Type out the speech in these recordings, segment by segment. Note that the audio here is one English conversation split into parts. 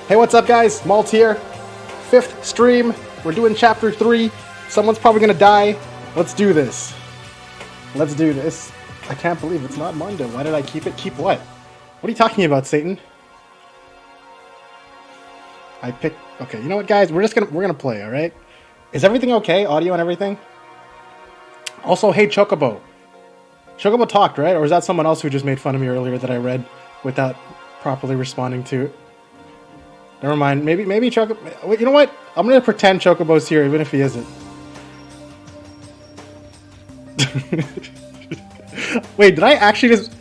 Hey, what's up, guys? Malt here. 5th stream. We're doing chapter 3. Someone's probably gonna die. Let's do this. Let's do this. I can't believe it's not Monday. Why did I keep it? Keep what? What are you talking about, Satan? I picked... Okay, you know what, guys? We're gonna play, alright? Is everything okay? Audio and everything? Also, hey, Chocobo. Chocobo talked, right? Or is that someone else who just made fun of me earlier that I read without properly responding to it? Never mind. Maybe Chocobo... Wait, you know what? I'm gonna pretend Chocobo's here, even if he isn't. Wait, did I actually just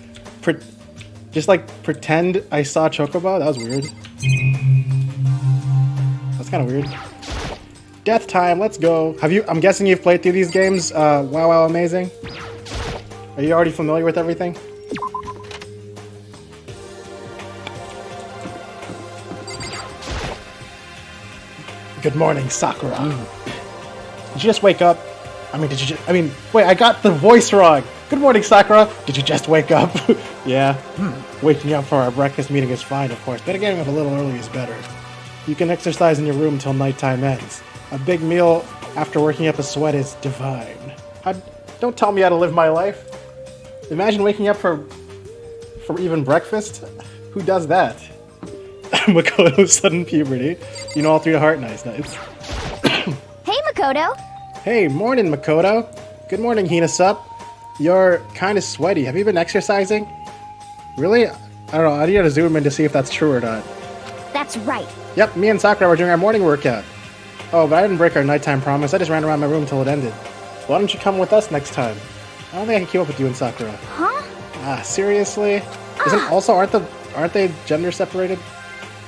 pretend I saw Chocobo? That was weird. That's kind of weird. Death time, let's go. I'm guessing you've played through these games. Wow, amazing. Are you already familiar with everything? Good morning, Sakura. Did you just wake up? Wait, I got the voice wrong. Good morning, Sakura. Did you just wake up? Yeah. Waking up for our breakfast meeting is fine, of course, but getting up a little early is better. You can exercise in your room till nighttime ends. A big meal after working up a sweat is divine. Don't tell me how to live my life. Imagine waking up for even breakfast. Who does that? Makoto's sudden puberty. You know all three to heart. Nice. Hey, Makoto. Hey, morning, Makoto. Good morning, Hina Sup. You're kind of sweaty. Have you been exercising? Really? I don't know. I need to zoom in to see if that's true or not. That's right. Yep, me and Sakura were doing our morning workout. Oh, but I didn't break our nighttime promise. I just ran around my room until it ended. Why don't you come with us next time? I don't think I can keep up with you and Sakura. Huh? Ah, seriously? Aren't they gender separated?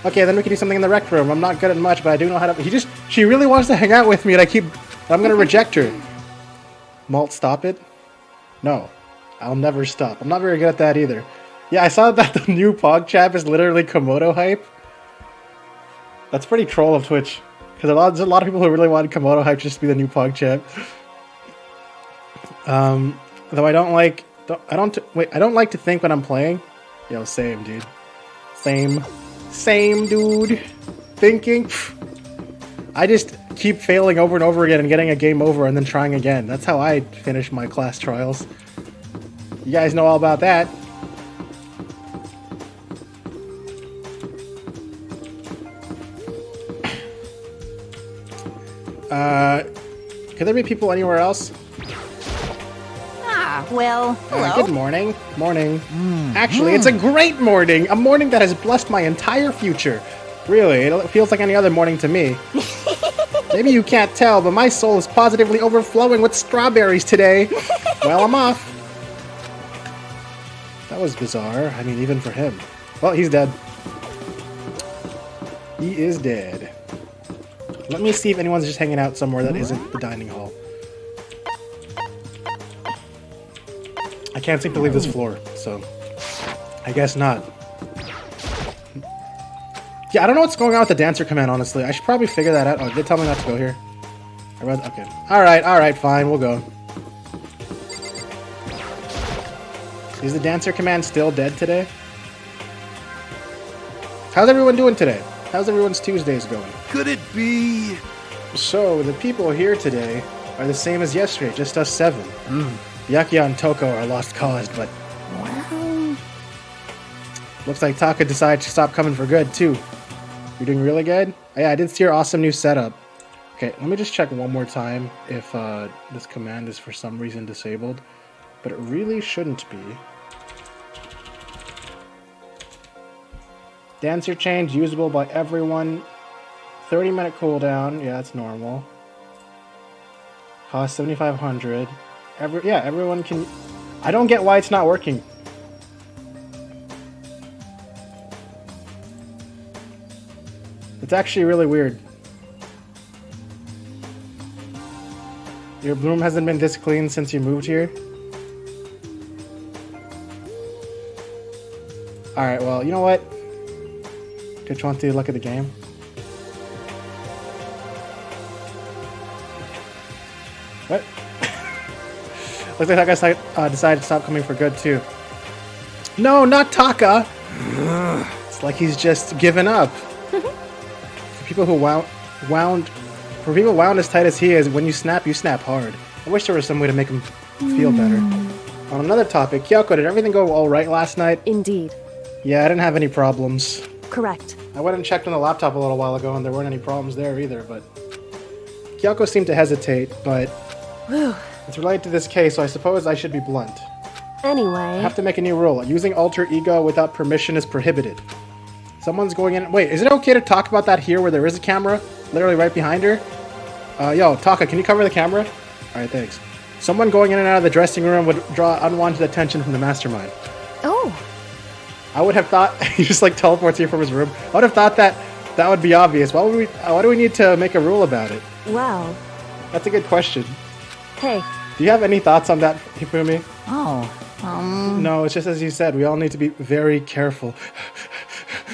Okay, then we can do something in the rec room. I'm not good at much, but I do know how to... She really wants to hang out with me, and I'm gonna reject her. Malt, stop it? No. I'll never stop. I'm not very good at that either. Yeah, I saw that the new PogChamp is literally Komodo hype. That's pretty troll of Twitch. Because there's a lot of people who really wanted Komodo hype just to be the new PogChamp. Though I don't like to think when I'm playing. Yo, same, dude. Same, dude. Thinking. I just keep failing over and over again and getting a game over and then trying again. That's how I finish my class trials. You guys know all about that. Could there be people anywhere else? Well, hello. Good morning. Morning. Actually, it's a great morning. A morning that has blessed my entire future. Really, it feels like any other morning to me. Maybe you can't tell, but my soul is positively overflowing with strawberries today. Well, I'm off. That was bizarre. I mean, even for him. Well, he's dead. He is dead. Let me see if anyone's just hanging out somewhere that isn't the dining hall. I can't seem to leave this floor, so I guess not. Yeah, I don't know what's going on with the dancer command, honestly. I should probably figure that out. Oh, they tell me not to go here. Okay. Alright, fine, we'll go. Is the dancer command still dead today? How's everyone doing today? How's everyone's Tuesdays going? Could it be? So, the people here today are the same as yesterday, just us 7. Yakuya and Toko are lost cause, but... Well... Looks like Taka decided to stop coming for good, too. You're doing really good? Yeah, I did see your awesome new setup. Okay, let me just check one more time if this command is for some reason disabled. But it really shouldn't be. Dancer change, usable by everyone. 30-minute cooldown. Yeah, that's normal. Cost 7,500. Everyone can... I don't get why it's not working. It's actually really weird. Your room hasn't been this clean since you moved here? Alright, well, you know what? Just want to look at the game. What? Looks like that guy decided to stop coming for good, too. No, not Taka! It's like he's just given up. people who wound as tight as he is, when you snap hard. I wish there was some way to make him feel better. On another topic, Kyoko, did everything go all right last night? Indeed. Yeah, I didn't have any problems. Correct. I went and checked on the laptop a little while ago, and there weren't any problems there either, but... Kyoko seemed to hesitate, but... Whew. It's related to this case, so I suppose I should be blunt. Anyway... I have to make a new rule. Using alter ego without permission is prohibited. Someone's going in... Wait, is it okay to talk about that here where there is a camera? Literally right behind her? Yo, Taka, can you cover the camera? Alright, thanks. Someone going in and out of the dressing room would draw unwanted attention from the mastermind. Oh. I would have thought... He just, like, teleports here from his room. I would have thought that would be obvious. Why do we need to make a rule about it? Well... That's a good question. Hey. Do you have any thoughts on that, Hifumi? Oh. No, it's just as you said. We all need to be very careful.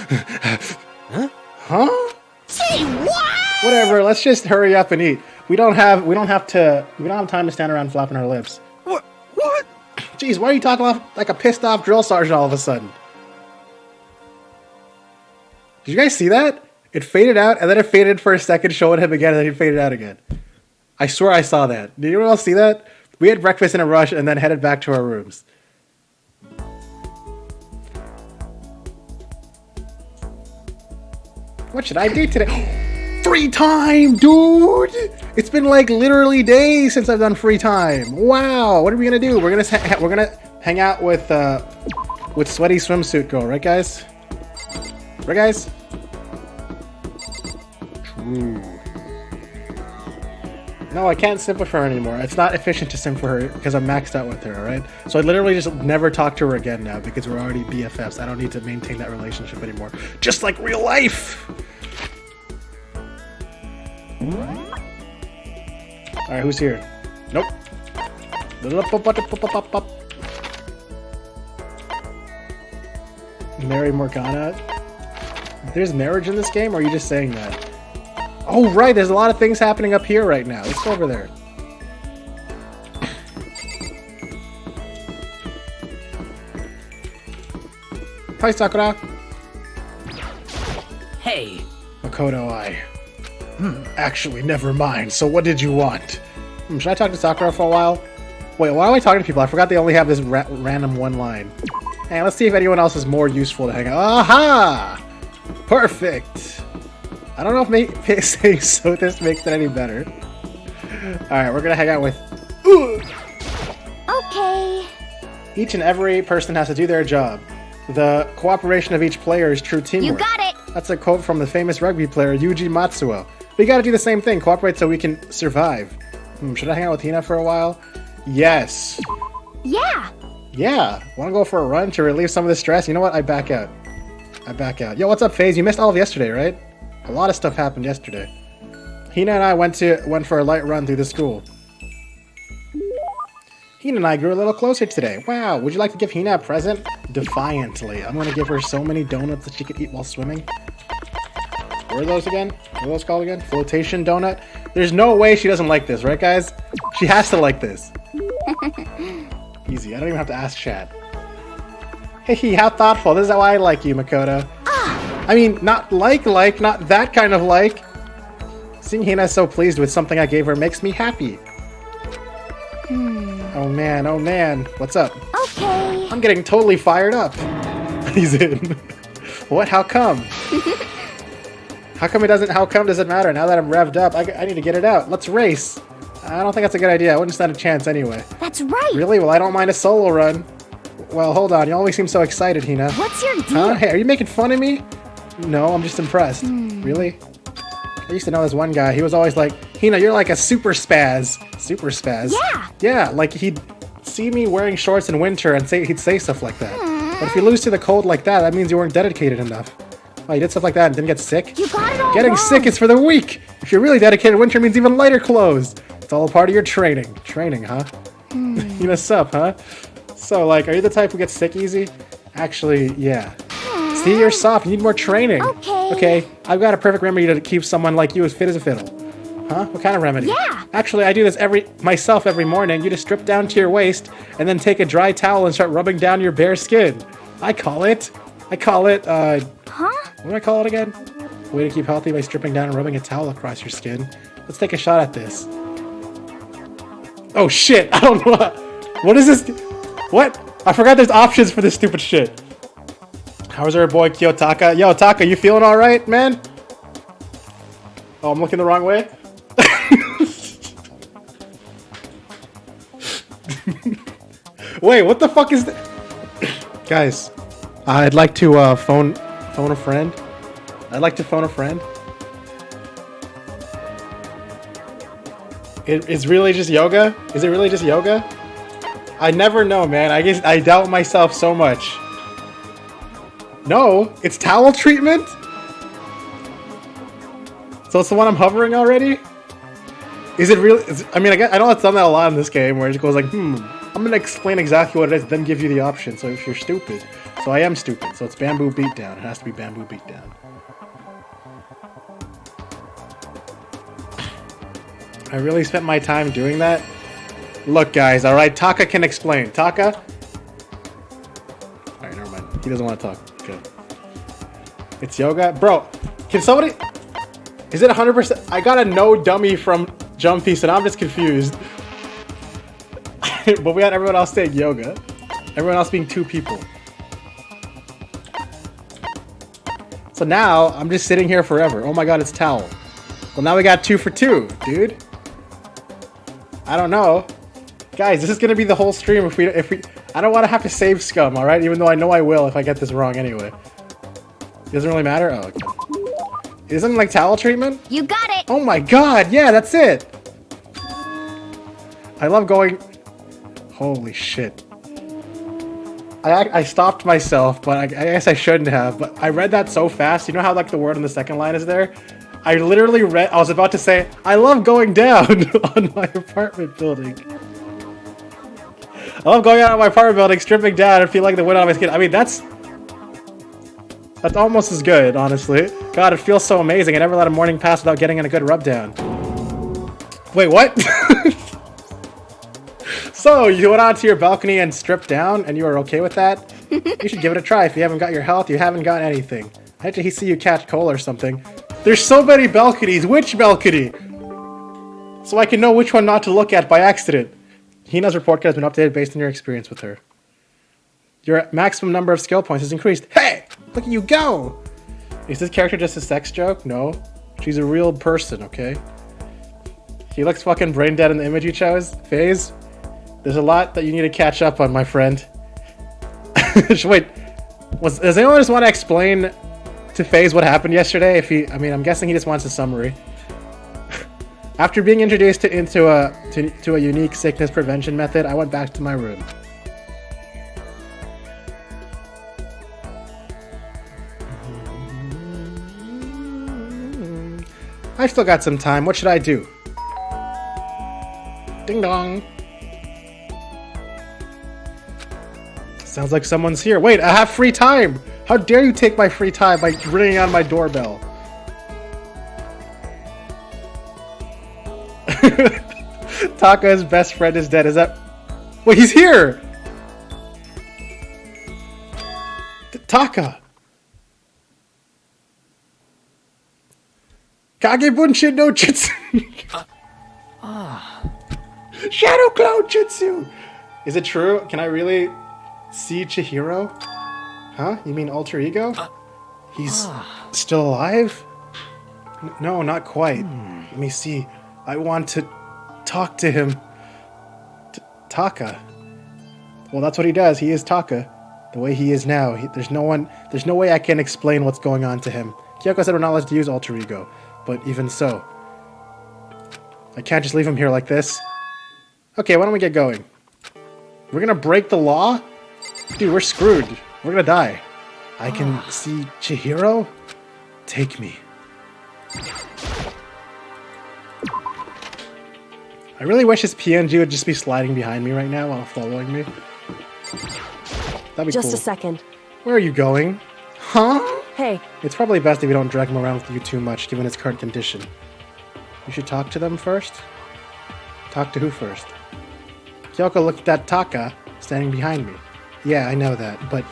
Huh? Huh? Say what? Whatever. Let's just hurry up and eat. We don't have time to stand around flapping our lips. What? Jeez, why are you talking like a pissed off drill sergeant all of a sudden? Did you guys see that? It faded out, and then it faded for a second, showing him again, and then it faded out again. I swear I saw that. Did anyone else see that? We had breakfast in a rush, and then headed back to our rooms. What should I do today? Free time, dude! It's been like literally days since I've done free time. Wow, what are we gonna do? We're gonna hang out with Sweaty Swimsuit Girl, right, guys? Right, guys? True. No, I can't simp with her anymore. It's not efficient to simp for her because I'm maxed out with her, alright? So I literally just never talk to her again now because we're already BFFs. I don't need to maintain that relationship anymore. Just like real life! Alright, who's here? Nope. Mary Morgana? There's marriage in this game, or are you just saying that? Oh, right, there's a lot of things happening up here right now. Let's go over there. Hi, Sakura. Hey. Makoto, Actually, never mind. So what did you want? Should I talk to Sakura for a while? Wait, why am I talking to people? I forgot they only have this random one line. Hey, let's see if anyone else is more useful to hang out. Aha! Perfect! I don't know if saying so this makes it any better. Alright, we're gonna hang out with... Okay. Each and every person has to do their job. The cooperation of each player is true teamwork. You got it. That's a quote from the famous rugby player Yuji Matsuo. We gotta do the same thing, cooperate so we can survive. Should I hang out with Hina for a while? Yes. Yeah. Yeah. Wanna go for a run to relieve some of the stress? You know what? I back out. Yo, what's up, FaZe? You missed all of yesterday, right? A lot of stuff happened yesterday. Hina and I went for a light run through the school. Hina and I grew a little closer today. Wow, would you like to give Hina a present? Defiantly. I'm gonna give her so many donuts that she could eat while swimming. What are those again? What are those called again? Flotation donut? There's no way she doesn't like this, right, guys? She has to like this. Easy, I don't even have to ask chat. Hey, how thoughtful. This is how I like you, Makoto. I mean, not not that kind of like. Seeing Hina so pleased with something I gave her makes me happy. Oh man. What's up? Okay. I'm getting totally fired up. He's in. What? How come? How come does it matter? Now that I'm revved up, I need to get it out. Let's race. I don't think that's a good idea. I wouldn't stand a chance anyway. That's right. Really? Well, I don't mind a solo run. Well, hold on. You always seem so excited, Hina. What's your deal? Huh? Hey, are you making fun of me? No, I'm just impressed. Really? I used to know this one guy. He was always like, Hina, you're like a super spaz. Super spaz? Yeah. Yeah, like he'd see me wearing shorts in winter and he'd say stuff like that. But if you lose to the cold like that means you weren't dedicated enough. Oh, you did stuff like that and didn't get sick? You got it all Getting wrong. sick is for the weak. If you're really dedicated, winter means even lighter clothes. It's all a part of your training. Training, huh? You know, sup, huh? So, like, are you the type who gets sick easy? Actually, yeah. See, you're soft. You need more training. Okay, I've got a perfect remedy to keep someone like you as fit as a fiddle. Huh? What kind of remedy? Yeah. Actually, I do this myself every morning. You just strip down to your waist and then take a dry towel and start rubbing down your bare skin. I call it, Huh? what do I call it again? Way to keep healthy by stripping down and rubbing a towel across your skin. Let's take a shot at this. Oh shit! I don't know. What is this? What? I forgot there's options for this stupid shit. How's our boy Kiyotaka? Yo, Taka, you feeling alright, man? Oh, I'm looking the wrong way? Wait, what the fuck is that? Guys, I'd like to phone a friend. I'd like to phone a friend. It's really just yoga? Is it really just yoga? I never know, man. I guess I doubt myself so much. No, it's towel treatment? So it's the one I'm hovering already? Is it really? I mean, I know it's done that a lot in this game where it just goes like, I'm gonna explain exactly what it is, then give you the option. So if you're stupid. So I am stupid. So it's bamboo beatdown. It has to be bamboo beatdown. I really spent my time doing that. Look, guys, alright? Taka can explain. Taka? Alright, never mind. He doesn't want to talk. Okay. It's yoga? Bro, can somebody... Is it 100%? I got a no dummy from Jumpy, so now I'm just confused. But we had everyone else saying yoga. Everyone else being 2 people. So now, I'm just sitting here forever. Oh my god, it's towel. Well, now we got 2 for 2, dude. I don't know. Guys, this is gonna be the whole stream if we I don't want to have to save scum, alright? Even though I know I will if I get this wrong anyway. It doesn't really matter? Oh, okay. Isn't it like towel treatment? You got it! Oh my god, yeah, that's it! I love going... Holy shit. I stopped myself, but I guess I shouldn't have, but I read that so fast. You know how like the word on the second line is there? I literally read, I was about to say, I love going down on my apartment building. I love going out of my apartment building, stripping down, and feel like the wind on my skin. I mean, that's almost as good, honestly. God, it feels so amazing. I never let a morning pass without getting in a good rub down. Wait, what? So, you went out to your balcony and stripped down, and you were okay with that? You should give it a try. If you haven't got your health, you haven't got anything. I had to see you catch coal or something. There's so many balconies. Which balcony? So I can know which one not to look at by accident. Hina's report card has been updated based on your experience with her. Your maximum number of skill points has increased. Hey! Look at you go! Is this character just a sex joke? No. She's a real person, okay? He looks fucking brain dead in the image you chose. FaZe? There's a lot that you need to catch up on, my friend. Wait. Does anyone just want to explain to FaZe what happened yesterday? I mean, I'm guessing he just wants a summary. After being introduced to a unique sickness prevention method, I went back to my room. I've still got some time. What should I do? Ding dong. Sounds like someone's here. Wait, I have free time! How dare you take my free time by ringing on my doorbell? Taka's best friend is dead. Is that... Wait, he's here! Taka! Kage Bunshin no Jutsu! Shadow Cloud Jutsu! Is it true? Can I really see Chihiro? Huh? You mean alter ego? He's still alive? No, not quite. Let me see. I want to talk to him. Taka. Well, that's what he does. He is Taka. The way he is now. There's no way I can explain what's going on to him. Kyoko said we're not allowed to use alter ego. But even so. I can't just leave him here like this. Okay, why don't we get going? We're gonna break the law? Dude, we're screwed. We're gonna die. I can see Chihiro? Take me. I really wish his PNG would just be sliding behind me right now while following me. That'd be cool. Just a second. Where are you going? Huh? Hey. It's probably best if we don't drag him around with you too much, given his current condition. You should talk to them first? Talk to who first? Kyoko looked at Taka, standing behind me. Yeah, I know that, but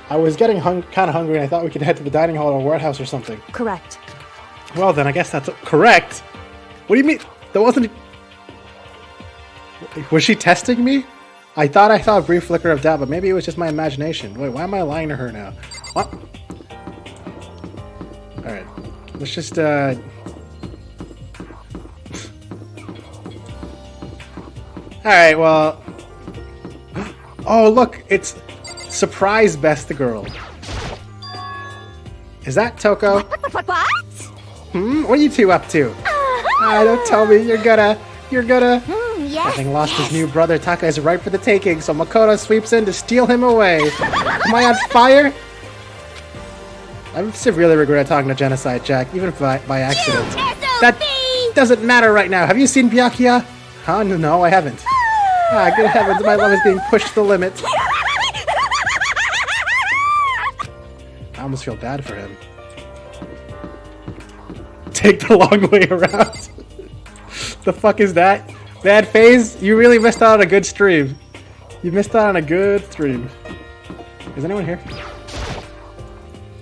I was getting kind of hungry and I thought we could head to the dining hall or warehouse or something. Correct. Well, then I guess that's correct. What do you mean? That wasn't... Was she testing me? I thought I saw a brief flicker of doubt, but maybe it was just my imagination. Wait, why am I lying to her now? What? Alright. Let's just, Alright, well... Oh, look! It's Surprise Best Girl. Is that Toko? What? What are you two up to? Don't tell me you're gonna... Yes. Having lost his new brother, Taka is ripe for the taking, so Makoto sweeps in to steal him away. Am I on fire? I severely regret talking to Genocide Jack, even if by accident. That doesn't matter right now. Have you seen Byakuya? Huh? No, I haven't. Good heavens, my love is being pushed to the limit. I almost feel bad for him. Take the long way around. The fuck is that? Bad phase? You really missed out on a good stream. You missed out on a good stream. Is anyone here?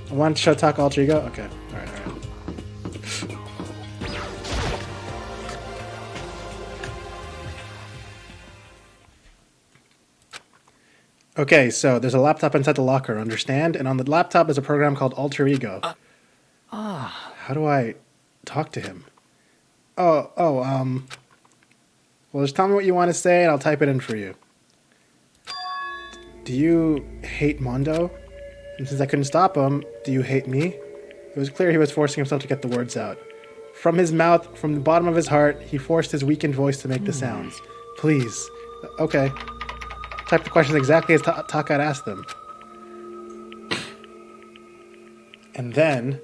I want to show Taka Alter Ego? Okay. Alright. Okay, so there's a laptop inside the locker, understand? And on the laptop is a program called Alter Ego. How do I talk to him? Well, just tell me what you want to say and I'll type it in for you. Do you hate Mondo? And since I couldn't stop him, do you hate me? It was clear he was forcing himself to get the words out. From his mouth, from the bottom of his heart, he forced his weakened voice to make the sounds. Please. Okay. Type the questions exactly as Taka had asked them. And then...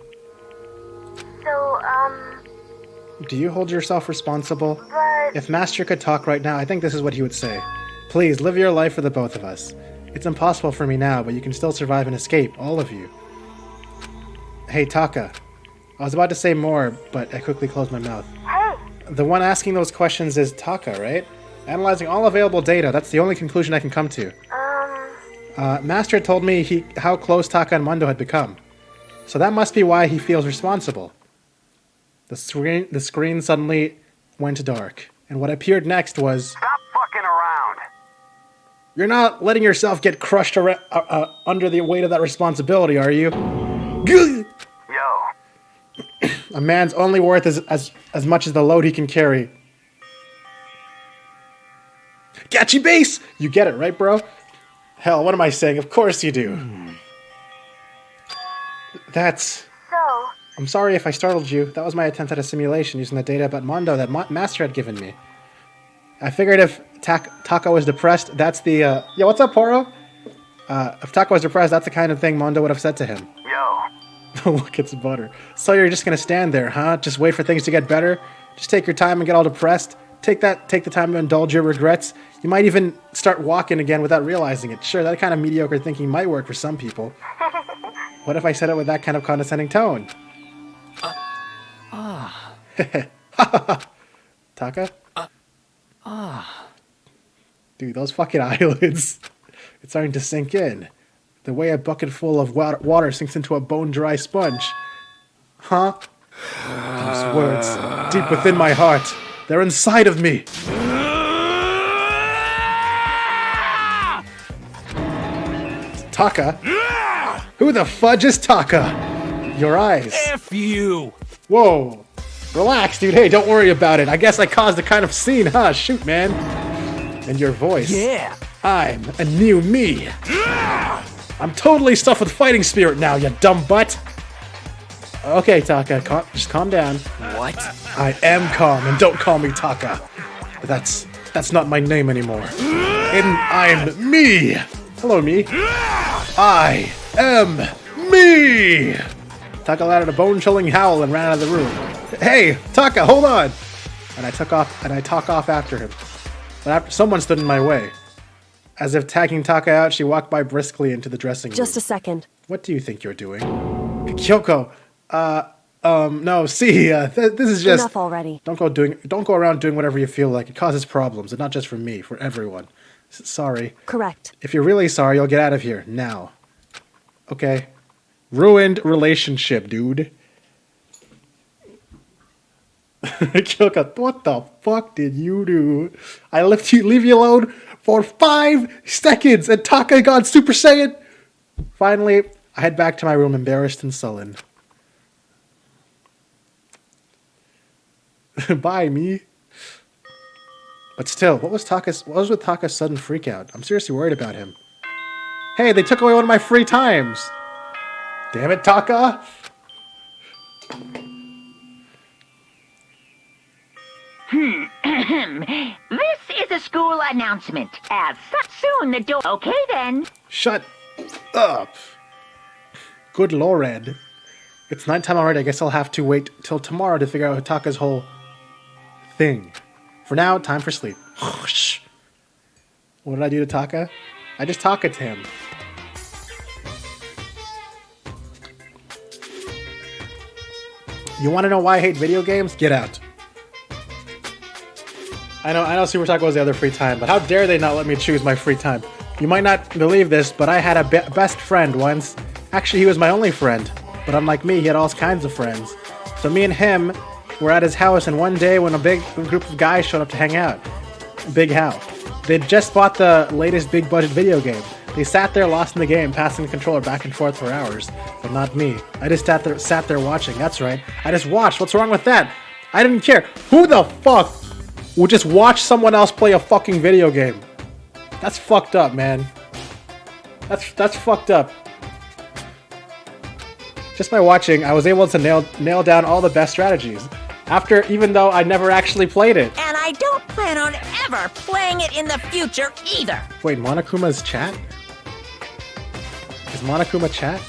Do you hold yourself responsible? But... If Master could talk right now, I think this is what he would say. Please, live your life for the both of us. It's impossible for me now, but you can still survive and escape, all of you. Hey, Taka. I was about to say more, but I quickly closed my mouth. Hey! The one asking those questions is Taka, right? Analyzing all available data, that's the only conclusion I can come to. Master had told me how close Taka and Mondo had become. So that must be why he feels responsible. The screen suddenly went dark, and what appeared next was... Stop fucking around! You're not letting yourself get crushed under the weight of that responsibility, are you? Yo! A man's only worth is as much as the load he can carry. Gachi base! You get it, right, bro? Hell, what am I saying? Of course you do. That's... So... I'm sorry if I startled you. That was my attempt at a simulation using the data about Mondo that Master had given me. I figured if Taka was depressed, that's the... Yo, what's up, Poro? If Taka was depressed, that's the kind of thing Mondo would have said to him. Yo! Look, it's butter. So you're just gonna stand there, huh? Just wait for things to get better? Just take your time and get all depressed? Take the time to indulge your regrets? You might even start walking again without realizing it. Sure, that kind of mediocre thinking might work for some people. What if I said it with that kind of condescending tone? Taka? Dude, those fucking eyelids. It's starting to sink in. The way a bucket full of water sinks into a bone-dry sponge. Huh? Those words, deep within my heart. They're inside of me. Taka? Who the fudge is Taka? Your eyes. F you! Whoa. Relax, dude. Hey, don't worry about it. I guess I caused a kind of scene, huh? Shoot, man. And your voice. Yeah! I'm a new me. I'm totally stuffed with fighting spirit now, you dumb butt. Okay, Taka, just calm down. What? I am calm, and don't call me Taka. That's not my name anymore. And I'm me. Hello, me. I am me. Taka let out a bone-chilling howl and ran out of the room. Hey, Taka, hold on. And I talk off after him. But after someone stood in my way. As if tagging Taka out, she walked by briskly into the dressing room. Just a second. What do you think you're doing? Kyoko, no, see, this is just... Enough already. Don't go around doing whatever you feel like. It causes problems, and not just for me, for everyone. Sorry. Correct. If you're really sorry, you'll get out of here, now. Okay? Ruined relationship, dude. Kyoko, what the fuck did you do? I leave you alone for 5 seconds and Taka got Super Saiyan. Finally, I head back to my room embarrassed and sullen. Bye, me. But still, what was with Taka's sudden freakout? I'm seriously worried about him. Hey, they took away one of my free times. Damn it, Taka. This is a school announcement. As such, soon the door. Okay then. Shut up. Good lord. It's nighttime already. I guess I'll have to wait till tomorrow to figure out Taka's whole thing. For now, time for sleep. What did I do to Taka? I just Taka to him. You want to know why I hate video games? Get out. I know Super Taco was the other free time, but how dare they not let me choose my free time? You might not believe this, but I had a best friend once. Actually, he was my only friend. But unlike me, he had all kinds of friends. So me and him were at his house, and one day when a big group of guys showed up to hang out. Big How. They'd just bought the latest big budget video game. They sat there lost in the game, passing the controller back and forth for hours. But not me. I just sat there watching. That's right. I just watched. What's wrong with that? I didn't care. Who the fuck would just watch someone else play a fucking video game? That's fucked up, man. That's fucked up. Just by watching, I was able to nail down all the best strategies. Even though I never actually played it. And I don't plan on ever playing it in the future either. Wait, Monokuma's chat? Is Monokuma chat?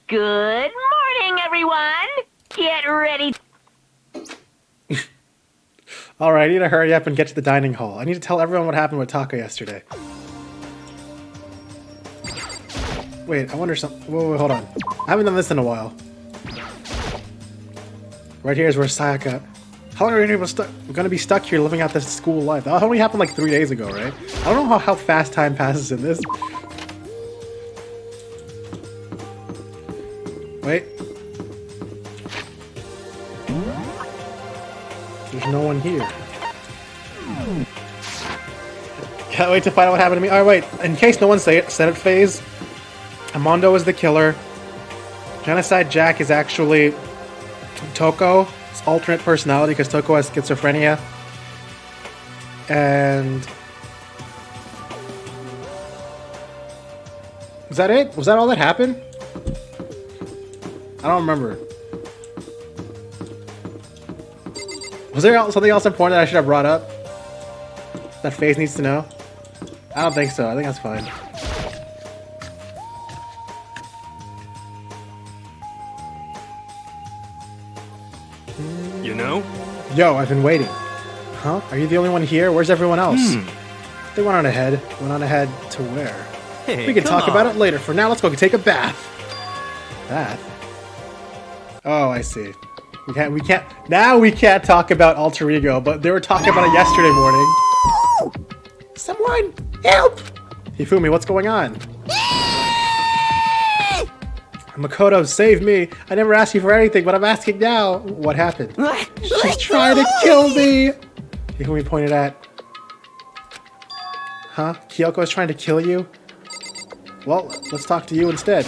Good morning, everyone. Get ready. Alright, I need to hurry up and get to the dining hall. I need to tell everyone what happened with Taka yesterday. Wait, I wonder something. Whoa, hold on. I haven't done this in a while. Right here is where Sayaka. How long are we gonna be stuck here living out this school life? That only happened like 3 days ago, right? I don't know how fast time passes in this. Wait. There's no one here. Can't wait to find out what happened to me. Alright, wait. In case no one said it, phase. Amondo is the killer. Genocide Jack is actually Toko. It's alternate personality because Toko has schizophrenia. And... was that it? Was that all that happened? I don't remember. Was there something else important that I should have brought up? That FaZe needs to know? I don't think so. I think that's fine. You know? Yo, I've been waiting. Huh? Are you the only one here? Where's everyone else? They went on ahead. Went on ahead to where? Hey, We can talk about it later. For now, let's go take a bath. Bath? Oh, I see. We can't. Now we can't talk about Alter Ego, but they were talking about it yesterday morning. Someone help! Hifumi, what's going on? Makoto, save me! I never asked you for anything, but I'm asking now. What happened? She's trying to kill me! Hifumi pointed at. Huh? Kyoko is trying to kill you? Well, let's talk to you instead.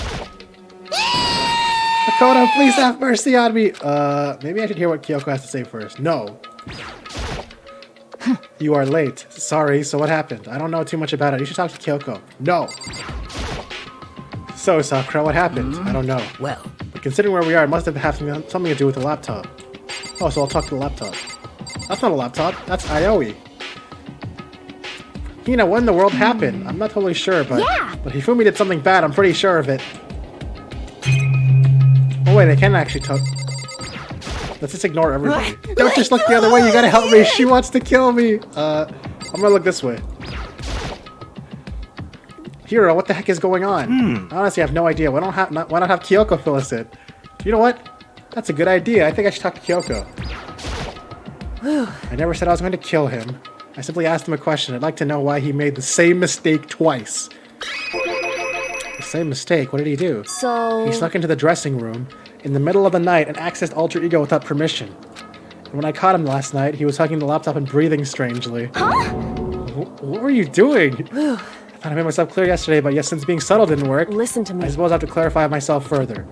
Makoto, please have mercy on me! Maybe I should hear what Kyoko has to say first. No. You are late. Sorry, so what happened? I don't know too much about it. You should talk to Kyoko. No. So, Sakura, what happened? I don't know. Well, But considering where we are, it must have something to do with the laptop. Oh, so I'll talk to the laptop. That's not a laptop. That's Ioi. Hina, what in the world happened? I'm not totally sure, but... Yeah. But Hifumi did something bad. I'm pretty sure of it. Oh, wait, I can actually talk... Let's just ignore everybody. Don't just look the other way. You gotta help me. She wants to kill me. I'm gonna look this way. Hiro, what the heck is going on? Honestly, I have no idea. Why not have Kyoko fill us in? You know what? That's a good idea. I think I should talk to Kyoko. I never said I was going to kill him. I simply asked him a question. I'd like to know why he made the same mistake twice. The same mistake? What did he do? So... He snuck into the dressing room in the middle of the night and accessed Alter Ego without permission. And when I caught him last night, he was hugging the laptop and breathing strangely. Huh? What were you doing? I thought I made myself clear yesterday, but yes, since being subtle didn't work, Listen to me. I suppose I have to clarify myself further.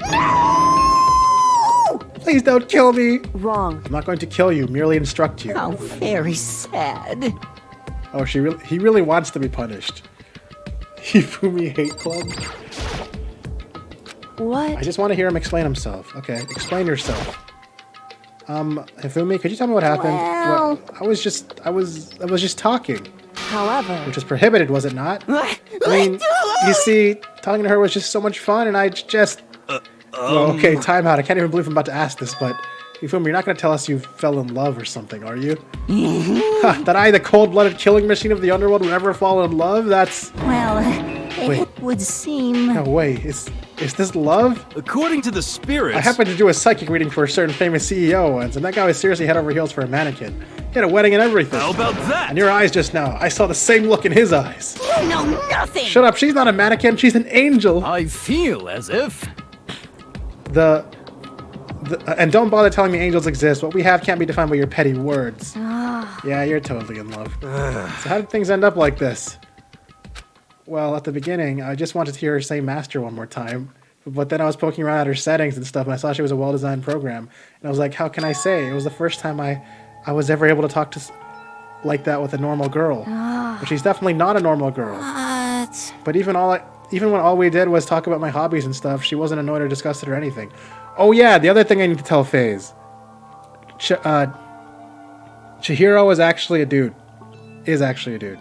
Please don't kill me! Wrong. I'm not going to kill you, merely instruct you. How very sad. Oh, he really wants to be punished. Hifumi Hate Club? What? I just want to hear him explain himself. Okay, explain yourself. Hifumi, could you tell me what happened? Well- I was just talking. However... Which was prohibited, was it not? I mean, you see, talking to her was just so much fun, and I just... Well, okay, time out. I can't even believe I'm about to ask this, but... Hifumi, you're not going to tell us you fell in love or something, are you? That I, the cold-blooded killing machine of the underworld, would ever fall in love? That's... Well, Wait. it would seem... No, wait. Is this love? According to the spirits... I happened to do a psychic reading for a certain famous CEO once, and that guy was seriously head over heels for a mannequin. He had a wedding and everything. How about that? And your eyes just now. I saw the same look in his eyes. You know nothing! Shut up. She's not a mannequin. She's an angel. I feel as if... And don't bother telling me angels exist. What we have can't be defined by your petty words. Yeah, you're totally in love. So how did things end up like this? Well, at the beginning, I just wanted to hear her say master one more time. But then I was poking around at her settings and stuff, and I saw she was a well-designed program. And I was like, how can I say? It was the first time I was ever able to talk to like that with a normal girl. But she's definitely not a normal girl. But even when all we did was talk about my hobbies and stuff, she wasn't annoyed or disgusted or anything. Oh yeah, the other thing I need to tell FaZe. Chihiro is actually a dude. Is actually a dude.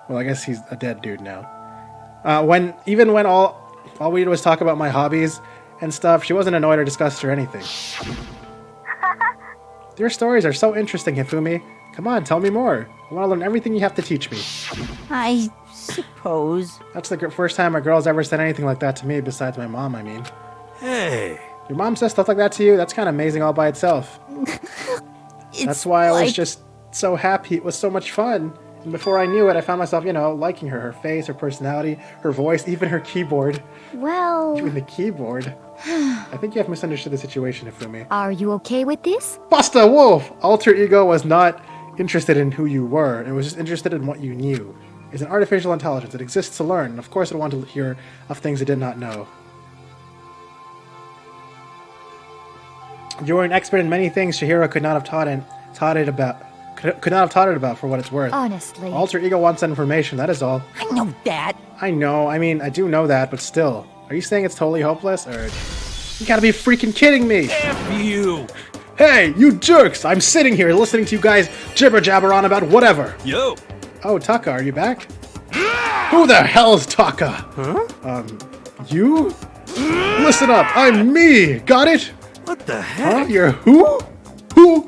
Well, I guess he's a dead dude now. When all we did was talk about my hobbies and stuff, she wasn't annoyed or disgusted or anything. Your stories are so interesting, Hifumi. Come on, tell me more. I want to learn everything you have to teach me. I suppose. That's the first time a girl's ever said anything like that to me, besides my mom, I mean. Hey. Your mom says stuff like that to you? That's kind of amazing all by itself. That's why I was just so happy. It was so much fun. And before I knew it, I found myself, liking her. Her face, her personality, her voice, even her keyboard. Well... Even the keyboard. I think you have misunderstood the situation, Hifumi. Are you okay with this? Basta Wolf! Alter Ego was not interested in who you were. It was just interested in what you knew. It's an artificial intelligence. It exists to learn. And of course it wanted to hear of things it did not know. You were an expert in many things Chihiro could not have taught it about for what it's worth. Honestly. Alter Ego wants that information, that is all. I know that. I know, I do know that, but still. Are you saying it's totally hopeless, or... You gotta be freaking kidding me! F you! Hey, you jerks! I'm sitting here listening to you guys jibber-jabber on about whatever! Yo! Oh, Taka, are you back? Who the hell's Taka? Huh? You? Listen up, I'm me! Got it? What the Huh? heck? You're who? Who?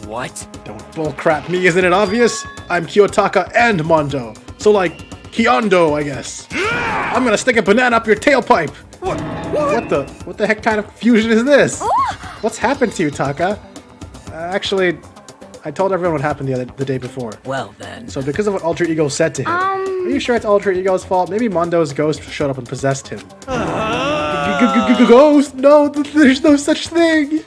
What? Don't bullcrap me, isn't it obvious? I'm Kiyotaka and Mondo. So like, Kiondo, I guess. I'm gonna stick a banana up your tailpipe! What the heck kind of fusion is this? What's happened to you, Taka? Actually, I told everyone what happened the day before. Well then. So because of what Alter Ego said to him. Are you sure it's Alter Ego's fault? Maybe Mondo's ghost showed up and possessed him. Ghost? No, there's no such thing!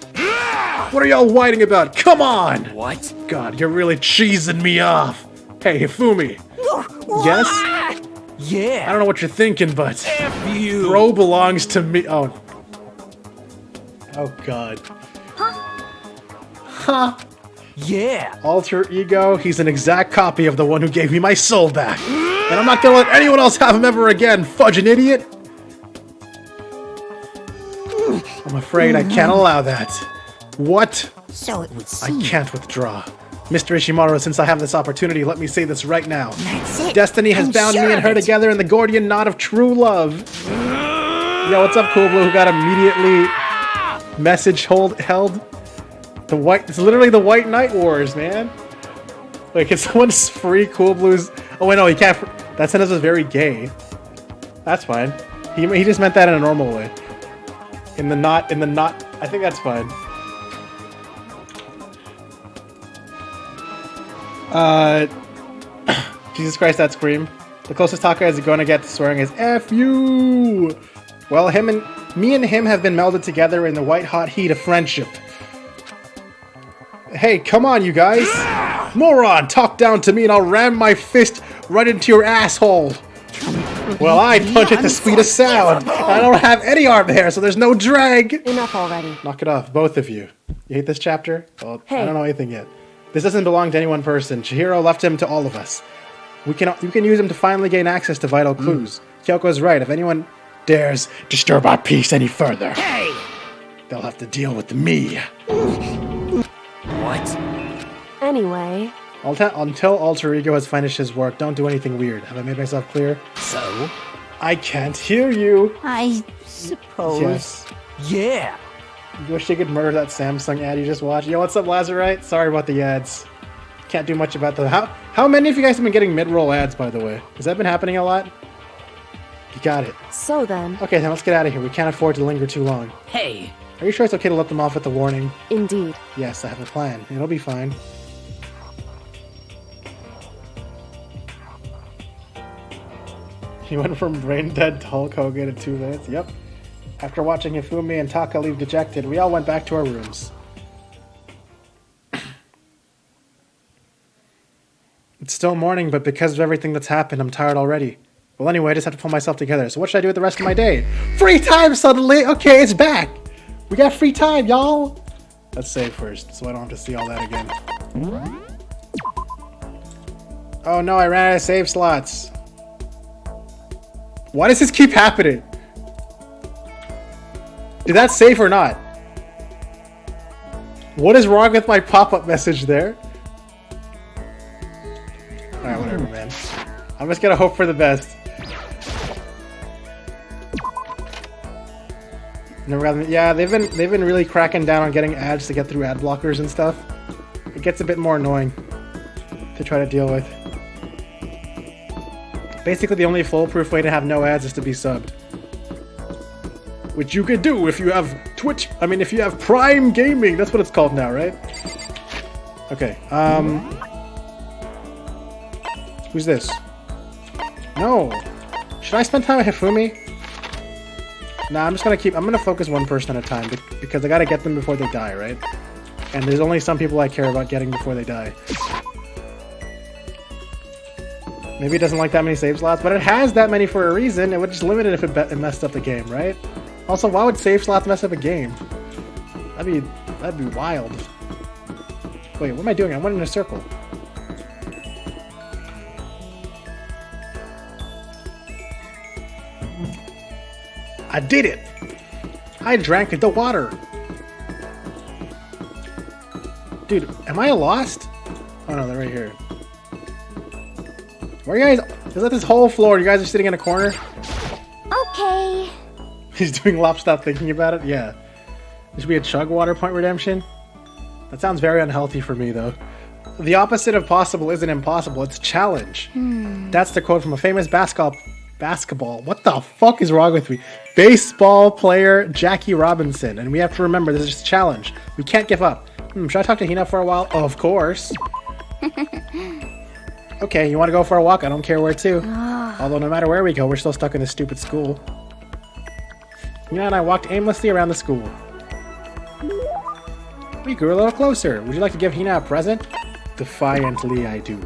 What are y'all whining about? Come on! What? God, you're really cheesing me off. Hey, Hifumi. Yes? Yeah! I don't know what you're thinking, but... F you! Bro belongs to me. Oh. Oh, God. Huh? Yeah! Alter Ego, he's an exact copy of the one who gave me my soul back. And I'm not gonna let anyone else have him ever again, fudging idiot! I'm afraid I can't allow that. What? So it would I seem. can't withdraw. Mr. Ishimaru, since I have this opportunity, let me say this right now. That's it. Destiny has I'm bound sure me and of her it. together in the Gordian knot of true love. Yo, what's up, Cool Blue, who got immediately message held? It's literally the White Knight Wars, man. Like, can someone free Cool Blues? Oh, wait, no, he can't. That sentence was very gay. That's fine. He just meant that in a normal way. In the knot, I think that's fine. Jesus Christ, that scream. The closest Taka is going to get to swearing is F you! Well, me and him have been melded together in the white-hot heat of friendship. Hey, come on, you guys! Moron, talk down to me and I'll ram my fist right into your asshole! Well, I'd punch at the speed of sound! I don't have any arm hair, so there's no drag! Enough already. Knock it off, both of you. You hate this chapter? Well, I Hey. don't know anything yet. This doesn't belong to any one person. Chihiro left him to all of us. You can use him to finally gain access to vital clues. Kyoko's right. If anyone dares disturb our peace any further, they'll have to deal with me. What? Anyway, Until Alter Ego has finished his work, don't do anything weird. Have I made myself clear? So? I can't hear you. I suppose. Yes. Yeah. You wish you could murder that Samsung ad you just watched. Yo, what's up, Lazarite? Sorry about the ads. Can't do much about them. How many of you guys have been getting mid-roll ads, by the way? Has that been happening a lot? You got it. so then, Okay, then let's get out of here. We can't afford to linger too long. Hey. Are you sure it's okay to let them off with the warning? indeed. Yes, I have a plan. It'll be fine. He went from brain dead to Hulk Hogan in 2 minutes. Yep. After watching Hifumi and Taka leave dejected, we all went back to our rooms. It's still morning, but because of everything that's happened, I'm tired already. Well, anyway, I just have to pull myself together. So what should I do with the rest of my day? Free time suddenly! Okay, it's back! We got free time, y'all! Let's save first, so I don't have to see all that again. Oh no, I ran out of save slots. Why does this keep happening? Did that save or not? What is wrong with my pop-up message there? Alright, whatever, man. I'm just gonna hope for the best. Never got them. Yeah, they've been really cracking down on getting ads to get through ad blockers and stuff. It gets a bit more annoying to try to deal with. Basically, the only foolproof way to have no ads is to be subbed. Which you could do if you have Twitch. I mean, if you have Prime Gaming. That's what it's called now, right? Okay. Who's this? No. Should I spend time with Hifumi? Nah, I'm gonna focus one person at a time because I gotta get them before they die, right? And there's only some people I care about getting before they die. Maybe it doesn't like that many save slots, but it has that many for a reason. It would just limit it if it messed up the game, right? Also, why would save slots mess up a game? That'd be wild. Wait, what am I doing? I went in a circle. I did it! I drank the water! Dude, am I lost? Oh no, they're right here. Where are you guys? Is that this whole floor? You guys are sitting in a corner? Okay. He's doing lop stop thinking about it? Yeah. There should be a chug water point redemption? That sounds very unhealthy for me, though. The opposite of possible isn't impossible, it's challenge. That's the quote from a famous basketball. What the fuck is wrong with me? Baseball player Jackie Robinson. And we have to remember, this is just a challenge. We can't give up. Should I talk to Hina for a while? Of course. Okay, you want to go for a walk? I don't care where to. Although no matter where we go, we're still stuck in this stupid school. Hina and I walked aimlessly around the school. We grew a little closer. Would you like to give Hina a present? Defiantly, I do.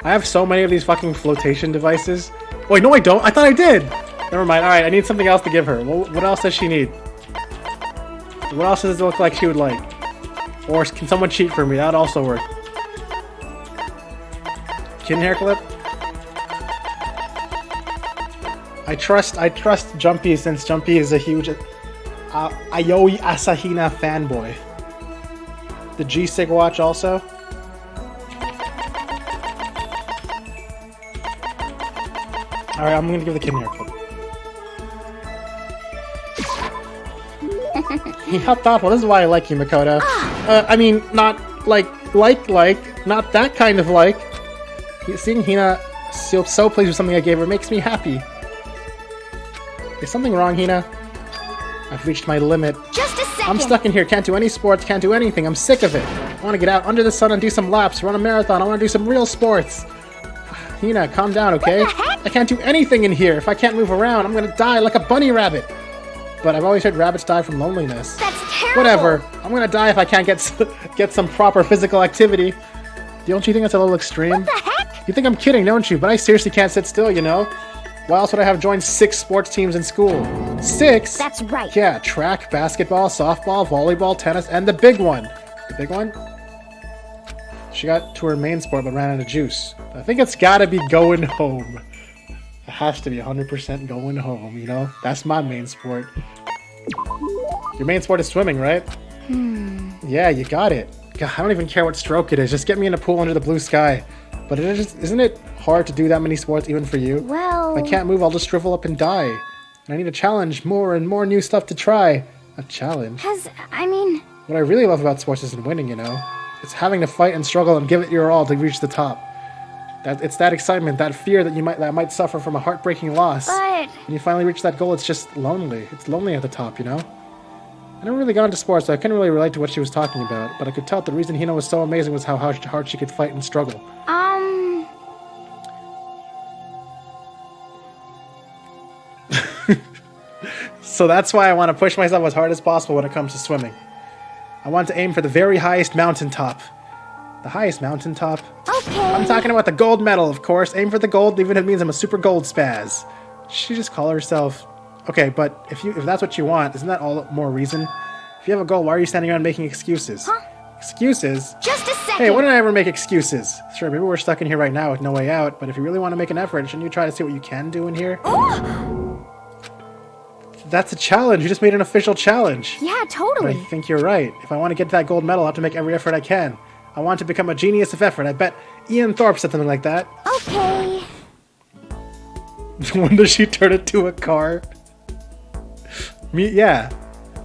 I have so many of these fucking flotation devices. Wait, no I don't. I thought I did. Never mind. Alright, I need something else to give her. What else does she need? What else does it look like she would like? Or can someone cheat for me? That would also work. Kitten hair clip? I trust Jumpy since Jumpy is a huge Ayoi Asahina fanboy. The G-Sig watch also? Alright, I'm gonna give the kitten hair clip. He helped out. Well, this is why I like you, Makoto. I mean, not like, not that kind of like. Seeing Hina so pleased with something I gave her makes me happy. Is something wrong, Hina? I've reached my limit. Just a second. I'm stuck in here, can't do any sports, can't do anything, I'm sick of it. I want to get out under the sun and do some laps, run a marathon. I want to do some real sports. Hina, calm down, okay? What the heck? I can't do anything in here. If I can't move around, I'm gonna die like a bunny rabbit. But I've always heard rabbits die from loneliness. That's terrible. Whatever. I'm gonna die if I can't get some proper physical activity. Don't you think that's a little extreme? What the heck? You think I'm kidding, don't you? But I seriously can't sit still, you know? Why else would I have joined 6 sports teams in school? 6? That's right. Yeah, track, basketball, softball, volleyball, tennis, and the big one. The big one? She got to her main sport but ran out of juice. I think it's gotta be going home. It has to be 100% going home, you know? That's my main sport. Your main sport is swimming, right? Yeah, you got it. God, I don't even care what stroke it is. Just get me in a pool under the blue sky. But isn't it hard to do that many sports even for you? Well... If I can't move, I'll just shrivel up and die. And I need a challenge, more and more new stuff to try. A challenge? What I really love about sports isn't winning, you know? It's having to fight and struggle and give it your all to reach the top. It's that excitement, that fear that I might suffer from a heartbreaking loss. But... When you finally reach that goal, it's just lonely. It's lonely at the top, you know? I never really got into sports, so I couldn't really relate to what she was talking about, but I could tell the reason Hina was so amazing was how hard she could fight and struggle. So that's why I want to push myself as hard as possible when it comes to swimming. I want to aim for the very highest mountaintop. The highest mountaintop? Okay. I'm talking about the gold medal, of course. Aim for the gold, even if it means I'm a super gold spaz. She just call herself... Okay, but if that's what you want, isn't that all the more reason? If you have a goal, why are you standing around making excuses? Huh? Excuses? Just a second. Hey, when did I ever make excuses? Sure, maybe we're stuck in here right now with no way out, but if you really want to make an effort, shouldn't you try to see what you can do in here? Oh! That's a challenge. You just made an official challenge. Yeah, But totally. I think you're right. If I want to get to that gold medal, I'll have to make every effort I can. I want to become a genius of effort. I bet Ian Thorpe said something like that. Okay. When does she turn into a car? Me, yeah.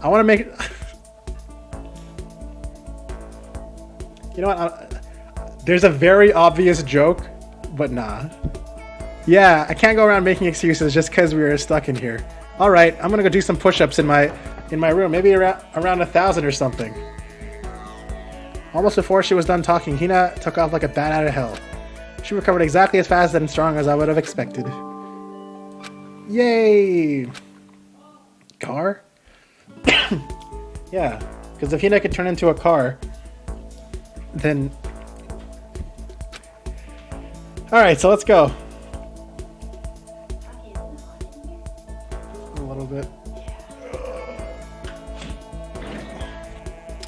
I want to make it... You know what? There's a very obvious joke, but nah. Yeah, I can't go around making excuses just because we were stuck in here. Alright, I'm gonna go do some push-ups in my room. Maybe around 1,000 or something. Almost before she was done talking, Hina took off like a bat out of hell. She recovered exactly as fast and strong as I would have expected. Yay! Car? Yeah, because if Hina could turn into a car, then... Alright, so let's go. A little bit.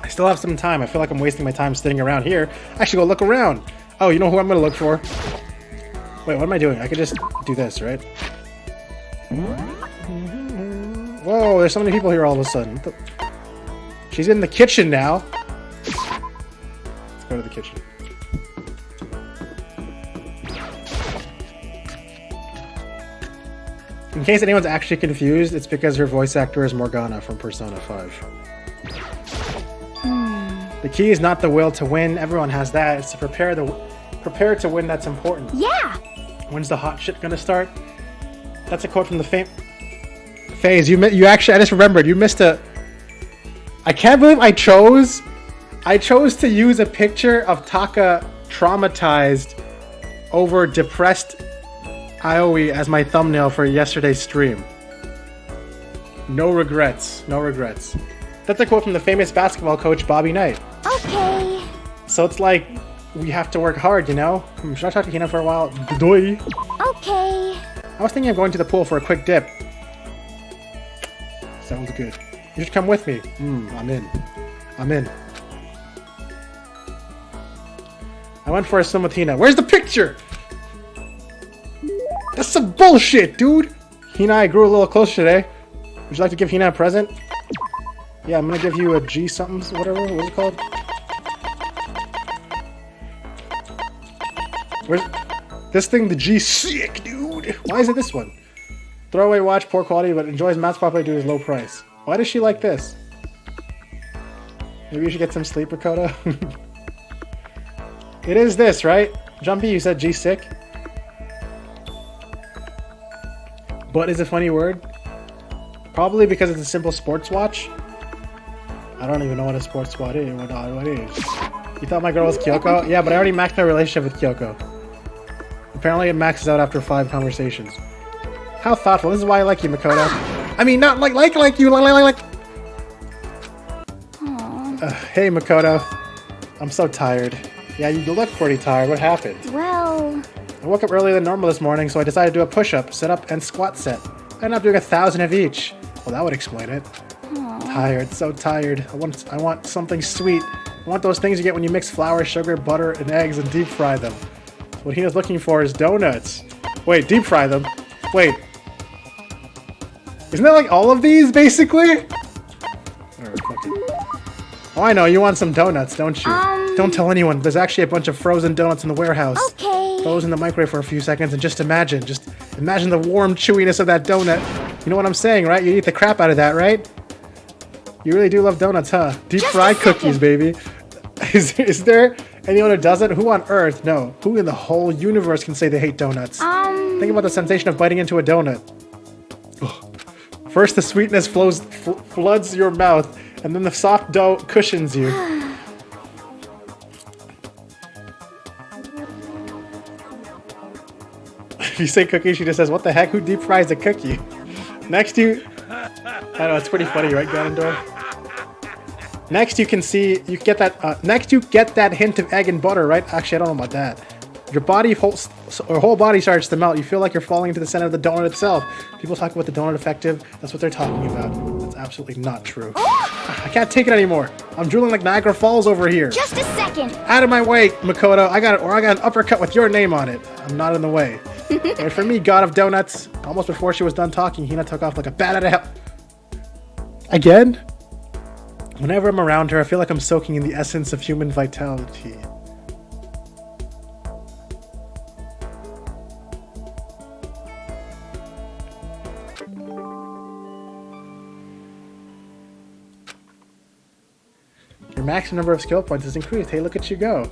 I still have some time. I feel like I'm wasting my time sitting around here. I should go look around. Oh, you know who I'm going to look for? Wait, what am I doing? I could just do this, right? Whoa, there's so many people here all of a sudden. She's in the kitchen now. Let's go to the kitchen. In case anyone's actually confused, it's because her voice actor is Morgana from Persona 5. The key is not the will to win. Everyone has that. It's to prepare to win that's important. Yeah. When's the hot shit gonna start? That's a quote from the Phase. You actually, I just remembered, you missed a... I can't believe I chose to use a picture of Taka traumatized over depressed Aoi as my thumbnail for yesterday's stream. No regrets. No regrets. That's a quote from the famous basketball coach Bobby Knight. Okay. So it's like, we have to work hard, you know? Should I talk to Hina for a while? Doi. Okay. I was thinking of going to the pool for a quick dip. Sounds good. You should come with me. I'm in. I'm in. I went for a swim with Hina. Where's the picture? That's some bullshit, dude! Hina and I grew a little closer today. Would you like to give Hina a present? Yeah, I'm gonna give you a G something, whatever. What's it called? Where's this thing? The G sick, dude. Why is it this one? Throwaway watch, poor quality, but enjoys mass properly due to his low price. Why does she like this? Maybe you should get some sleep, Ricotta. It is this, right? Jumpy, you said G sick. But is a funny word. Probably because it's a simple sports watch. I don't even know what a sports watch is. What is? You thought my girl was Kyoko? Yeah, but I already maxed my relationship with Kyoko. Apparently it maxes out after 5 conversations. How thoughtful. This is why I like you, Makoto. I mean, not like you, like. Hey, Makoto. I'm so tired. Yeah, you look pretty tired. What happened? Well, I woke up earlier than normal this morning, so I decided to do a push-up, sit-up, and squat set. I ended up doing 1,000 of each. Well, that would explain it. Tired, so tired. I want something sweet. I want those things you get when you mix flour, sugar, butter, and eggs and deep fry them. What Hina's looking for is donuts. Wait, deep fry them? Wait. Isn't that like all of these, basically? Alright, fuck it. Oh, I know, you want some donuts, don't you? Don't tell anyone. There's actually a bunch of frozen donuts in the warehouse. okay. Throw those in the microwave for a few seconds and just imagine the warm chewiness of that donut. You know what I'm saying, right? You eat the crap out of that, right? You really do love donuts, huh? Deep Just fried a second. cookies, baby. Is there anyone who doesn't? Who on earth? No. Who in the whole universe can say they hate donuts? Think about the sensation of biting into a donut. Ugh. First, the sweetness floods your mouth, and then the soft dough cushions you. If you say cookie, she just says, "What the heck? Who deep fries a cookie?" Next, I don't know, it's pretty funny, right, Ganondorf? Next, you get that hint of egg and butter, right? Actually, I don't know about that. Your whole body starts to melt. You feel like you're falling into the center of the donut itself. People talk about the donut effective. That's what they're talking about. That's absolutely not true. I can't take it anymore. I'm drooling like Niagara Falls over here. Just a second. Out of my way, Makoto. I got an uppercut with your name on it. I'm not in the way. And for me, God of Donuts, almost before she was done talking, Hina took off like a bat out of hell. Again? Whenever I'm around her, I feel like I'm soaking in the essence of human vitality. Your maximum number of skill points is increased. Hey, look at you go.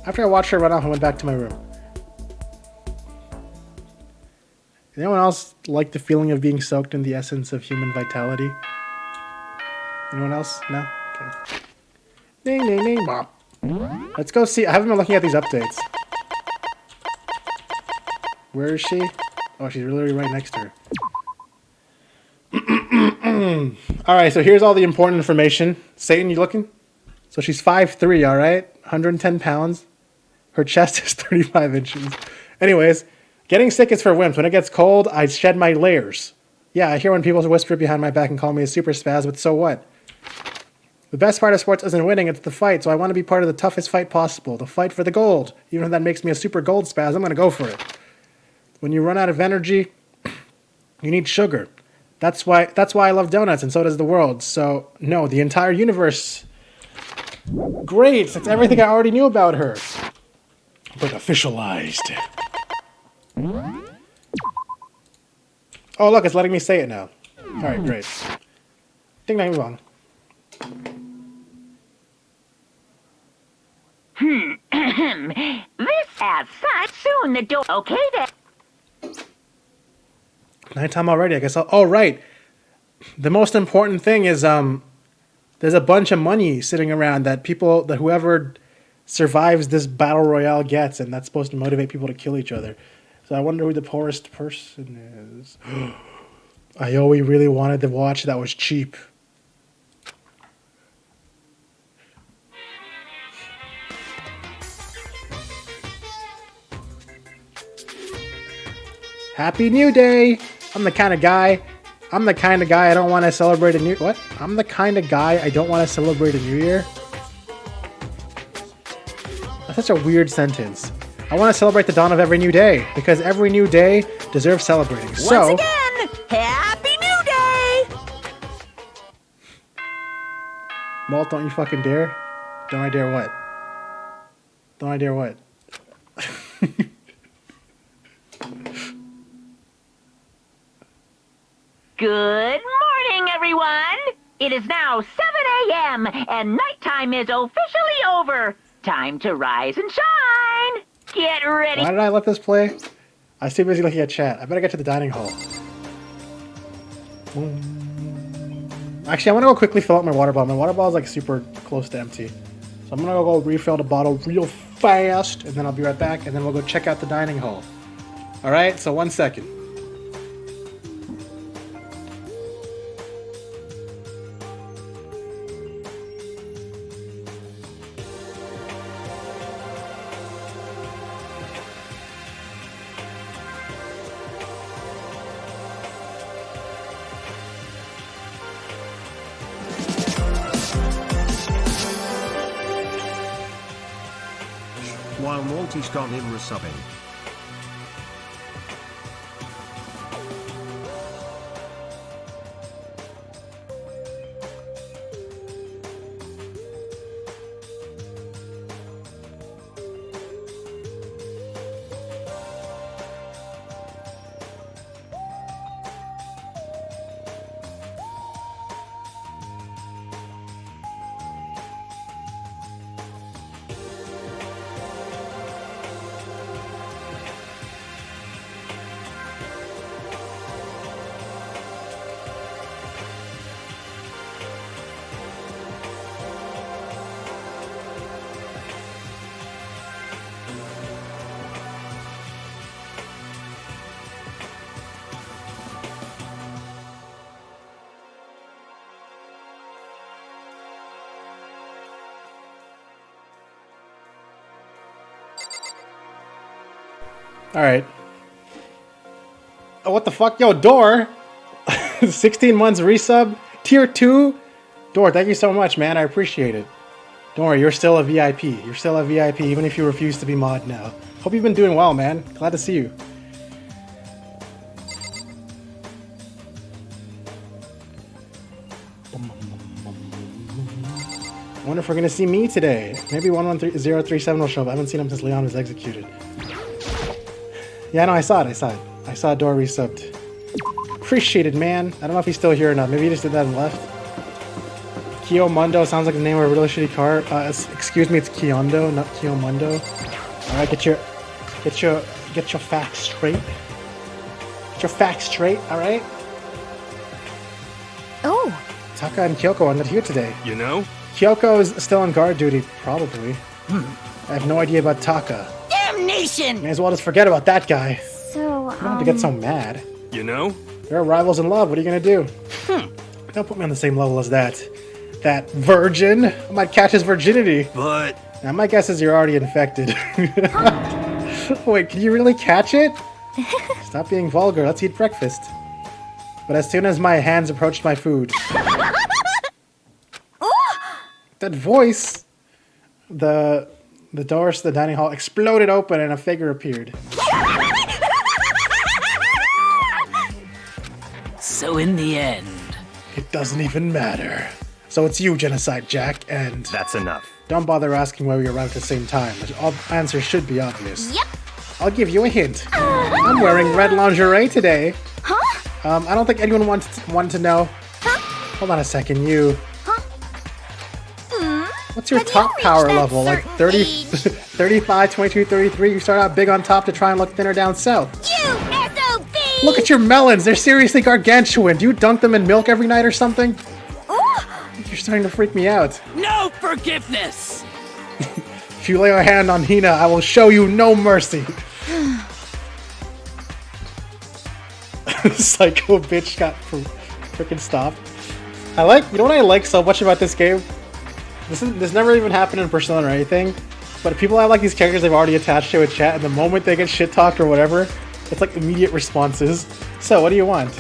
After I watched her run off, I went back to my room. Anyone else like the feeling of being soaked in the essence of human vitality? Anyone else? No? Okay. Ding, ding, ding, bop. Let's go see. I haven't been looking at these updates. Where is she? Oh, she's literally right next to her. Alright, so here's all the important information. Satan, you looking? So she's 5'3", alright? 110 pounds. Her chest is 35 inches. Anyways, getting sick is for wimps. When it gets cold, I shed my layers. Yeah, I hear when people whisper behind my back and call me a super spaz, but so what? The best part of sports isn't winning, it's the fight, so I want to be part of the toughest fight possible. The fight for the gold. Even if that makes me a super gold spaz, I'm going to go for it. When you run out of energy, you need sugar. That's why I love donuts, and so does the world. So, no, the entire universe. Great, that's everything I already knew about her. But officialized. Oh, look, it's letting me say it now. Alright, great. Ding dang bong. This as such soon the door. Okay then. Nighttime already, I guess. Oh, right. The most important thing is there's a bunch of money sitting around that whoever survives this battle royale gets, and that's supposed to motivate people to kill each other. So I wonder who the poorest person is. Aoi really wanted the watch that was cheap. Happy New Day! I'm the kind of guy I don't want to celebrate a new... What? I'm the kind of guy I don't want to celebrate a new year? That's such a weird sentence. I want to celebrate the dawn of every new day, because every new day deserves celebrating. Once again, Happy New Day! Malt, don't you fucking dare. Don't I dare what? Don't I dare what? Good morning, everyone! It is now 7 a.m. and nighttime is officially over. Time to rise and shine! Get ready! Why did I let this play? I was too busy looking at chat. I better get to the dining hall. Actually, I want to go quickly fill up my water bottle. My water bottle is like super close to empty. So So I'm gonna go refill the bottle real fast, and then I'll be right back, and then we'll go check out the dining hall. Alright, so 1 second. While Maltie's gone in resubbing. Alright. Oh, what the fuck? Yo, Door! 16 months resub. Tier 2? Door, thank you so much, man. I appreciate it. Don't worry, you're still a VIP. You're still a VIP, even if you refuse to be mod now. Hope you've been doing well, man. Glad to see you. I wonder if we're gonna see me today. Maybe 113037 will show up. I haven't seen him since Leon was executed. Yeah, no, I saw it. I saw Door resubbed. Appreciated, man. I don't know if he's still here or not. Maybe he just did that and left. Kiomundo sounds like the name of a really shitty car. Excuse me, it's Kiondo, not Kiomundo. All right, get your facts straight. Get your facts straight. All right. Oh, Taka and Kyoko are not here today. You know? Kyoko is still on guard duty, probably. I have no idea about Taka. Damnation! May as well just forget about that guy. so, You don't have to get so mad. You know? They're rivals in love. What are you gonna do? Don't put me on the same level as that. That virgin. I might catch his virginity. But... Now, my guess is you're already infected. Wait, can you really catch it? Stop being vulgar. Let's eat breakfast. But as soon as my hands approached my food... that voice... The doors to the dining hall exploded open and a figure appeared. So in the end... It doesn't even matter. So it's you, Genocide Jack, and... That's enough. Don't bother asking why we arrived at the same time. The answer should be obvious. Yep. I'll give you a hint. I'm wearing red lingerie today. Huh? I don't think anyone wants to know. Huh? Hold on a second, you... Huh? What's your Have you top reached power that level? Like certain 30, age? 35, 22, 33? You start out big on top to try and look thinner down south. You SOB! Look at your melons! They're seriously gargantuan! Do you dunk them in milk every night or something? Ooh. You're starting to freak me out. No forgiveness! If you lay your hand on Hina, I will show you no mercy. Psycho bitch got freaking stopped. You know what I like so much about this game? This never even happened in Persona or anything, but people have like these characters they've already attached to a chat, and the moment they get shit talked or whatever, it's like immediate responses. So, what do you want?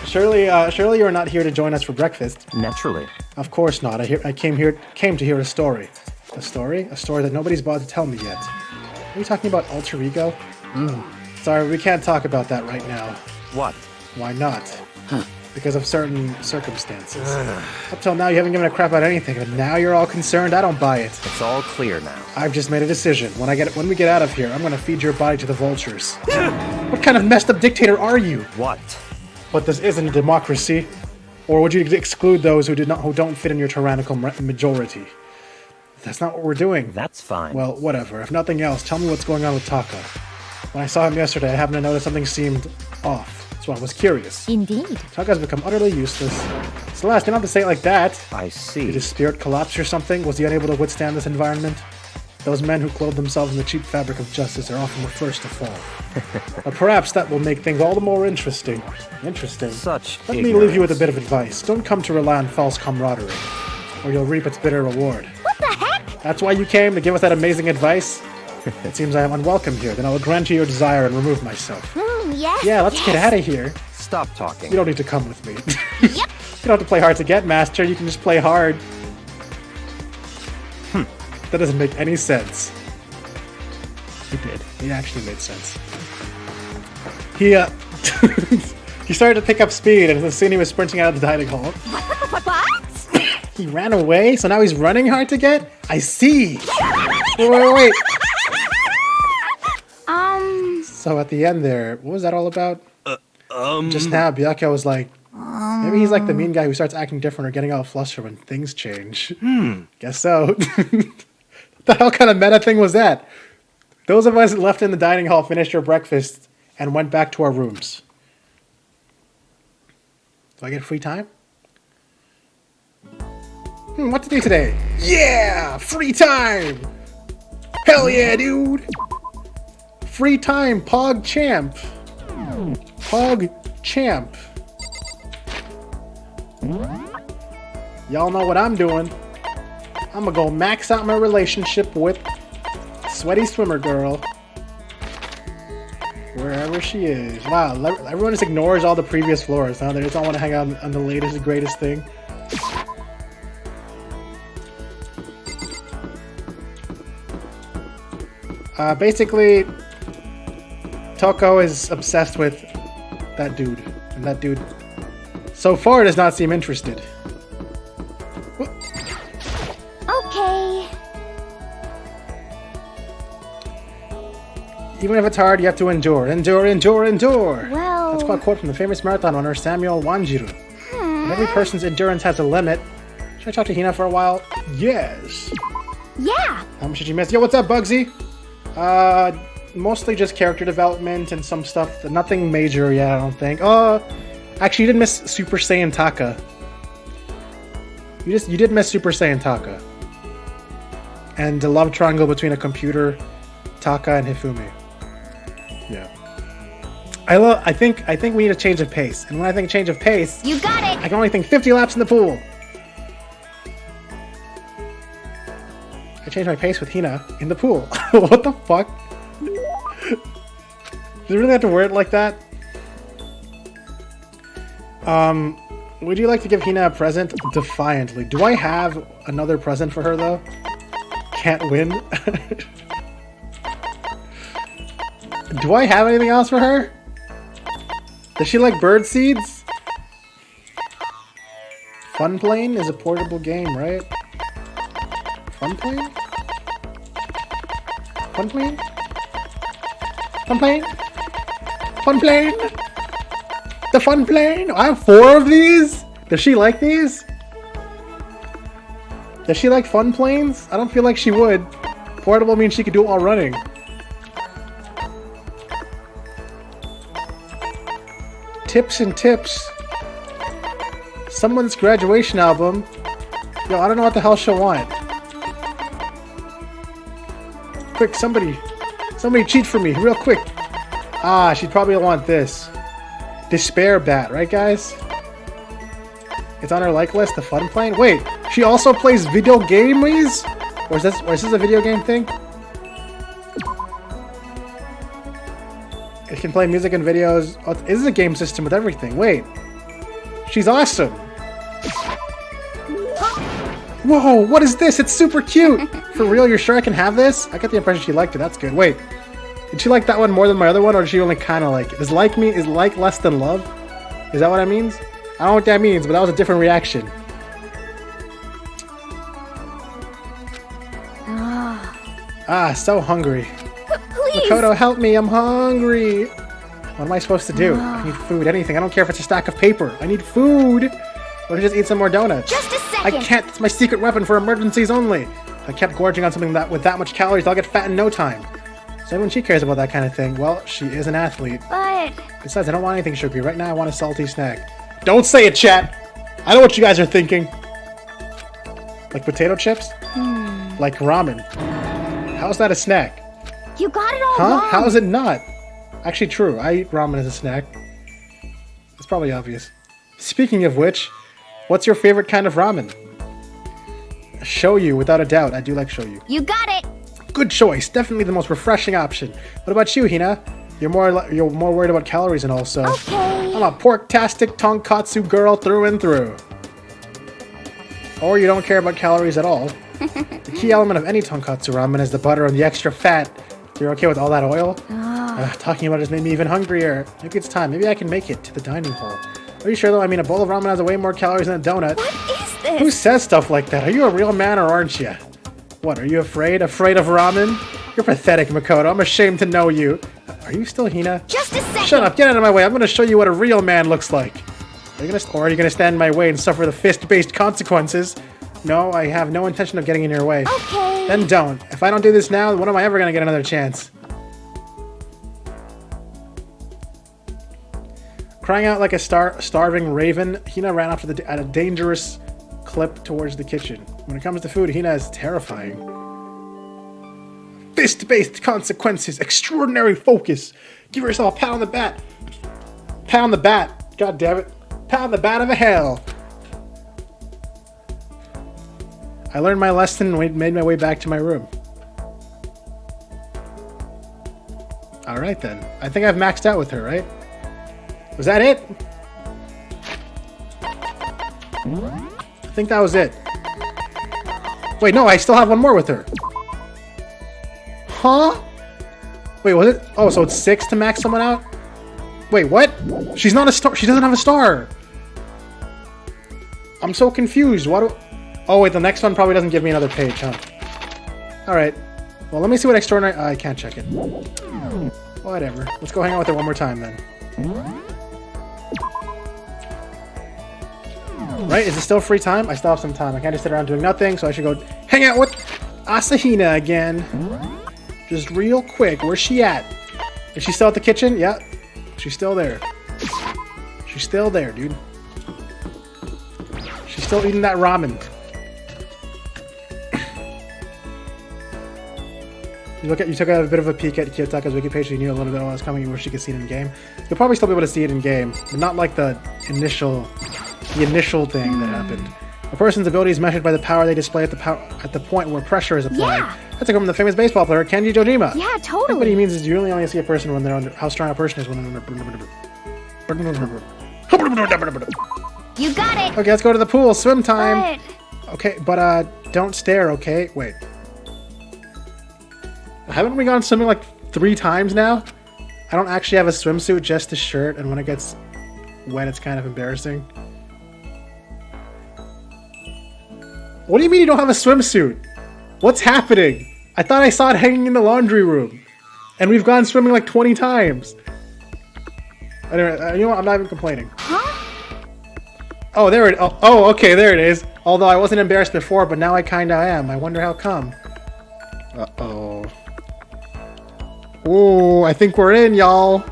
Surely you are not here to join us for breakfast. Naturally. Of course not. I came to hear a story. A story? A story that nobody's bothered to tell me yet. Are you talking about alter ego? Sorry, we can't talk about that right now. What? Why not? Because of certain circumstances. Up till now, you haven't given a crap about anything, but now you're all concerned. I don't buy it. It's all clear now. I've just made a decision. When we get out of here, I'm gonna feed your body to the vultures. What kind of messed up dictator are you? What? But this isn't a democracy. Or would you exclude those who don't fit in your tyrannical majority? That's not what we're doing. That's fine. Well, whatever. If nothing else, tell me what's going on with Taka. When I saw him yesterday, I happened to notice something seemed off, so I was curious. Indeed. Taka's become utterly useless. Celeste, you don't have to say it like that. I Did see. his spirit collapse or something? Was he unable to withstand this environment? Those men who clothe themselves in the cheap fabric of justice are often the first to fall. But perhaps that will make things all the more interesting. Interesting. Such Let me leave ignorance. you with a bit of advice. Don't come to rely on false camaraderie, or you'll reap its bitter reward. What the heck? That's why you came, to give us that amazing advice? It seems I am unwelcome here. Then I will grant you your desire and remove myself. Yes. Yeah, let's get out of here. Stop talking. You don't need to come with me. Yep. You don't have to play hard to get, Master. You can just play hard. That doesn't make any sense. It did. It actually made sense. He, he started to pick up speed, and as soon he was sprinting out of the dining hall. What? He ran away, so now he's running hard to get? I see! Wait. So at the end there, what was that all about? Just now, Byakuya was like, maybe he's like the mean guy who starts acting different or getting all flustered when things change. Guess so. What the hell kind of meta thing was that? Those of us left in the dining hall finished our breakfast and went back to our rooms. Do I get free time? What to do today? Yeah! Free time! Hell yeah, dude! Free time, Pog Champ! Pog Champ. Y'all know what I'm doing. I'm gonna go max out my relationship with Sweaty Swimmer Girl. Wherever she is. Wow, everyone just ignores all the previous floors, huh? They just don't want to hang out on the latest and greatest thing. Basically, Toko is obsessed with that dude. And that dude, so far, does not seem interested. Okay. Even if it's hard, you have to endure. Endure, endure, endure! Well... That's quite a quote from the famous marathon runner Samuel Wanjiru. And every person's endurance has a limit. Should I talk to Hina for a while? Yes! Yeah. How much did you miss? Yo, what's up, Bugsy? Mostly just character development and some stuff. Nothing major yet, I don't think. Actually, you did miss Super Saiyan Taka. You did miss Super Saiyan Taka. And the love triangle between a computer, Taka, and Hifumi. Yeah. I think we need a change of pace. And when I think change of pace, You got it. I can only think 50 laps in the pool. I changed my pace with Hina in the pool. What the fuck? Do you really have to word it like that? Would you like to give Hina a present? Defiantly. Do I have another present for her, though? Can't win? Do I have anything else for her? Does she like bird seeds? Fun Plane is a portable game, right? Fun Plane? Fun Plane? Fun Plane? Fun Plane? The Fun Plane? I have 4 of these? Does she like these? Does she like Fun Planes? I don't feel like she would. Portable means she could do it while running. Tips and tips. Someone's graduation album. Yo, I don't know what the hell she'll want. Quick, somebody cheat for me, real quick. Ah, she'd probably want this. Despair Bat, right guys? It's on her like list, the Fun Plane. Wait, she also plays video games? Or is this a video game thing? It can play music and videos. Oh, this is a game system with everything. Wait. She's awesome. Whoa, what is this? It's super cute. For real, you're sure I can have this? I get the impression she liked it. That's good. Wait. Did she like that one more than my other one, or did she only kind of like it? Is like less than love? Is that what that means? I don't know what that means, but that was a different reaction. Ah, so hungry. Please. Makoto, help me, I'm hungry. What am I supposed to do? I need food, anything. I don't care if it's a stack of paper. I need food. Or just eat some more donuts. Just a I second. can't. It's my secret weapon for emergencies only. If I kept gorging on something with that much calories, I'll get fat in no time. So when she cares about that kind of thing, well, she is an athlete. But Besides, I don't want anything sugary. Right now, I want a salty snack. Don't say it, chat! I know what you guys are thinking. Like potato chips? Like ramen. How's that a snack? You got it all Huh? wrong. How is it not? Actually true. I eat ramen as a snack. It's probably obvious. Speaking of which, what's your favorite kind of ramen? Shoyu, without a doubt. I do like shoyu. You got it. Good choice. Definitely the most refreshing option. What about you, Hina? You're more worried about calories and all, so... Okay. I'm a pork-tastic tonkatsu girl through and through. Or you don't care about calories at all. The key element of any tonkatsu ramen is the butter and the extra fat. You're okay with all that oil? Talking about it has made me even hungrier. Maybe it's time. Maybe I can make it to the dining hall. Are you sure though? I mean, a bowl of ramen has way more calories than a donut. What is this? Who says stuff like that? Are you a real man or aren't you? What, are you afraid? Afraid of ramen? You're pathetic, Makoto. I'm ashamed to know you. Are you still Hina? Just a second. Shut up, get out of my way. I'm gonna show you what a real man looks like. Are you gonna stand in my way and suffer the fist-based consequences? No, I have no intention of getting in your way. Okay. Then don't. If I don't do this now, when am I ever gonna get another chance? Crying out like a starving raven, Hina ran off at a dangerous clip towards the kitchen. When it comes to food, Hina is terrifying. Fist-based consequences, extraordinary focus. Give yourself a pat on the bat. Pat on the bat. God damn it. Pat on the bat of a hell. I learned my lesson and made my way back to my room. Alright then. I think I've maxed out with her, right? Was that it? I think that was it. Wait, no, I still have one more with her. Huh? Wait, was it? Oh, so it's 6 to max someone out? Wait, what? She's not a star. She doesn't have a star. I'm so confused. What do... Oh, wait, the next one probably doesn't give me another page, huh? Alright. Well, let me see what extraordinary... I can't check it. Whatever. Let's go hang out with her one more time, then. Right? Is it still free time? I still have some time. I can't just sit around doing nothing, so I should go hang out with Asahina again. Just real quick. Where's she at? Is she still at the kitchen? Yeah. She's still there. She's still there, dude. She's still eating that ramen. You took a bit of a peek at Kiyotaka's wiki page, so you knew a little bit of what was coming. You wish you could see it in game. You'll probably still be able to see it in game, but not like the initial thing that happened. A person's ability is measured by the power they display at the point where pressure is applied. Yeah. That's like from the famous baseball player Kenji Jojima. Yeah, I think totally. what he means is you really only see a person when they're under how strong a person is when they're under. You got it. Okay, let's go to the pool. Swim time. But Okay, but don't stare. Okay, wait. Haven't we gone swimming like 3 times now? I don't actually have a swimsuit, just a shirt, and when it gets wet, it's kind of embarrassing. What do you mean you don't have a swimsuit? What's happening? I thought I saw it hanging in the laundry room. And we've gone swimming like 20 times. Anyway, you know what? I'm not even complaining. huh? Oh, there it. Oh, okay, there it is. Although I wasn't embarrassed before, but now I kinda am. I wonder how come. Uh-oh. Ooh, I think we're in, y'all.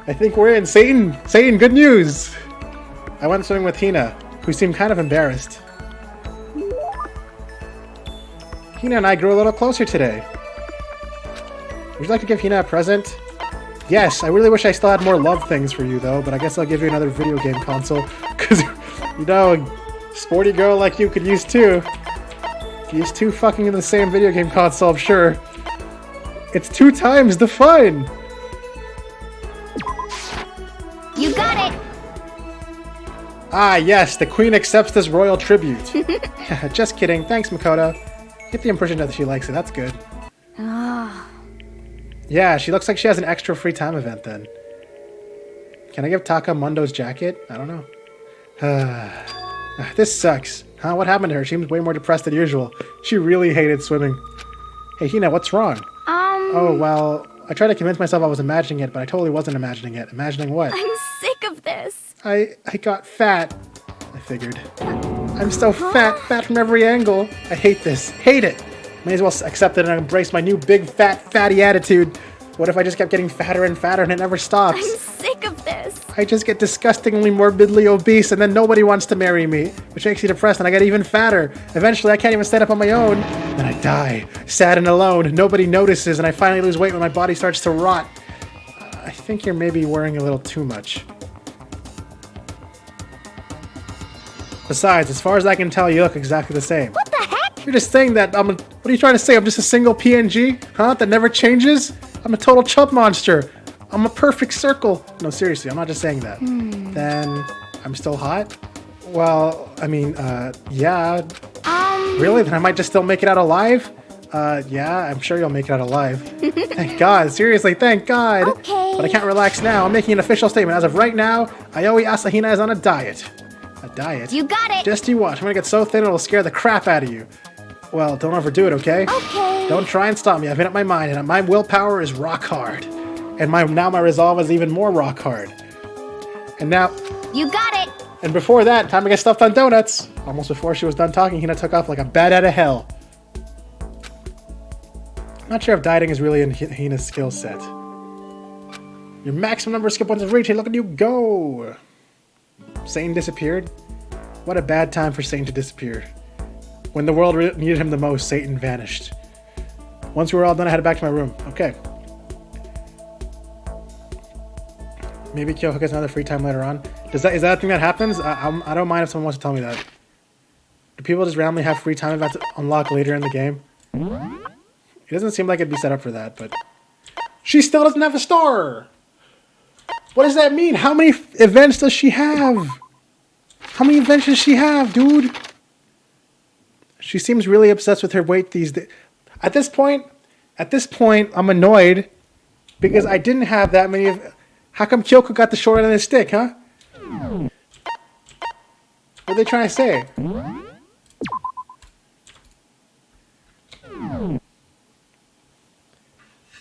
I think we're in. Satan, good news. I went swimming with Hina, who seemed kind of embarrassed. Hina and I grew a little closer today. Would you like to give Hina a present? Yes, I really wish I still had more love things for you, though, but I guess I'll give you another video game console, because, you know, a sporty girl like you could use 2. Use 2 fucking in the same video game console, I'm sure. It's 2 times the fun! You got it. Ah, yes, the queen accepts this royal tribute. Just kidding. Thanks, Makoto. Get the impression that she likes it. That's good. Yeah, she looks like she has an extra free time event then. Can I give Taka Mundo's jacket? I don't know. This sucks. Huh? What happened to her? She seems way more depressed than usual. She really hated swimming. Hey, Hina, what's wrong? Oh, well, I tried to convince myself I was imagining it, but I totally wasn't imagining it. Imagining what? I'm sick of this. I got fat. I figured. I'm so fat from every angle. I hate this. Hate it. May as well accept it and embrace my new big, fatty attitude. What if I just kept getting fatter and fatter and it never stops? I'm sick of this. I just get disgustingly morbidly obese and then nobody wants to marry me, which makes me depressed and I get even fatter. Eventually I can't even stand up on my own. Then I die, sad and alone. Nobody notices and I finally lose weight when my body starts to rot. I think you're maybe worrying a little too much. Besides, as far as I can tell, you look exactly the same. What the heck? You're just saying that what are you trying to say? I'm just a single PNG? Huh? That never changes? I'm a total chub monster. I'm a perfect circle. No, seriously, I'm not just saying that. Then I'm still hot? Well, I mean, yeah. Really? Then I might just still make it out alive? Yeah, I'm sure you'll make it out alive. Thank God. Seriously, thank God. Okay. But I can't relax now. I'm making an official statement. As of right now, Aoi Asahina is on a diet. A diet? You got it. Just you watch. I'm gonna get so thin it'll scare the crap out of you. Well, don't overdo it, okay? Okay. Don't try and stop me. I've made up my mind, and my willpower is rock hard. And now my resolve is even more rock hard. And now... You got it. And before that, time to get stuffed on donuts. Almost before she was done talking, Hina took off like a bat out of hell. Not sure if dieting is really in Hina's skill set. Your maximum number of skip points is reached. Hey, look at you go! Satan disappeared? What a bad time for Satan to disappear. When the world needed him the most, Satan vanished. Once we were all done, I headed back to my room. Okay. Maybe Kyoko gets another free time later on. Is that a thing that happens? I don't mind if someone wants to tell me that. Do people just randomly have free time events unlock later in the game? It doesn't seem like it'd be set up for that, but... She still doesn't have a star! What does that mean? How many events does she have? How many events does she have, dude? She seems really obsessed with her weight these days. At this point, I'm annoyed because I didn't have that many of... How come Kyoko got the short end of the stick, huh? What are they trying to say?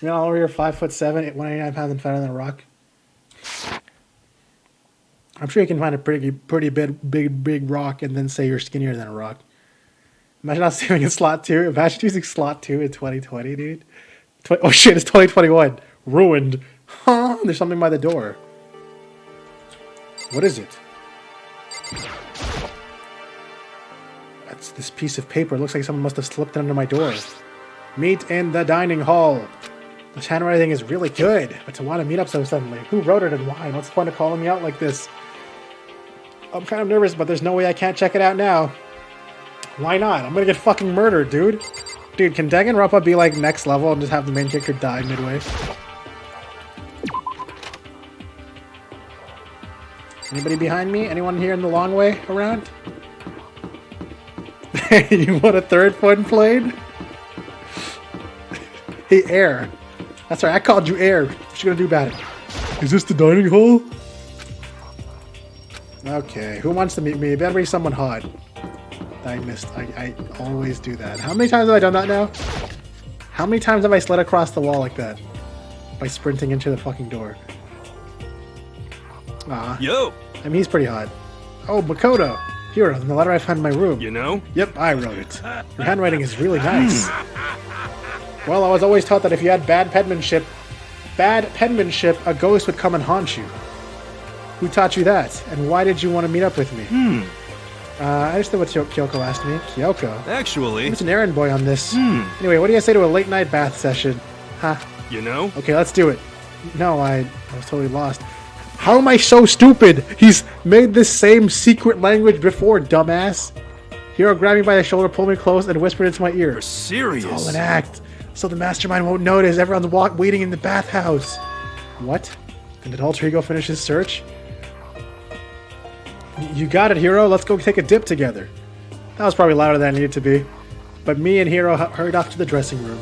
You know, you're 5'7", 189 pounds and fatter than a rock. I'm sure you can find a pretty big rock and then say you're skinnier than a rock. Imagine not saving in slot 2. Imagine using slot 2 in 2020, dude. Oh shit, it's 2021. Ruined. Huh? There's something by the door. What is it? That's this piece of paper. It looks like someone must have slipped it under my door. Meet in the dining hall. This handwriting is really good, but to want to meet up so suddenly. Who wrote it and why? What's the point of calling me out like this? I'm kind of nervous, but there's no way I can't check it out now. Why not? I'm gonna get fucking murdered, dude. Dude, can Danganronpa be like next level and just have the main character die midway? Anybody behind me? Anyone here in the long way around? You want a third fun plane? Hey, Air. That's right, I called you Air. What you gonna do about it? Is this the dining hall? Okay, who wants to meet me? It better be someone hot. I missed. I always do that. How many times have I done that now? How many times have I slid across the wall like that? By sprinting into the fucking door. Ah. Yo! I mean, he's pretty hot. Oh, Makoto! Here, in the letter I found in my room. You know? Yep, I wrote it. Your handwriting is really nice. Well, I was always taught that if you had bad penmanship, a ghost would come and haunt you. Who taught you that? And why did you want to meet up with me? I understood what Kyoko asked me. Kyoko? Actually... I'm just an errand boy on this. Anyway, what do you say to a late night bath session? Huh? You know? Okay, let's do it. No, I was totally lost. How am I so stupid? He's made this same secret language before, dumbass. Hero grabbed me by the shoulder, pulled me close, and whispered into my ear. You're serious? It's all an act. So the mastermind won't notice. Everyone's waiting in the bathhouse. What? And did Alter Ego finish his search? You got it, Hero. Let's go take a dip together. That was probably louder than I needed to be. But me and Hero hurried off to the dressing room.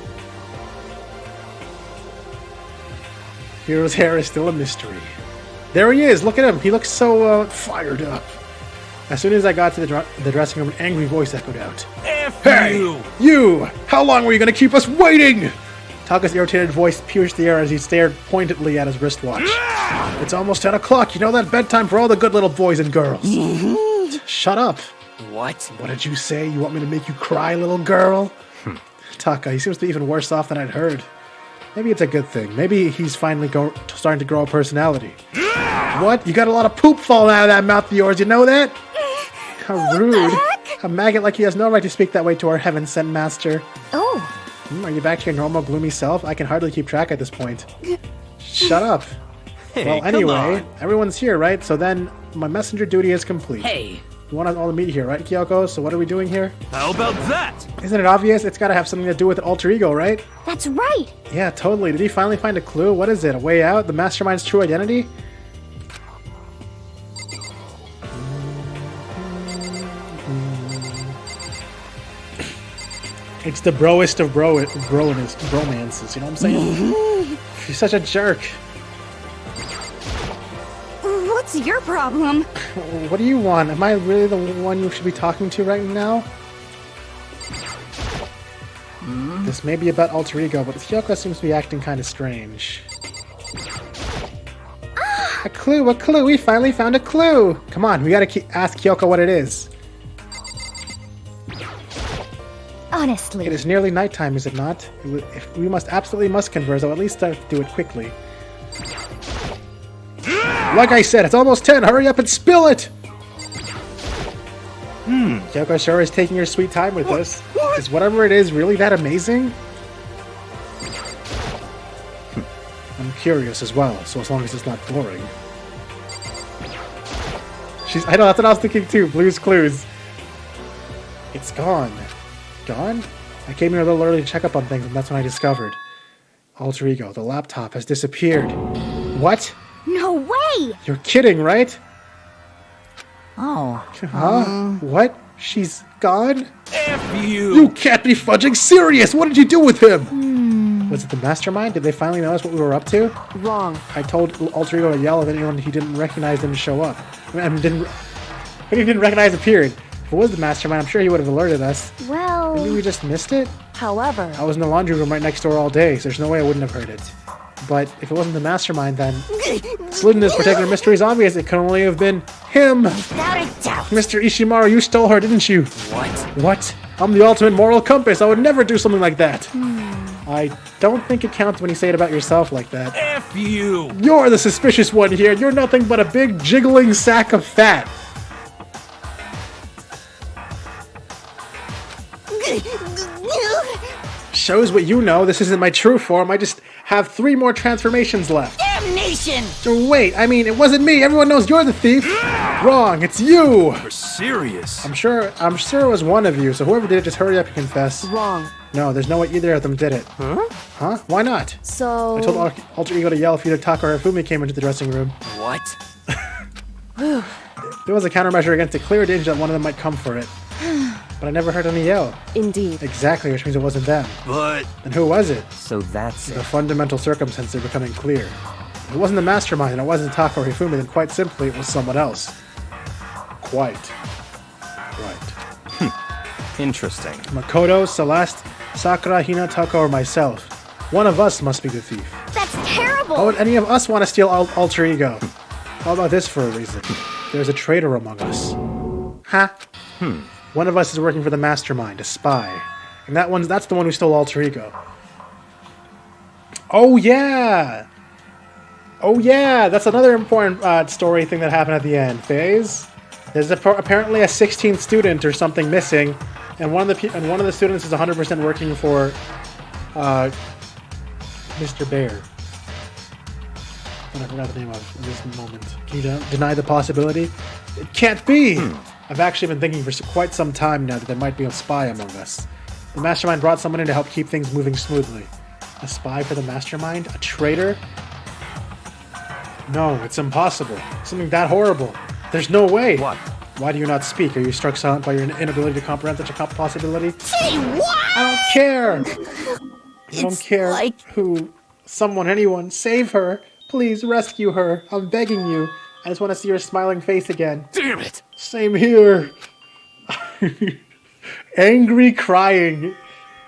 Hero's hair is still a mystery. There he is. Look at him. He looks so fired up. As soon as I got to the dressing room, an angry voice echoed out. F Hey! you! You! How long were you going to keep us waiting? Taka's irritated voice pierced the air as he stared pointedly at his wristwatch. It's almost 10 o'clock. You know that bedtime for all the good little boys and girls. Shut up. What? What did you say? You want me to make you cry, little girl? Taka, he seems to be even worse off than I'd heard. Maybe it's a good thing. Maybe he's finally starting to grow a personality. What? You got a lot of poop falling out of that mouth of yours, you know that? How rude. A maggot like you has no right to speak that way to our heaven-sent master. Oh, Are you back to your normal gloomy self? I can hardly keep track at this point. Shut up. Hey, Well, come anyway, on. everyone's here, right? So then, my messenger duty is complete. Hey, You want us all to meet here, right, Kyoko? So what are we doing here? How about that? Isn't it obvious? It's gotta have something to do with alter ego, right? that's right. Yeah, totally. Did he finally find a clue? What is it? A way out? The mastermind's true identity? It's the broest of bromances, you know what I'm saying? She's such a jerk. What's your problem? What do you want? Am I really the one you should be talking to right now? This may be about alter ego, but Kyoko seems to be acting kind of strange. A clue, a clue! We finally found a clue! Come on, we gotta ask Kyoko what it is. Honestly. It is nearly nighttime, is it not? If we absolutely must converse, I'll at least do it quickly. Like I said, it's almost 10. Hurry up and spill it! Kyoko sure is taking her sweet time with this. Is whatever it is really that amazing? I'm curious as well, so as long as it's not boring. I know, that's what I was thinking too. Blue's Clues. It's gone. Gone? I came here a little early to check up on things, and that's when I discovered. Alter ego, the laptop has disappeared. What? No way! You're kidding, right? oh, Huh? What? She's gone? F you! You can't be fudging serious! What did you do with him? Was it the mastermind? Did they finally notice what we were up to? Wrong. I told Alter Ego to yell if anyone he didn't recognize didn't show up. If he didn't recognize appeared. If it was the mastermind, I'm sure he would have alerted us. Well, Maybe we just missed it? However, I was in the laundry room right next door all day, so there's no way I wouldn't have heard it. But if it wasn't the mastermind, then solution to this particular mystery is obvious. It could only have been him. without a doubt. Mr. Ishimaru, you stole her, didn't you? what? What? I'm the ultimate moral compass. I would never do something like that. I don't think it counts when you say it about yourself like that. F you! You're the suspicious one here. You're nothing but a big jiggling sack of fat. Shows what you know. This isn't my true form. I just have 3 more transformations left. Damnation! So wait, I mean, it wasn't me. Everyone knows you're the thief. Wrong. It's you. You're serious. I'm sure it was one of you. So whoever did it, just hurry up and confess. wrong. No, there's no way either of them did it. Huh? Huh? Why not? So I told Alter Ego to yell if either Taka or Hifumi came into the dressing room. What? There was a countermeasure against a clear danger that one of them might come for it. But I never heard any yell. indeed. Exactly, which means it wasn't them. But And who was it? So that's The it. fundamental circumstances are becoming clear. If it wasn't the mastermind and it wasn't Taka or Hifumi, then quite simply it was someone else. Quite. Right. interesting. Makoto, Celeste, Sakura, Hina, Taka, or myself. One of us must be the thief. That's terrible. Why would any of us want to steal Alter Ego? How about this for a reason? There's a traitor among us. Huh? One of us is working for the mastermind, a spy. And that's the one who stole Alter Ego. Oh yeah! Oh yeah! That's another important story thing that happened at the end. Phase? There's apparently a 16th student or something missing, and one of the students is 100% working for Mr. Bear. I forgot the name of this moment. Can you deny the possibility? It can't be! I've actually been thinking for quite some time now that there might be a spy among us. The mastermind brought someone in to help keep things moving smoothly. A spy for the mastermind? A traitor? No, it's impossible. Something that horrible. There's no way. What? Why do you not speak? Are you struck silent by your inability to comprehend such a possibility? Say what? I don't care! I don't It's care like- who, someone, anyone, save her. Please rescue her. I'm begging you. I just want to see her smiling face again. Damn it! Same here. Angry crying.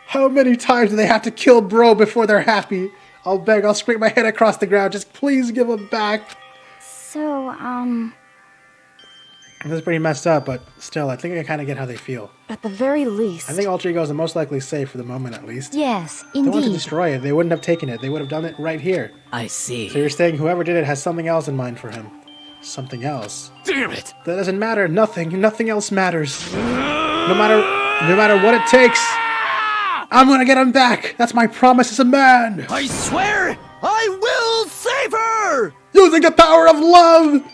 How many times do they have to kill bro before they're happy? I'll beg, I'll scrape my head across the ground. Just please give him back. So, This is pretty messed up, but still, I think I kind of get how they feel. At the very least. I think Alter Ego is the most likely safe for the moment, at least. yes, They want to indeed. destroy it. They wouldn't have taken it. They would have done it right here. I see. So you're saying whoever did it has something else in mind for him. Something else. Damn it! That doesn't matter. Nothing else matters. No matter what it takes, I'm gonna get him back. That's my promise as a man. I swear I will save her! Using the power of love.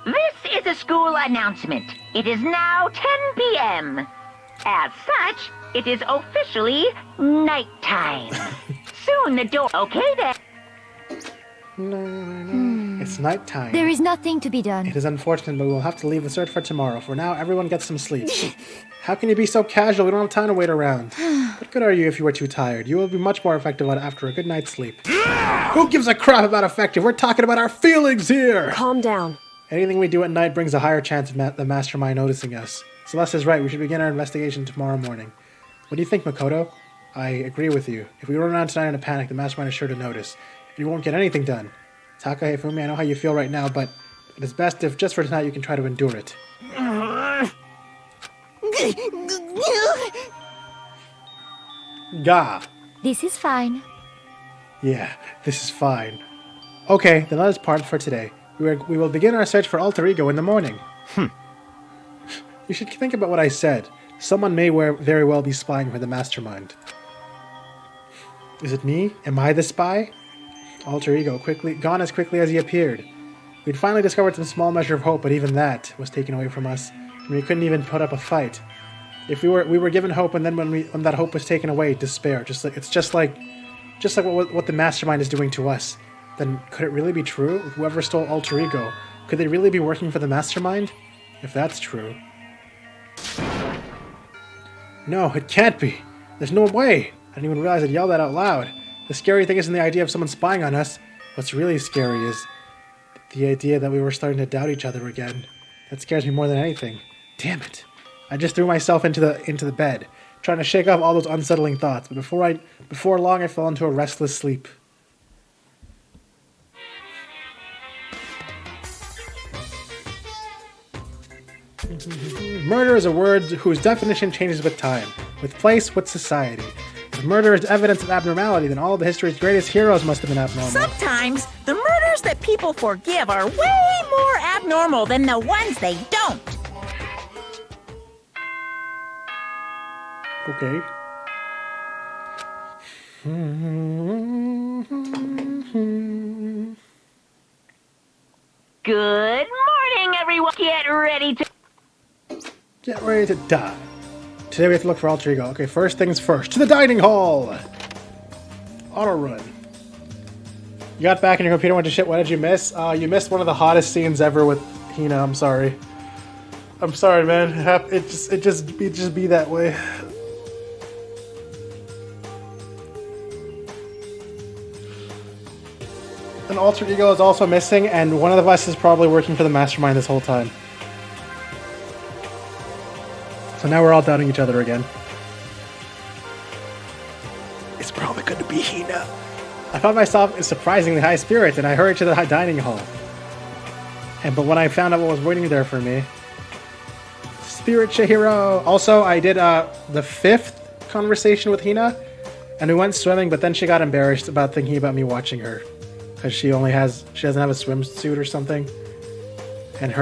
This is a school announcement. It is now 10 p.m. As such, it is officially nighttime. Soon the door... Okay then. It's nighttime. There is nothing to be done. It is unfortunate, but we will have to leave the search for tomorrow. For now, everyone gets some sleep. How can you be so casual? We don't have time to wait around. What good are you if you are too tired? You will be much more effective after a good night's sleep. Who gives a crap about effective? We're talking about our feelings here! Calm down. Anything we do at night brings a higher chance of the mastermind noticing us. Celeste is right. We should begin our investigation tomorrow morning. What do you think, Makoto? I agree with you. If we run around tonight in a panic, the mastermind is sure to notice. We won't get anything done. Taka, Hifumi, I know how you feel right now, but it is best if just for tonight you can try to endure it. Gah! This is fine. Yeah, this is fine. Okay, then let us part for today. We will begin our search for Alter Ego in the morning. You should think about what I said. Someone may very well be spying for the mastermind. Is it me? Am I the spy? Alter Ego, gone as quickly as he appeared. We'd finally discovered some small measure of hope, but even that was taken away from us. And we couldn't even put up a fight. If we were given hope, and then when that hope was taken away, despair. It's just like what the mastermind is doing to us. Then could it really be true? Whoever stole Alter Ego, could they really be working for the mastermind? If that's true. No, it can't be. There's no way. I didn't even realize I'd yelled that out loud. The scary thing isn't the idea of someone spying on us. What's really scary is the idea that we were starting to doubt each other again. That scares me more than anything. Damn it. I just threw myself into the bed, trying to shake off all those unsettling thoughts, but before long I fell into a restless sleep. Murder is a word whose definition changes with time, with place, with society. If murder is evidence of abnormality, then all of the history's greatest heroes must have been abnormal. Sometimes the murders that people forgive are way more abnormal than the ones they don't. Okay. Good morning, everyone. Get ready to die. Today we have to look for Alter Ego. Okay, first things first. To the dining hall! Auto run. You got back in your computer, went to shit. What did you miss? You missed one of the hottest scenes ever with Hina. I'm sorry. I'm sorry, man. It just be that way. An Alter Ego is also missing, and one of us is probably working for the mastermind this whole time. So now we're all doubting each other again. It's probably going to be Hina. I found myself in surprisingly high spirits, and I hurried to the dining hall. But when I found out what was waiting there for me... Spirit Chihiro! Also, I did the 5th conversation with Hina, and we went swimming, but then she got embarrassed about thinking about me watching her. Because she doesn't have a swimsuit or something. And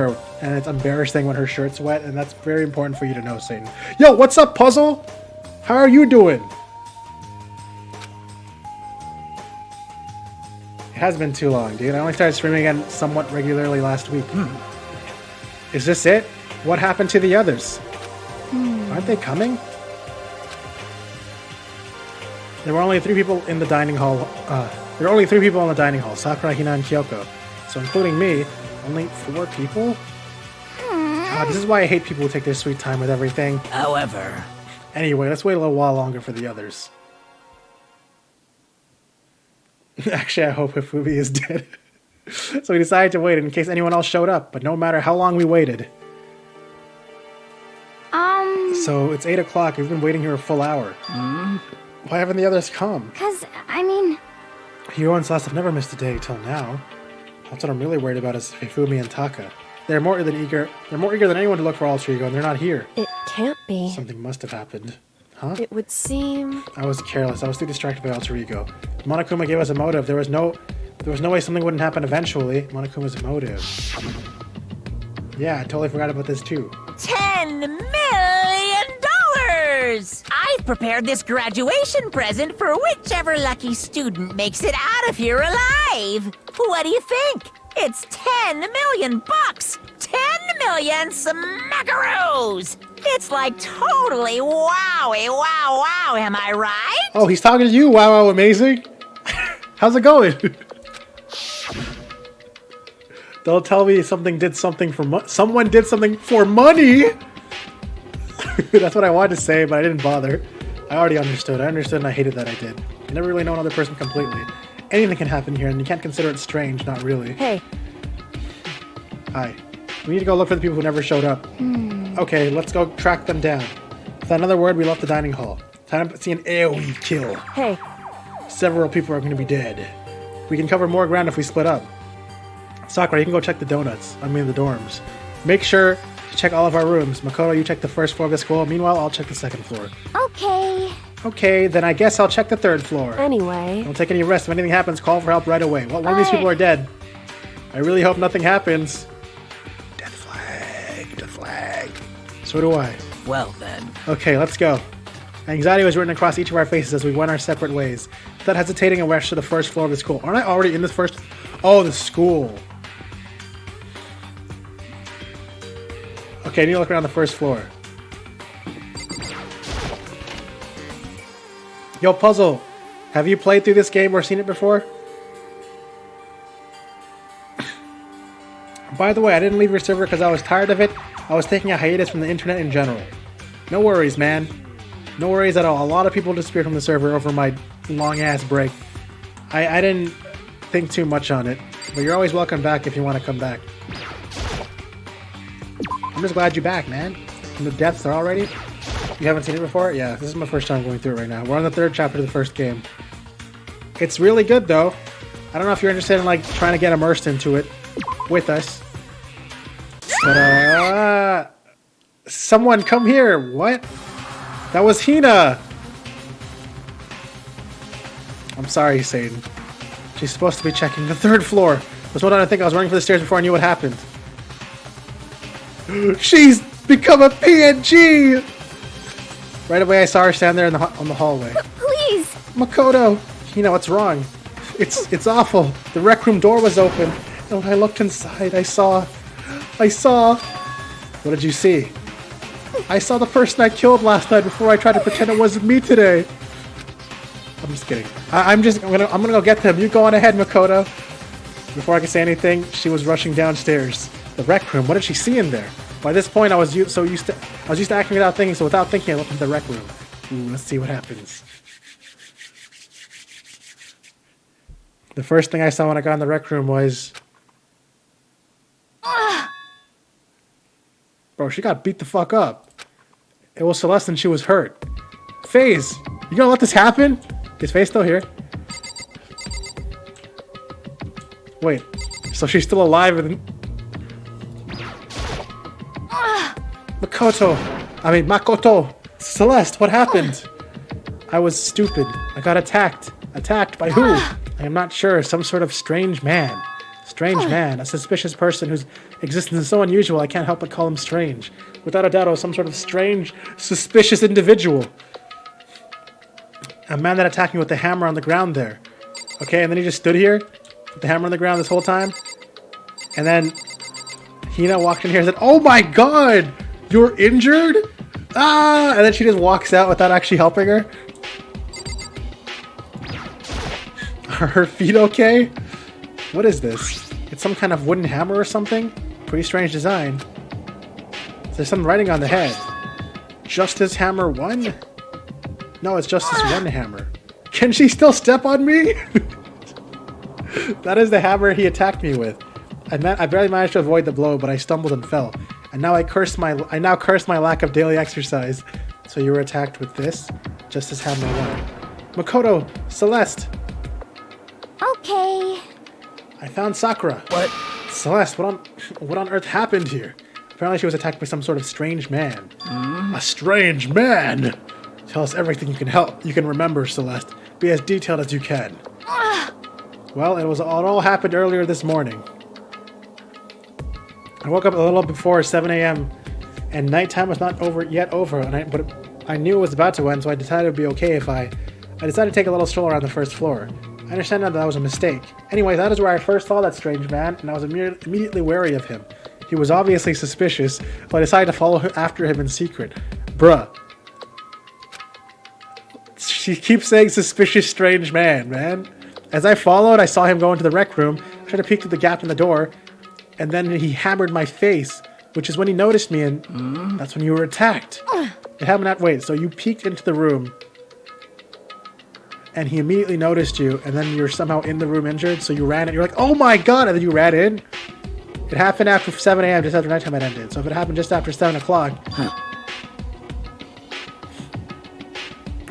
it's embarrassing when her shirt's wet, and that's very important for you to know, Satan. Yo, what's up, Puzzle? How are you doing? It has been too long, dude. I only started streaming again somewhat regularly last week. Is this it? What happened to the others? Aren't they coming? There were only 3 people in the dining hall. There were only 3 people in the dining hall. Sakura, Hina, and Kyoko. So including me, only 4 people? God, this is why I hate people who take their sweet time with everything. However, Anyway, let's wait a little while longer for the others. Actually, I hope Hifumi is dead. So we decided to wait in case anyone else showed up, but no matter how long we waited. So it's 8 o'clock, we've been waiting here a full hour. Why haven't the others come? Hiro and Celeste have never missed a day till now. That's what I'm really worried about is Hifumi and Taka. They're more eager than anyone to look for Alter Ego, and they're not here. It can't be. Something must have happened. Huh? It would seem... I was careless. I was too distracted by alter ego. Monokuma gave us a motive. There was no way something wouldn't happen eventually. Monokuma's motive. Yeah, I totally forgot about this too. $10 million! I've prepared this graduation present for whichever lucky student makes it out of here alive. What do you think? It's 10 million bucks! 10 million smackaroos! It's like totally wowie wow, am I right? Oh, he's talking to you. Wow, amazing. How's it going? Don't tell me someone did something for money. That's what I wanted to say, but I didn't bother. I already understood. I understood and I hated that I did. I never really know another person completely. Anything can happen here, and you can't consider it strange, not really. Hey. Hi. We need to go look for the people who never showed up. Okay, let's go track them down. Without another word, we left the dining hall. Time to see an AoE kill. Hey. Several people are going to be dead. We can cover more ground if we split up. Sakura, you can go check the the dorms. Make sure to check all of our rooms. Makoto, you check the first floor of the school. Meanwhile, I'll check the second floor. Okay. Okay, then I guess I'll check the third floor. Anyway. Don't take any risks. If anything happens, call for help right away. Well, one of these people are dead. I really hope nothing happens. Death flag. Death flag. So do I. Well then. Okay, let's go. Anxiety was written across each of our faces as we went our separate ways. Without hesitating, I rushed to the first floor of the school. Aren't I already in this first... Oh, the school. Okay, I need to look around the first floor. Yo, Puzzle. Have you played through this game or seen it before? By the way, I didn't leave your server because I was tired of it. I was taking a hiatus from the internet in general. No worries, man. No worries at all. A lot of people disappeared from the server over my long-ass break. I didn't think too much on it, but you're always welcome back if you want to come back. I'm just glad you're back, man. In the depths already? You haven't seen it before? Yeah, this is my first time going through it right now. We're on the third chapter of the first game. It's really good, though. I don't know if you're interested in, like, trying to get immersed into it with us. But, someone come here. What? That was Hina. I'm sorry, Satan. She's supposed to be checking the third floor. Was what I think. I was running for the stairs before I knew what happened. She's become a PNG! Right away, I saw her stand there on the hallway. Please! Makoto! Hina, what's wrong? It's awful. The rec room door was open. And when I looked inside, I saw... What did you see? I saw the person I killed last night before I tried to pretend it wasn't me today. I'm just kidding. I'm gonna go get them. You go on ahead, Makoto. Before I could say anything, she was rushing downstairs. The rec room. What did she see in there? By this point, I was used to acting without thinking. So without thinking, I looked into the rec room. Ooh, let's see what happens. The first thing I saw when I got in the rec room was... Bro, she got beat the fuck up. It was Celeste and she was hurt. FaZe, you gonna let this happen? Is FaZe still here? Wait, so she's still alive and... Makoto! Celeste, what happened? I was stupid. I got attacked. Attacked by who? I am not sure. Some sort of strange man. Strange man. A suspicious person whose existence is so unusual I can't help but call him strange. Without a doubt, it was some sort of strange, suspicious individual. A man that attacked me with the hammer on the ground there. Okay, and then he just stood here with the hammer on the ground this whole time. And then Hina walked in here and said, "Oh my god! You're injured?" Ah! And then she just walks out without actually helping her. Are her feet okay? What is this? It's some kind of wooden hammer or something? Pretty strange design. There's some writing on the head. Justice Hammer 1? No, it's Justice 1 hammer. Can she still step on me? That is the hammer he attacked me with. I barely managed to avoid the blow, but I stumbled and fell. And now I now curse my lack of daily exercise. So you were attacked with this? Justice Hammer 1. Makoto! Celeste! Okay. I found Sakura. What? Celeste, what on earth happened here? Apparently she was attacked by some sort of strange man. A strange man! Tell us everything you can remember, Celeste. Be as detailed as you can. Well, it all happened earlier this morning. I woke up a little before 7 a.m. and nighttime was not yet over, but I knew it was about to end, so I decided it would be okay if I decided to take a little stroll around the first floor. I understand now that was a mistake. Anyway, that is where I first saw that strange man, and I was immediately wary of him. He was obviously suspicious, so I decided to follow after him in secret. Bruh. She keeps saying suspicious strange man. As I followed, I saw him go into the rec room, try to peek through the gap in the door, and then he hammered my face, which is when he noticed me, and that's when you were attacked. It happened that way, so you peeked into the room, and he immediately noticed you, and then you're somehow in the room injured, so you ran in. You're like, oh my god, and then you ran in. It happened after 7 a.m., just after nighttime had ended, so if it happened just after 7 o'clock...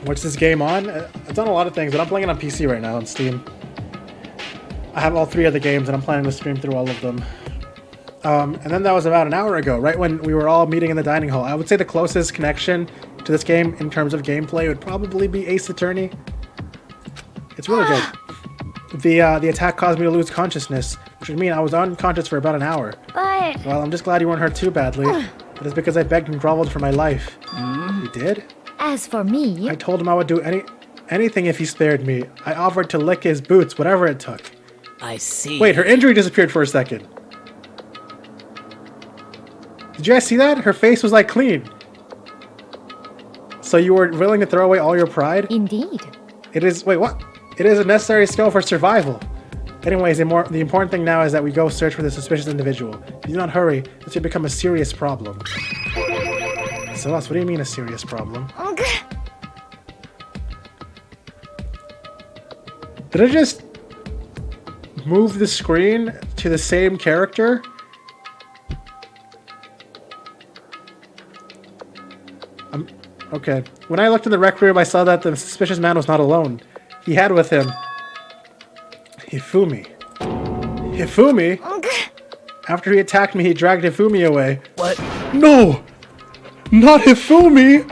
What's this game on? It's on a lot of things, but I'm playing it on PC right now on Steam. I have all 3 of the games, and I'm planning to stream through all of them. And then that was about an hour ago, right when we were all meeting in the dining hall. I would say the closest connection to this game in terms of gameplay would probably be Ace Attorney. It's really good. The attack caused me to lose consciousness, which would mean I was unconscious for about an hour. But... Well, I'm just glad you weren't hurt too badly. But it's because I begged and groveled for my life. You did? As for me... I told him I would do anything if he spared me. I offered to lick his boots, whatever it took. I see. Wait, her injury disappeared for a second. Did you guys see that? Her face was like clean. So you were willing to throw away all your pride? Indeed. It is... Wait, what? It is a necessary skill for survival. Anyways, the important thing now is that we go search for the suspicious individual. If you do not hurry, this will become a serious problem. Celeste, what do you mean a serious problem? Did I just move the screen to the same character? Okay. When I looked in the rec room, I saw that the suspicious man was not alone. He had with him Hifumi. Hifumi? After he attacked me, he dragged Hifumi away. What? No! Not Hifumi!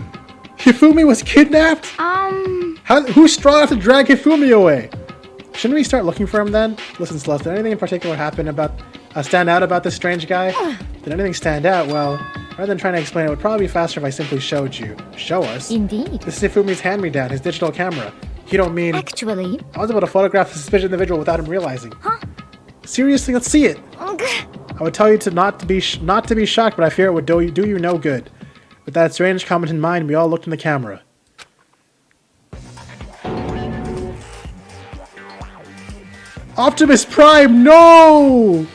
Hifumi was kidnapped? Who's strong enough to drag Hifumi away? Shouldn't we start looking for him then? Listen, Celeste, did anything in particular happen stand out about this strange guy? Did anything stand out? Well, rather than trying to explain it, would probably be faster if I simply showed you. Show us? Indeed. This is Hifumi's hand-me-down, his digital camera. You don't mean... Actually... I was able to photograph the suspicious individual without him realizing. Huh? Seriously, let's see it. I would tell you to not to be shocked, but I fear it would do you no good. With that strange comment in mind, we all looked in the camera. Optimus Prime, no!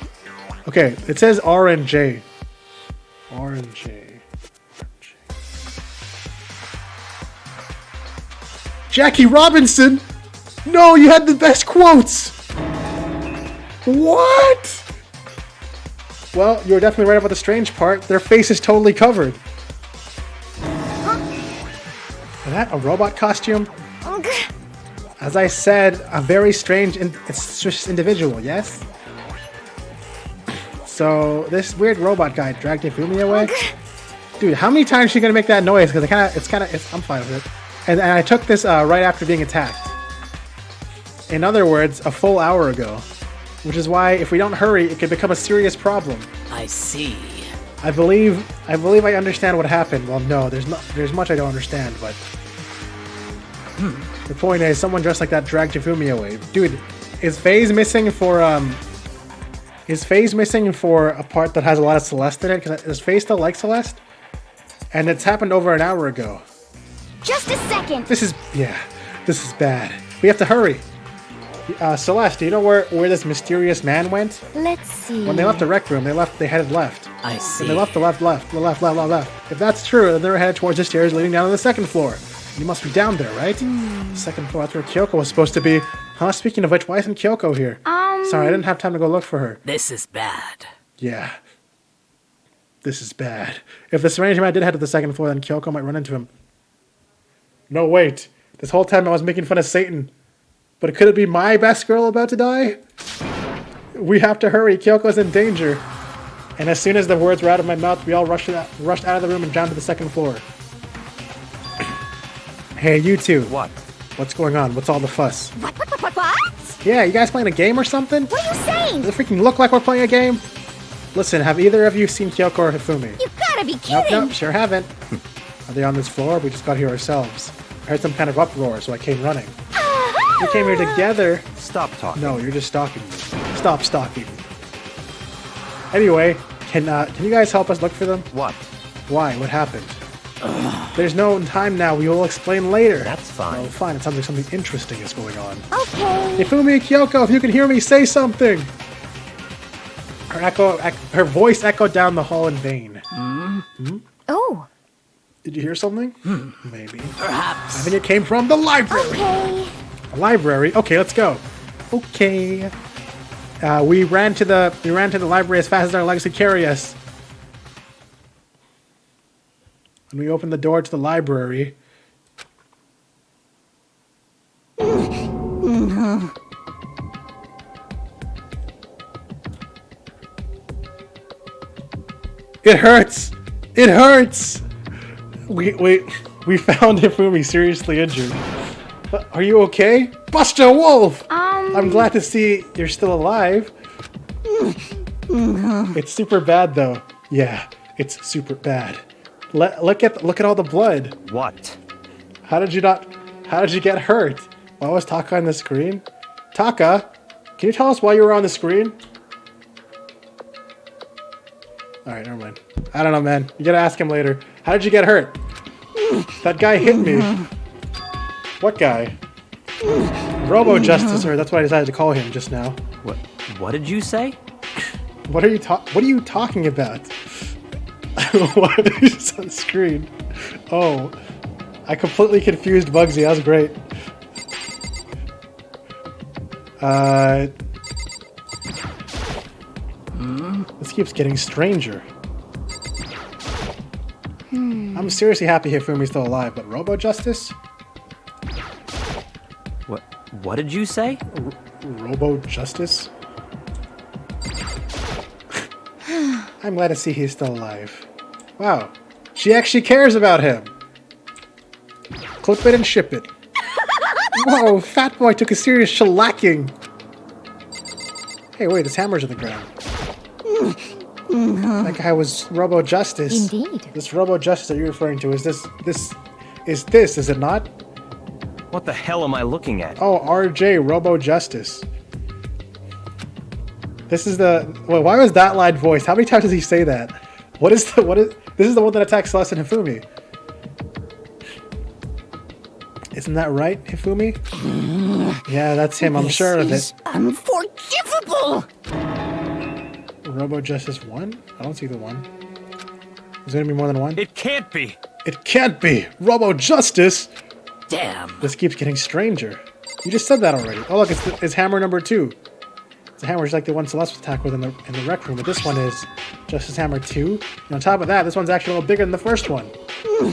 Okay, it says R and J. R and J. Jackie Robinson? No, you had the best quotes! What? Well, you're definitely right about the strange part. Their face is totally covered. Is that a robot costume? As I said, a very strange individual, yes? So, this weird robot guy dragged Hifumi away? Dude, how many times is she gonna make that noise? Because I'm fine with it. And I took this right after being attacked. In other words, a full hour ago. Which is why, if we don't hurry, it could become a serious problem. I see. I believe I understand what happened. Well, no, there's much I don't understand, but... The point is, someone dressed like that dragged Hifumi away. Dude, is Faye's missing for a part that has a lot of Celeste in it? Because does Faye still like Celeste? And it's happened over an hour ago. Just a second! This is bad. We have to hurry. Celeste, do you know where this mysterious man went? Let's see... When they left the rec room, they headed left. I see. And they left the left. If that's true, then they're headed towards the stairs leading down to the second floor. You must be down there, right? Second floor, that's where Kyoko was supposed to be. Huh? Speaking of which, why isn't Kyoko here? Sorry, I didn't have time to go look for her. This is bad. Yeah. This is bad. If the strange man did head to the second floor, then Kyoko might run into him. No, wait. This whole time I was making fun of Satan. But could it be my best girl about to die? We have to hurry. Kyoko's in danger. And as soon as the words were out of my mouth, we all rushed out of the room and down to the second floor. Hey, you two. What? What's going on? What's all the fuss? What? Yeah, you guys playing a game or something? What are you saying? Does it freaking look like we're playing a game? Listen, have either of you seen Kyoko or Hifumi? You gotta be Nope, kidding! nope, sure haven't. Are they on this floor? We just got here ourselves. I heard some kind of uproar, so I came running. We came here together. Stop talking. No, you're just stalking me. Stop stalking me. Anyway, can you guys help us look for them? What? Why? What happened? There's no time now. We will explain later. That's fine. Oh, fine. It sounds like something interesting is going on. Okay. Hifumi, Kyoko, if you can hear me, say something. Her voice echoed down the hall in vain. Oh. Did you hear something? Maybe. Perhaps. I think it came from the library. Okay. A library. Okay, let's go. Okay. We ran to the library as fast as our legs could carry us. When we opened the door to the library. It hurts. It hurts. We found Hifumi seriously injured. Are you okay? Buster Wolf! I'm glad to see you're still alive. It's super bad though. Yeah, it's super bad. Look at all the blood. What? How did you get hurt? Why was Taka on the screen? Taka, can you tell us why you were on the screen? Alright, never mind. I don't know, man. You gotta ask him later. How did you get hurt? That guy hit me. What guy? Robo Justicer, that's what I decided to call him just now. What did you say? What are you talking about? What is on the screen? Oh, I completely confused Bugsy. That was great. This keeps getting stranger. I'm seriously happy Hifumi's still alive, but Robo Justice? What did you say? Robo Justice? I'm glad to see he's still alive. Wow, she actually cares about him. Clip it and ship it. Whoa, Fat Boy took a serious shellacking. Hey, wait, this hammer's on the ground. That guy was Robo Justice. Indeed. This Robo Justice that you're referring to, is it not? What the hell am I looking at? Oh, RJ, Robo Justice. This is well, why was that line voiced? How many times does he say that? This is the one that attacks Celeste and Hifumi. Isn't that right, Hifumi? Yeah, that's him, I'm sure of it. Unforgivable! Robo Justice 1? I don't see the 1. Is there gonna be more than one? It can't be! It can't be! Robo Justice! Damn. This keeps getting stranger. You just said that already. Oh look, it's hammer number 2. It's a hammer just like the one Celeste was attacked with in the rec room, but this one is Justice Hammer 2. And on top of that, this one's actually a little bigger than the first one.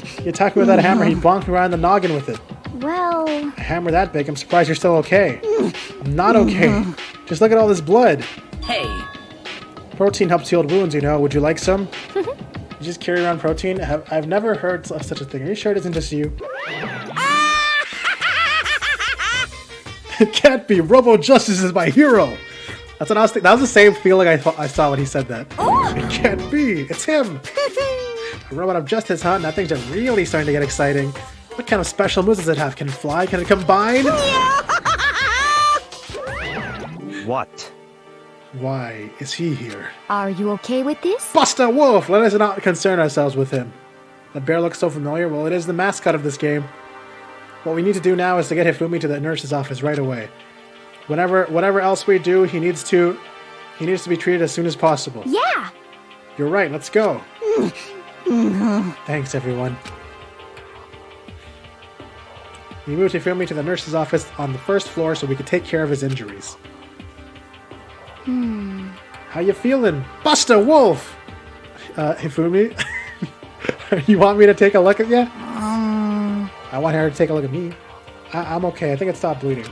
He attacked me with that hammer, he bonked me around the noggin with it. Well... A hammer that big, I'm surprised you're still okay. I'm not okay. Just look at all this blood. Hey. Protein helps heal wounds, you know. Would you like some? You just carry around protein? I've never heard of such a thing. Are you sure it isn't just you? It can't be. Robo Justice is my hero. That's what I was thinking. That was the same feeling I saw when he said that. It can't be. It's him. A robot of justice, huh? Now things are really starting to get exciting. What kind of special moves does it have? Can it fly? Can it combine? What? Why is he here? Are you okay with this? Buster Wolf! Let us not concern ourselves with him. That bear looks so familiar. Well, it is the mascot of this game. What we need to do now is to get Hifumi to the nurse's office right away. Whatever else we do, he needs to be treated as soon as possible. Yeah! You're right, let's go. Thanks, everyone. We moved Hifumi to the nurse's office on the first floor so we could take care of his injuries. How you feeling? Buster Wolf! Hifumi? You want me to take a look at you? I want her to take a look at me. I'm okay. I think it stopped bleeding.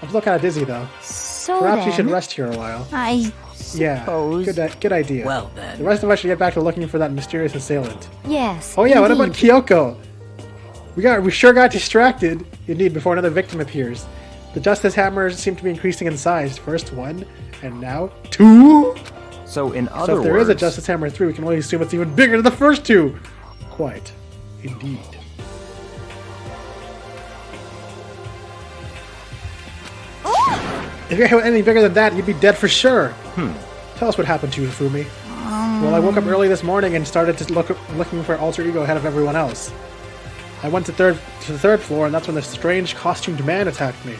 I'm still kind of dizzy, though. So Perhaps you then, should rest here a while. I Yeah, suppose. good idea. Well, then. The rest of us should get back to looking for that mysterious assailant. Yes. Oh yeah, what about indeed. Kyoko? We sure got distracted, indeed, before another victim appears. The Justice Hammers seem to be increasing in size. First one, and now two? So in other So if words... there is a Justice Hammer 3, we can only assume it's even bigger than the first two. Quite. Indeed. If you had anything bigger than that, you'd be dead for sure. Tell us what happened to you, Fumi. Well, I woke up early this morning and started to looking for alter ego ahead of everyone else. I went to the third floor, and that's when the strange costumed man attacked me.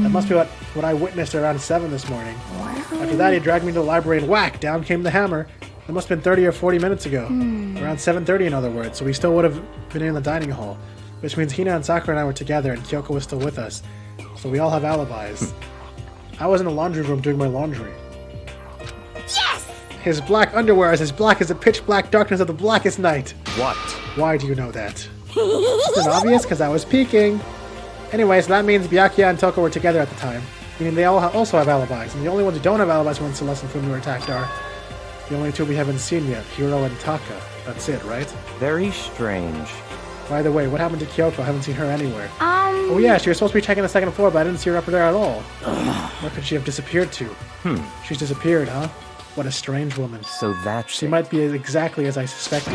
That must be what I witnessed around 7 this morning. After that, he dragged me to the library and whack, down came the hammer. It must have been 30 or 40 minutes ago. Around 7:30, in other words, so we still would have been in the dining hall. Which means Hina and Sakura and I were together, and Kyoko was still with us. So we all have alibis. I was in the laundry room doing my laundry. Yes! His black underwear is as black as the pitch black darkness of the blackest night. What? Why do you know that? It's obvious because I was peeking. Anyway, so that means Byakuya and Toko were together at the time. Meaning they all also have alibis. And the only ones who don't have alibis when Celeste and Fumi were attacked are the only two we haven't seen yet, Hiro and Taka. That's it, right? Very strange. By the way, what happened to Kyoko? I haven't seen her anywhere. Oh yeah, she was supposed to be checking the second floor, but I didn't see her up there at all. Where could she have disappeared to? She's disappeared, huh? What a strange woman. So that's She it. might be exactly as I suspected.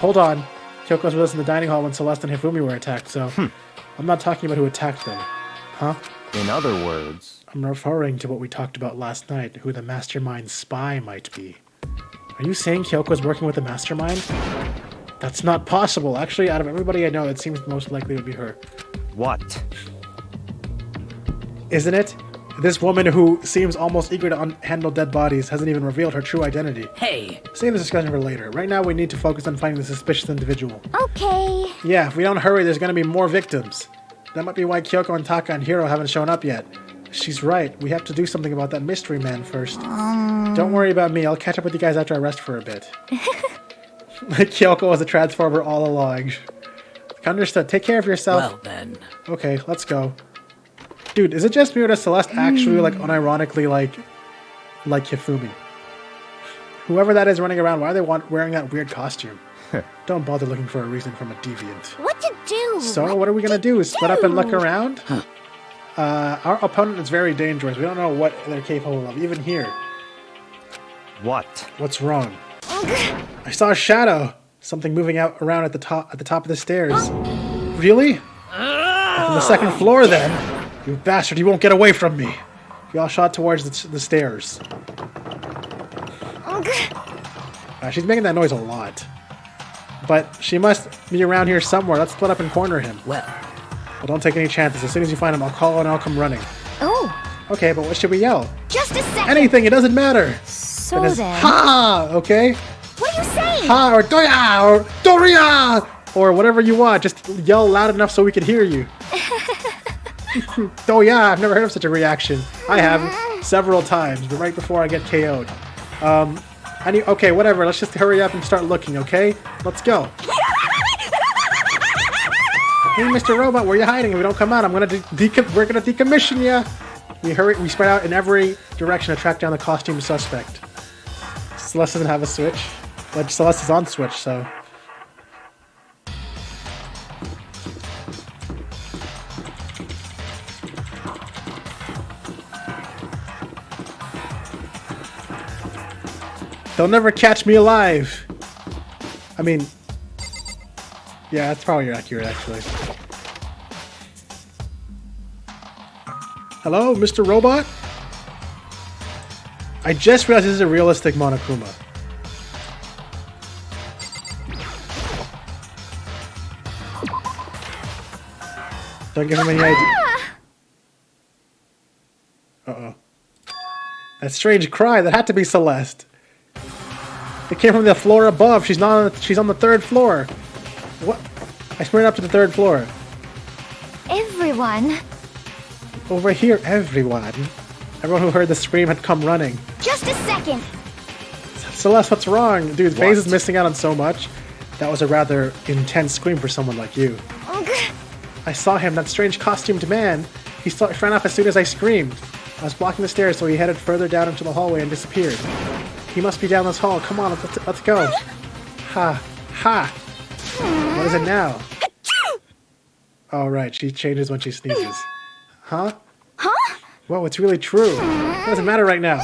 Hold on. Kyoko's with us in the dining hall when Celeste and Hifumi were attacked, so... I'm not talking about who attacked them. Huh? In other words... I'm referring to what we talked about last night, who the mastermind spy might be. Are you saying Kyoko's working with the mastermind? That's not possible. Actually, out of everybody I know, it seems most likely to be her. What? Isn't it? This woman who seems almost eager to handle dead bodies hasn't even revealed her true identity. Hey, Save this discussion for later. Right now, we need to focus on finding the suspicious individual. Okay. Yeah, if we don't hurry, there's gonna be more victims. That might be why Kyoko and Taka and Hiro haven't shown up yet. She's right. We have to do something about that mystery man first. Don't worry about me. I'll catch up with you guys after I rest for a bit. Kyoko was a transformer all along. Understood. Take care of yourself. well then. Okay, let's go. Dude, is it just me or does Celeste actually, like, unironically, like Hifumi? Whoever that is running around, why are they wearing that weird costume? Don't bother looking for a reason from a deviant. What to do? So, what are we gonna do? Split up and look around? Our opponent is very dangerous. We don't know what they're capable of, even here. What? What's wrong? I saw a shadow. Something moving out around at the top of the stairs. Really? From the second floor, then. You bastard! You won't get away from me. We all shot towards the stairs. She's making that noise a lot. But she must be around here somewhere. Let's split up and corner him. Well, Well, don't take any chances. As soon as you find him, I'll call and I'll come running. Oh, Okay, but what should we yell? just a second. Anything, it doesn't matter. So It is then, ha! Okay? what are you saying? Ha! Or doya! Or doria! Or whatever you want. Just yell loud enough so we can hear you. Doya! I've never heard of such a reaction. I have several times, but right before I get KO'd. Okay, whatever. Let's just hurry up and start looking, okay? Let's go. Hey, Mr. Robot, where are you hiding? If we don't come out, we're gonna decommission ya. We spread out in every direction to track down the costume suspect. Celeste doesn't have a switch. But Celeste is on switch, so. They'll never catch me alive. I mean, yeah, that's probably accurate, actually. Hello, Mr. Robot? I just realized this is a realistic Monokuma. Don't give him any idea. Uh-oh. That strange cry, that had to be Celeste. It came from the floor above. She's not. She's on the third floor. What? I sprinted up to the third floor. Everyone, Over here, everyone. Everyone who heard the scream had come running. just a second. Celeste, what's wrong? Dude, FaZe is What? missing out on so much. That was a rather intense scream for someone like you. I saw him, that strange costumed man. He ran off as soon as I screamed. I was blocking the stairs, so he headed further down into the hallway and disappeared. He must be down this hall. Come on, let's go. Ha. Ha. What is it now? Oh, right. She changes when she sneezes. Huh? Huh? Whoa, it's really true. It doesn't matter right now.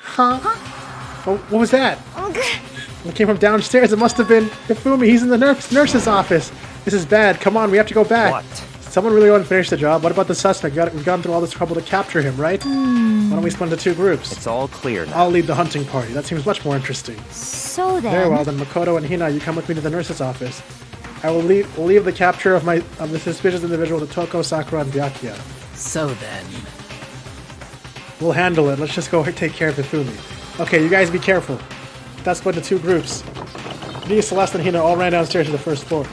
Huh? Oh, what was that? It came from downstairs. It must have been Hifumi. He's in the nurse's office. This is bad. Come on, we have to go back. What? Someone really want to finish the job? What about the suspect? We've gone through all this trouble to capture him, right? Why don't we split into 2 groups? It's all clear now. I'll lead the hunting party. That seems much more interesting. So then. Very well, then Makoto and Hina, you come with me to the nurse's office. I will leave the capture of the suspicious individual to Toko, Sakura, and Byakuya. So then. We'll handle it. Let's just go take care of Hifumi. Okay, you guys be careful. That's split into 2 groups. Me, Celeste, and Hina all ran downstairs to the first floor.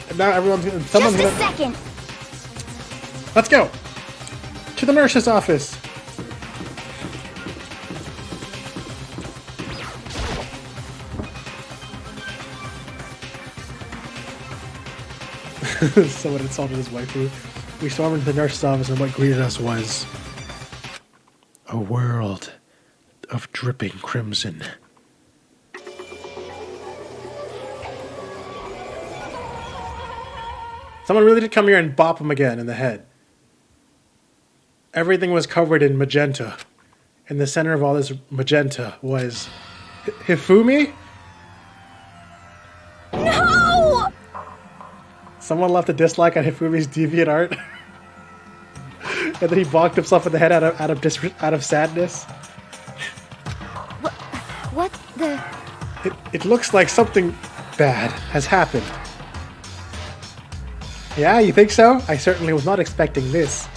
And now someone's Just a gonna... second. Let's go! To the nurse's office! Someone insulted his waifu. We stormed into the nurse's office and what greeted us was... a world of dripping crimson. Someone really did come here and bop him again in the head. Everything was covered in magenta. In the center of all this magenta was... Hifumi? No! Someone left a dislike on Hifumi's deviant art. And then he bonked himself in the head out of sadness. What the... It looks like something bad has happened. Yeah, you think so? I certainly was not expecting this.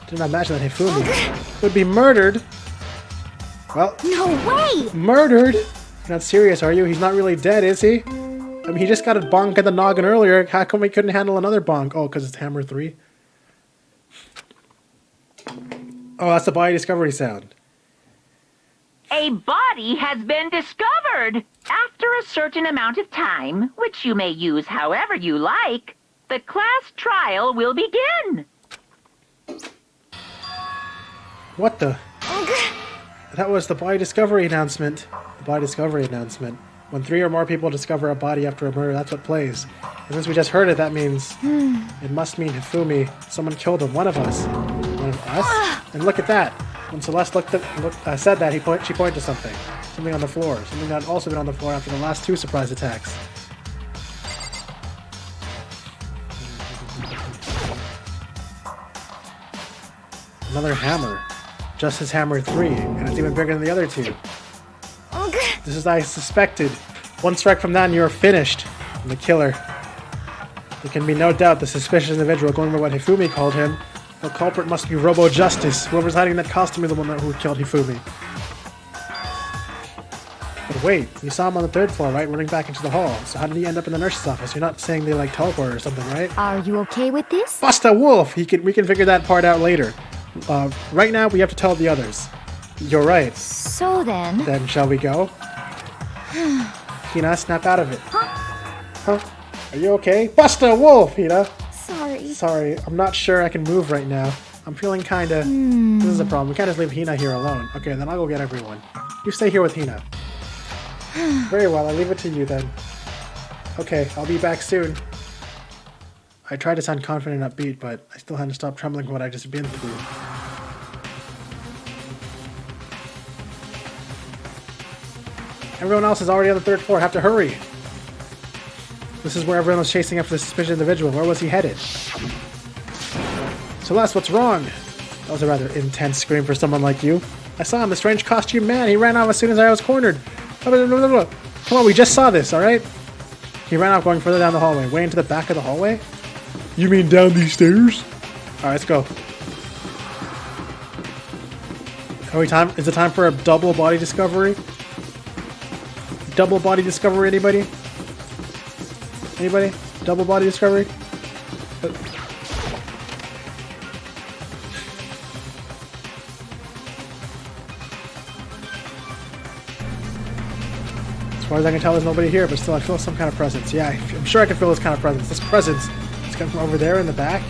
Didn't imagine that Hifumi would be murdered. Well, No way! murdered? You're not serious, are you? He's not really dead, is he? I mean, he just got a bonk at the noggin earlier. How come we couldn't handle another bonk? Oh, because it's Hammer 3? Oh, that's the body discovery sound. A body has been discovered. After a certain amount of time, which you may use however you like, the class trial will begin. What the? That was the body discovery announcement. The body discovery announcement. When 3 or more people discover a body after a murder, that's what plays. And since we just heard it, that means... it must mean Hifumi. Someone killed him. One of us. One of us? And look at that. When Celeste said that, she pointed to something. Something on the floor. Something that had also been on the floor after the last 2 surprise attacks. Another hammer. Just as Hammer 3, and it's even bigger than the other 2. This is I suspected. One strike from that and you're finished. I'm the killer. There can be no doubt the suspicious individual, going by what Hifumi called him, the culprit must be Robo Justice. Whoever's hiding in that costume is the one who killed Hifumi. But wait, you saw him on the 3rd floor, right? Running back into the hall. So how did he end up in the nurse's office? You're not saying they like teleport or something, right? Are you okay with this? Bust a wolf! We can figure that part out later. Right now, we have to tell the others. You're right. So then... Then shall we go? Hina, snap out of it. Huh? Are you okay? Bust a wolf, Hina! Sorry. Sorry, I'm not sure I can move right now. I'm feeling kinda... This is a problem. We can't just leave Hina here alone. Okay, then I'll go get everyone. You stay here with Hina. Very well, I'll leave it to you then. Okay, I'll be back soon. I tried to sound confident and upbeat, but I still hadn't stopped trembling from what I've just been through. Everyone else is already on the 3rd floor. Have to hurry. This is where everyone was chasing after the suspicious individual. Where was he headed? Celeste, what's wrong? That was a rather intense scream for someone like you. I saw him, the strange costume man. He ran off as soon as I was cornered. Come on, we just saw this, alright? He ran off going further down the hallway. Way into the back of the hallway? You mean down these stairs? Alright, let's go. Is it time for a double body discovery? Double body discovery, anybody? Anybody? Double body discovery? As far as I can tell, there's nobody here, but still I feel some kind of presence. Yeah, I'm sure I can feel this kind of presence. This presence is coming from over there in the back.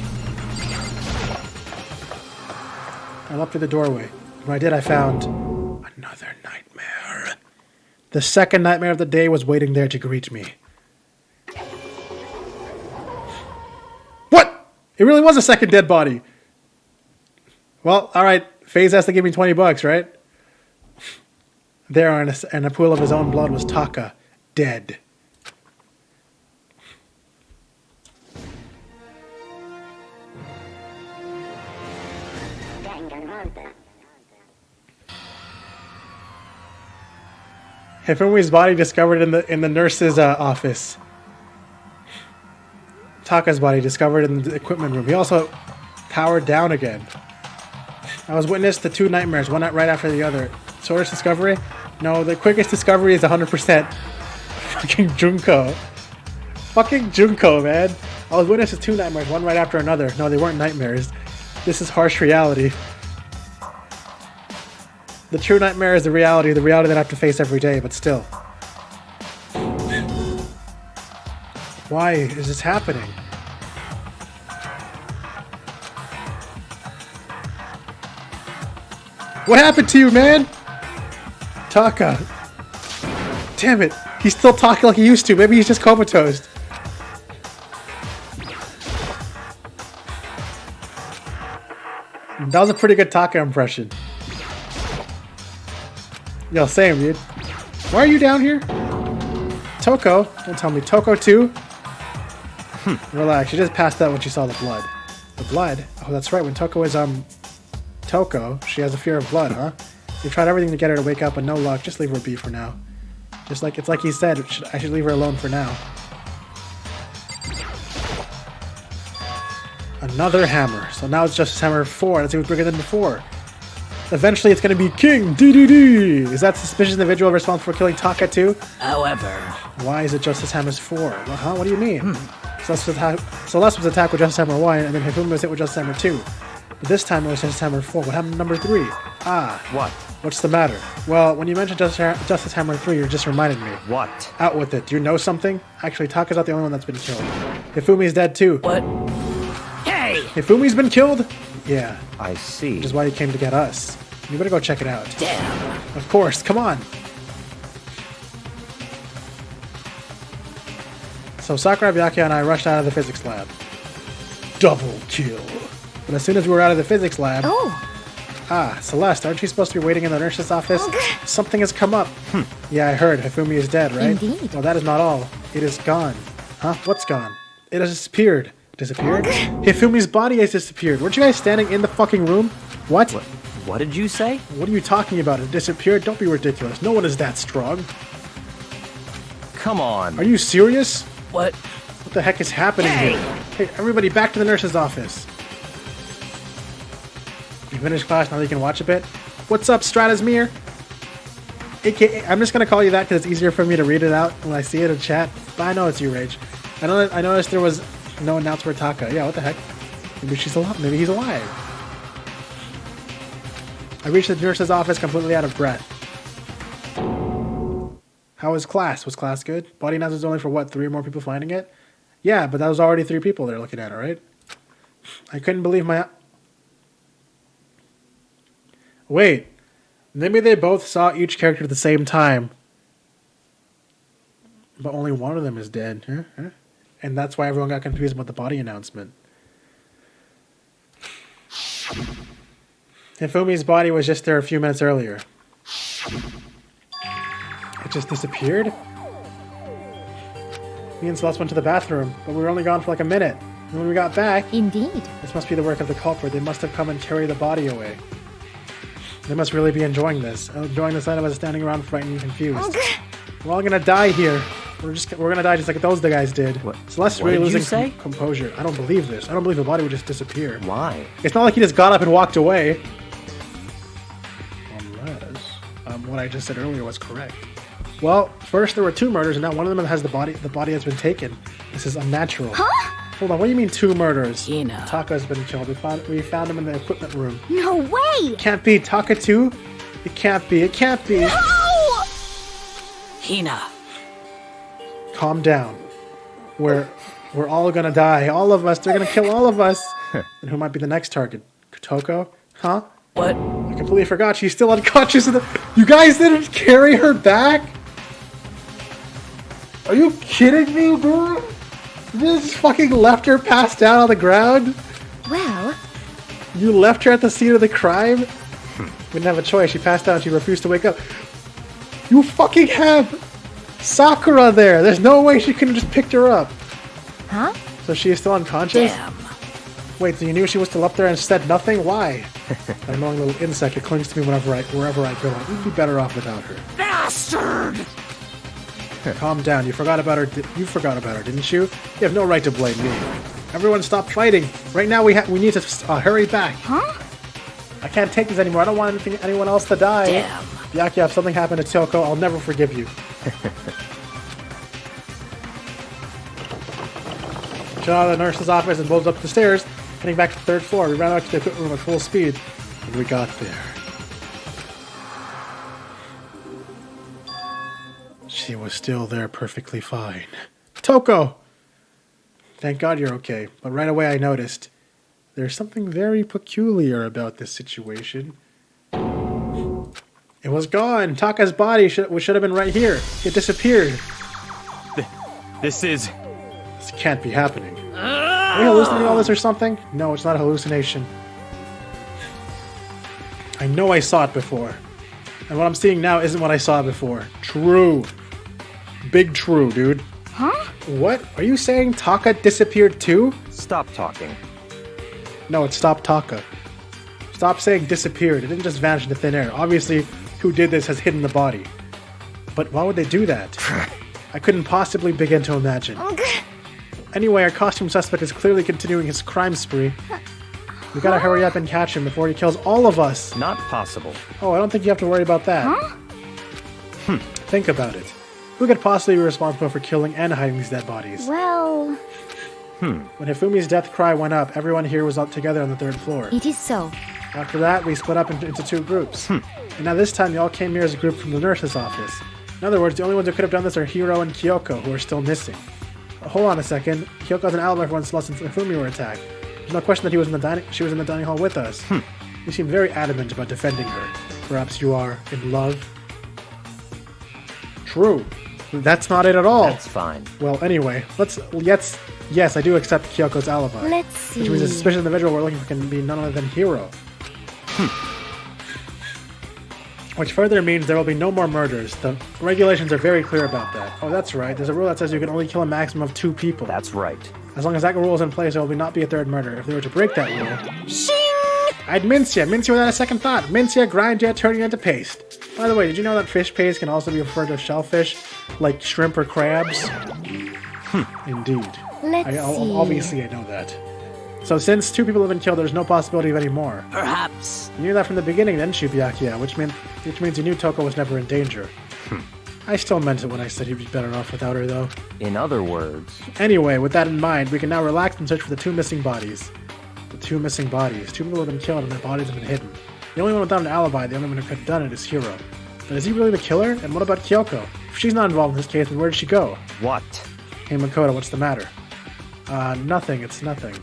I leapt through the doorway. When I did, I found another nightmare. The second nightmare of the day was waiting there to greet me. What? It really was a second dead body. Well, alright. FaZe has to give me $20, right? There in a pool of his own blood was Taka, dead. Danganronpa. Hifumi's body discovered in the nurse's office. Taka's body discovered in the equipment room. He also powered down again. I was witness to 2 nightmares, one right after the other. Source discovery? No, the quickest discovery is 100%. Fucking Junko. Fucking Junko, man. I was witness to 2 nightmares, one right after another. No, they weren't nightmares. This is harsh reality. The true nightmare is the reality that I have to face every day, but still. Why is this happening? What happened to you, man? Taka. Damn it. He's still talking like he used to. Maybe he's just comatose. That was a pretty good Taka impression. Yo, same, dude. Why are you down here? Toko? Don't tell me. Toko too? Relax. She just passed out when she saw the blood. The blood? Oh, that's right. When Toko is, Toko, she has a fear of blood, huh? We've tried everything to get her to wake up, but no luck. Just leave her be for now. It's like he said, I should leave her alone for now. Another hammer. So now it's Justice Hammer 4. Let's see what's bigger than before. Eventually it's going to be King DDD. Is that suspicious individual responsible for killing Taka too? However, why is it Justice Hammer's 4? Well, huh? What do you mean? Celeste was attacked with Justice Hammer 1, and then Hifumi was hit with Justice Hammer 2. But this time it was Justice Hammer 4. What happened to number 3? Ah. What? What's the matter? Well, when you mentioned Justice Hammer 3, you just reminded me. What? Out with it. Do you know something? Actually, Taka's not the only one that's been killed. Hifumi's dead too. what? Hey! Hifumi's been killed? Yeah. I see. Which is why he came to get us. You better go check it out. Damn. Of course, come on. So Sakura, Byakuya, and I rushed out of the physics lab. Double kill. But as soon as we were out of the physics lab... Oh, Ah, Celeste, aren't you supposed to be waiting in the nurse's office? Something has come up. Yeah, I heard. Hifumi is dead, right? Indeed. Well, that is not all. It is gone. Huh? What's gone? It has disappeared. Disappeared? Hifumi's body has disappeared. Weren't you guys standing in the fucking room? What? What did you say? What are you talking about? It disappeared? Don't be ridiculous. No one is that strong. Come on. Are you serious? What? What the heck is happening here? Hey, everybody, back to the nurse's office. You finished class, now you can watch a bit. What's up, Stratusmere? AKA, I'm just gonna call you that because it's easier for me to read it out when I see it in chat. But I know it's you, Rage. I noticed there was no announcement for Taka. Yeah, what the heck? Maybe she's alive. Maybe he's alive. I reached the nurse's office completely out of breath. How was class? Was class good? Body announcement was only for what, 3 more people finding it? Yeah, but that was already 3 people there looking at it, right? I couldn't believe my... Wait. Maybe they both saw each character at the same time. But only one of them is dead. Huh? And that's why everyone got confused about the body announcement. Hifumi's body was just there a few minutes earlier. It just disappeared? Me and Celeste went to the bathroom, but we were only gone for like a minute. And when we got back... indeed. This must be the work of the culprit. They must have come and carried the body away. They must really be enjoying this. Enjoying the sight of us standing around frightened and confused. We're all gonna die here. We're gonna die just like those the guys did. What? Celeste's What really did you losing say? composure. I don't believe this. I don't believe the body would just disappear. Why? It's not like he just got up and walked away. Unless what I just said earlier was correct. Well, first there were 2 murders, and now one of them has the body. The body has been taken. This is unnatural. Huh? Hold on. What do you mean 2 murders? Hina. Taka has been killed. We found him in the equipment room. No way! Can't be Taka too. It can't be. It can't be. No! Hina. Calm down. We're all gonna die. All of us. They're gonna kill all of us. And who might be the next target? Toko? Huh? What? I completely forgot she's still unconscious. You guys didn't carry her back? Are you kidding me, dude? You just fucking left her passed out on the ground? Well, You left her at the scene of the crime? We didn't have a choice. She passed out and she refused to wake up. You fucking have Sakura there. There's no way she couldn't have just picked her up. huh? So she is still unconscious? Damn. Wait, so you knew she was still up there and said nothing? Why? That annoying little insect that clings to me wherever I go. You'd be better off without her. Bastard! Calm down. You forgot about her. You forgot about her, didn't you? You have no right to blame me. Everyone, stop fighting. Right now, we need to hurry back. Huh? I can't take this anymore. I don't want anyone else to die. Damn. Byakuya, if something happened to Kyoko, I'll never forgive you. Shut out of the nurse's office and bolted up the stairs, heading back to the 3rd floor. We ran out to the equipment room at full speed, and we got there. She was still there perfectly fine. Toko! Thank God you're okay, but right away I noticed there's something very peculiar about this situation. It was gone! Taka's body should have been right here. It disappeared. This is... This can't be happening. Are we hallucinating all this or something? No, it's not a hallucination. I know I saw it before. And what I'm seeing now isn't what I saw before. True. Big true, dude. Huh? What? Are you saying Taka disappeared too? Stop talking. No, it's Stop Taka. Stop saying disappeared. It didn't just vanish into thin air. Obviously, who did this has hidden the body. But why would they do that? I couldn't possibly begin to imagine. Anyway, our costume suspect is clearly continuing his crime spree. We gotta hurry up and catch him before he kills all of us. Not possible. Oh, I don't think you have to worry about that. Huh? Think about it. Who could possibly be responsible for killing and hiding these dead bodies? Well, When Hifumi's death cry went up, everyone here was up together on the 3rd floor. it is so. After that, we split up into 2 groups. And now this time, you all came here as a group from the nurse's office. In other words, the only ones who could have done this are Hiro and Kyoko, who are still missing. Hold on a second. Kyoko has an alibi for when Celeste and Hifumi were attacked. There's no question that she was in the dining hall with us. You seem very adamant about defending her. Perhaps you are in love? True. That's not it at all. That's fine. Well, anyway, yes, I do accept Kyoko's alibi. Let's see. Which means the suspicious individual we're looking for can be none other than Hiro. Which further means there will be no more murders. The regulations are very clear about that. Oh, that's right. There's a rule that says you can only kill a maximum of 2 people. That's right. As long as that rule is in place, there will not be a 3rd murder. If they were to break that rule... Shing! I'd mince you without a second thought. Mince you, grind you, turn you into paste. By the way, did you know that fish paste can also be referred to shellfish, like shrimp or crabs? Indeed. Let's see. Obviously, I know that. So since 2 people have been killed, there's no possibility of any more. Perhaps. You knew that from the beginning, didn't you, Byakuya? Which means you knew Toko was never in danger. I still meant it when I said he'd be better off without her, though. In other words... Anyway, with that in mind, we can now relax and search for the 2 missing bodies. The 2 missing bodies. 2 people have been killed and their bodies have been hidden. The only one without an alibi, the only one who could have done it, is Hiro. But is he really the killer? And what about Kyoko? If she's not involved in this case, then where did she go? What? Hey, Makoto, what's the matter? Nothing. It's nothing.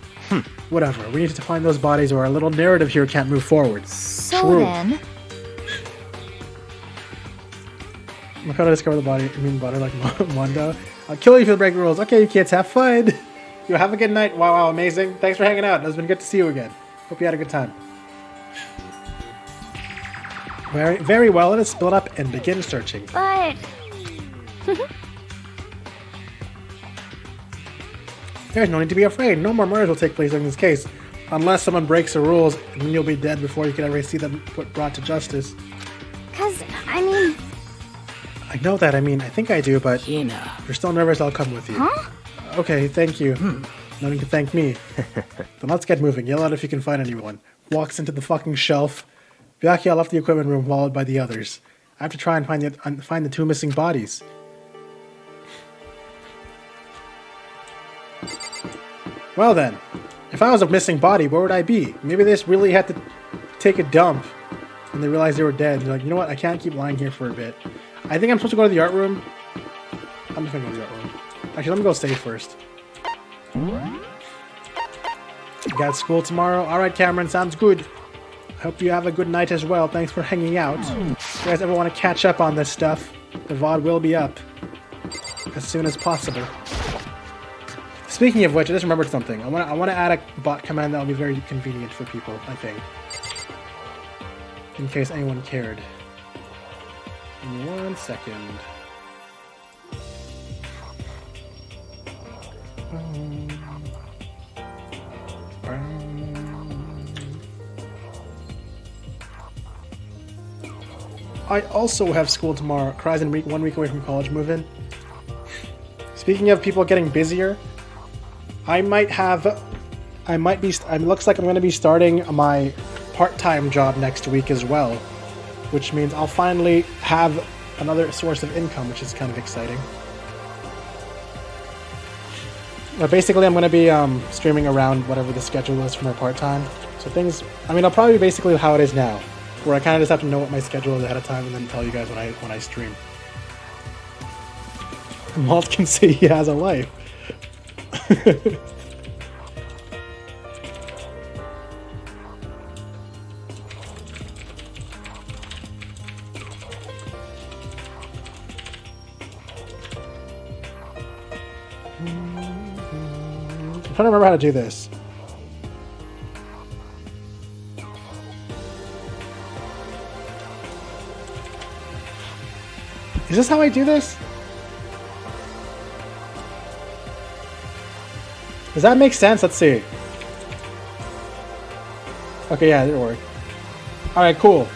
Whatever. We need to find those bodies or our little narrative here can't move forward. So True. then, Makoto discovered the body. I mean, butter like Mondo. I'll kill you for the breaking rules. Okay, you kids, have fun. You have a good night. Wow, amazing. Thanks for hanging out. It's been good to see you again. Hope you had a good time. Very, very well. Let us split up and begin searching. but There's no need to be afraid. No more murders will take place in this case. Unless someone breaks the rules, and then you'll be dead before you can ever see them brought to justice. I know that. I think I do, but Hina. if you're still nervous, I'll come with you. Huh? Okay, thank you. No need to thank me. Then let's get moving. Yell out if you can find anyone. Walks into the fucking shelf. Byakuya left the equipment room, followed by the others. I have to try and find the 2 missing bodies. Well then, if I was a missing body, where would I be? Maybe they just really had to take a dump, and they realized they were dead. And they're like, you know what? I can't keep lying here for a bit. I think I'm supposed to go to the art room. I'm just gonna go to the art room. Actually, let me go save first. You got school tomorrow? Alright, Cameron, sounds good. Hope you have a good night as well. Thanks for hanging out. If you guys ever want to catch up on this stuff, the VOD will be up as soon as possible. Speaking of which, I just remembered something. I want to add a bot command that will be very convenient for people, I think. In case anyone cared. In 1 second. I also have school tomorrow. Cries in 1 week away from college move-in. Speaking of people getting busier, it looks like I'm going to be starting my part-time job next week as well, which means I'll finally have another source of income, which is kind of exciting. But basically, I'm going to be streaming around whatever the schedule is for my part-time. So things, I'll probably be basically how it is now, where I kind of just have to know what my schedule is ahead of time and then tell you guys when I stream. Malt can see he has a life. I'm trying to remember how to do this. Is this how I do this? Does that make sense? Let's see. Okay, yeah, it worked. Alright, cool.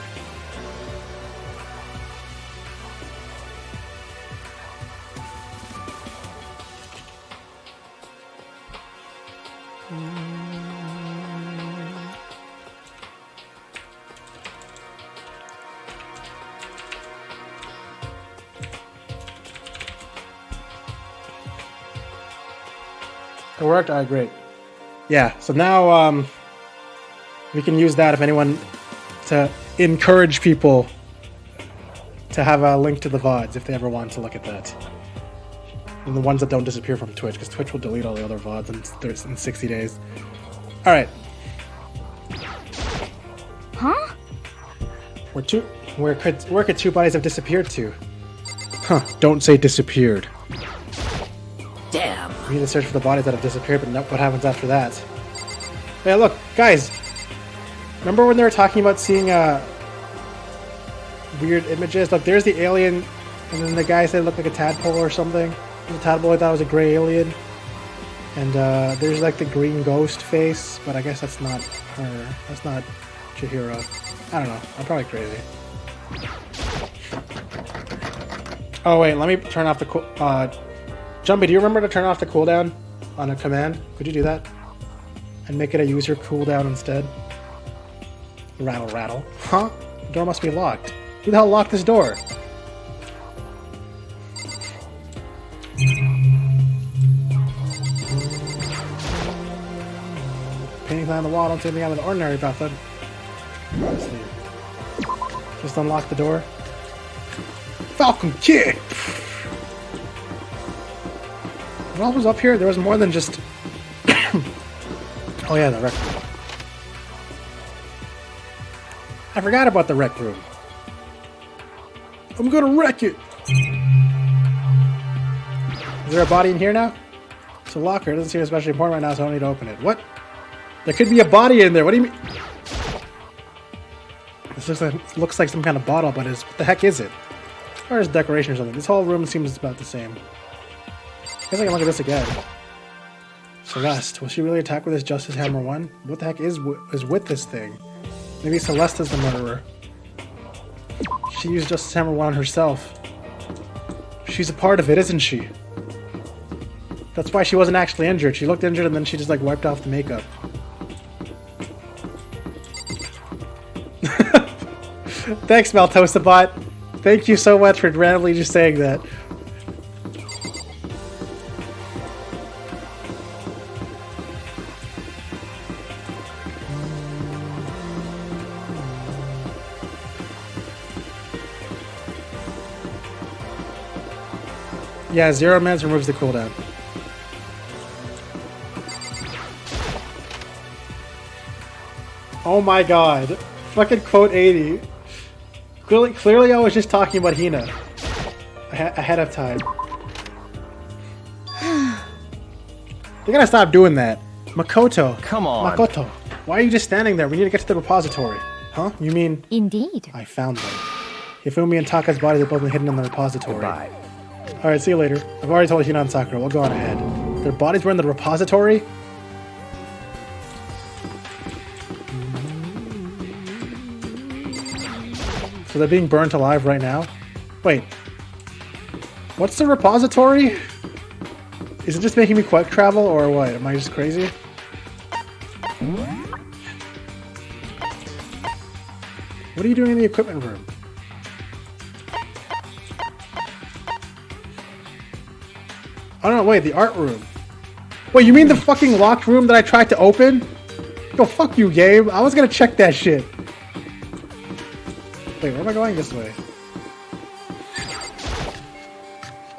It worked? Alright, great. Yeah, so now we can use that if anyone to encourage people to have a link to the VODs if they ever want to look at that. And the ones that don't disappear from Twitch, because Twitch will delete all the other VODs in 60 days. Alright. Huh? Where could two bodies have disappeared to? Huh, don't say disappeared. Damn. We need to search for the bodies that have disappeared, but what happens after that? Hey, look, guys! Remember when they were talking about seeing weird images? Look, there's the alien, and then the guy said it looked like a tadpole or something. The tadpole I thought was a gray alien. And there's like the green ghost face, but I guess that's not her. That's not Chihiro. I don't know. I'm probably crazy. Oh wait, let me turn off the Jumpy, do you remember to turn off the cooldown on a command? Could you do that? And make it a user cooldown instead? Rattle, rattle. Huh? The door must be locked. Who the hell locked this door? Paintings on the wall don't seem to have an ordinary method. Let's see. Just unlock the door. Falcon kick! What else was up here? There was more than just... Oh yeah, the rec room. I forgot about the rec room. I'm gonna wreck it! Is there a body in here now? It's a locker. It doesn't seem especially important right now, so I don't need to open it. What? There could be a body in there. What do you mean? This looks like some kind of bottle, but what the heck is it? Or is it decoration or something? This whole room seems about the same. I guess I can look at this again. Celeste. Will she really attack with this Justice Hammer 1? What the heck is with this thing? Maybe Celeste is the murderer. She used Justice Hammer 1 on herself. She's a part of it, isn't she? That's why she wasn't actually injured. She looked injured and then she just like wiped off the makeup. Thanks, Maltosier. Thank you so much for randomly just saying that. Yeah, 0 minutes removes the cooldown. Oh my god. Fucking quote 80. Clearly I was just talking about Hina. Ahead of time. You're gonna stop doing that. Makoto. Come on. Makoto. Why are you just standing there? We need to get to the repository. Huh? You mean... Indeed. I found them. Hifumi and Taka's bodies have both been hidden in the repository. Goodbye. Alright, see you later. I've already told Hina and Sakura. We'll go on ahead. Their bodies were in the repository? So they're being burnt alive right now? Wait. What's the repository? Is it just making me quick travel or what? Am I just crazy? What are you doing in the equipment room? Oh no, wait, the art room. Wait, you mean the fucking locked room that I tried to open? Yo, fuck you, game. I was gonna check that shit. Wait, where am I going? This way.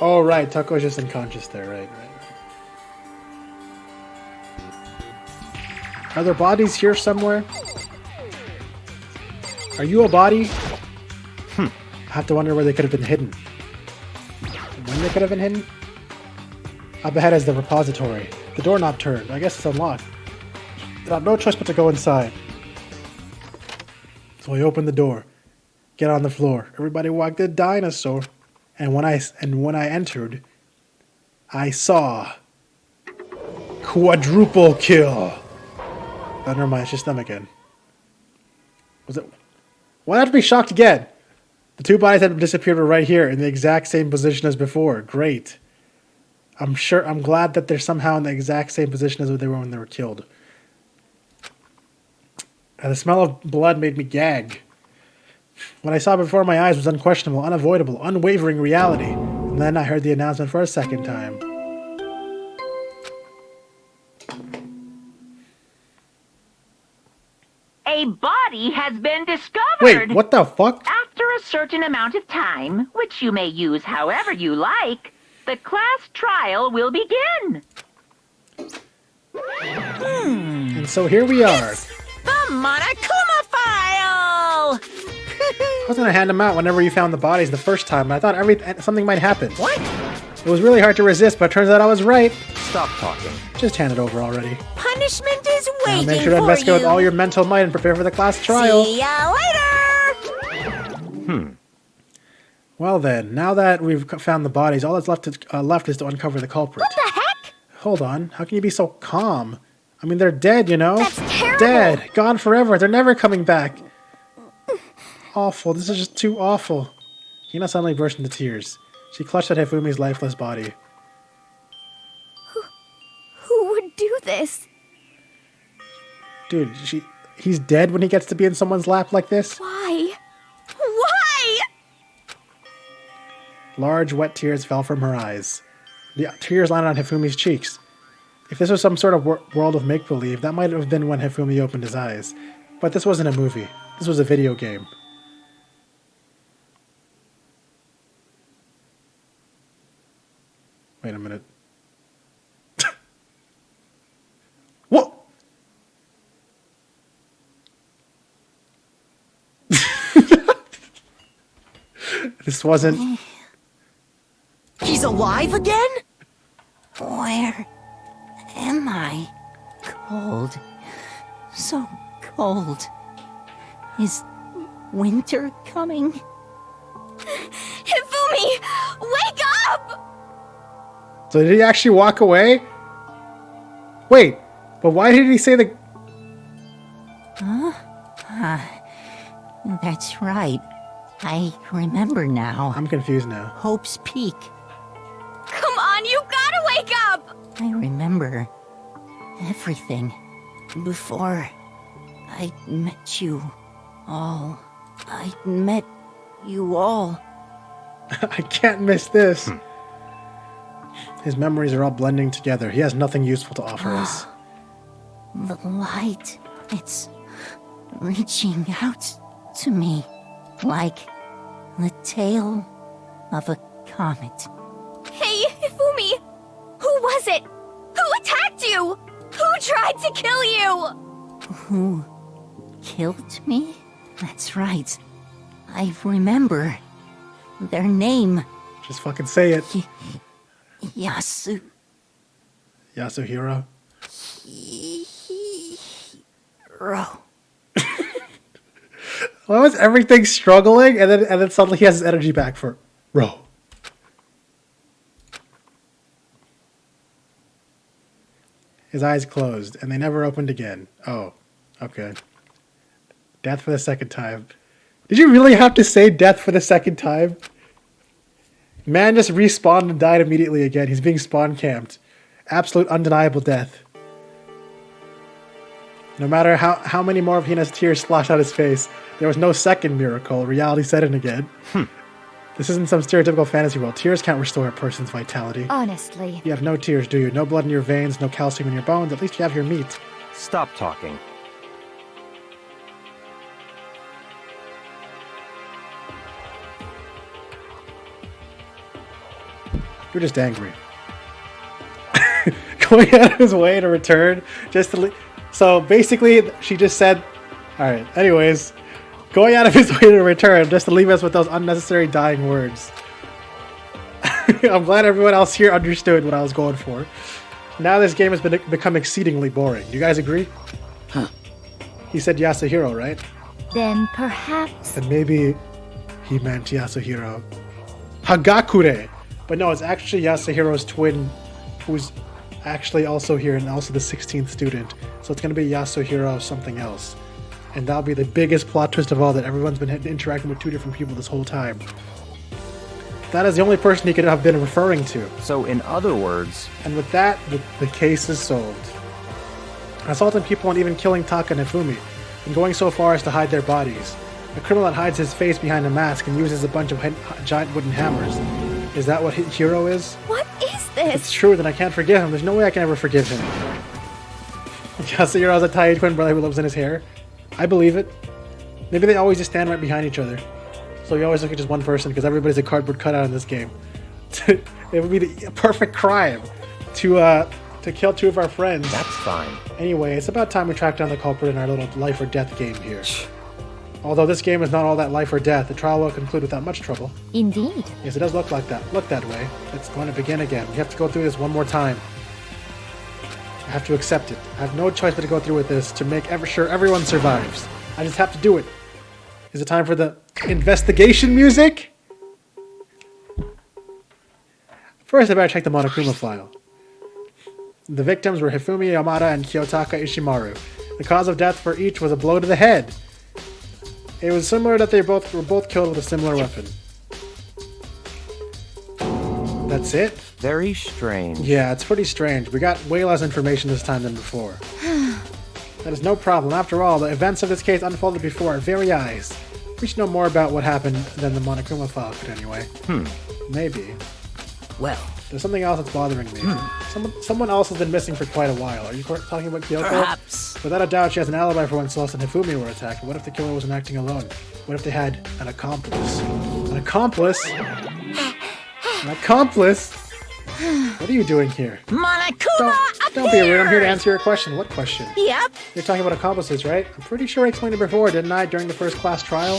Oh, right. Tako's just unconscious there. Right. Are there bodies here somewhere? Are you a body? I have to wonder where they could have been hidden. When they could have been hidden? Up ahead is the repository. The doorknob turned. I guess it's unlocked. I have no choice but to go inside. So I opened the door. Get on the floor. Everybody walked the dinosaur. And when I entered, I saw quadruple kill. Oh, never mind, it's just them again. Was it? Why'd I have to be shocked again? The two bodies that disappeared were right here in the exact same position as before. Great. I'm glad that they're somehow in the exact same position as they were when they were killed. And the smell of blood made me gag. What I saw before my eyes was unquestionable, unavoidable, unwavering reality. And then I heard the announcement for a second time. A body has been discovered. Wait, what the fuck? After a certain amount of time, which you may use however you like, the class trial will begin. And so here we are. The Monokuma file! I was gonna hand them out whenever you found the bodies the first time, but I thought something might happen. What? It was really hard to resist, but it turns out I was right. Stop talking. Just hand it over already. Punishment is Now waiting make sure to for investigate you. with all your mental might and prepare for the class trial. See ya later! Well then, now that we've found the bodies, all that's left is to uncover the culprit. What the heck? Hold on, how can you be so calm? I mean, they're dead, you know? That's terrible. Dead, gone forever, they're never coming back. Awful, this is just too awful. Hina suddenly burst into tears. She clutched at Hifumi's lifeless body. Who would do this? Dude, he's dead when he gets to be in someone's lap like this? Why? Why? Large, wet tears fell from her eyes. The tears landed on Hifumi's cheeks. If this was some sort of world of make-believe, that might have been when Hifumi opened his eyes. But this wasn't a movie. This was a video game. Wait a minute. What? This wasn't... He's alive again? Where am I? Cold. So cold. Is winter coming? Hifumi! Wake up! So did he actually walk away? Wait, but why did he say the... That's right. I remember now. I'm confused now. Hope's Peak. Come on, you gotta wake up! I remember everything before I met you all. I met you all. I can't miss this. His memories are all blending together. He has nothing useful to offer us. The light, it's reaching out to me like the tail of a comet. Hey, Hifumi! Who was it? Who attacked you? Who tried to kill you? Who killed me? That's right. I remember. Their name. Just fucking say it. Yasu. Yasuhiro. Hiro. Why was everything struggling, and then suddenly he has his energy back for Ro. His eyes closed, and they never opened again. Oh, okay. Death for the second time. Did you really have to say death for the second time? Man just respawned and died immediately again. He's being spawn camped. Absolute undeniable death. No matter how many more of Hina's tears splashed out his face, there was no second miracle. Reality set in again. This isn't some stereotypical fantasy world. Tears can't restore a person's vitality. Honestly. You have no tears, do you? No blood in your veins, no calcium in your bones. At least you have your meat. Stop talking. You're just angry. Going out of his way to return just to so basically she just said, alright, anyways, going out of his way to return just to leave us with those unnecessary dying words. I'm glad everyone else here understood what I was going for. Now this game has become exceedingly boring. Do you guys agree? Huh. He said Yasuhiro, right? Then perhaps... And maybe he meant Yasuhiro Hagakure. But no, it's actually Yasuhiro's twin, who's actually also here and also the 16th student. So it's going to be Yasuhiro something else. And that'll be the biggest plot twist of all, that everyone's been interacting with two different people this whole time. That is the only person he could have been referring to. So, in other words... And with that, the case is solved. Assaulting people and even killing Taka and Hifumi, and going so far as to hide their bodies. A criminal that hides his face behind a mask and uses a bunch of giant wooden hammers. Is that what Hiro is? What is If this? it's true, then I can't forgive him. There's no way I can ever forgive him. Yasuhiro has a tiny twin brother who lives in his hair. I believe it. Maybe they always just stand right behind each other. So you always look at just one person, because everybody's a cardboard cutout in this game. It would be the perfect crime to kill two of our friends. That's fine. Anyway, it's about time we track down the culprit in our little life or death game here. Although this game is not all that life or death, the trial will conclude without much trouble. Indeed. Yes, it does look like that. Look that way. It's going to begin again. We have to go through this one more time. I have to accept it. I have no choice but to go through with this to make sure everyone survives. I just have to do it. Is it time for the investigation music? First, I better check the Monokuma file. The victims were Hifumi Yamada and Kiyotaka Ishimaru. The cause of death for each was a blow to the head. It was similar that they were both killed with a similar weapon. That's it? Very strange. Yeah, it's pretty strange. We got way less information this time than before. That is no problem. After all, the events of this case unfolded before our very eyes. We should know more about what happened than the Monokuma file could anyway. Maybe. Well, There's something else that's bothering me. Someone else has been missing for quite a while. Are you talking about Kyoko? perhaps. Without a doubt, she has an alibi for when Celeste and Hifumi were attacked. But what if the killer wasn't acting alone? What if they had an accomplice? An accomplice? An accomplice? What are you doing here? Monokuma Don't be rude. I'm here to answer your question. What question? Yep. You're talking about accomplices, right? I'm pretty sure I explained it before, didn't I, during the first class trial?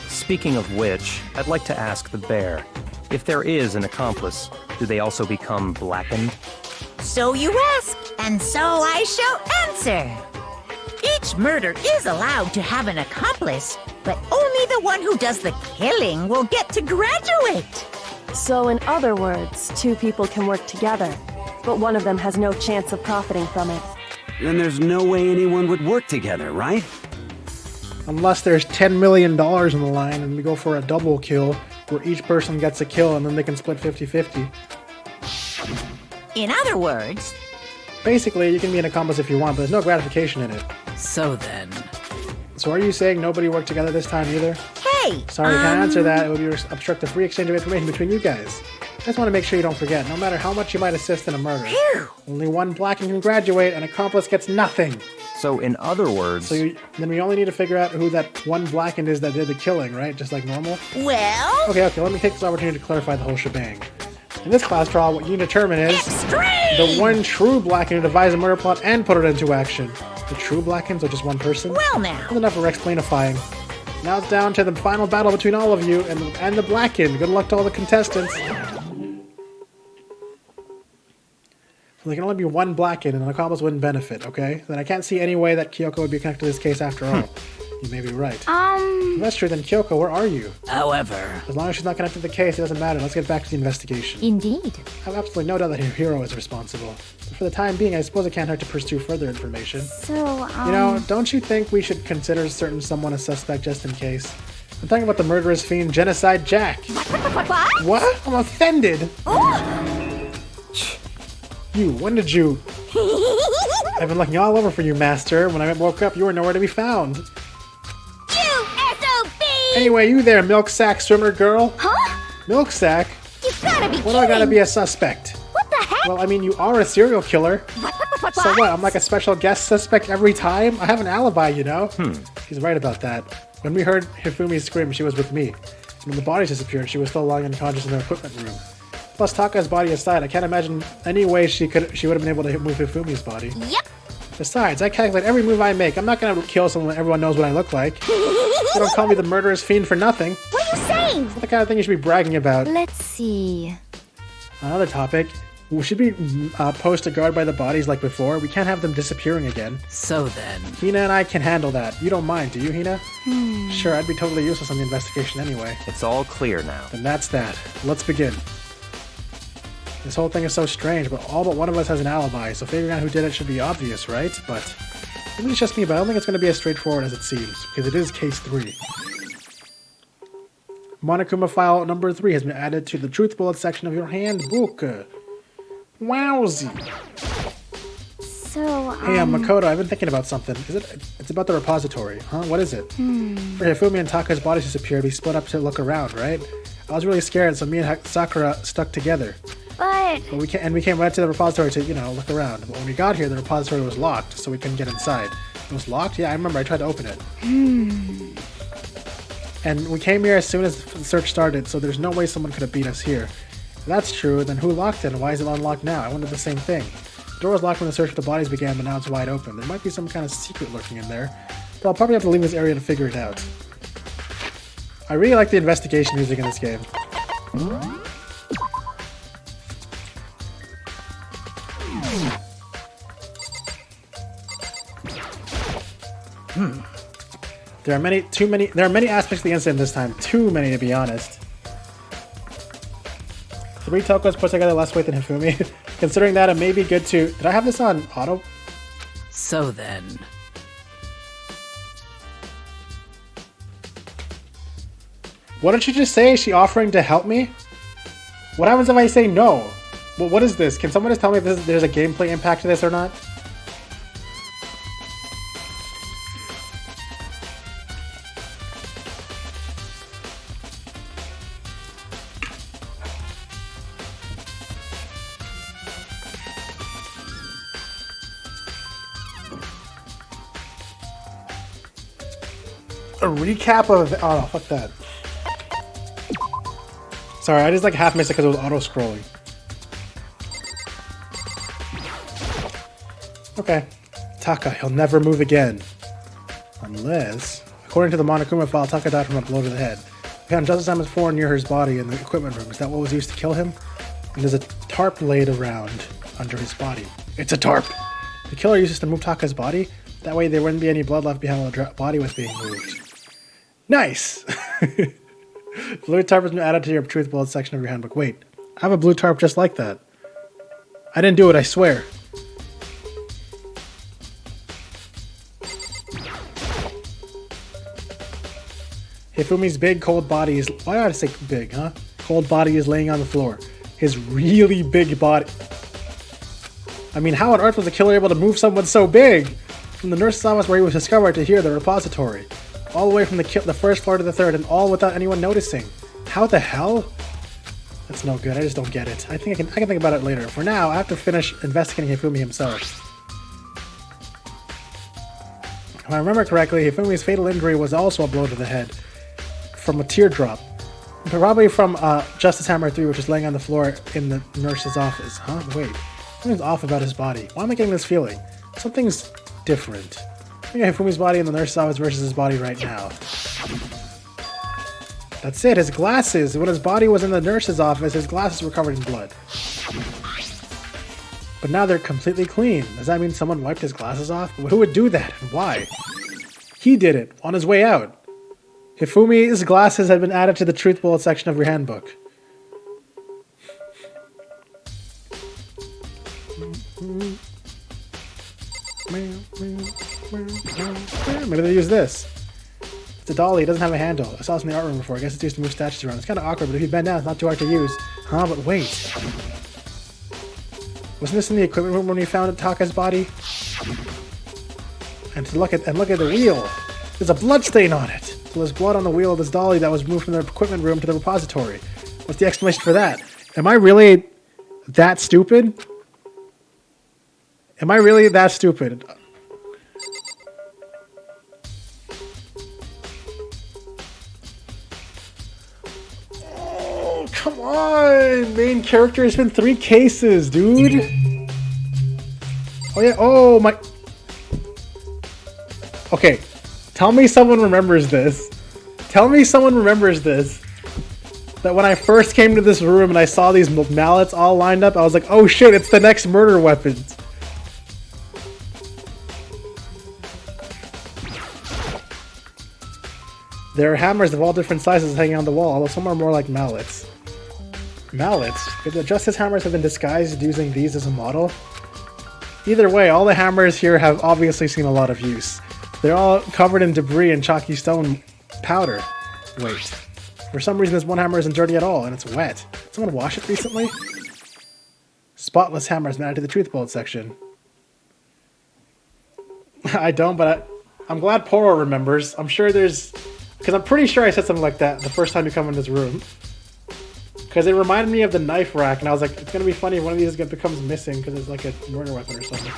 Speaking of which, I'd like to ask the bear, if there is an accomplice, do they also become blackened? So you ask, and so I shall answer. Each murder is allowed to have an accomplice, but only the one who does the killing will get to graduate. So in other words, two people can work together, but one of them has no chance of profiting from it. Then there's no way anyone would work together, right? Unless there's $10 million on the line and we go for a double kill where each person gets a kill and then they can split 50-50. In other words... Basically, you can be an accomplice if you want, but there's no gratification in it. So then... So are you saying nobody worked together this time either? Hey! Sorry, I can't answer that. It would obstruct the free exchange of information between you guys. I just want to make sure you don't forget, no matter how much you might assist in a murder, only one blackened can graduate, an accomplice gets nothing. So, in other words... Then we only need to figure out who that one blackened is that did the killing, right? Just like normal? Well... Okay, let me take this opportunity to clarify the whole shebang. In this class trial, what you need to determine is Extreme! the one true blackened who devised a murder plot and put it into action. The true blackens are just one person? Well now... That's enough for explainifying. Now it's down to the final battle between all of you and the Blackened. Good luck to all the contestants. There can only be one Blackened, and an accomplice wouldn't benefit, okay? Then I can't see any way that Kyoko would be connected to this case after all. You may be right. If that's true, then Kyoko, where are you? However, As long as she's not connected to the case, it doesn't matter. Let's get back to the investigation. Indeed. I have absolutely no doubt that her hero is responsible. But for the time being, I suppose it can't hurt to pursue further information. So, You know, don't you think we should consider certain someone a suspect just in case? I'm talking about the murderous fiend Genocide Jack. What? What? I'm offended. You, when did you... I've been looking all over for you, Master. When I woke up, you were nowhere to be found. You SOB! Anyway, you there, milk sack swimmer girl? Huh? Milk sack? You gotta be What do I gotta be a suspect? What the heck? Well, I mean, you are a serial killer. So what? I'm like a special guest suspect every time? I have an alibi, you know? He's right about that. When we heard Hifumi scream, she was with me. And when the bodies disappeared, she was still lying unconscious in the equipment room. Plus, Taka's body aside, I can't imagine any way she would have been able to move Hifumi's body. Yep. Besides, I calculate every move I make. I'm not gonna kill someone when everyone knows what I look like. They don't call me the murderous fiend for nothing. What are you saying? It's the kind of thing you should be bragging about. Let's see. Another topic. Should we post a guard by the bodies like before? We can't have them disappearing again. so then. Hina and I can handle that. You don't mind, do you, Hina? Sure, I'd be totally useless on the investigation anyway. It's all clear now. Then that's that. Let's begin. This whole thing is so strange, but all but one of us has an alibi, so figuring out who did it should be obvious, right? But maybe it's just me, but I don't think it's going to be as straightforward as it seems, because it is case 3. Monokuma file number 3 has been added to the truth bullet section of your handbook. Wowzy. So, Hey, Makoto, I've been thinking about something. It's about the repository, huh? What is it? For Hifumi and Taka's bodies disappeared, we split up to look around, right? I was really scared, so me and Sakura stuck together. but... We came right to the repository to, look around. But when we got here, the repository was locked, so we couldn't get inside. It was locked? Yeah, I remember. I tried to open it. And we came here as soon as the search started, so there's no way someone could have beat us here. If that's true, then who locked it, and why is it unlocked now? I wondered the same thing. The door was locked when the search for the bodies began, but now it's wide open. There might be some kind of secret lurking in there. But I'll probably have to leave this area to figure it out. I really like the investigation music in this game. There are many aspects of the incident this time. Too many, to be honest. 3 Tokos put together less weight than Hifumi. Considering that, it may be good to... Did I have this on auto? So then. What did she just say? Is she offering to help me? What happens if I say no? Well, what is this? Can someone just tell me if there's a gameplay impact to this or not? A recap of... Oh, fuck that. Sorry, I just half missed it because it was auto-scrolling. Okay. Taka, he'll never move again. Unless... According to the Monokuma file, Taka died from a blow to the head. We found just as time as 4 near his body in the equipment room. Is that what was used to kill him? And there's a tarp laid around under his body. It's a tarp! The killer used this to move Taka's body? That way there wouldn't be any blood left behind while the body was being moved. Nice! Blue tarp has been added to your truth bullet section of your handbook. Wait, I have a blue tarp just like that. I didn't do it, I swear. Hifumi's big, cold body is... Why did I say big, huh? Cold body is laying on the floor. His really big body... I mean, how on earth was the killer able to move someone so big? From the nurse's office where he was discovered to here, the repository. All the way from the first floor to the 3rd, and all without anyone noticing. How the hell? That's no good. I just don't get it. I think I can think about it later. For now, I have to finish investigating Hifumi himself. If I remember correctly, Hifumi's fatal injury was also a blow to the head from a teardrop. Probably from Justice Hammer 3, which is laying on the floor in the nurse's office. Huh? Wait. Something's off about his body. Why am I getting this feeling? Something's different. I think Hifumi's body in the nurse's office versus his body right now. That's it, his glasses. When his body was in the nurse's office, his glasses were covered in blood. But now they're completely clean. Does that mean someone wiped his glasses off? Who would do that, and why? He did it, on his way out. Hifumi's glasses had been added to the truth bullet section of your handbook. Maybe they use this. It's a dolly, it doesn't have a handle. I saw this in the art room before. I guess it's used to move statues around. It's kind of awkward, but if you bend down, it's not too hard to use. Huh, but wait. Wasn't this in the equipment room when we found Taka's body? And look at the wheel. There's a blood stain on it. So there's blood on the wheel of this dolly that was moved from the equipment room to the repository. What's the explanation for that? Am I really that stupid? Am I really that stupid? Oh, come on! Main character has been 3 cases, dude! Oh yeah, oh my... Okay, tell me someone remembers this. Tell me someone remembers this. That when I first came to this room and I saw these mallets all lined up, I was like, oh shit, it's the next murder weapons. There are hammers of all different sizes hanging on the wall, although some are more like mallets. Mallets? Could the Justice hammers have been disguised using these as a model? Either way, all the hammers here have obviously seen a lot of use. They're all covered in debris and chalky stone powder. Wait. For some reason this one hammer isn't dirty at all, and it's wet. Did someone wash it recently? Spotless hammers added to the truth bullet section. I don't, but I'm glad Poro remembers. I'm sure there's... Because I'm pretty sure I said something like that the first time you come in this room. Because it reminded me of the knife rack, and I was like, it's going to be funny if one of these becomes missing because it's like a murder weapon or something.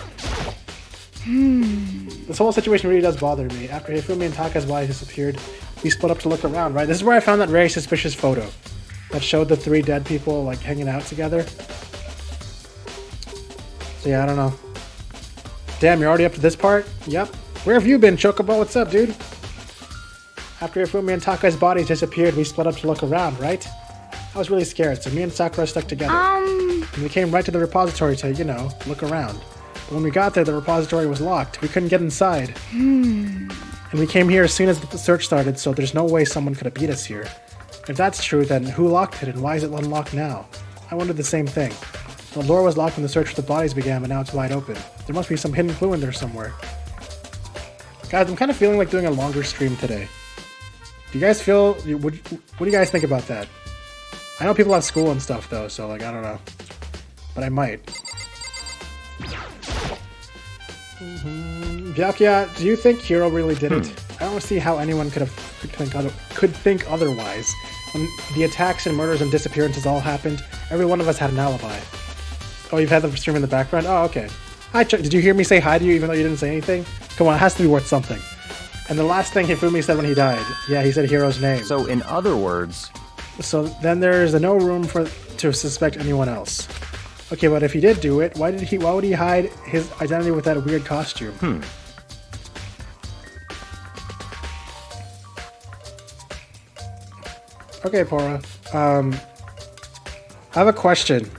This whole situation really does bother me. After Hifumi and Taka's body disappeared, we split up to look around, right? This is where I found that very suspicious photo that showed the 3 dead people like hanging out together. So yeah, I don't know. Damn, you're already up to this part? Yep. Where have you been, Chocobo? What's up, dude? After Hifumi and Taka's bodies disappeared, we split up to look around, right? I was really scared, so me and Sakura stuck together. And we came right to the repository to, you know, look around. But when we got there, the repository was locked. We couldn't get inside. And we came here as soon as the search started, so there's no way someone could have beat us here. If that's true, then who locked it and why is it unlocked now? I wondered the same thing. The door was locked when the search for the bodies began, but now it's wide open. There must be some hidden clue in there somewhere. Guys, I'm kind of feeling like doing a longer stream today. Do you guys feel... What do you guys think about that? I know people have school and stuff, though, so, like, I don't know. But I might. Byakuya, do you think Hiro really did it? I don't see how anyone could think otherwise. When the attacks and murders and disappearances all happened, every one of us had an alibi. Oh, you've had the stream in the background? Oh, okay. Hi, did you hear me say hi to you even though you didn't say anything? Come on, it has to be worth something. And the last thing Hifumi said when he died, yeah, he said Hiro's name. So, in other words... So then there's no room to suspect anyone else. Okay, but if he did do it, why would he hide his identity with that weird costume? Okay, Pora. I have a question.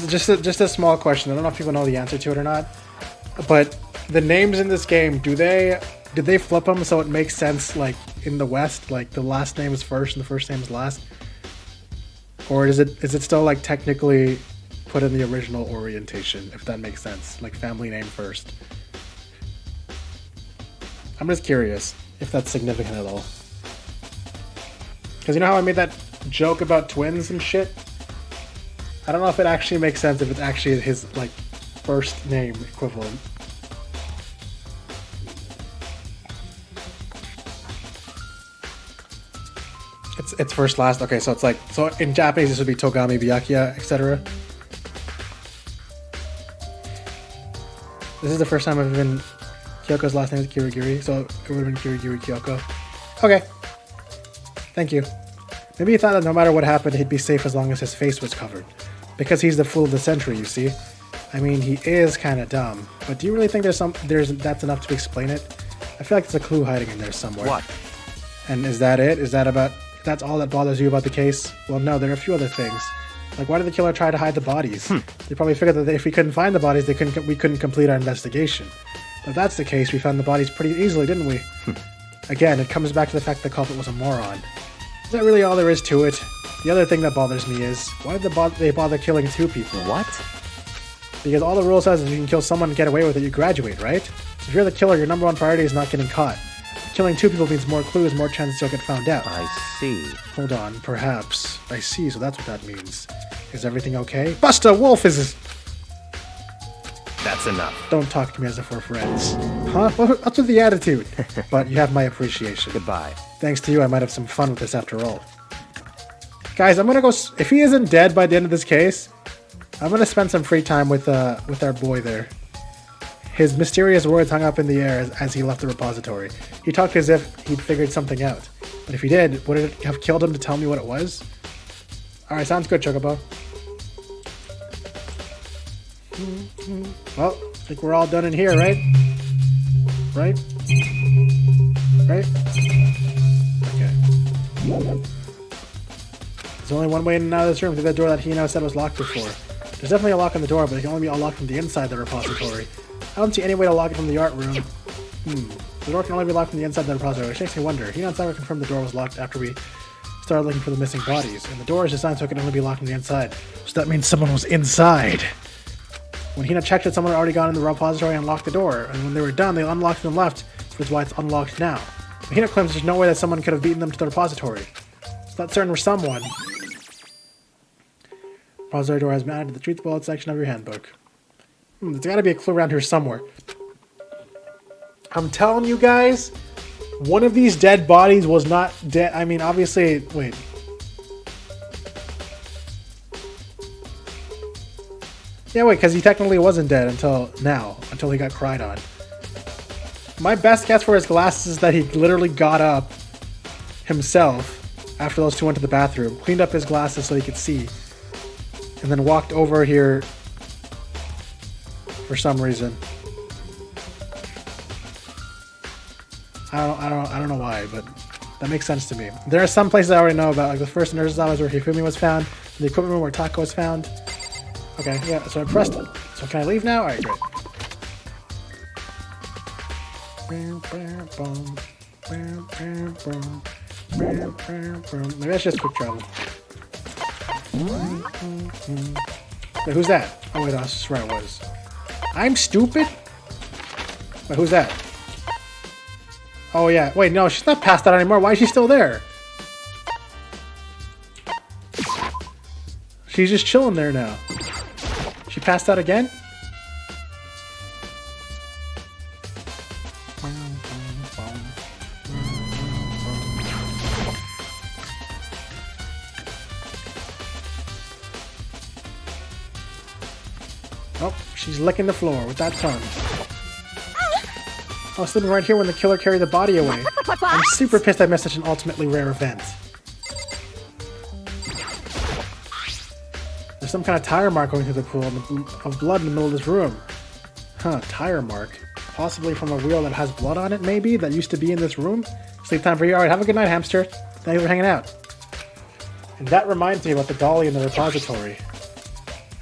Just a small question. I don't know if people know the answer to it or not. But the names in this game, did they flip them so it makes sense, like in the West, like the last name is first and the first name is last? Or is it still like technically put in the original orientation, if that makes sense? Like family name first. I'm just curious if that's significant at all. Because you know how I made that joke about twins and shit? I don't know if it actually makes sense if it's actually his like first name equivalent. It's first last. Okay, so it's like, so in Japanese this would be Togami, Byakuya, etc. This is the first time I've been... Kyoko's last name is Kirigiri, so it would have been Kirigiri Kyoko. Okay. Thank you. Maybe he thought that no matter what happened, he'd be safe as long as his face was covered. Because he's the fool of the century, you see. I mean, he is kind of dumb. But do you really think that's enough to explain it? I feel like there's a clue hiding in there somewhere. What? And is that it? Is that about That's all that bothers you about the case? Well, no, there are a few other things. Like, why did the killer try to hide the bodies? They probably figured that if we couldn't find the bodies, we couldn't complete our investigation. But if that's the case, we found the bodies pretty easily, didn't we? Again, it comes back to the fact that the culprit was a moron. Is that really all there is to it? The other thing that bothers me is, why did they bother killing 2 people? What? Because all the rule says is if you can kill someone and get away with it, you graduate, right? So if you're the killer, your number 1 priority is not getting caught. Killing 2 people means more clues, more chances you'll get found out. I see. Hold on, perhaps. I see, so that's what that means. Is everything okay? Buster Wolf is... That's enough. Don't talk to me as if we're friends. Huh? What's with the attitude? But you have my appreciation. Goodbye. Thanks to you, I might have some fun with this after all. Guys, I'm gonna go... If he isn't dead by the end of this case, I'm gonna spend some free time with our boy there. His mysterious words hung up in the air as he left the repository. He talked as if he'd figured something out. But if he did, would it have killed him to tell me what it was? Alright, sounds good, Chocobo. Well, I think we're all done in here, right? Right? Right? Okay. There's only one way in and out of this room through that door that Hina said was locked before. There's definitely a lock on the door, but it can only be unlocked from the inside the repository. I don't see any way to lock it from the art room. The door can only be locked from the inside the repository, which makes me wonder. Hina and Sakura confirmed the door was locked after we started looking for the missing bodies, and the door is designed so it can only be locked from the inside. So that means someone was inside. When Hina checked it, someone had already gone in the repository and locked the door, and when they were done, they unlocked and left, which is why it's unlocked now. But Hina claims there's no way that someone could have beaten them to the repository. It's not certain we're someone. Repository door has been added to the truth bullet section of your handbook. There's gotta be a clue around here somewhere. I'm telling you guys, one of these dead bodies was not dead. I mean, obviously, wait. Yeah, wait, because he technically wasn't dead until now, until he got cried on. My best guess for his glasses is that he literally got up himself after those 2 went to the bathroom, cleaned up his glasses so he could see, and then walked over here for some reason. I don't know why, but that makes sense to me. There are some places I already know about, like the first nurse's office where Hifumi was found, the equipment room where Taka was found. Okay, yeah, so I pressed it. So can I leave now? Alright, great. Maybe that's just quick travel. Wait, who's that? Oh wait, that's just where I was. I'm stupid? Wait, who's that? Oh yeah, wait, no, she's not passed out anymore. Why is she still there? She's just chilling there now. She passed out again? Oh, she's licking the floor with that tongue. I was sitting right here when the killer carried the body away. I'm super pissed I missed such an ultimately rare event. There's some kind of tire mark going through the pool of blood in the middle of this room. Huh, tire mark. Possibly from a wheel that has blood on it, maybe, that used to be in this room? Sleep time for you. Alright, have a good night, hamster. Thanks for hanging out. And that reminds me about the dolly in the repository.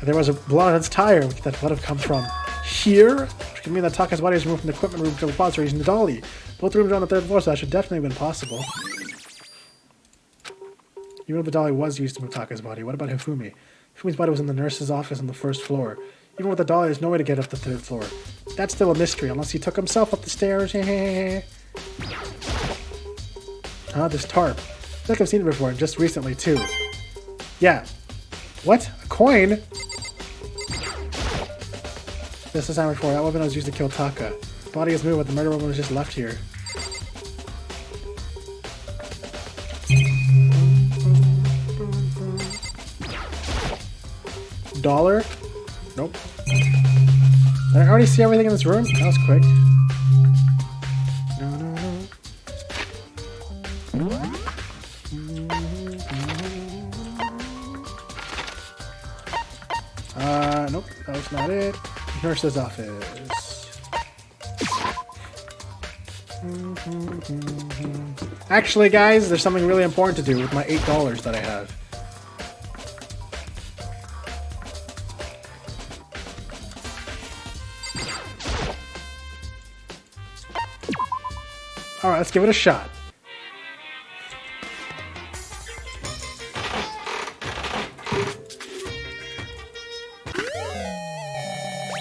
If there was a blood on its tire, where could that blood have come from? Here? Which could mean that Taka's body was moved from the equipment room to the repository using the dolly. Both rooms are on the 3rd floor, so that should definitely have been possible. Even if the dolly was used to move Taka's body, what about Hifumi's body was in the nurse's office on the 1st floor. Even with the dolly, there's no way to get up the 3rd floor. That's still a mystery, unless he took himself up the stairs. This tarp. I feel like I've seen it before, and just recently, too. Yeah. What? A coin? This is time before. That weapon was used to kill Taka. The body is moved, but the murder weapon was just left here. Dollar? Nope. Did I already see everything in this room? That was quick. Nope, that was not it. Nurse's office. Actually, guys, there's something really important to do with my $8 that I have. Alright, let's give it a shot.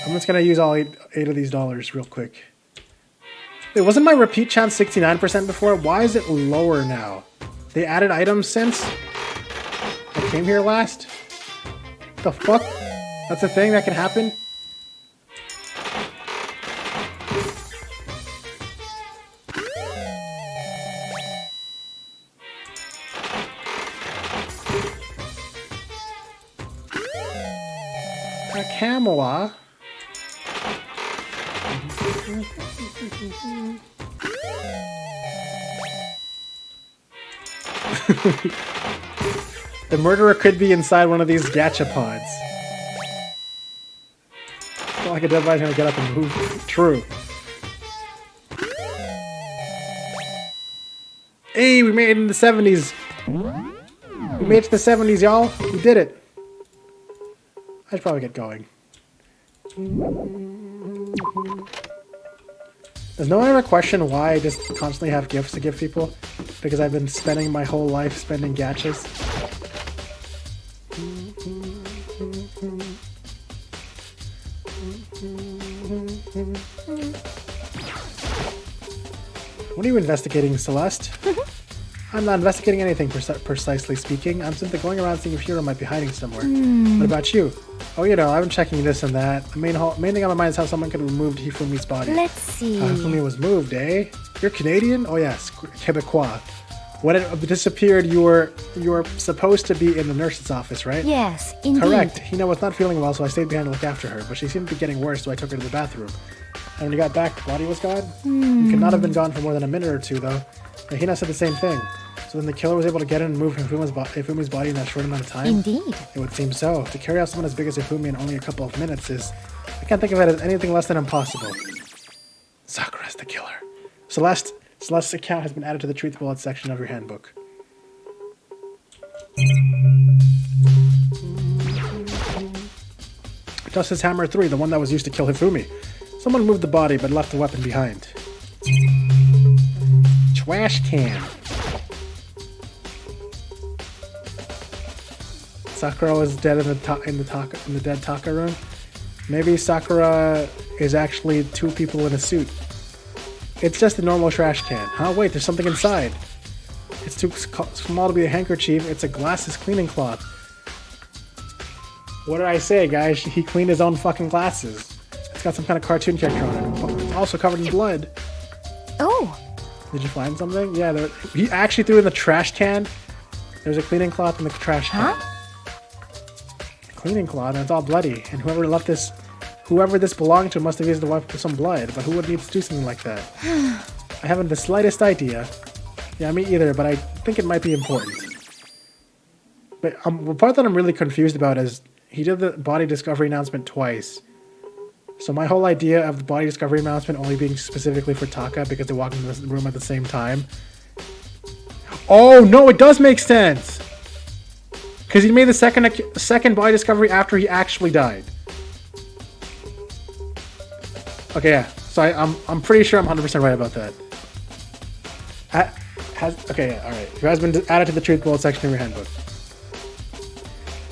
I'm just gonna use all eight of these dollars real quick. Wait, wasn't my repeat chance 69% before? Why is it lower now? They added items since I came here last? The fuck? That's a thing that can happen? A Camelot. The murderer could be inside one of these gachapods. It's not like a dead body's gonna get up and move. True. Hey, we made it in the 70s. We made it to the 70s, y'all. We did it. I should probably get going. Does no one ever question why I just constantly have gifts to give people? Because I've been spending my whole life spending gachas. What are you investigating, Celeste? I'm not investigating anything, precisely speaking. I'm simply going around seeing if Hiro might be hiding somewhere. What about you? Oh, you know, I've been checking this and that. The main thing on my mind is how someone could have removed Hifumi's body. Let's see. Hifumi was moved, eh? You're Canadian? Oh yes, Quebecois. When it disappeared, you were supposed to be in the nurse's office, right? Yes, indeed. Correct. Hina was not feeling well, so I stayed behind to look after her, but she seemed to be getting worse, so I took her to the bathroom. And when you got back, the body was gone? You could not have been gone for more than a minute or two, though. And Hina said the same thing. So then the killer was able to get in and move Hifumi's body in that short amount of time? Indeed. It would seem so. To carry out someone as big as Hifumi in only a couple of minutes is... I can't think of it as anything less than impossible. Sakura's the killer. Celeste's account has been added to the Truth Bullet section of your handbook. Justice Hammer 3, the one that was used to kill Hifumi. Someone moved the body but left the weapon behind. Trash can. Sakura was dead in the dead Taka room. Maybe Sakura is actually two people in a suit. It's just a normal trash can. Huh? Wait, there's something inside. It's too small to be a handkerchief. It's a glasses cleaning cloth. What did I say, guys? He cleaned his own fucking glasses. It's got some kind of cartoon character on it. It's also covered in blood. Oh. Did you find something? Yeah, he actually threw in the trash can. There's a cleaning cloth in the trash can. Huh? A cleaning cloth, and it's all bloody. And whoever this belonged to must have used the wipe with some blood. But who would need to do something like that? I haven't the slightest idea. Yeah, me either, but I think it might be important. But the part that I'm really confused about is he did the body discovery announcement twice. So my whole idea of the body discovery announcement only being specifically for Taka because they walked into the room at the same time. Oh, no, it does make sense! Because he made the second body discovery after he actually died. Okay, yeah. So I'm pretty sure I'm 100% right about that. Okay, yeah, alright. It has been added to the Truth Bullet section of your handbook.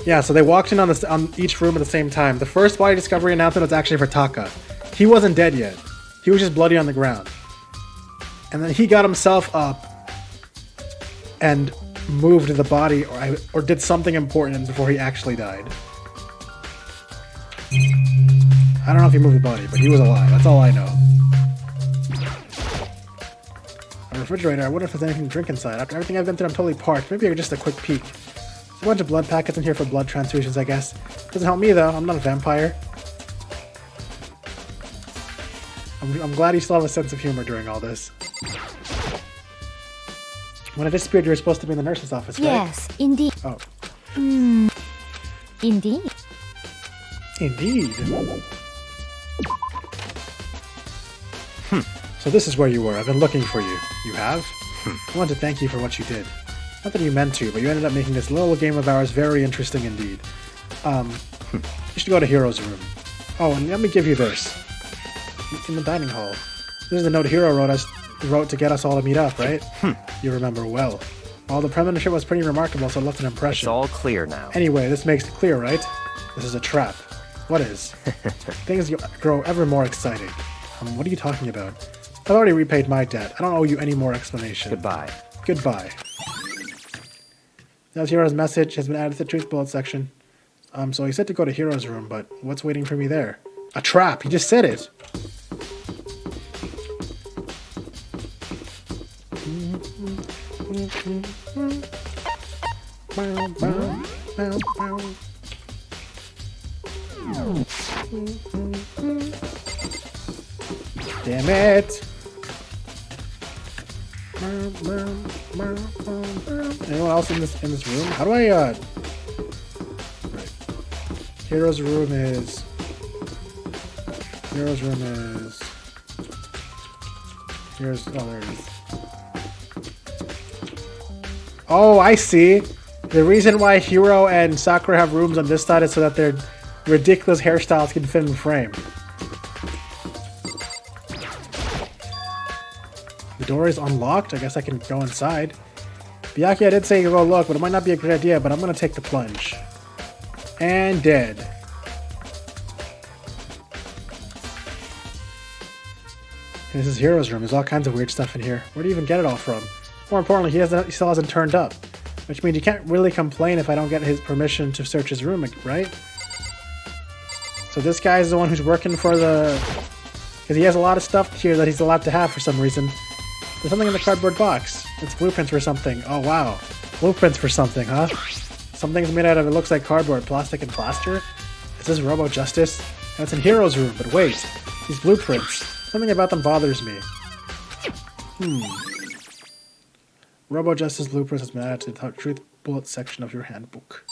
Yeah, so they walked in on each room at the same time. The first body discovery announcement was actually for Taka. He wasn't dead yet. He was just bloody on the ground. And then he got himself up and moved the body or did something important before he actually died. I don't know if he moved the body, but he was alive. That's all I know. A refrigerator. I wonder if there's anything to drink inside. After everything I've been through, I'm totally parched. Maybe just a quick peek. There's a bunch of blood packets in here for blood transfusions, I guess. Doesn't help me, though. I'm not a vampire. I'm glad you still have a sense of humor during all this. When I disappeared, you were supposed to be in the nurse's office, right? Yes, indeed. Oh. Indeed. Indeed. So this is where you were. I've been looking for you. You have? I want to thank you for what you did. Not that you meant to, but you ended up making this little game of ours very interesting indeed. You should go to Hero's room. Oh, and let me give you this. In the dining hall. This is the note Hero wrote to get us all to meet up, right? You remember well. Well, the premiership was pretty remarkable, so it left an impression. It's all clear now. Anyway, this makes it clear, right? This is a trap. What is? Things grow ever more exciting. What are you talking about? I've already repaid my debt. I don't owe you any more explanation. Goodbye. Goodbye. That's Hero's message has been added to the truth bullet section. So he said to go to Hero's room, but what's waiting for me there? A trap! He just said it! Damn it! Anyone else in this room? How do I right. Hero's room is oh, there it is. Oh, I see. The reason why Hiro and Sakura have rooms on this side is so that their ridiculous hairstyles can fit in frame. The door is unlocked. I guess I can go inside. Byakuya did say go look, but it might not be a good idea, but I'm going to take the plunge. And dead. This is Hero's room. There's all kinds of weird stuff in here. Where do you even get it all from? More importantly, he still hasn't turned up. Which means you can't really complain if I don't get his permission to search his room, right? So this guy is the one who's working for the... Because he has a lot of stuff here that he's allowed to have for some reason. There's something in the cardboard box. It's blueprints for something. Oh, wow. Blueprints for something, huh? Something's made out of, it looks like cardboard, plastic, and plaster. Is this Robo Justice? That's in Hero's room, but wait. These blueprints. Something about them bothers me. Robo Justice blueprints has been added to the truth bullet section of your handbook.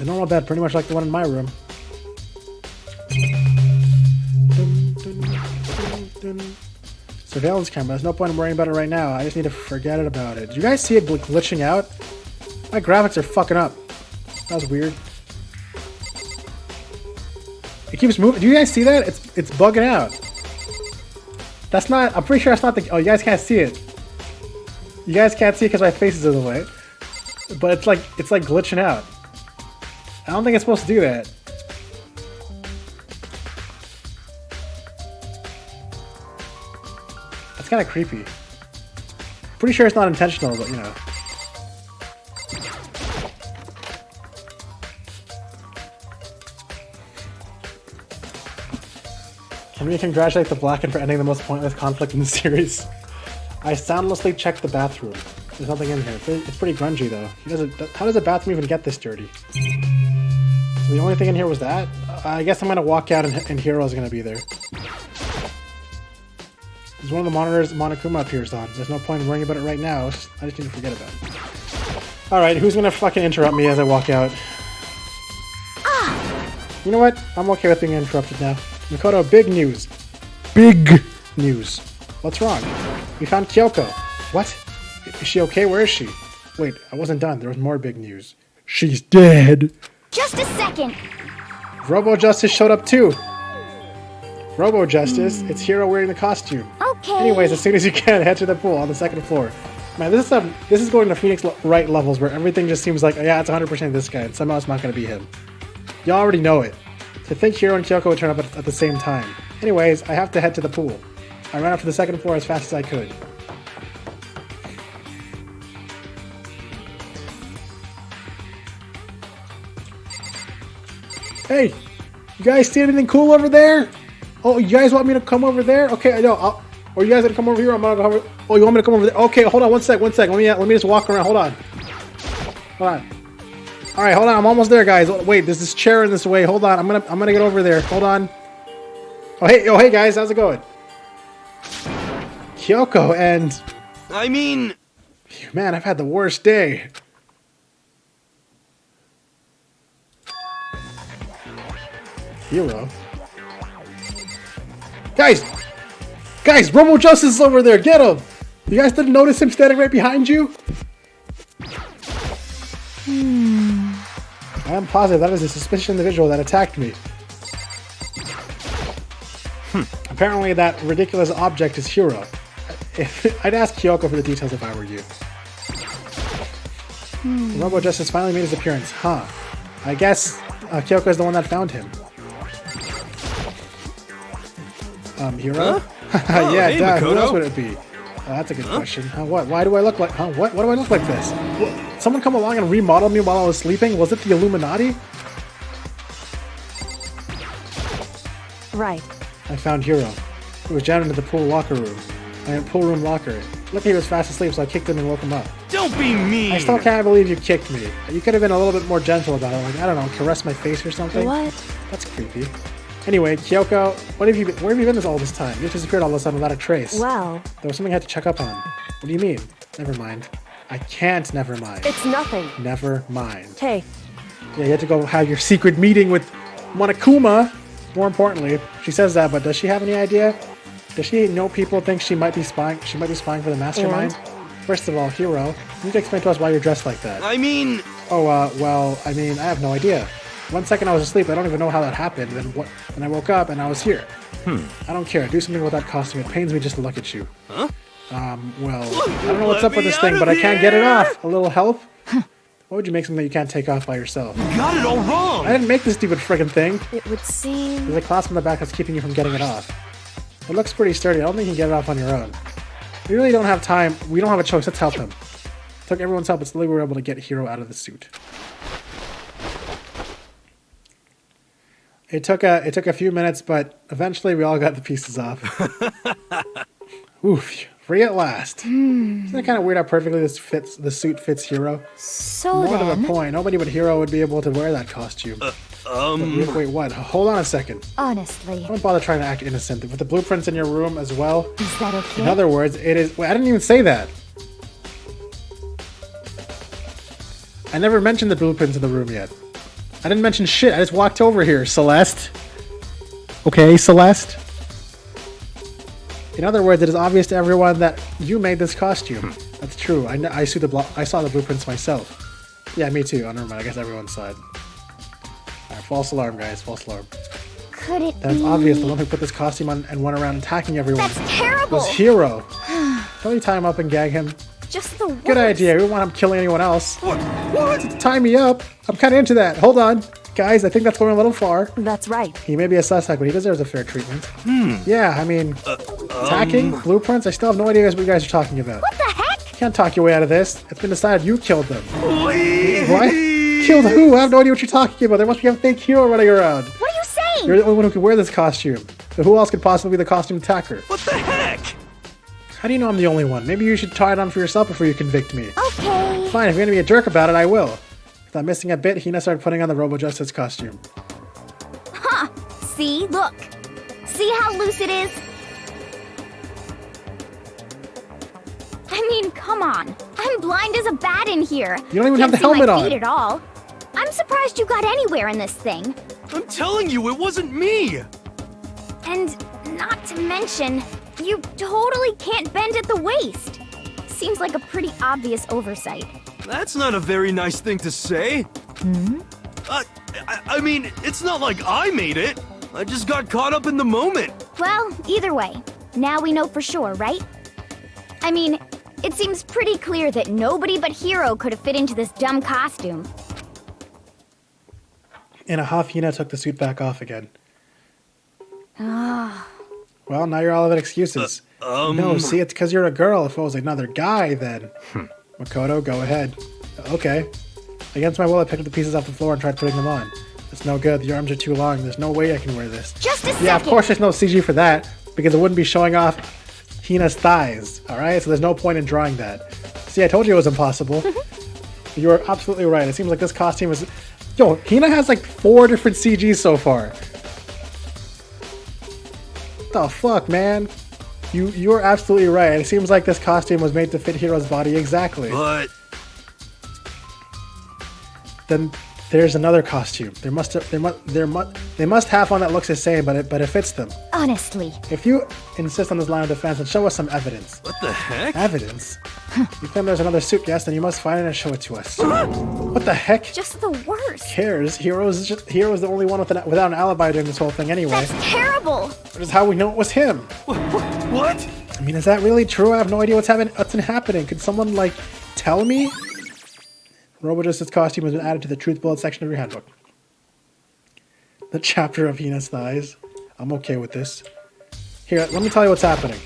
A normal bed, pretty much like the one in my room. Surveillance camera. There's no point in worrying about it right now. I just need to forget about it. Did you guys see it glitching out? My graphics are fucking up. That was weird. It keeps moving. Do you guys see that? It's bugging out. That's not... I'm pretty sure that's not the... Oh, you guys can't see it. You guys can't see it because my face is in the way. But it's like glitching out. I don't think it's supposed to do that. That's kind of creepy. Pretty sure it's not intentional, but you know. Can we congratulate the Blacken for ending the most pointless conflict in the series? I soundlessly checked the bathroom. There's nothing in here. It's pretty grungy though. How does a bathroom even get this dirty? So the only thing in here was that? I guess I'm gonna walk out and Hero's gonna be there. There's one of the monitors Monokuma appears on. There's no point in worrying about it right now. I just need to forget about it. Alright, who's gonna fucking interrupt me as I walk out? You know what? I'm okay with being interrupted now. Makoto, big news. Big news. What's wrong? We found Kyoko. What? Is she okay? Where is she? Wait, I wasn't done. There was more big news. She's dead. Just a second. Robo Justice showed up too. Robo Justice, it's Hiro wearing the costume. Okay. Anyways, as soon as you can, head to the pool on the second floor. Man, this is going to Phoenix Wright levels where everything just seems like, oh, yeah, it's 100% this guy, and somehow it's not going to be him. You already know it. To think Hiro and Kyoko would turn up at the same time. Anyways, I have to head to the pool. I ran up to the second floor as fast as I could. Hey, you guys see anything cool over there? Oh, you guys want me to come over there? Okay, I know. Or you guys gonna come over here? I'm gonna come over. Oh, you want me to come over there? Okay, hold on, one sec. Let me just walk around. Hold on. All right, hold on. I'm almost there, guys. Wait, there's this chair in this way. Hold on. I'm gonna get over there. Hold on. Oh, hey, guys. How's it going? Kyoko and... I mean... Man, I've had the worst day. Hero? Guys! Guys, Robo Justice is over there! Get him! You guys didn't notice him standing right behind you? I am positive that is a suspicious individual that attacked me. Apparently that ridiculous object is Hiro. I'd ask Kyoko for the details if I were you. Robo Justice finally made his appearance. Huh. I guess Kyoko is the one that found him. Hero? Huh? Yeah, hey, duh. Who Makoto. else would it be? That's a good question. What? Why do I look like? What? Why do I look like this? Someone come along and remodel me while I was sleeping? Was it the Illuminati? Right. I found Hiro. He was jammed into the pool locker room. Pool room locker. Luckily he was fast asleep, so I kicked him and woke him up. Don't be mean. I still can't believe you kicked me. You could have been a little bit more gentle about it. Like, I don't know, caress my face or something. What? That's creepy. Anyway, Kyoko, where have you been all this time? You disappeared all of a sudden without a trace. Well, There was something I had to check up on. What do you mean? Never mind. I can't never mind. it's nothing. Never mind. Hey, Yeah, you had to go have your secret meeting with Monokuma. More importantly, she says that, but does she have any idea? Does she know people think she might be spying? She might be spying for the mastermind. First of all, Hiro, you need to explain to us why you're dressed like that. I mean, Oh, well, I mean, I have no idea. 1 second I was asleep, I don't even know how that happened. Then I woke up and I was here. I don't care. Do something with that costume. It pains me just to look at you. Huh? Well, I don't know what's up with this thing, but I can't get it off. A little help? Why would you make something you can't take off by yourself? you got it all wrong. I didn't make this stupid friggin' thing. it would seem... There's a clasp on the back that's keeping you from getting it off. It looks pretty sturdy. I don't think you can get it off on your own. We really don't have time. We don't have a choice. Let's help him. Took everyone's help, but slowly we were able to get Hiro out of the suit. It took a few minutes, but eventually we all got the pieces off. Oof, free at last. Isn't it kind of weird how perfectly the suit fits Hiro? So More to then, the point, nobody but Hiro would be able to wear that costume. Wait, what? Hold on a second. honestly, Don't bother trying to act innocent. With the blueprints in your room as well. is that okay? In other words, it is... Wait, I didn't even say that. I never mentioned the blueprints in the room yet. I didn't mention shit. I just walked over here, Celeste. Okay, Celeste. In other words, it is obvious to everyone that you made this costume. That's true. I saw the blueprints myself. Yeah, me too. Oh, never mind. I guess everyone saw it. Alright, false alarm, guys. False alarm. Could it That's be... obvious. The one who put this costume on and went around attacking everyone That's terrible! was Hiro. Can we tie him up and gag him? Just the worst. Good idea. We don't want him killing anyone else. What? Tie me up. I'm kind of into that. Hold on. Guys, I think that's going a little far. That's right. He may be a suspect, but he deserves a fair treatment. Yeah, I mean, attacking, blueprints, I still have no idea what you guys are talking about. What the heck? Can't talk your way out of this. It's been decided you killed them. Please. What? Killed who? I have no idea what you're talking about. There must be a fake hero running around. What are you saying? You're the only one who can wear this costume. So who else could possibly be the costume attacker? What the heck? How do you know I'm the only one? Maybe you should try it on for yourself before you convict me. Okay. Fine, if you're gonna be a jerk about it, I will. Without missing a bit, Hina started putting on the Robo Justice costume. Huh. See? Look. See how loose it is? I mean, come on. I'm blind as a bat in here. You don't even have the Can't see helmet my on. feet at all. I'm surprised you got anywhere in this thing. I'm telling you, it wasn't me. And not to mention, you totally can't bend at the waist. Seems like a pretty obvious oversight. That's not a very nice thing to say. I mean, it's not like I made it. I just got caught up in the moment. Well, either way, now we know for sure, right? I mean, it seems pretty clear that nobody but Hiro could have fit into this dumb costume. In a huff, Hina took the suit back off again. Ah. Well, now you're all out of excuses. No, see, it's because you're a girl. If it was another guy, then... Makoto, go ahead. Okay. Against my will, I picked up the pieces off the floor and tried putting them on. It's no good. The arms are too long. There's no way I can wear this. Just a second! Yeah, of course there's no CG for that, because it wouldn't be showing off Hina's thighs, alright? So there's no point in drawing that. See, I told you it was impossible. You are absolutely right. It seems like this costume is... Yo, Hina has like 4 different CGs so far. What the fuck, man? You're absolutely right. It seems like this costume was made to fit Hiro's body exactly. But Then There's another costume. They must have one that looks the same, but it fits them. Honestly. If you insist on this line of defense, then show us some evidence. What the heck? Evidence? You claim there's another suit, yes? Then you must find it and show it to us. What the heck? Just the worst. Cares? Hero's the only one without an alibi during this whole thing anyway. That's terrible. Which is how we know it was him. What? I mean, is that really true? I have no idea what's happening. Could someone, like, tell me? Robojustice's costume has been added to the Truth Bullet section of your handbook. The chapter of Hina's thighs. I'm okay with this. Here, let me tell you what's happening.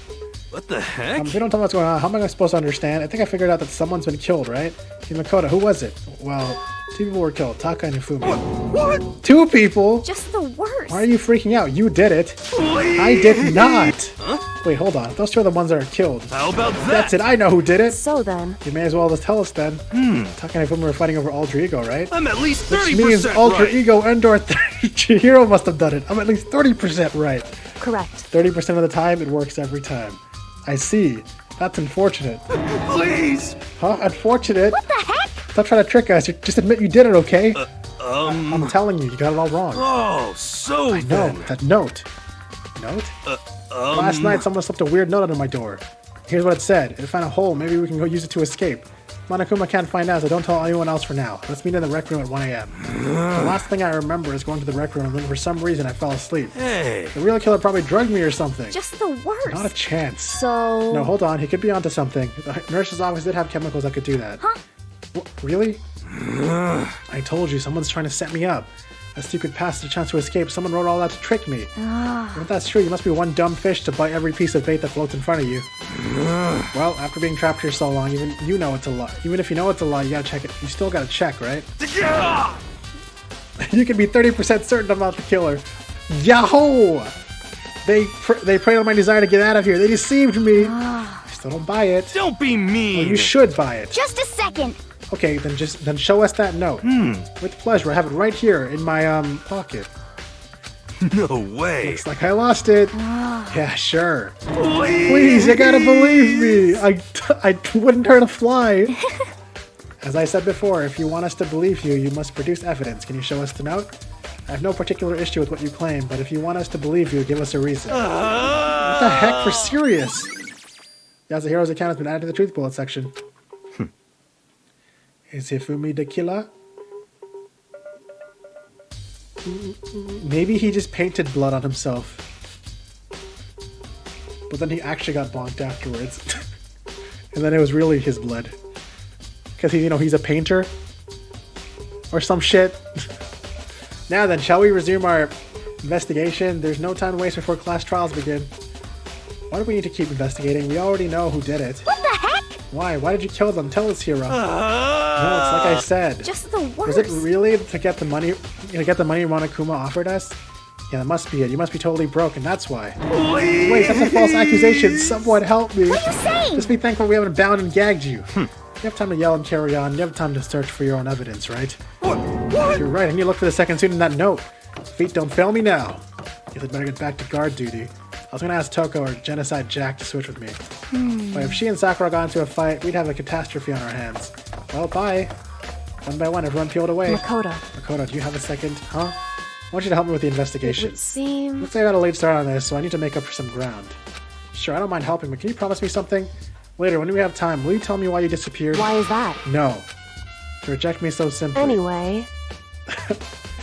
What the heck? If you don't tell me what's going on, how am I supposed to understand? I think I figured out that someone's been killed, right? In Makoto, who was it? Well, 2 people were killed, Taka and Hifumi. What? 2 people? Just the worst. Why are you freaking out? You did it. Please? I did not. Huh? Wait, hold on. Those 2 are the ones that are killed. How about that? That's it. I know who did it. So then, You may as well just tell us then. Taka and Hifumi were fighting over alter ego, right? I'm at least 30% Which means alter right. ego and/or Chihiro must have done it. I'm at least 30% right. correct. 30% of the time, it works every time. I see. That's unfortunate. Please. Huh? Unfortunate? What the heck? Stop trying to trick us. Just admit you did it, okay? Um. I'm telling you, you got it all wrong. Oh, so No, then. that note. Note? Last night, someone slipped a weird note under my door. Here's what it said. If I find a hole, maybe we can go use it to escape. Monokuma can't find out, so don't tell anyone else for now. Let's meet in the rec room at 1 a.m. The last thing I remember is going to the rec room, and then for some reason I fell asleep. Hey. The real killer probably drugged me or something. Just the worst. Not a chance. So... No, hold on. He could be onto something. The nurse's office did have chemicals that could do that. Huh? Really? I told you, someone's trying to set me up. A secret passage, a chance to escape. Someone wrote all that to trick me. If that's true, you must be one dumb fish to bite every piece of bait that floats in front of you. Well, after being trapped here so long, even you know it's a lie. Even if you know it's a lie, you gotta check it. You still gotta check, right? You can be 30% certain I'm not the killer. Yahoo! They preyed on my desire to get out of here. They deceived me. I still don't buy it. Don't be mean. Well, you should buy it. Just a second. Okay, then show us that note. With pleasure. I have it right here in my pocket. No way. Looks like I lost it. Yeah, sure. Please. Please, you gotta believe me. I wouldn't hurt a fly. As I said before, if you want us to believe you, you must produce evidence. Can you show us the note? I have no particular issue with what you claim, but if you want us to believe you, give us a reason. What the heck? For serious? Yasuhiro's account has been added to the Truth Bullet section. Is Hifumi the killer? Maybe he just painted blood on himself. But then he actually got bonked afterwards. And then it was really his blood. Because he's a painter. Or some shit. Now then, shall we resume our investigation? There's no time to waste before class trials begin. Why do we need to keep investigating? We already know who did it. What the heck? Why? Why did you kill them? Tell us, Hiro. No, it's like I said. Just the worst. Was it really to get the money? Monokuma offered us? Yeah, that must be it. You must be totally broke, and that's why. Please. Wait, that's a false accusation. Someone help me. What are you saying? Just be thankful we haven't bound and gagged you. You have time to yell and carry on. You have time to search for your own evidence, right? What? You're right. I need to look for the second suit in that note. Feet don't fail me now. Guess I'd better get back to guard duty. I was going to ask Toko or Genocide Jack to switch with me. But if she and Sakura got into a fight, we'd have a catastrophe on our hands. Well, bye. One by one, everyone peeled away. Makoto, do you have a second? Huh? I want you to help me with the it investigation. would seem... Looks like I got a late start on this, so I need to make up for some ground. Sure, I don't mind helping, but can you promise me something? Later, when we have time, will you tell me why you disappeared? Why is that? No. To reject me so simply. Anyway,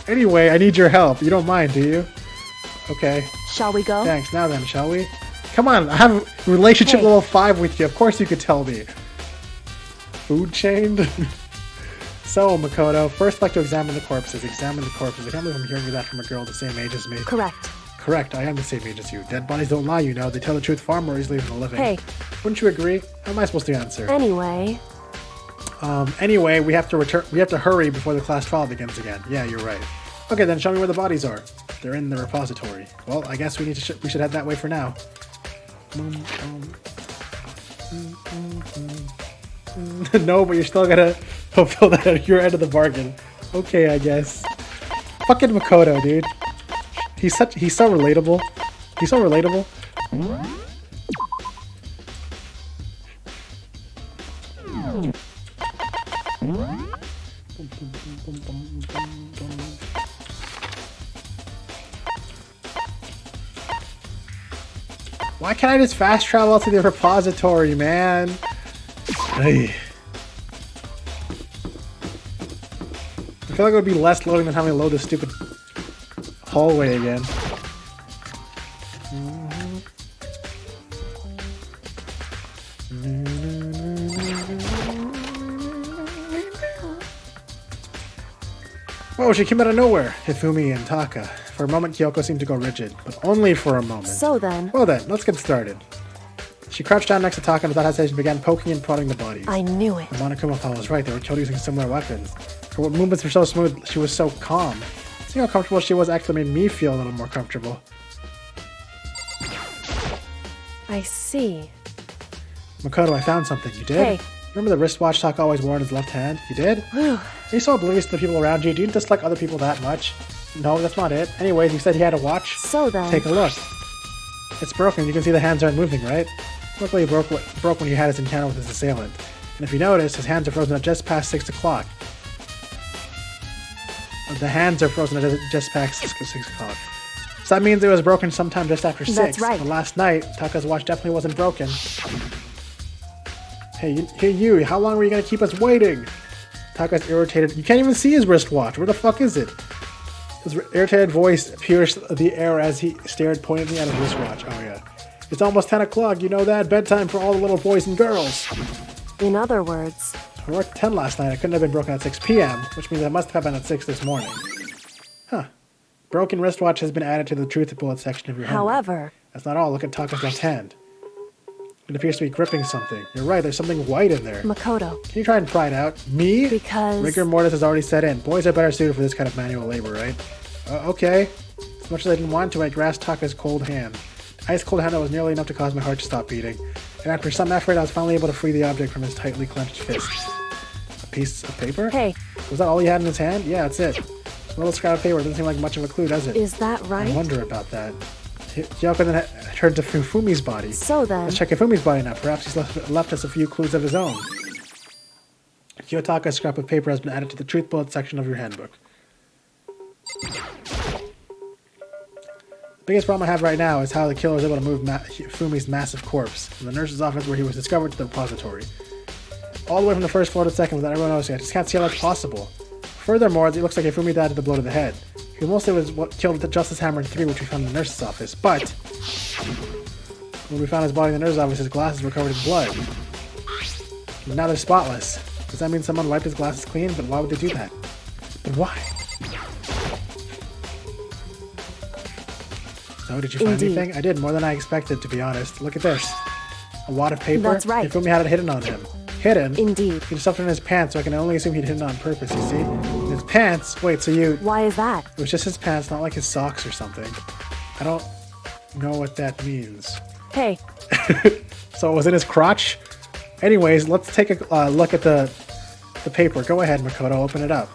Anyway, I need your help. You don't mind, do you? Okay. shall we go? Thanks. Now then, shall we? Come on, I have relationship Hey. level 5 with you. Of course you could tell me. Food chained? So, Makoto, first I'd like to examine the corpses. Examine the corpses. I can't believe I'm hearing that from a girl the same age as me. Correct. Correct, I am the same age as you. Dead bodies don't lie, you know. They tell the truth far more easily than the living. Hey. Wouldn't you agree? How am I supposed to answer? Anyway, Anyway, we have to hurry before the class trial begins again. Yeah, you're right. Okay, then show me where the bodies are. They're in the repository. Well, I guess we should head that way for now. No, but you're still gonna fulfill that your end of the bargain. Okay, I guess. Fucking Makoto, dude. He's so relatable. He's so relatable. Why can't I just fast travel to the repository, man? Hey. I feel like it would be less loading than having to load this stupid hallway again. Whoa, she came out of nowhere! Hifumi and Taka. For a moment, Kyoko seemed to go rigid, but only for a moment. So then... Well then, let's get started. She crouched down next to Taka and without hesitation began poking and prodding the bodies. I knew it. And Monokuma thought was right, they were killed using similar weapons. Her movements were so smooth, she was so calm. Seeing how comfortable she was actually made me feel a little more comfortable. I see. Makoto, I found something. You did? Hey. Remember the wristwatch Taka always wore in his left hand? You did? Whew. Are you so oblivious to the people around you? Do you dislike other people that much? No, that's not it. Anyways, you said he had a watch? So then... Take a look. It's broken. You can see the hands aren't moving, right? Luckily, it broke when he had his encounter with his assailant. And if you notice, his hands are frozen at just past 6 o'clock. The hands are frozen at just past 6 o'clock. So that means it was broken sometime just after 6. That's right. But last night, Taka's watch definitely wasn't broken. Hey, you, how long were you gonna keep us waiting? Taka's irritated. You can't even see his wristwatch. Where the fuck is it? His irritated voice pierced the air as he stared pointedly at his wristwatch. Oh yeah. It's almost 10 o'clock, you know that? Bedtime for all the little boys and girls. In other words... I worked 10 last night. I couldn't have been broken at 6 p.m., which means I must have been at 6 this morning. Huh. Broken wristwatch has been added to the truth bullet section of your handbook. However... That's not all. Look at Taka's left hand. It appears to be gripping something. You're right, there's something white in there. Makoto. Can you try and pry it out? Me? Because... Rigor mortis has already set in. Boys are better suited for this kind of manual labor, right? Okay. As much as I didn't want to, I grasped Taka's cold hand. The ice-cold hand that was nearly enough to cause my heart to stop beating. And after some effort, I was finally able to free the object from his tightly clenched fist. A piece of paper? Hey. Was that all he had in his hand? Yeah, that's it. A little scrap of paper doesn't seem like much of a clue, does it? Is that right? I wonder about that. Kyoko then turned to Fumi's body. So then... Let's check Fumi's body now. Perhaps he's left us a few clues of his own. Kiyotaka's scrap of paper has been added to the truth bullet section of your handbook. The biggest problem I have right now is how the killer was able to move Fumi's massive corpse from the nurse's office where he was discovered to the repository. All the way from the first floor to the second without everyone noticing. I just can't see how that's possible. Furthermore, it looks like Fumi died to the blow to the head. He mostly was what killed with the Justice Hammer in 3, which we found in the nurse's office, but when we found his body in the nurse's office, his glasses were covered in blood. But now they're spotless. Does that mean someone wiped his glasses clean? But why would they do that? But why? So, did you find Indeed. anything? I did, more than I expected, to be honest. Look at this. A wad of paper? That's right. Fumi had it hidden on him. Hidden? Indeed. He stuffed it in his pants, so I can only assume he'd hidden it on purpose, you see? In his pants? Wait, so you... Why is that? It was just his pants, not like his socks or something. I don't know what that means. Hey. So it was in his crotch? Anyways, let's take a look at the paper. Go ahead, Makoto, open it up.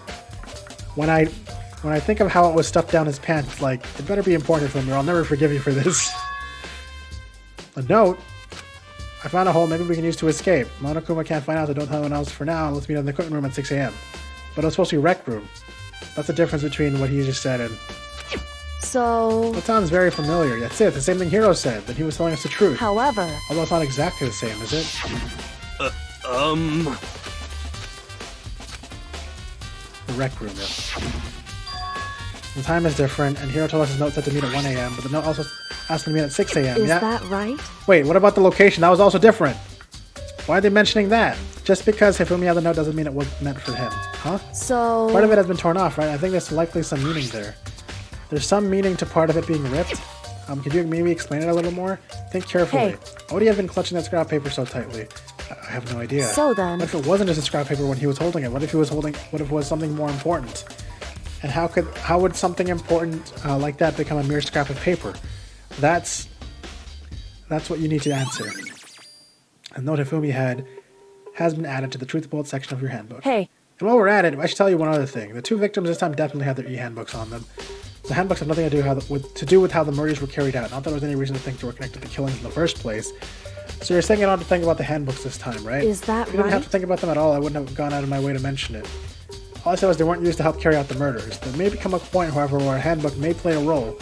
When I think of how it was stuffed down his pants, it's like, it better be important for me or I'll never forgive you for this. A note? I found a hole maybe we can use to escape. Monokuma can't find out, so don't tell anyone else for now. Let's meet in the equipment room at 6 a.m. But it was supposed to be rec room. That's the difference between what he just said and... So... That sounds very familiar. That's it, the same thing Hiro said, that he was telling us the truth. However... Although it's not exactly the same, is it? The rec room, yeah. The time is different, and Hiro told us his note said to meet at 1 a.m., but the note also asked him to meet at 6 a.m. Is yeah? that right? Wait, what about the location? That was also different. Why are they mentioning that? Just because Hifumi had the note doesn't mean it was meant for him, huh? So... Part of it has been torn off, right? I think there's likely some meaning there. There's some meaning to part of it being ripped. Could you maybe explain it a little more? Think carefully. Hey. Why would he have been clutching that scrap paper so tightly? I have no idea. So then... What if it wasn't just a scrap paper when he was holding it? What if it was something more important? And how would something important like that become a mere scrap of paper? That's what you need to answer. A note Hifumi has been added to the truth bullet section of your handbook. Hey. And while we're at it, I should tell you one other thing. The two victims this time definitely had their e-handbooks on them. The handbooks have nothing to do with how the murders were carried out. Not that there was any reason to think they were connected to the killings in the first place. So you're saying I don't have to think about the handbooks this time, right? Is that If you didn't have right? to think about them at all, I wouldn't have gone out of my way to mention it. All I said was they weren't used to help carry out the murders. There may become a point, however, where a handbook may play a role.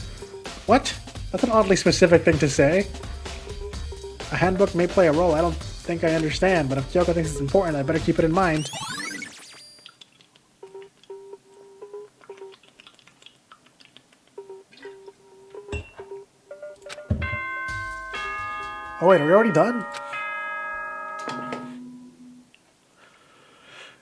What? That's an oddly specific thing to say. A handbook may play a role. I don't think I understand, but if Kyoko thinks it's important, I better keep it in mind. Oh wait, are we already done?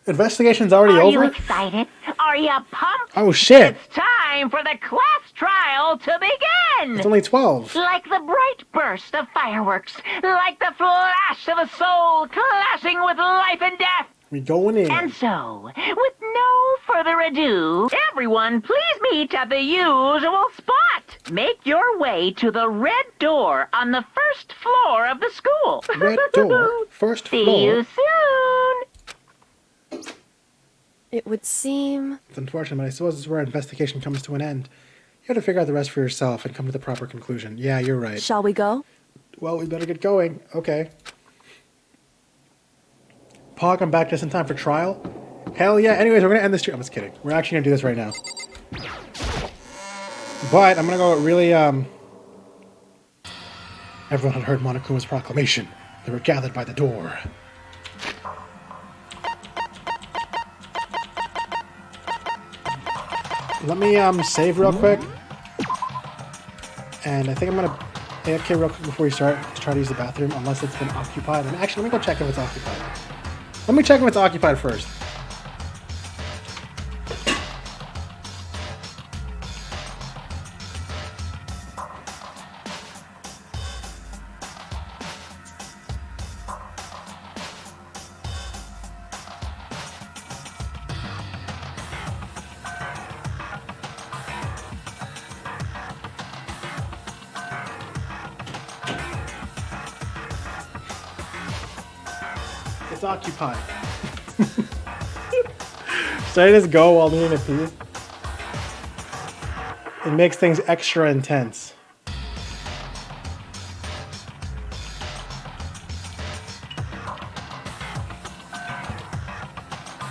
Investigation's already over? Are you excited? Are you pumped? Oh shit! It's time for the class trial to begin! It's only 12. Like the bright burst of fireworks, like the flash of a soul clashing with life and death. We going in. And so, with no further ado, everyone please meet at the usual spot. Make your way to the red door on the first floor of the school. Red door, first floor. See you soon. It would seem... It's unfortunate, but I suppose this is where our investigation comes to an end. You have to figure out the rest for yourself and come to the proper conclusion. Yeah, you're right. Shall we go? Well, we better get going. Okay. Pog, I'm back just in time for trial. Hell yeah. Anyways, we're going to end this... I'm just kidding. We're actually going to do this right now. But I'm going to go really... Everyone had heard Monokuma's proclamation. They were gathered by the door. Let me save real quick. And I think I'm gonna AFK real quick before we start to try to use the bathroom, unless it's been occupied. And actually, let me go check if it's occupied. Let me check if it's occupied first. It's occupied. Should I just go while needing a pee? It makes things extra intense.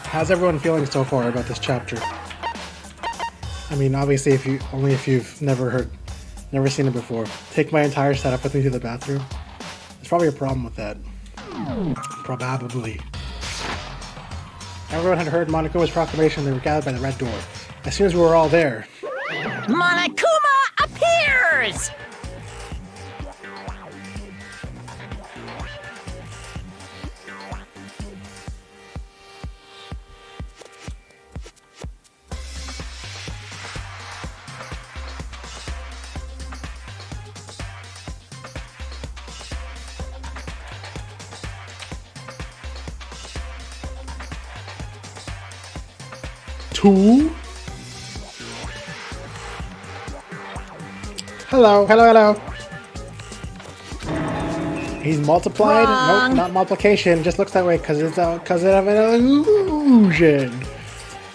How's everyone feeling so far about this chapter? I mean, obviously, if you've never seen it before, take my entire setup with me to the bathroom. There's probably a problem with that. Probably. Everyone had heard Monokuma's proclamation. They were gathered by the red door. As soon as we were all there, Monokuma appears! two. Hello, hello, hello. He's multiplied? Wrong. Nope, not multiplication. Just looks that way because it's because of an illusion.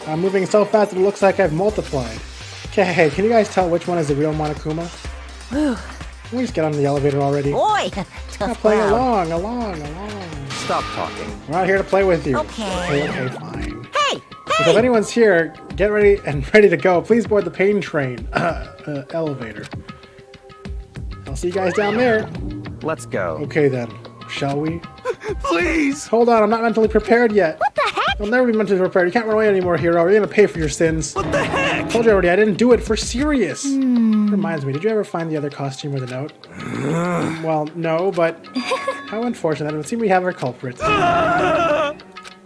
I'm moving so fast it looks like I've multiplied. Okay, can you guys tell which one is the real Monokuma? Whew. Can we just get on the elevator already? Boy, Not tough playing crowd. along. Stop talking. We're not here to play with you. Okay. Okay, fine. Hey, So if anyone's here, get ready to go. Please board the pain train elevator. I'll see you guys down there. Let's go. Okay then, shall we? Please! Hold on, I'm not mentally prepared yet. What the heck? I'll never be mentally prepared. You can't run away anymore, hero. You're gonna pay for your sins. What the heck? Told you already, I didn't do it for serious. Reminds me, did you ever find the other costume with a note? Well, no, but how unfortunate. It would seem we have our culprit.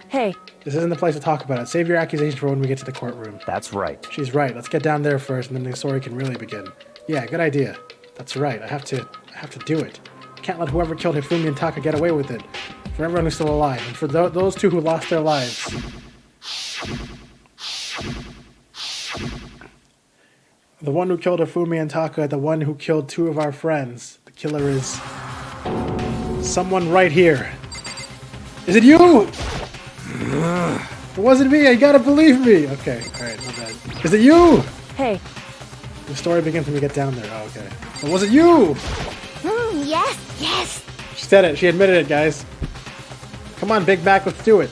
Hey, This isn't the place to talk about it. Save your accusations for when we get to the courtroom. That's right. She's right. Let's get down there first, and then the story can really begin. Yeah, good idea. That's right. I have to do it. I can't let whoever killed Hifumi and Taka get away with it. For everyone who's still alive, and for those two who lost their lives. The one who killed Hifumi and Taka, the one who killed two of our friends. The killer is someone right here. Is it you? It wasn't me. You gotta believe me. Okay, all right, my bad. Is it you? hey, The story begins when we get down there. Oh, okay. But was it you? Yes. She said it. She admitted it, guys. Come on, Big Mac. Let's do it.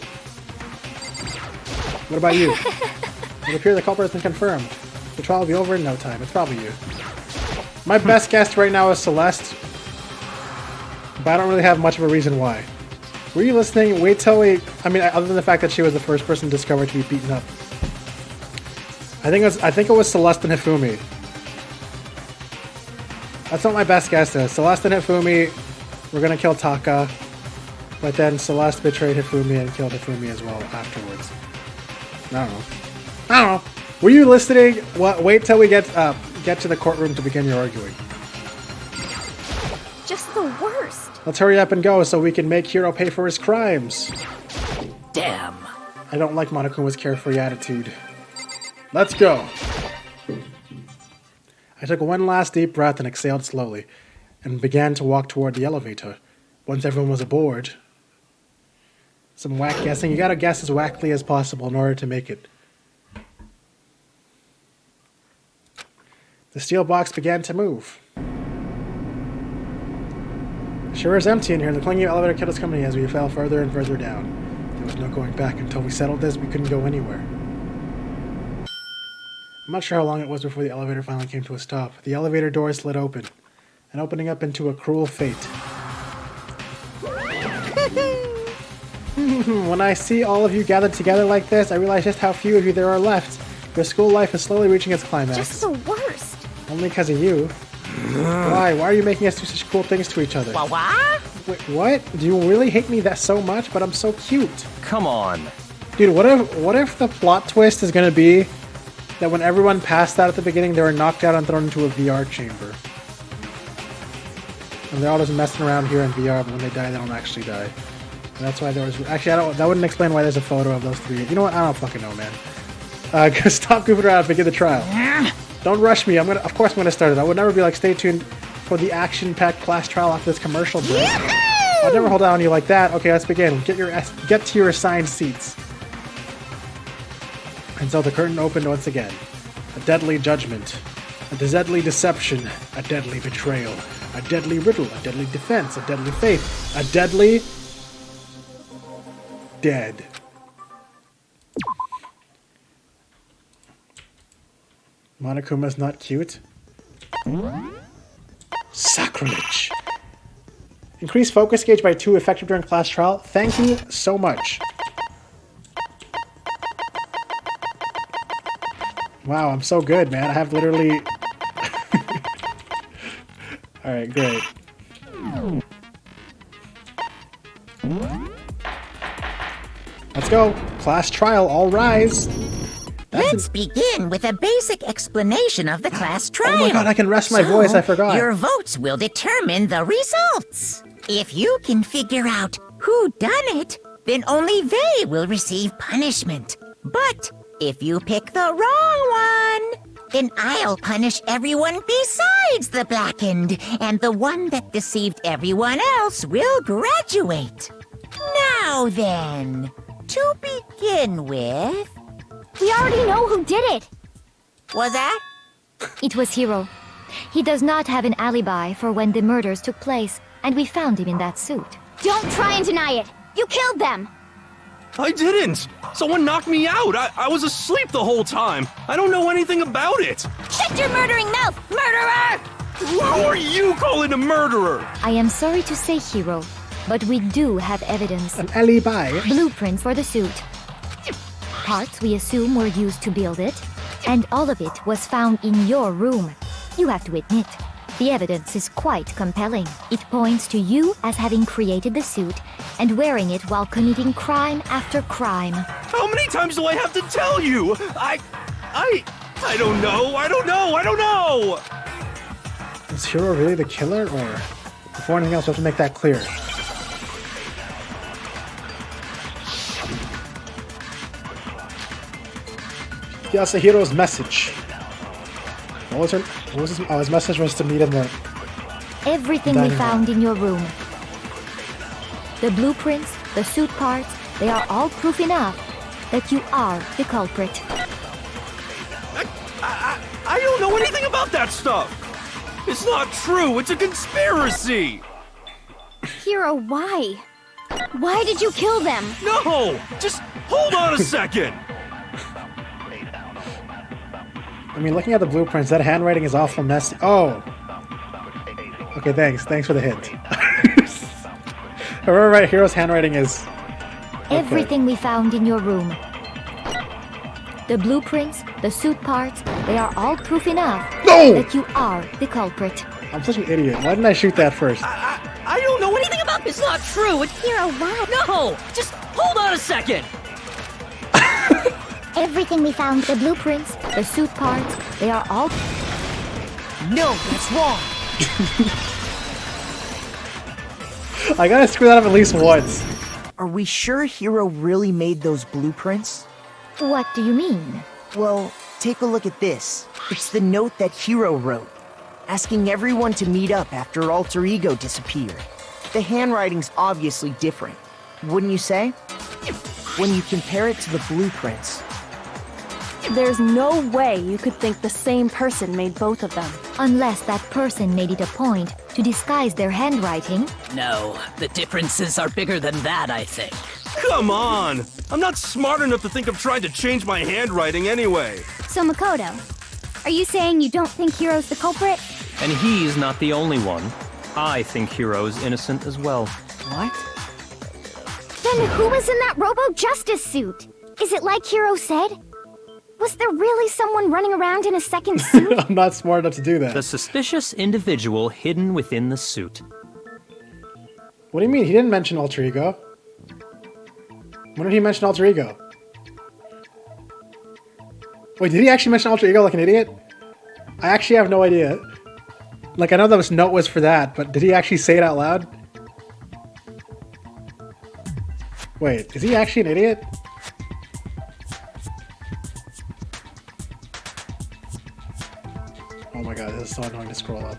What about you? It appears the culprit has been confirmed. The trial will be over in no time. It's probably you. My best guess right now is Celeste, but I don't really have much of a reason why. Were you listening? Wait till we... I mean, other than the fact that she was the first person discovered to be beaten up. I think it was Celeste and Hifumi. That's what my best guess is. Celeste and Hifumi were gonna kill Taka, but then Celeste betrayed Hifumi and killed Hifumi as well afterwards. I don't know. Were you listening? What? Wait till we get to the courtroom to begin your arguing. Just the worst. Let's hurry up and go so we can make Hiro pay for his crimes. Damn. I don't like Monokuma's carefree attitude. Let's go. I took one last deep breath and exhaled slowly, and began to walk toward the elevator. Once everyone was aboard... Some whack guessing. You gotta guess as wackly as possible in order to make it. The steel box began to move. Sure is empty in here. The clanging elevator kept us company as we fell further and further down. There was no going back. Until we settled this, we couldn't go anywhere. I'm not sure how long it was before the elevator finally came to a stop. The elevator door slid open, and opening up into a cruel fate. When I see all of you gathered together like this, I realize just how few of you there are left. Your school life is slowly reaching its climax. Just the worst. Only because of you. Why? Why are you making us do such cool things to each other? What? Wait, what? Do you really hate me that so much? But I'm so cute. Come on. Dude, what if the plot twist is gonna be that when everyone passed out at the beginning, they were knocked out and thrown into a VR chamber? And they're all just messing around here in VR, but when they die, they don't actually die. And that's why there was... Actually, that wouldn't explain why there's a photo of those three. You know what? I don't fucking know, man. Stop goofing around and begin the trial. Don't rush me. Of course I'm gonna start it. I would never be like, stay tuned for the action-packed class trial after this commercial break. I'd never hold down on you like that. Okay, let's begin. Get to your assigned seats. And so the curtain opened once again. A deadly judgment. A deadly deception. A deadly betrayal. A deadly riddle. A deadly defense. A deadly faith. A deadly... dead. Monokuma's not cute? Sacrilege. Increase focus gauge by 2, effective during class trial. Thank you so much. Wow, I'm so good, man. I have literally... Alright, great. Let's go. Class trial, all rise. Let's begin with a basic explanation of the class trial. Oh my god, I can rest my voice, I forgot. Your votes will determine the results. If you can figure out who done it, then only they will receive punishment. But if you pick the wrong one, then I'll punish everyone besides the blackened, and the one that deceived everyone else will graduate. Now then, to begin with... We already know who did it. Was that? It was Hiro. He does not have an alibi for when the murders took place, and we found him in that suit. Don't try and deny it. You killed them. I didn't! Someone knocked me out! I was asleep the whole time! I don't know anything about it! Shut your murdering mouth, murderer! Who are you calling a murderer? I am sorry to say, Hiro, but we do have evidence. An alibi? Blueprints for the suit. Parts we assume were used to build it, and all of it was found in your room. You have to admit, the evidence is quite compelling. It points to you as having created the suit and wearing it while committing crime after crime. How many times do I have to tell you? I don't know! Is Hiro really the killer, or... Before anything else, we have to make that clear. Yasahiro's message. What was his... Oh, his message was to meet in the... Everything we found in your room. The blueprints, the suit parts, they are all proof enough that you are the culprit. I don't know anything about that stuff! It's not true! It's a conspiracy! Hiro, why? Why did you kill them? No! Just hold on a second! I mean, looking at the blueprints, that handwriting is awful messy. Oh! Okay, thanks. Thanks for the hint. I remember right, Hiro's handwriting is... Okay. Everything we found in your room. The blueprints, the suit parts, they are all proof enough that you are the culprit. I'm such an idiot. Why didn't I shoot that first? I don't know anything about this. It's not true. It's Hiro, what? no. Just hold on a second. Everything we found, the blueprints, the suit parts, they are all... No, that's wrong. I gotta screw that up at least once. Are we sure Hiro really made those blueprints? What do you mean? Well, take a look at this. It's the note that Hiro wrote, asking everyone to meet up after Alter Ego disappeared. The handwriting's obviously different, wouldn't you say? When you compare it to the blueprints. There's no way you could think the same person made both of them. Unless that person made it a point to disguise their handwriting. No, the differences are bigger than that, I think. Come on! I'm not smart enough to think of trying to change my handwriting anyway. So Makoto, are you saying you don't think Hiro's the culprit? And he's not the only one. I think Hiro's innocent as well. What? Then who was in that Robo-Justice suit? Is it like Hiro said? Was there really someone running around in a second suit? I'm not smart enough to do that. The suspicious individual hidden within the suit. What do you mean? He didn't mention Alter Ego. When did he mention Alter Ego? Wait, did he actually mention Alter Ego like an idiot? I actually have no idea. Like, I know that note was for that, but did he actually say it out loud? Wait, is he actually an idiot? Oh my god, this is so annoying to scroll up.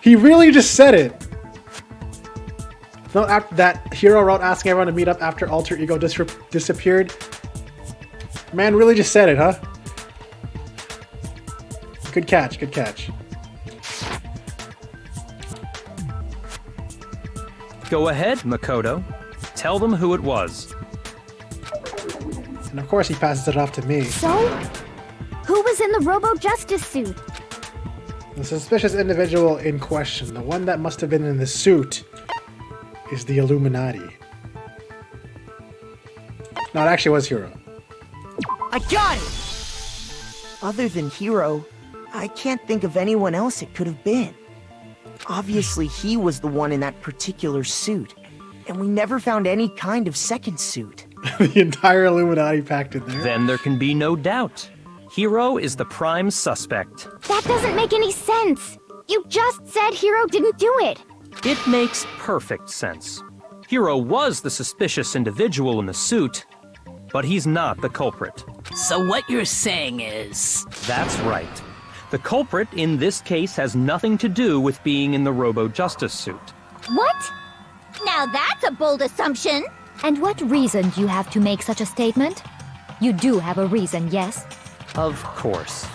He really just said it! Not after that Hiro wrote asking everyone to meet up after Alter Ego disappeared. Man really just said it, huh? Good catch, good catch. Go ahead, Makoto. Tell them who it was. And of course he passes it off to me. So? Who was in the Robo-Justice suit? The suspicious individual in question, the one that must have been in the suit, is the Illuminati. No, it actually was Hiro. I got it! Other than Hiro, I can't think of anyone else it could have been. Obviously, he was the one in that particular suit, and we never found any kind of second suit. The entire Illuminati packed in there. Then there can be no doubt. Hiro is the prime suspect. That doesn't make any sense. You just said Hiro didn't do it. It makes perfect sense. Hiro was the suspicious individual in the suit, but he's not the culprit. So what you're saying is... That's right. The culprit in this case has nothing to do with being in the Robo-Justice suit. What? Now that's a bold assumption. And what reason do you have to make such a statement? You do have a reason, yes? Of course.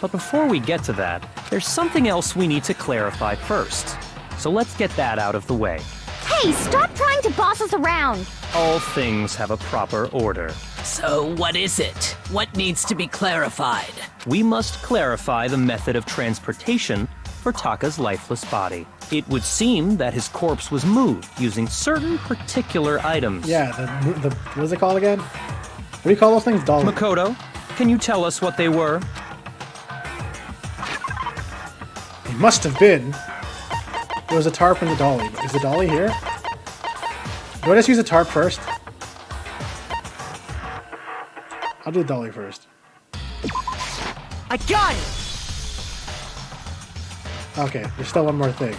But before we get to that, there's something else we need to clarify first. So let's get that out of the way. Hey, stop trying to boss us around. All things have a proper order. So what is it? What needs to be clarified? We must clarify the method of transportation for Taka's lifeless body. It would seem that his corpse was moved using certain particular items. Yeah, the what is it called again? What do you call those things? Dolly. Makoto, can you tell us what they were? It must have been. There was a tarp in the dolly. Is the dolly here? Do I just use the tarp first? I'll do the dolly first. I got it! Okay, there's still one more thing.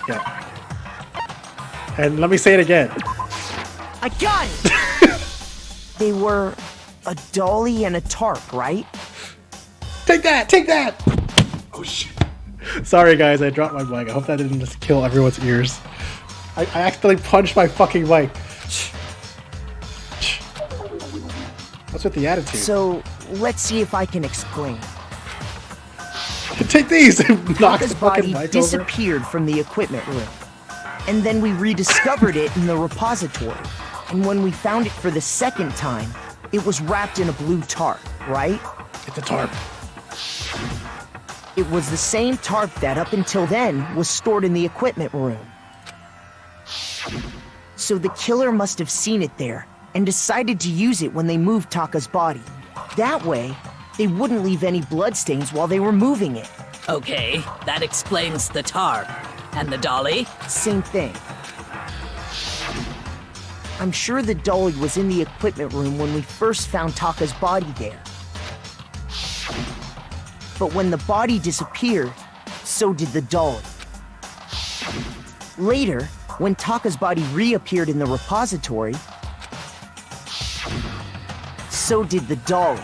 Yeah. And let me say it again. I got it! They were a dolly and a tarp, right? Take that! Take that! Oh shit. Sorry guys, I dropped my mic. I hope that didn't just kill everyone's ears. I accidentally punched my fucking mic. What's with the attitude? So, let's see if I can explain. Take these! Knocks the Taka's fucking body mic over. disappeared from the equipment room. And then we rediscovered it in the repository. And when we found it for the second time, It was wrapped in a blue tarp, right? It's a tarp. It was the same tarp that, up until then, was stored in the equipment room. So the killer must have seen it there and decided to use it when they moved Taka's body. That way, they wouldn't leave any bloodstains while they were moving it. Okay, that explains the tarp. And the dolly? Same thing. I'm sure the dolly was in the equipment room when we first found Taka's body there. But when the body disappeared, so did the dolly. Later, when Taka's body reappeared in the repository, so did the dolly.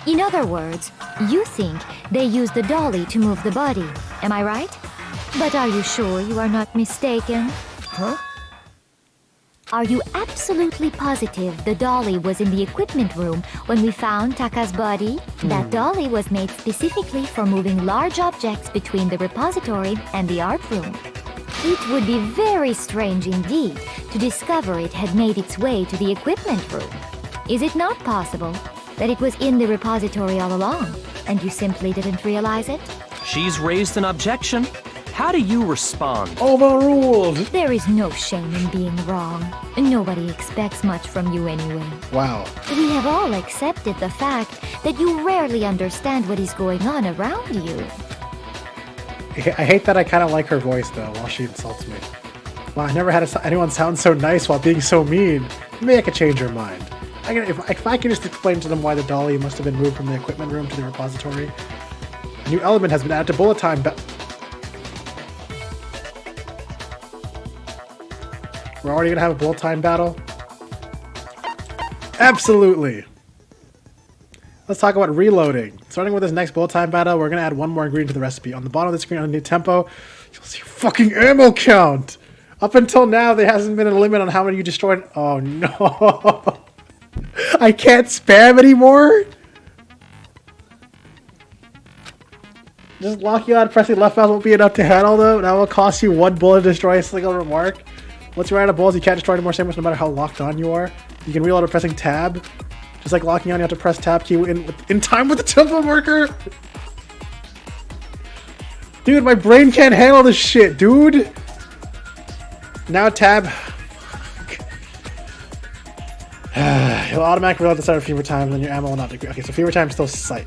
In other words, you think they used the dolly to move the body, am I right? But are you sure you are not mistaken? Huh? Are you absolutely positive the dolly was in the equipment room when we found Taka's body? That dolly was made specifically for moving large objects between the repository and the art room. It would be very strange indeed to discover it had made its way to the equipment room. Is it not possible that it was in the repository all along, and you simply didn't realize it? She's raised an objection. How do you respond? Overruled! There is no shame in being wrong. Nobody expects much from you anyway. Wow. We have all accepted the fact that you rarely understand what is going on around you. I hate that I kind of like her voice, though, while she insults me. Wow, I never had anyone sound so nice while being so mean. Maybe I could change her mind. If I can just explain to them why the dolly must have been moved from the equipment room to the repository. A new element has been added to bullet time. We're already gonna have a bullet time battle? Absolutely! Let's talk about reloading. Starting with this next bullet time battle, we're gonna add one more ingredient to the recipe. On the bottom of the screen underneath tempo, you'll see fucking ammo count! Up until now, there hasn't been a limit on how many you destroyed. Oh no! I can't spam anymore? Just locking on pressing left mouse won't be enough to handle them. That will cost you one bullet to destroy a single remark. Once you're out of bullets, you can't destroy any more sandwich no matter how locked on you are. You can reload by pressing tab. Just like locking on, you have to press tab key in time with the tempo marker. Dude, my brain can't handle this shit, dude. Now tab. You'll automatically reload the start of fever time, then your ammo will not decrease. Okay, so fever time is still sick.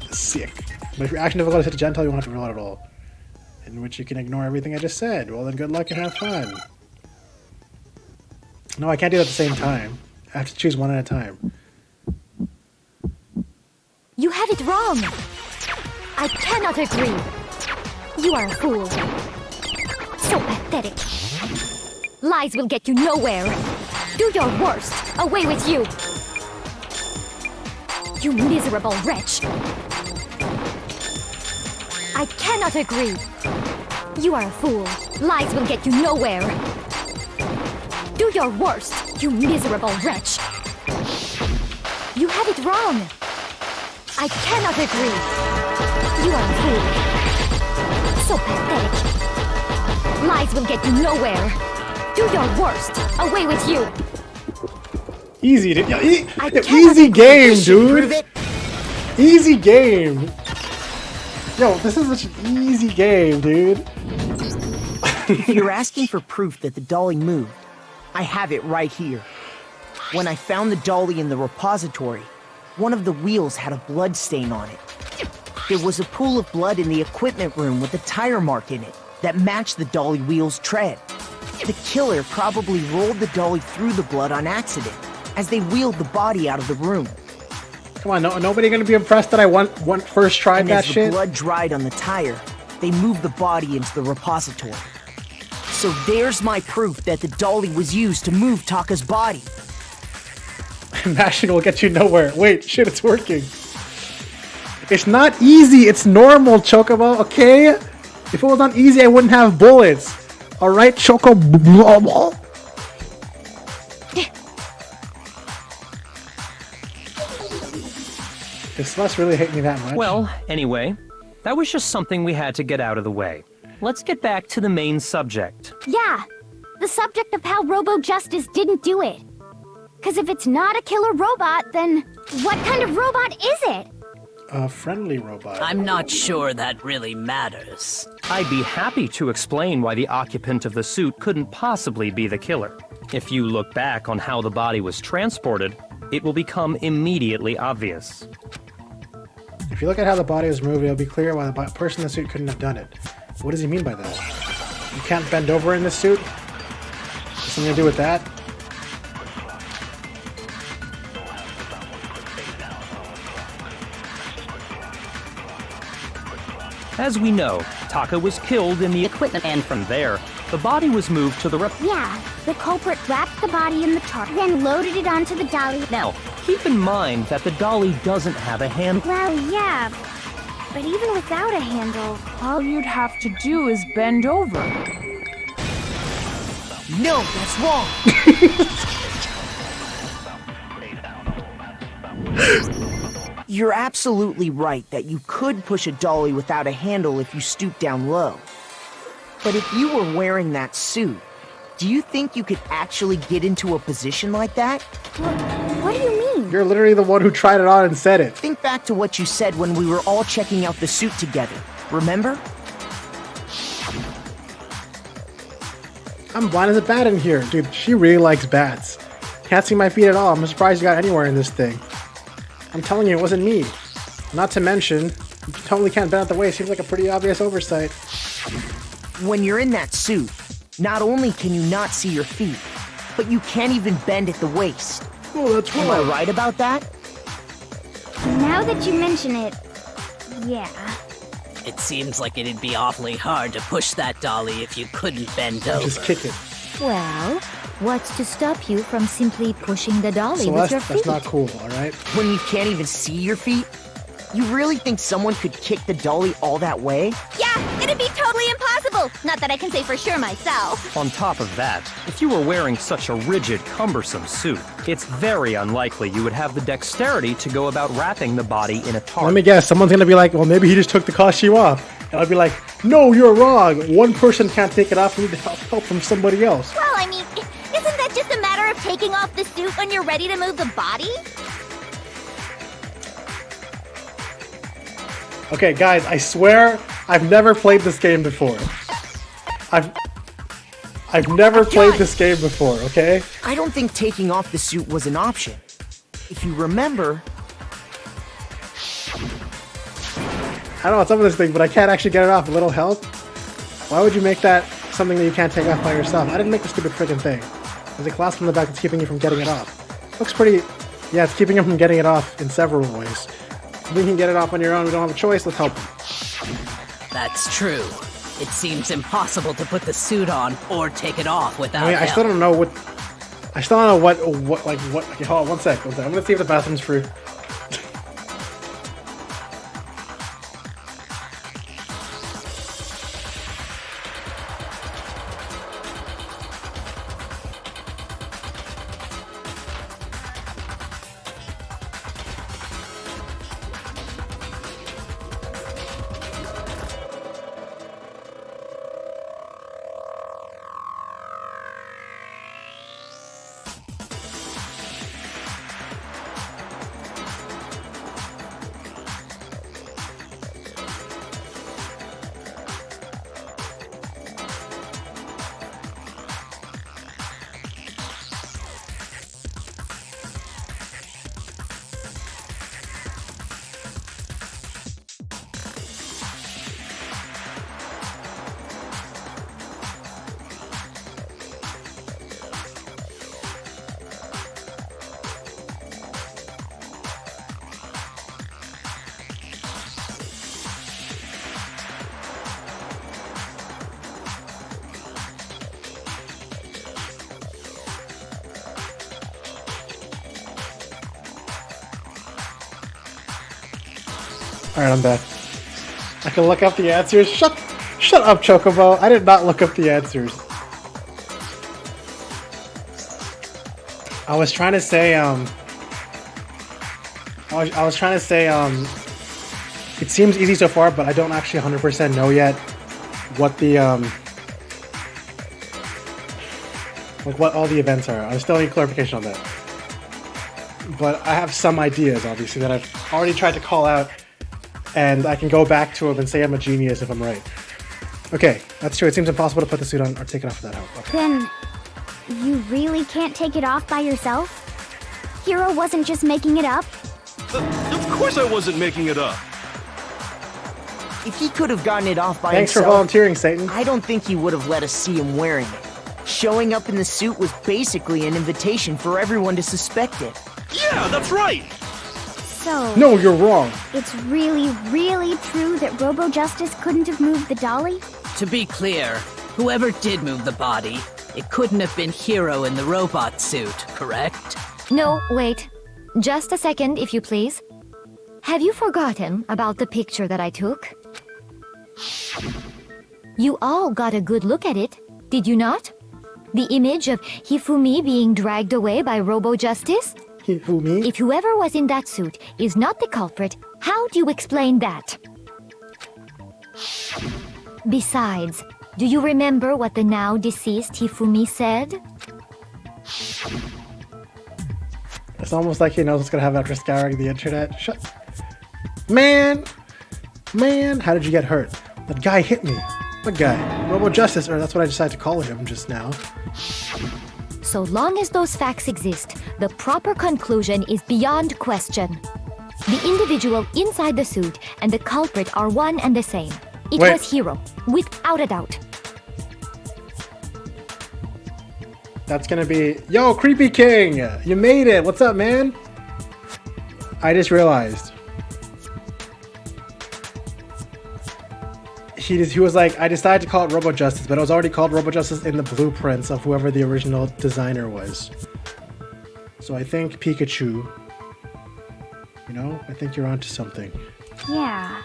But if your action difficulty is hit to gentle, you won't have to reload at all. In which you can ignore everything I just said. Well then, good luck and have fun. No, I can't do that at the same time. I have to choose one at a time. You have it wrong. I cannot agree. You are a fool. So pathetic. Lies will get you nowhere. Do your worst. Away with you. You miserable wretch. I cannot agree. You are a fool. Lies will get you nowhere. Do your worst, you miserable wretch. You have it wrong. I cannot agree. You are a fool. So pathetic. Lies will get you nowhere. Do your worst. Away with you. Easy, easy game, dude. Easy game. Yo, this is such an easy game, dude. If you're asking for proof that the dolly moved, I have it right here. When I found the dolly in the repository, one of the wheels had a blood stain on it. There was a pool of blood in the equipment room with a tire mark in it that matched the dolly wheel's tread. The killer probably rolled the dolly through the blood on accident as they wheeled the body out of the room. Come on, nobody gonna be impressed that I first tried that shit? As the blood dried on the tire, they moved the body into the repository. So there's my proof that the dolly was used to move Taka's body. Mashing will get you nowhere. Wait, shit, it's working. It's not easy, it's normal, Chocobo, okay? If it was not easy, I wouldn't have bullets. Alright, Chocobo? This must really hate me that much. Well, anyway, that was just something we had to get out of the way. Let's get back to the main subject. Yeah, the subject of how Robo Justice didn't do it. Because if it's not a killer robot, then what kind of robot is it? A friendly robot. I'm not sure that really matters. I'd be happy to explain why the occupant of the suit couldn't possibly be the killer. If you look back on how the body was transported, it will become immediately obvious. If you look at how the body was moved, it'll be clear why the person in the suit couldn't have done it. What does he mean by that? You can't bend over in this suit? Something to do with that? As we know, Taka was killed in the equipment, and from there, the body was moved to the Yeah, the culprit wrapped the body in the tarp, then loaded it onto the dolly. Now, keep in mind that the dolly doesn't have a handle. Well, yeah, but even without a handle... All you'd have to do is bend over. No, that's wrong! You're absolutely right that you could push a dolly without a handle if you stoop down low. But if you were wearing that suit, do you think you could actually get into a position like that? What do you mean? You're literally the one who tried it on and said it. Think back to what you said when we were all checking out the suit together. Remember? I'm blind as a bat in here. Dude, she really likes bats. Can't see my feet at all. I'm surprised you got anywhere in this thing. I'm telling you, it wasn't me. Not to mention, you totally can't bend at the waist. Seems like a pretty obvious oversight. When you're in that suit, not only can you not see your feet, but you can't even bend at the waist. Oh, that's wrong. Am I right about that? Now that you mention it, yeah. It seems like it'd be awfully hard to push that dolly if you couldn't bend over. Just kick it. Well, what's to stop you from simply pushing the dolly with Celeste, your feet? that's not cool, alright? When you can't even see your feet? You really think someone could kick the dolly all that way? Yeah, it'd be totally impossible. Not that I can say for sure myself. On top of that, if you were wearing such a rigid, cumbersome suit, it's very unlikely you would have the dexterity to go about wrapping the body in a tarp. Let me guess, someone's gonna be like, well, maybe he just took the costume off. And I'd be like, no, you're wrong. One person can't take it off. You need help from somebody else. Well, I mean, isn't that just a matter of taking off the suit when you're ready to move the body? Okay, guys, I swear I've never played this game before. I've never played this game before, okay? I don't think taking off the suit was an option. If you remember... I don't know what's up with this thing, but I can't actually get it off. A little help? Why would you make that something that you can't take off by yourself? I didn't make the stupid freaking thing. There's a clasp on the back that's keeping you from getting it off. Looks pretty... Yeah, it's keeping you from getting it off in several ways. If we can get it off on your own, we don't have a choice, let's help you. That's true. It seems impossible to put the suit on or take it off without I mean, I still don't know what... I still don't know what... Okay, hold on, one sec. I'm gonna see if the bathroom's free. Alright, I'm back. I can look up the answers. Shut up, Chocobo. I did not look up the answers. I was trying to say, it seems easy so far, but I don't actually 100% know yet what the, like what all the events are. I still need clarification on that. but I have some ideas, obviously, that I've already tried to call out, and I can go back to him and say I'm a genius if I'm right. Okay, that's true. It seems impossible to put the suit on or take it off without help. Okay. Then, you really can't take it off by yourself? Hiro wasn't just making it up? Of course I wasn't making it up. If he could have gotten it off by Thanks himself, for volunteering, Satan. I don't think he would have let us see him wearing it. Showing up in the suit was basically an invitation for everyone to suspect it. Yeah, that's right! So... No, you're wrong. It's really, really true that Robo Justice couldn't have moved the dolly? To be clear, whoever did move the body, it couldn't have been Hiro in the robot suit, correct? No, wait. Just a second, if you please. Have you forgotten about the picture that I took? You all got a good look at it, did you not? The image of Hifumi being dragged away by Robo Justice? Hifumi? If whoever was in that suit is not the culprit, how do you explain that? Besides, do you remember what the now deceased Hifumi said? It's almost like he knows what's gonna happen after scouring the internet. Shut. Man! How did you get hurt? That guy hit me. What guy? Robo Justice, or that's what I decided to call him just now. So long as those facts exist, the proper conclusion is beyond question. The individual inside the suit and the culprit are one and the same. It Wait. was Hiro, without a doubt. That's gonna be... Yo, Creepy King! You made it! What's up, man? I just realized. He was like, I decided to call it Robo Justice, but it was already called Robo Justice in the blueprints of whoever the original designer was. So I think Pikachu... You know, I think you're onto something. Yeah.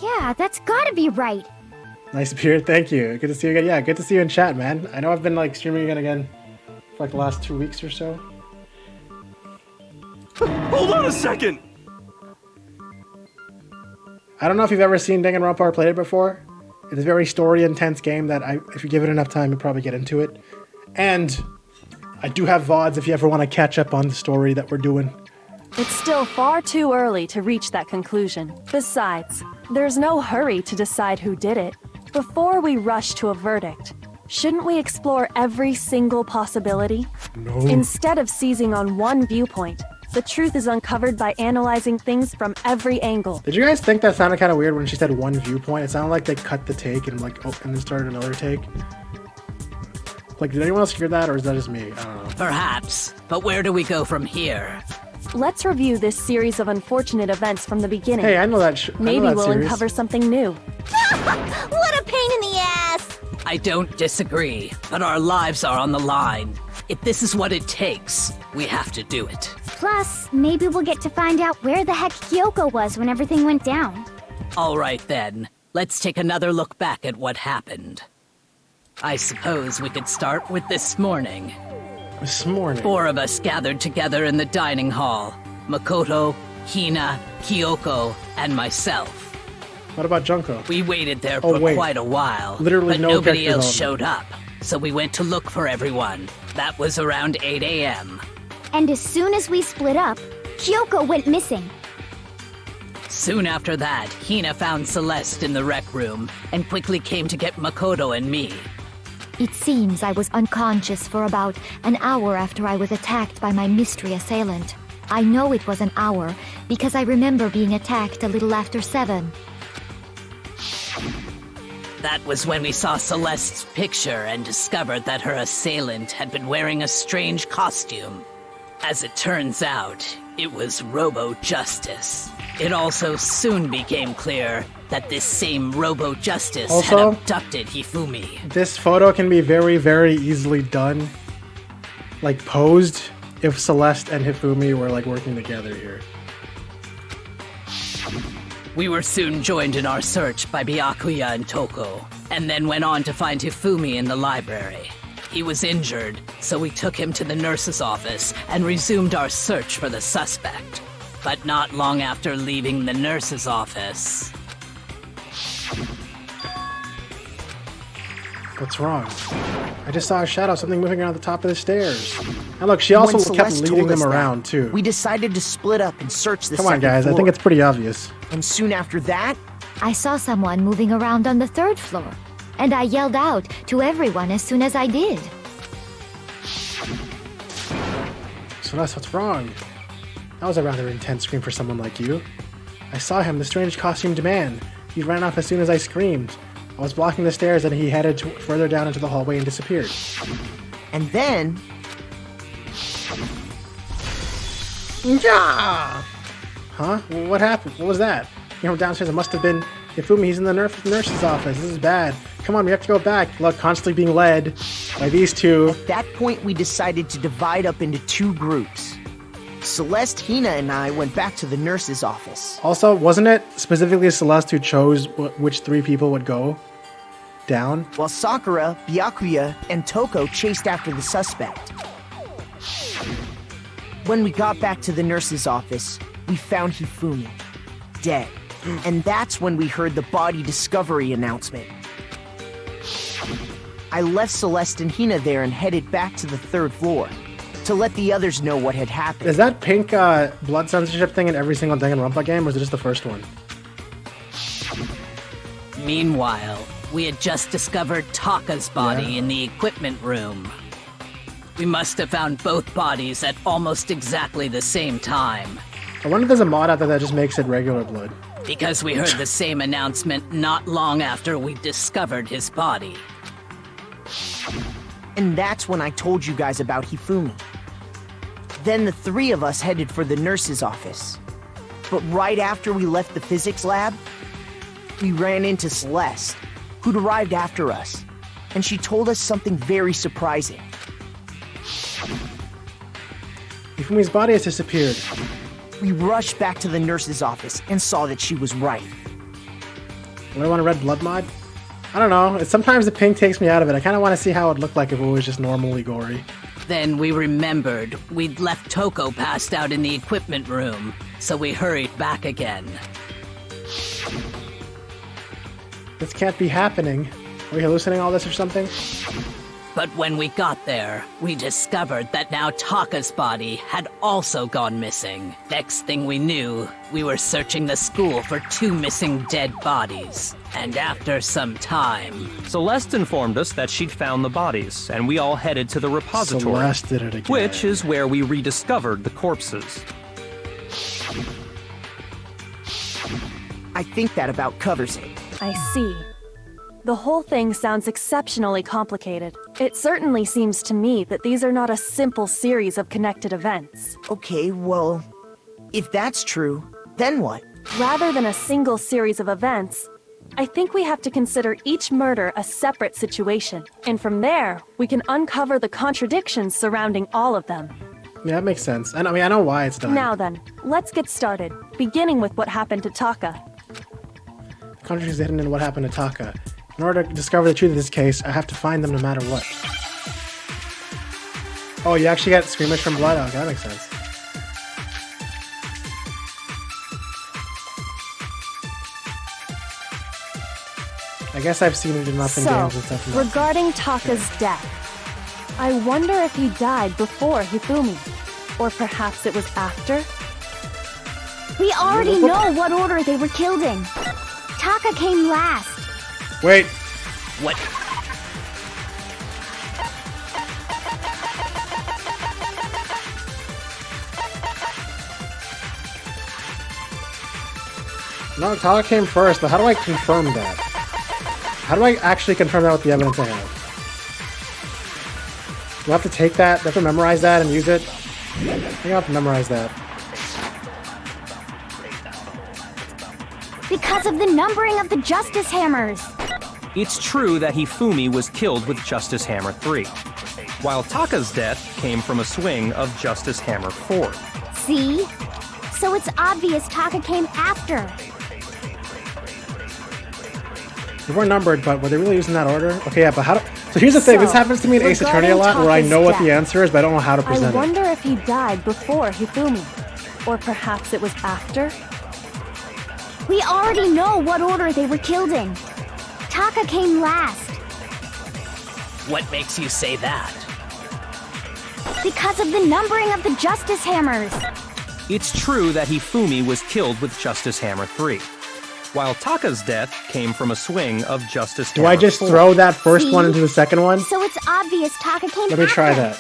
Yeah, that's gotta be right. Nice beard, thank you. Good to see you again. Yeah, good to see you in chat, man. I know I've been like streaming again for like the last 2 weeks or so. Hold on a second! I don't know if you've ever seen Danganronpa or played it before. It's a very story-intense game that if you give it enough time, you'll probably get into it. And I do have VODs if you ever want to catch up on the story that we're doing. It's still far too early to reach that conclusion. Besides, there's no hurry to decide who did it. Before we rush to a verdict, shouldn't we explore every single possibility? No. Instead of seizing on one viewpoint, the truth is uncovered by analyzing things from every angle. Did you guys think that sounded kind of weird when she said one viewpoint? It sounded like they cut the take and like and then started another take. Like, did anyone else hear that, or is that just me? I don't know. Perhaps, but where do we go from here? Let's review this series of unfortunate events from the beginning. Hey, I know that. Maybe we'll series. uncover something new. What a pain in the ass! I don't disagree, but our lives are on the line. If this is what it takes, we have to do it. Plus, maybe we'll get to find out where the heck Kyoko was when everything went down. All right then, let's take another look back at what happened. I suppose we could start with this morning. This morning? 4 of us gathered together in the dining hall. Makoto, Hina, Kyoko, and myself. What about Junko? We waited there for quite a while, Literally but no nobody character else development. showed up. So we went to look for everyone. That was around 8 a.m. And as soon as we split up, Kyoko went missing. Soon after that, Hina found Celeste in the rec room and quickly came to get Makoto and me. It seems I was unconscious for about an hour after I was attacked by my mystery assailant. I know it was an hour because I remember being attacked a little after 7. That was when we saw Celeste's picture and discovered that her assailant had been wearing a strange costume. As it turns out, it was Robo Justice. It also soon became clear that this same Robo Justice had Also, abducted Hifumi. This photo can be very, very easily done, like posed, if Celeste and Hifumi were like working together here. We were soon joined in our search by Byakuya and Toko, and then went on to find Hifumi in the library. He was injured, so we took him to the nurse's office and resumed our search for the suspect. But not long after leaving the nurse's office... What's wrong? I just saw a shadow, something moving around the top of the stairs. And look, she also kept leading them around, too. We decided to split up and search the Come on, guys, I think it's pretty obvious. And soon after that, I saw someone moving around on the 3rd floor, and I yelled out to everyone as soon as I did. Celeste, what's wrong? That was a rather intense scream for someone like you. I saw him, the strange costumed man. He ran off as soon as I screamed. I was blocking the stairs and he headed further down into the hallway and disappeared. And then... Yeah! Huh? What happened? What was that? He came from downstairs. It must have been Hifumi. He's in the nurse's office. This is bad. Come on, we have to go back. Look, constantly being led by these two. At that point, we decided to divide up into 2 groups. Celeste, Hina, and I went back to the nurse's office. Also, wasn't it specifically Celeste who chose which 3 people would go down? While Sakura, Byakuya, and Toko chased after the suspect. When we got back to the nurse's office, we found Hifumi, dead. And that's when we heard the body discovery announcement. I left Celeste and Hina there and headed back to the 3rd floor to let the others know what had happened. Is that pink blood censorship thing in every single Danganronpa game, or is it just the first one? Meanwhile, we had just discovered Taka's body in the equipment room. We must have found both bodies at almost exactly the same time. I wonder if there's a mod out there that just makes it regular blood. Because we heard the same announcement not long after we discovered his body. And that's when I told you guys about Hifumi. Then the 3 of us headed for the nurse's office. But right after we left the physics lab, we ran into Celeste, who'd arrived after us. And she told us something very surprising. Hifumi's body has disappeared. We rushed back to the nurse's office and saw that she was right. Do I want a red blood mod? I don't know. Sometimes the pink takes me out of it. I kind of want to see how it looked like if it was just normally gory. Then we remembered we'd left Toko passed out in the equipment room, so we hurried back again. This can't be happening. Are we hallucinating all this or something? But when we got there, we discovered that now Taka's body had also gone missing. Next thing we knew, we were searching the school for 2 missing dead bodies. And after some time... Celeste informed us that she'd found the bodies, and we all headed to the repository. Celeste did it again. Which is where we rediscovered the corpses. I think that about covers it. I see. The whole thing sounds exceptionally complicated. It certainly seems to me that these are not a simple series of connected events. Okay, well, if that's true, then what? Rather than a single series of events, I think we have to consider each murder a separate situation. And from there, we can uncover the contradictions surrounding all of them. Yeah, that makes sense. I mean, I know why it's done. Now then, let's get started, beginning with what happened to Taka. The contradictions hidden in what happened to Taka. In order to discover the truth of this case, I have to find them no matter what. Oh, you actually got Screamish from Blood? Okay, that makes sense. I guess I've seen it enough in games and stuff. Regarding Taka's death, I wonder if he died before Hifumi, or perhaps it was after? We already know what order they were killed in. Taka came last. Wait. What? No, Taka came first, but how do I confirm that? How do I actually confirm that with the evidence I have? Do I have to take that? Do I have to memorize that and use it? I think I have to memorize that. Because of the numbering of the Justice Hammers. It's true that Hifumi was killed with Justice Hammer 3, while Taka's death came from a swing of Justice Hammer 4. See? So it's obvious Taka came after. They weren't numbered, but were they really using that order? Okay, yeah, but how do... So here's the thing, this happens to me in Ace Attorney a lot, where I know what the answer is, but I don't know how to present it. I wonder if he died before Hifumi, or perhaps it was after? We already know what order they were killed in. Taka came last. What makes you say that? Because of the numbering of the Justice Hammers. It's true that Hifumi was killed with Justice Hammer 3, while Taka's death came from a swing of Justice Hammer 4. Do I just throw that first one into the second one? So it's obvious Taka came Let me try after. that.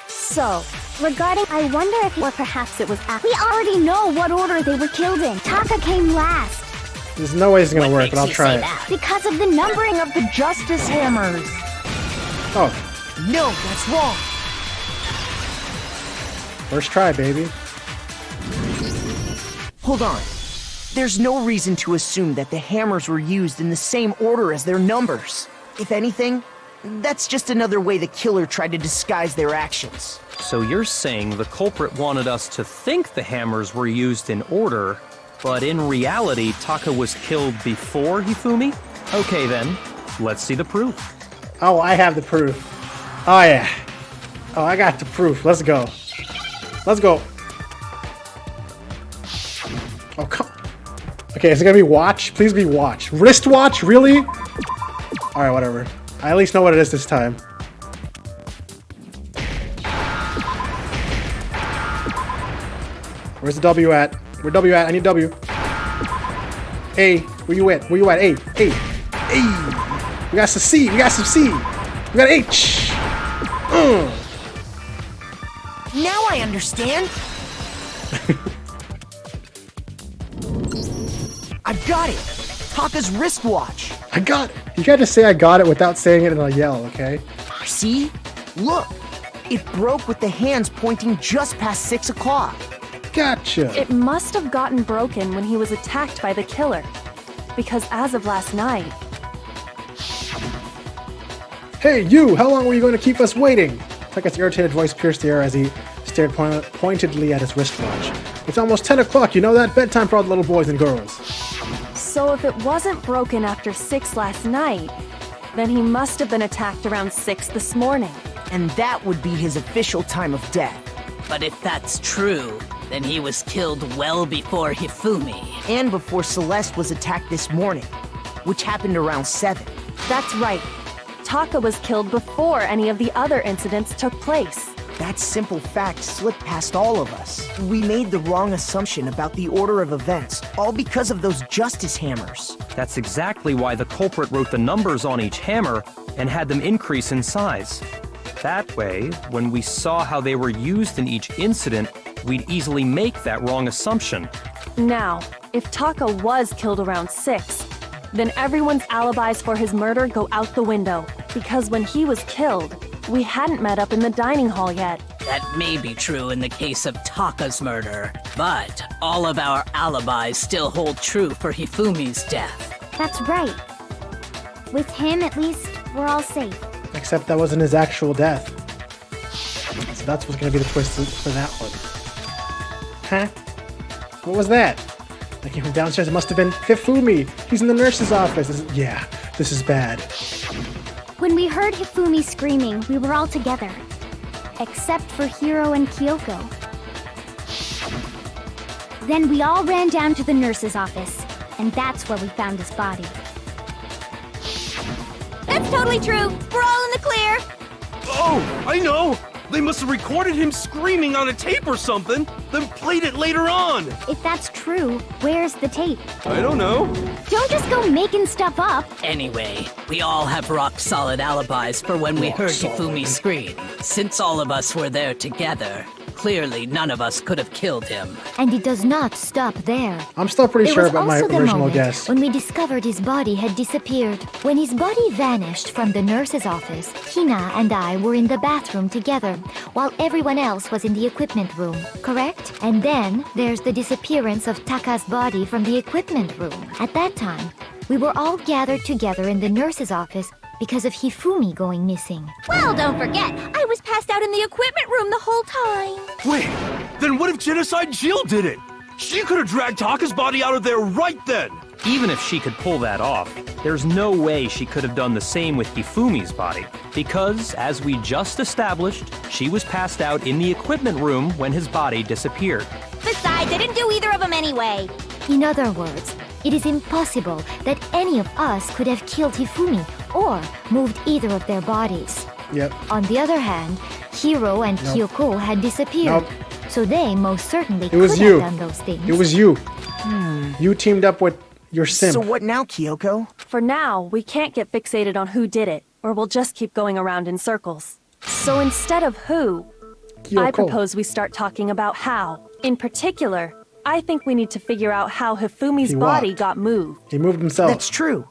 So, regarding, I wonder if, or perhaps it was after. We already know what order they were killed in. Taka came last. There's no way it's gonna work, but I'll try it. Because of the numbering of the Justice Hammers. Oh, No, that's wrong. first try, baby. Hold on. There's no reason to assume that the hammers were used in the same order as their numbers. If anything, that's just another way the killer tried to disguise their actions. So you're saying the culprit wanted us to think the hammers were used in order, but in reality, Taka was killed before Hifumi? Okay then, let's see the proof. Oh, I have the proof. Oh, yeah. Oh, I got the proof. Let's go. Let's go. Oh, come. Okay, is it gonna be watch? Please be watch. Wristwatch? Really? Alright, whatever. I at least know what it is this time. Where's the W at? Where W at? I need W. A, where you at? Where you at? A, A, A. We got some C. We got some C. We got H. Now I understand. I've got it. Taka's wristwatch. I got it. You gotta say I got it without saying it in a yell, okay? See? Look. It broke with the hands pointing just past 6 o'clock. Gotcha. It must have gotten broken when he was attacked by the killer. Because as of last night... Hey, you! How long were you going to keep us waiting? Taka's irritated voice pierced the air as he stared pointedly at his wristwatch. It's almost 10 o'clock, you know that? Bedtime for all the little boys and girls. So if it wasn't broken after 6 last night, then he must have been attacked around 6 this morning. And that would be his official time of death. But if that's true, then he was killed well before Hifumi. And before Celeste was attacked this morning, which happened around 7. That's right. Taka was killed before any of the other incidents took place. That simple fact slipped past all of us. We made the wrong assumption about the order of events, all because of those justice hammers. That's exactly why the culprit wrote the numbers on each hammer and had them increase in size. That way, when we saw how they were used in each incident, we'd easily make that wrong assumption. Now, if Taka was killed around 6, then everyone's alibis for his murder go out the window, because when he was killed, we hadn't met up in the dining hall yet. That may be true in the case of Taka's murder, but all of our alibis still hold true for Hifumi's death. That's right. With him, at least, we're all safe. Except that wasn't his actual death. So that's what's gonna be the twist for that one. Huh? What was that? That came from downstairs. It must have been Hifumi. He's in the nurse's office. This is bad. When we heard Hifumi screaming, we were all together. Except for Hiro and Kyoko. Then we all ran down to the nurse's office, and that's where we found his body. That's totally true. We're all in the clear. Oh, I know! They must have recorded him screaming on a tape or something, then played it later on! If that's true, where's the tape? I don't know. Don't just go making stuff up. Anyway, we all have rock-solid alibis for when we heard Hifumi scream. Since all of us were there together, clearly none of us could have killed him. And it does not stop there. I'm still pretty sure about my It was also the original moment guess. when we discovered his body had disappeared. When his body vanished from the nurse's office, Hina and I were in the bathroom together, while everyone else was in the equipment room, correct? And then there's the disappearance of Taka's body from the equipment room. At that time, we were all gathered together in the nurse's office because of Hifumi going missing. Well, don't forget, I was passed out in the equipment room the whole time. Wait, then what if Genocide Jill did it? She could have dragged Taka's body out of there right then! Even if she could pull that off, there's no way she could have done the same with Hifumi's body. Because, as we just established, she was passed out in the equipment room when his body disappeared. Besides, I didn't do either of them anyway. In other words, it is impossible that any of us could have killed Hifumi or moved either of their bodies. Yep. On the other hand, Hiro and Nope. Kyoko had disappeared. Nope. So they most certainly It was could you. have done those things. It was you. You teamed up with your simp. So what now, Kyoko? For now, we can't get fixated on who did it, or we'll just keep going around in circles. So instead of who, I Kyoko. propose we start talking about how. In particular, I think we need to figure out how Hifumi's He body walked. got moved. He moved himself. That's true.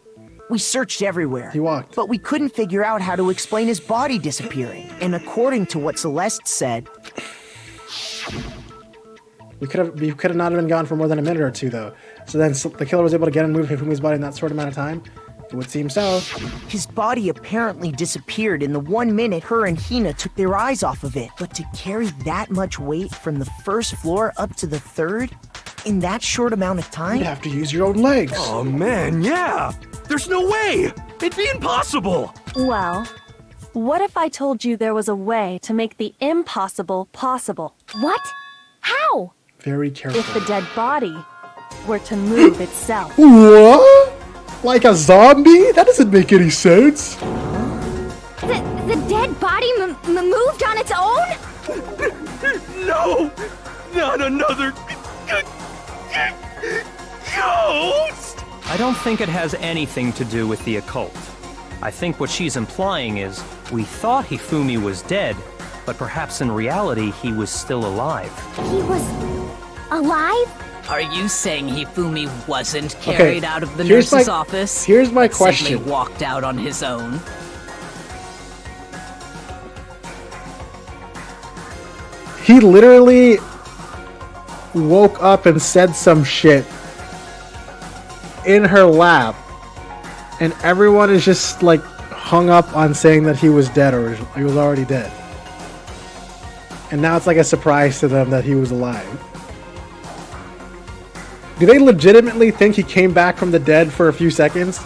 We searched everywhere. He walked. But we couldn't figure out how to explain his body disappearing. And according to what Celeste said, We could have not been gone for more than a minute or two, though. So then the killer was able to get and move Hifumi's body in that short amount of time? It would seem so. his body apparently disappeared in the 1 minute her and Hina took their eyes off of it. But to carry that much weight from the first floor up to the third in that short amount of time? You'd have to use your own legs. Oh man, yeah! There's no way! It'd be impossible! Well, what if I told you there was a way to make the impossible possible? What? How? Very careful. If the dead body were to move itself. What? Like a zombie? That doesn't make any sense. The dead body moved on its own? No! Not another ghost! I don't think it has anything to do with the occult. I think what she's implying is we thought Hifumi was dead, but perhaps in reality he was still alive. He was alive? Are you saying Hifumi wasn't carried out of the here's nurse's my- office? here's my but simply question. walked out on his own? He literally woke up and said some shit in her lap, and everyone is just like hung up on saying that he was dead or he was already dead. And now it's like a surprise to them that he was alive. Do they legitimately think he came back from the dead for a few seconds?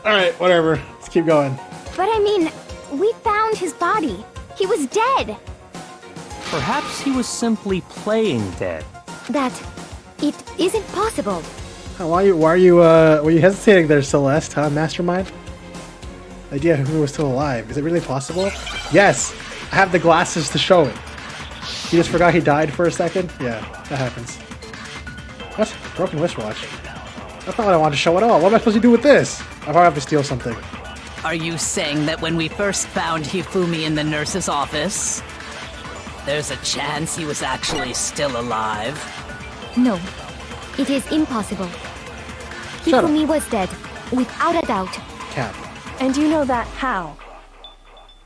Alright, whatever. Let's keep going. But I mean, we found his body. He was dead. Perhaps he was simply playing dead. That it isn't possible. Why are you were you hesitating there, Celeste, huh, Mastermind? The idea of who was still alive. Is it really possible? Yes! I have the glasses to show it. You just forgot he died for a second? Yeah, that happens. What? Broken wristwatch? That's not what I wanted to show at all. What am I supposed to do with this? I probably have to steal something. Are you saying that when we first found Hifumi in the nurse's office, there's a chance he was actually still alive? No, it is impossible. Shut up. Hifumi was dead, without a doubt. Cap. And you know that how?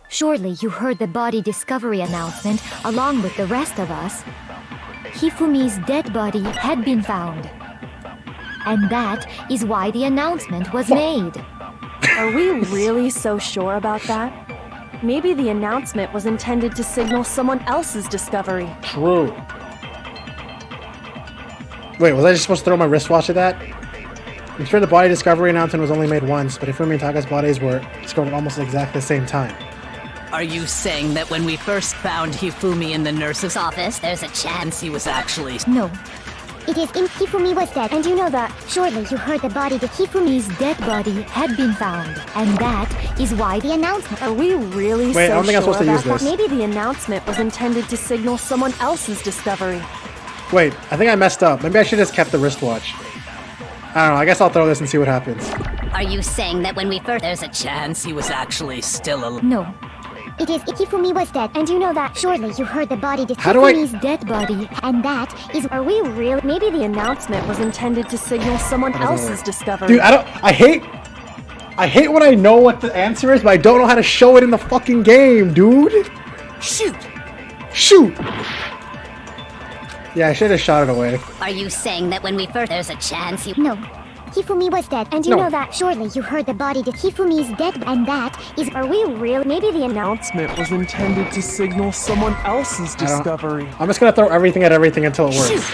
Surely you heard the body discovery announcement along with the rest of us. Hifumi's dead body had been found. And that is why the announcement was made. Are we really so sure about that? Maybe the announcement was intended to signal someone else's discovery. True. Wait, was I just supposed to throw my wristwatch at that? I'm sure the body discovery announcement was only made once, but Hifumi and Taka's bodies were discovered at almost exactly the same time. Are you saying that when we first found Hifumi in the nurse's office, there's a chance he was actually... No. It is in Hifumi was dead, and you know that. Surely you heard the body that Hifumi's dead body had been found. And that is why the announcement... Are we really Wait, I so don't think I'm sure supposed to use about that? this. Maybe the announcement was intended to signal someone else's discovery. Wait, I think I messed up. Maybe I should have just kept the wristwatch. I don't know, I guess I'll throw this and see what happens. Are you saying that when we first... There's a chance he was actually still alive? No. It is Hifumi was dead, and you know that. Surely you heard the body that How do I- Hifumi's dead body. and that is... Are we real? Maybe the announcement was intended to signal someone else's discovery. Dude, I hate when I know what the answer is, but I don't know how to show it in the fucking game, dude. shoot! Shoot! Yeah, I should have shot it away. Are you saying that when we first... There's a chance he... No. Hifumi was dead, and you No. know that. Surely you heard the body that Hifumi's dead, and that is... Are we real? Maybe the announcement was intended to signal someone else's discovery. I'm just gonna throw everything at everything until it works.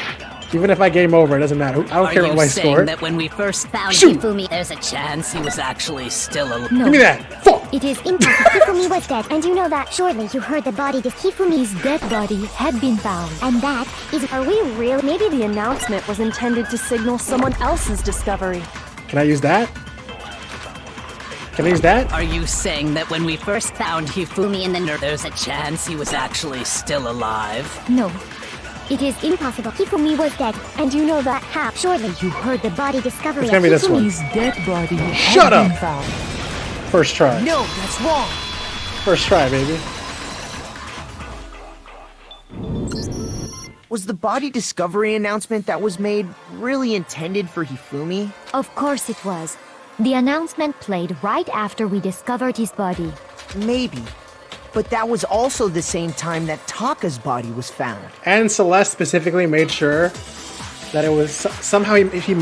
Even if I game over, it doesn't matter. I don't care what my score. That when we first found Shoot. Hifumi, there's a chance he was actually still alive? No. Give me that! Fuck! It is impossible. Hifumi was dead, and you know that. Surely you heard the body. Hifumi's Dead body had been found. and that is. Are we real? Maybe the announcement was intended to signal someone else's discovery. Can I use that? Can I use that? Are you saying that when we first found Hifumi in the nurse, there's a chance he was actually still alive? No. It is impossible. Hifumi was dead, and you know that. Surely you heard the body discovery. It's gonna be this one. Hifumi's dead body Shut had been up! found. First try. No, that's wrong. First try, baby. Was the body discovery announcement that was made really intended for Hifumi? Of course it was. The announcement played right after we discovered his body. Maybe. But that was also the same time that Taka's body was found. And Celeste specifically made sure that it was somehow she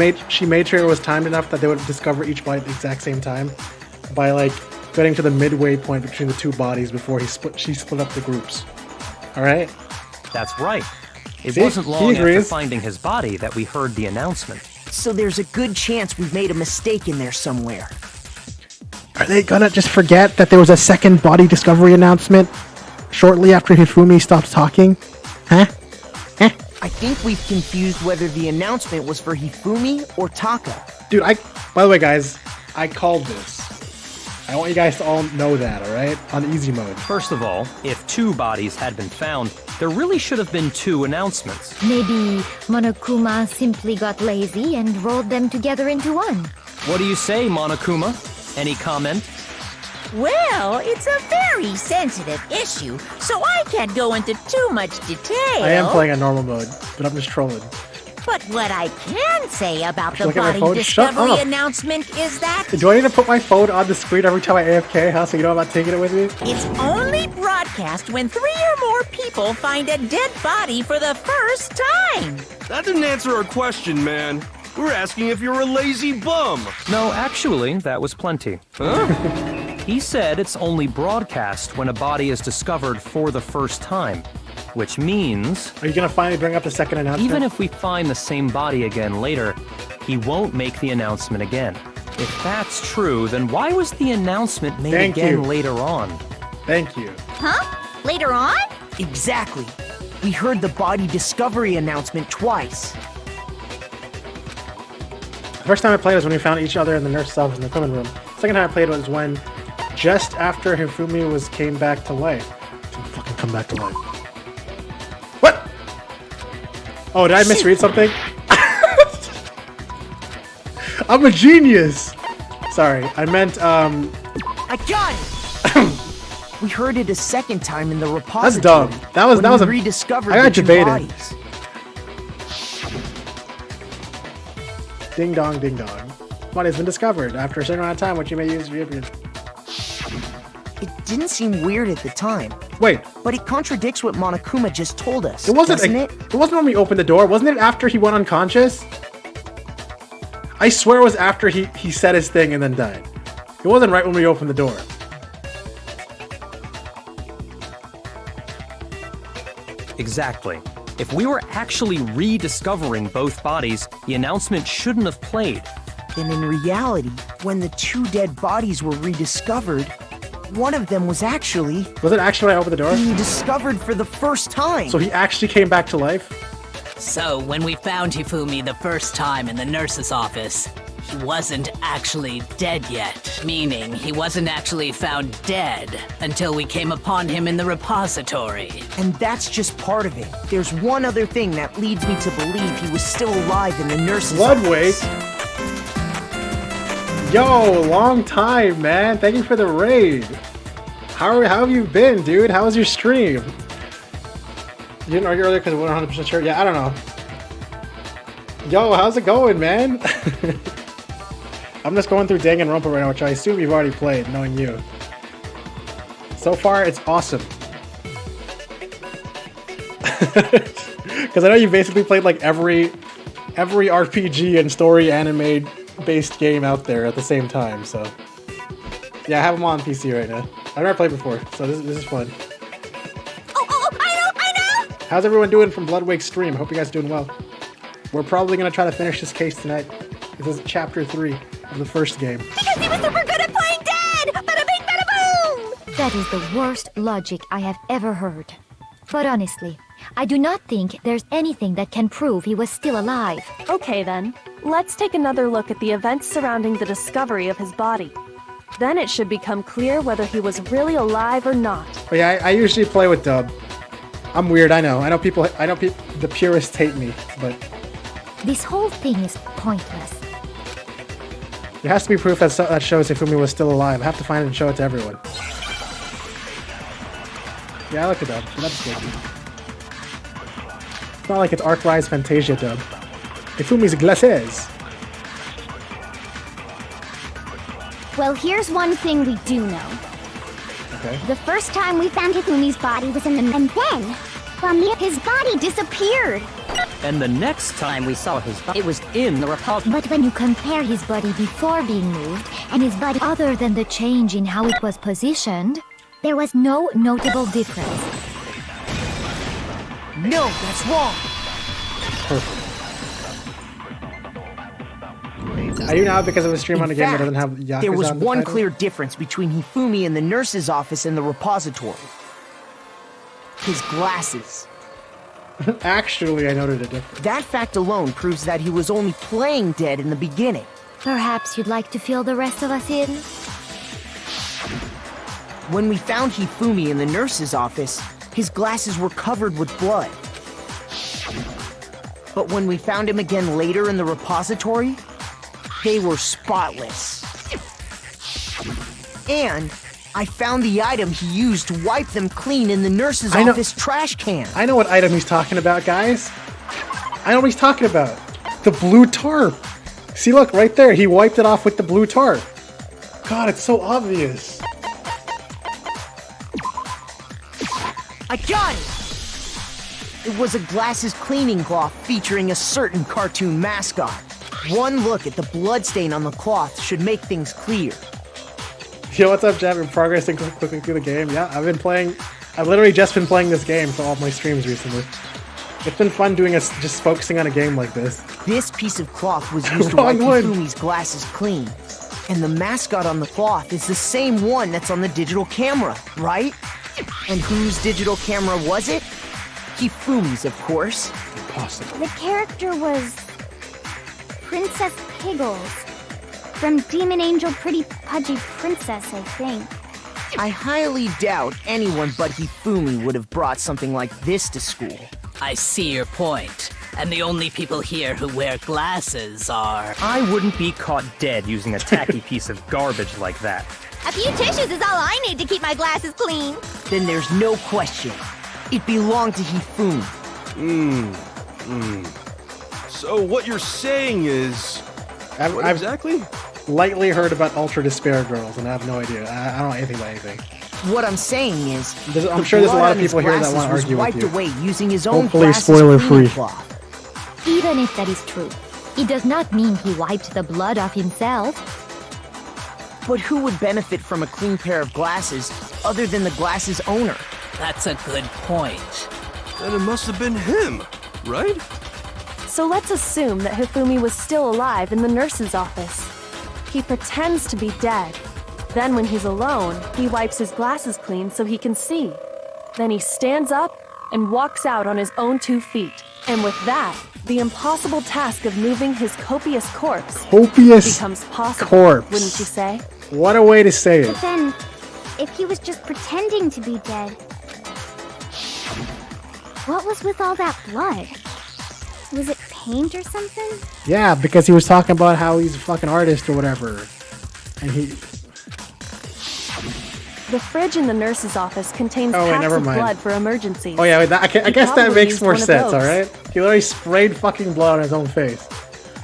made sure it was timed enough that they would discover each body at the exact same time by like getting to the midway point between the two bodies before she split up the groups. All right? That's right. It See? wasn't He long after agrees. finding his body that we heard the announcement. So there's a good chance we've made a mistake in there somewhere. Are they gonna just forget that there was a second body discovery announcement shortly after Hifumi stopped talking? Huh? I think we've confused whether the announcement was for Hifumi or Taka. Dude, by the way, guys, I called this. I want you guys to all know that, alright? On easy mode. First of all, if 2 bodies had been found, there really should have been 2 announcements. Maybe Monokuma simply got lazy and rolled them together into one. What do you say, Monokuma? Any comment? Well, it's a very sensitive issue, so I can't go into too much detail. I am playing on normal mode, but I'm just trolling. But what I can say about Should I the look at my phone? body Shut discovery up. announcement is that Do I need to put my phone on the screen every time I AFK, huh? So you know I'm not taking it with me? it's only broadcast when 3 or more people find a dead body for the first time. That didn't answer our question, man. We're asking if you're a lazy bum. No, actually, that was plenty. Huh? He said it's only broadcast when a body is discovered for the first time, which means... Are you gonna finally bring up the second announcement? Even if we find the same body again later, he won't make the announcement again. If that's true, then why was the announcement made Thank again you. later on? Thank you. Huh? Later on? Exactly. We heard the body discovery announcement twice. The first time I played was when we found each other in the nurse office in the equipment room. Second time I played was when, just after Hifumi came back to life. Didn't fucking come back to life. What? Oh, did I misread something? I'm a genius! Sorry, I meant, I got it! We heard it a second time in the repository. That's dumb. That was when a... we rediscovered I got the two debated. bodies. Ding dong, ding dong. Body's been discovered after a certain amount of time, which you may use for your... It didn't seem weird at the time. Wait. But it contradicts what Monokuma just told us, It wasn't. doesn't it? It wasn't when we opened the door. Wasn't it after he went unconscious? I swear it was after he said his thing and then died. It wasn't right when we opened the door. Exactly. If we were actually rediscovering both bodies, the announcement shouldn't have played. Then in reality, when the 2 dead bodies were rediscovered, one of them was actually... Was it actually when I opened the door? Being discovered for the first time. So he actually came back to life? So, when we found Hifumi the first time in the nurse's office, he wasn't actually dead yet. Meaning, he wasn't actually found dead until we came upon him in the repository. And that's just part of it. There's one other thing that leads me to believe he was still alive in the nurse's office. Bloodwake? Yo, long time, man. Thank you for the raid. How have you been, dude? How was your stream? You didn't argue earlier because we weren't 100% sure? Yeah, I don't know. Yo, how's it going, man? I'm just going through Danganronpa right now, which I assume you've already played, knowing you. So far, it's awesome. Because I know you basically played like every RPG and story anime-based game out there at the same time, so... Yeah, I have them on PC right now. I've never played before, so this is fun. I know! How's everyone doing from Bloodwake's stream? Hope you guys are doing well. We're probably going to try to finish this case tonight. This is chapter 3 of the first game. Because he was super good at playing dead! Bada bing, bada That is the worst logic I have ever heard. But honestly, I do not think there's anything that can prove he was still alive. Okay then, let's take another look at the events surrounding the discovery of his body. Then it should become clear whether he was really alive or not. But yeah, I usually play with dub. I'm weird, I know. The purists hate me, but This whole thing is pointless. there has to be proof that shows Hifumi was still alive. I have to find it and show it to everyone. Yeah, I like the dub. The dub's good. It's not like it's Arc Rise Fantasia dub. Hifumi's glasses. Well, here's one thing we do know. Okay. The first time we found Hifumi's body was in the... And then, his body disappeared. And the next time we saw his body, it was in the repository. But when you compare his body before being moved and his body other than the change in how it was positioned, there was no notable difference. No, that's wrong. Perfect. I do now because of a stream on a game that doesn't have Yakuza there was on the one title. clear difference between Hifumi in the nurse's office and the repository. His glasses. Actually, I noted a difference. That fact alone proves that he was only playing dead in the beginning. Perhaps you'd like to fill the rest of us in? When we found Hifumi in the nurse's office, his glasses were covered with blood. But when we found him again later in the repository, they were spotless. And I found the item he used to wipe them clean in the nurse's office trash can. I know what item he's talking about, guys. I know what he's talking about. The blue tarp. See, look, right there. He wiped it off with the blue tarp. God, it's so obvious. I got it! It was a glasses cleaning cloth featuring a certain cartoon mascot. One look at the bloodstain on the cloth should make things clear. Yo, what's up, Jeff? In progress and clicking through the game. Yeah, I've literally just been playing this game for all my streams recently. It's been fun doing just focusing on a game like this. This piece of cloth was used to wipe Hifumi's glasses clean. And the mascot on the cloth is the same one that's on the digital camera, right? And whose digital camera was it? Hifumi's, of course. Impossible. The character was... Princess Piggles. From Demon Angel Pretty Pudgy Princess, I think. I highly doubt anyone but Hifumi would have brought something like this to school. I see your point. And the only people here who wear glasses are... I wouldn't be caught dead using a tacky piece of garbage like that. A few tissues is all I need to keep my glasses clean. Then there's no question. It belonged to Hifumi. So what you're saying is... What I've exactly? lightly heard about Ultra Despair Girls, and I have no idea. I don't know anything about anything. What I'm saying is... I'm sure there's a lot of people here that want to argue with wiped you. away using his own Hopefully glasses spoiler-free. cleaning cloth. Even if that is true, it does not mean he wiped the blood off himself. But who would benefit from a clean pair of glasses other than the glasses owner? That's a good point. Then it must have been him, right? So let's assume that Hifumi was still alive in the nurse's office. He pretends to be dead. Then when he's alone, he wipes his glasses clean so he can see. Then he stands up and walks out on his own 2 feet. And with that, the impossible task of moving his copious corpse becomes possible, wouldn't you say? What a way to say it. But then, if he was just pretending to be dead, what was with all that blood? Was it paint or something? Yeah, because he was talking about how he's a fucking artist or whatever. And he... The fridge in the nurse's office contains Oh, wait, packs never of mind. blood for emergencies. Oh yeah, wait, I guess that probably makes used more one of sense, those. alright? He literally sprayed fucking blood on his own face.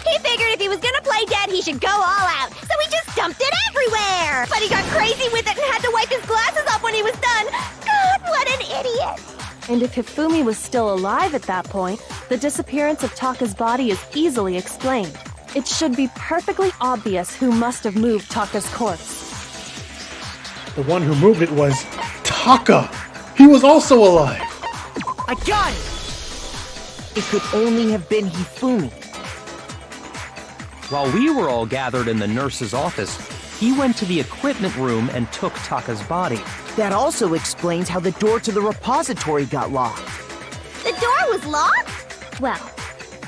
He figured if he was gonna play dead, he should go all out. So he just dumped it everywhere. But he got crazy with it and had to wipe his glasses off when he was done. God, what an idiot. And if Hifumi was still alive at that point, the disappearance of Taka's body is easily explained. It should be perfectly obvious who must have moved Taka's corpse. The one who moved it was Taka! He was also alive! I got it! It could only have been Hifumi. While we were all gathered in the nurse's office, He went to the equipment room and took Taka's body. That also explains how the door to the repository got locked. The door was locked? Well,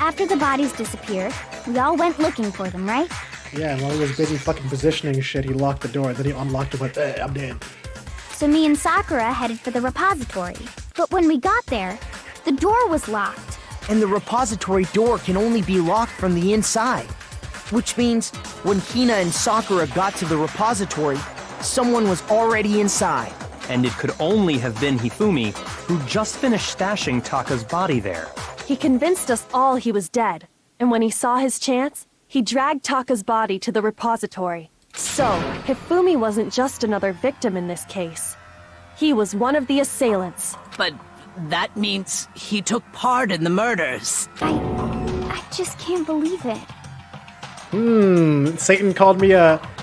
after the bodies disappeared, we all went looking for them, right? Yeah, and while he was busy fucking positioning shit, he locked the door, then he unlocked it and went, I'm dead. So me and Sakura headed for the repository. But when we got there, the door was locked. And the repository door can only be locked from the inside. Which means, when Hina and Sakura got to the repository, someone was already inside. And it could only have been Hifumi, who just finished stashing Taka's body there. He convinced us all he was dead, and when he saw his chance, he dragged Taka's body to the repository. So, Hifumi wasn't just another victim in this case. He was one of the assailants. But that means he took part in the murders. I just can't believe it. Satan called me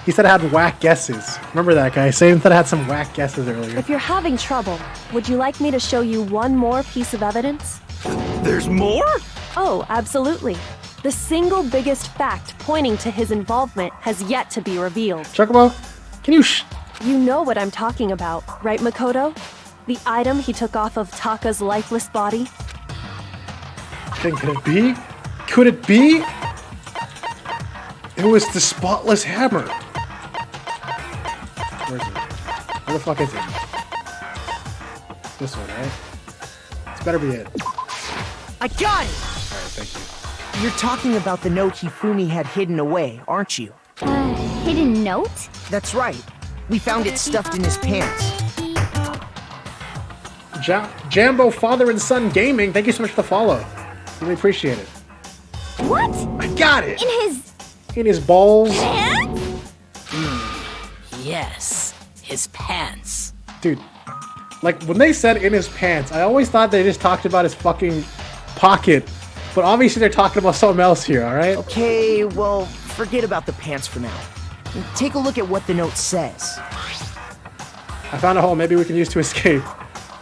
he said I had whack guesses. Remember that guy? Satan said I had some whack guesses earlier. If you're having trouble, would you like me to show you one more piece of evidence? There's more? Oh, absolutely. The single biggest fact pointing to his involvement has yet to be revealed. Chocobo, can you You know what I'm talking about, right, Makoto? The item he took off of Taka's lifeless body? Could it be? Could it be? It was the spotless hammer. Where is it? Where the fuck is it? This one, right? This better be it. I got it! Alright, thank you. You're talking about the note Hifumi had hidden away, aren't you? Hidden note? That's right. We found it stuffed in his pants. Jambo Father and Son Gaming, thank you so much for the follow. Really appreciate it. What? I got it! In his balls. Pants? Yes, his pants. Dude, like when they said in his pants, I always thought they just talked about his fucking pocket. But obviously they're talking about something else here, alright? Okay, well, forget about the pants for now. Take a look at what the note says. I found a hole maybe we can use to escape.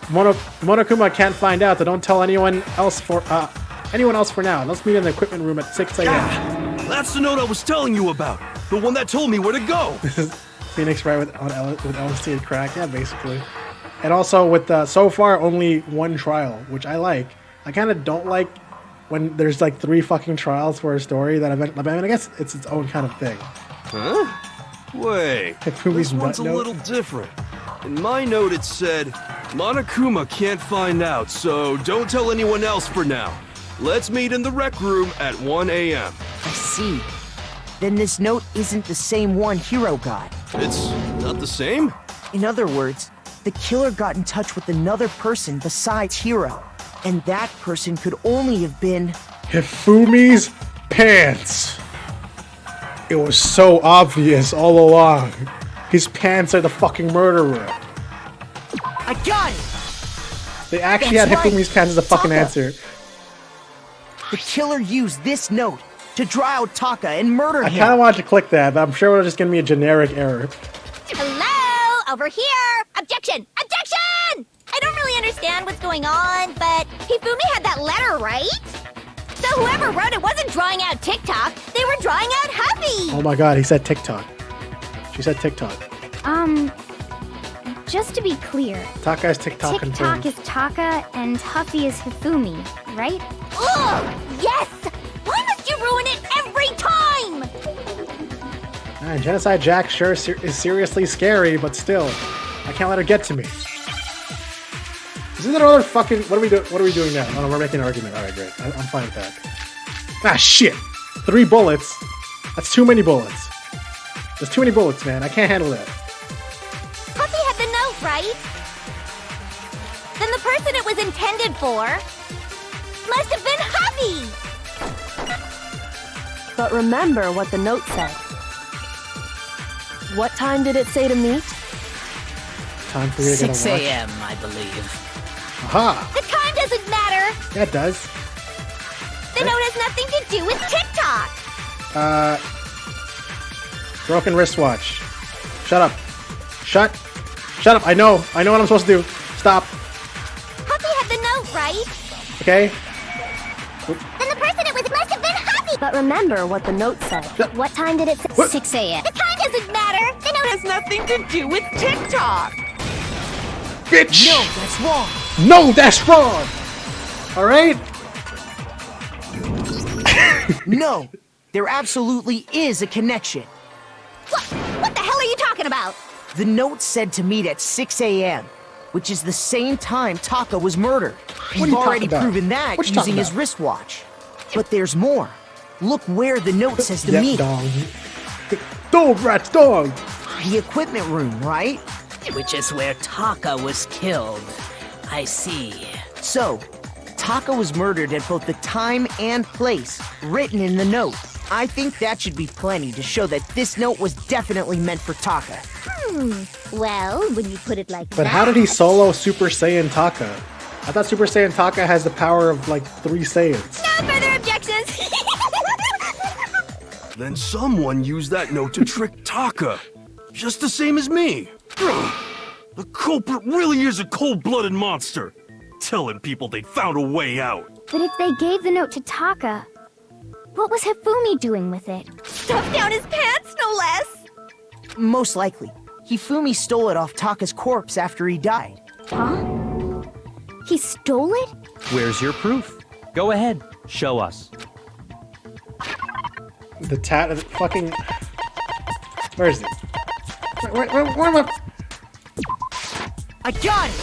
Monokuma can't find out, so don't tell anyone else for now. Let's meet in the equipment room at 6 a.m. That's the note I was telling you about. The one that told me where to go. Phoenix right with LSD and crack, yeah, basically. And also with so far only one trial, which I like. I kind of don't like when there's like 3 fucking trials for a story that I mean, I guess it's its own kind of thing. Huh? Wait, this one's a little different. In my note it said, Monokuma can't find out, so don't tell anyone else for now. Let's meet in the rec room at 1 a.m. I see. Then this note isn't the same one Hiro got. It's not the same? In other words, the killer got in touch with another person besides Hiro. And that person could only have been... Hifumi's pants. It was so obvious all along. His pants are the fucking murderer. I got it! They actually had Hifumi's pants as the fucking answer. The killer used this note to draw out Taka and murder him. I kind of wanted to click that, but I'm sure it'll just give me a generic error. Hello? Over here! Objection! Objection! I don't really understand what's going on, but Hifumi had that letter, right? So whoever wrote it wasn't drawing out TikTok, they were drawing out Huffy! Oh my god, he said TikTok. She said TikTok. Just to be clear, Taka is TikTok confirmed. is Taka and Huffy is Hifumi, right? Ugh! Yes! Why must you ruin it every time? Genocide Jack sure is seriously scary, but still, I can't let her get to me. Isn't there other fucking... What are we doing now? Oh no, we're making an argument. Alright, great. I'm fine with that. Ah, shit! 3 bullets? That's too many bullets. There's too many bullets, man. I can't handle that. Huffy had the note, right? Then the person it was intended for must have been Huffy! But remember what the note said. What time did it say to meet? Time for you to get a 6 watch. a.m., I believe. Aha! The time doesn't matter! Yeah, it does. The note has nothing to do with TikTok! Broken wristwatch. Shut up. Shut up. I know what I'm supposed to do. Stop. Huffy had the note, right? Okay? Then the person it was must have been Huffy! But remember what the note said. What time did it say? 6 a.m. The time doesn't matter! has nothing to do with TikTok. Bitch! No, that's wrong. No, that's wrong! Alright? No, there absolutely is a connection. What the hell are you talking about? The note said to meet at 6 a.m., which is the same time Taka was murdered. What are We've you talking already about? proven that What you using talking his about? wristwatch. But there's more. Look where the note says to Yep, meet. dog. Dog, rats, dog! The equipment room, right? Which is where Taka was killed. I see. So, Taka was murdered at both the time and place written in the note. I think that should be plenty to show that this note was definitely meant for Taka. Well, when you put it like that. But how did he solo Super Saiyan Taka? I thought Super Saiyan Taka has the power of like 3 Saiyans. No further objections. Then someone used that note to trick Taka. Just the same as me. The culprit really is a cold-blooded monster. Telling people they found a way out. But if they gave the note to Taka, what was Hifumi doing with it? Stuffed down his pants, no less. Most likely, Hifumi stole it off Taka's corpse after he died. Huh? He stole it? Where's your proof? Go ahead, show us. The fucking... Where is it? Where am I? I got it!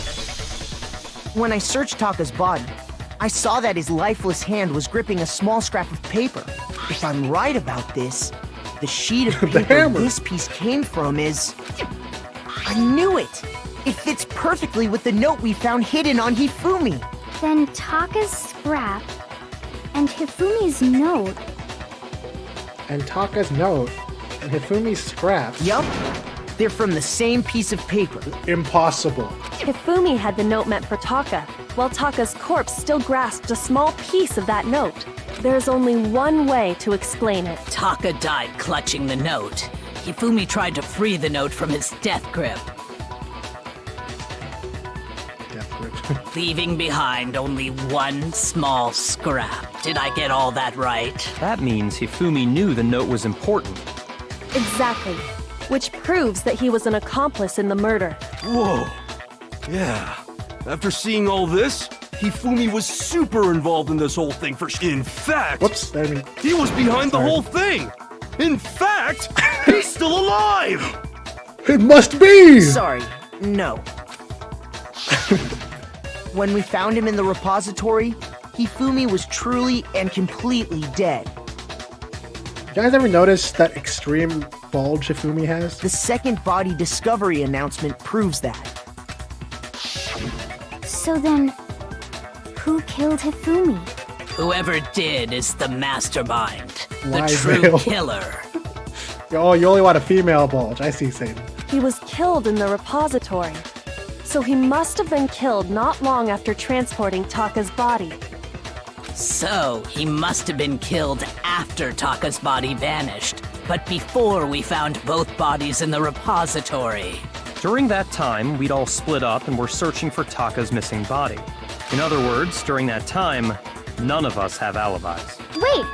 When I searched Taka's body, I saw that his lifeless hand was gripping a small scrap of paper. If I'm right about this, the sheet of paper hammer. this piece came from is... I knew it! It fits perfectly with the note we found hidden on Hifumi. Then Taka's scrap and Hifumi's note. And Taka's note and Hifumi's scrap. Yup. They're from the same piece of paper. Impossible. Hifumi had the note meant for Taka, while Taka's corpse still grasped a small piece of that note. There's only one way to explain it. Taka died clutching the note. Hifumi tried to free the note from his death grip, leaving behind only one small scrap. Did I get all that right? That means Hifumi knew the note was important. Exactly. Which proves that he was an accomplice in the murder. Whoa. Yeah. After seeing all this, Hifumi was super involved in this whole thing In fact... Whoops, I mean... He was behind the Sorry. whole thing! In fact, he's still alive! It must be! Sorry, no. When we found him in the repository, Hifumi was truly and completely dead. You guys ever notice that extreme bulge Hifumi has? The second body discovery announcement proves that. So then, who killed Hifumi? Whoever did is the mastermind, the Wise true ale. killer. Oh, you only want a female bulge. I see, Satan. He was killed in the repository. So he must have been killed not long after transporting Taka's body. So, he must have been killed after Taka's body vanished, but before we found both bodies in the repository. During that time, we'd all split up and were searching for Taka's missing body. In other words, during that time, none of us have alibis. Wait,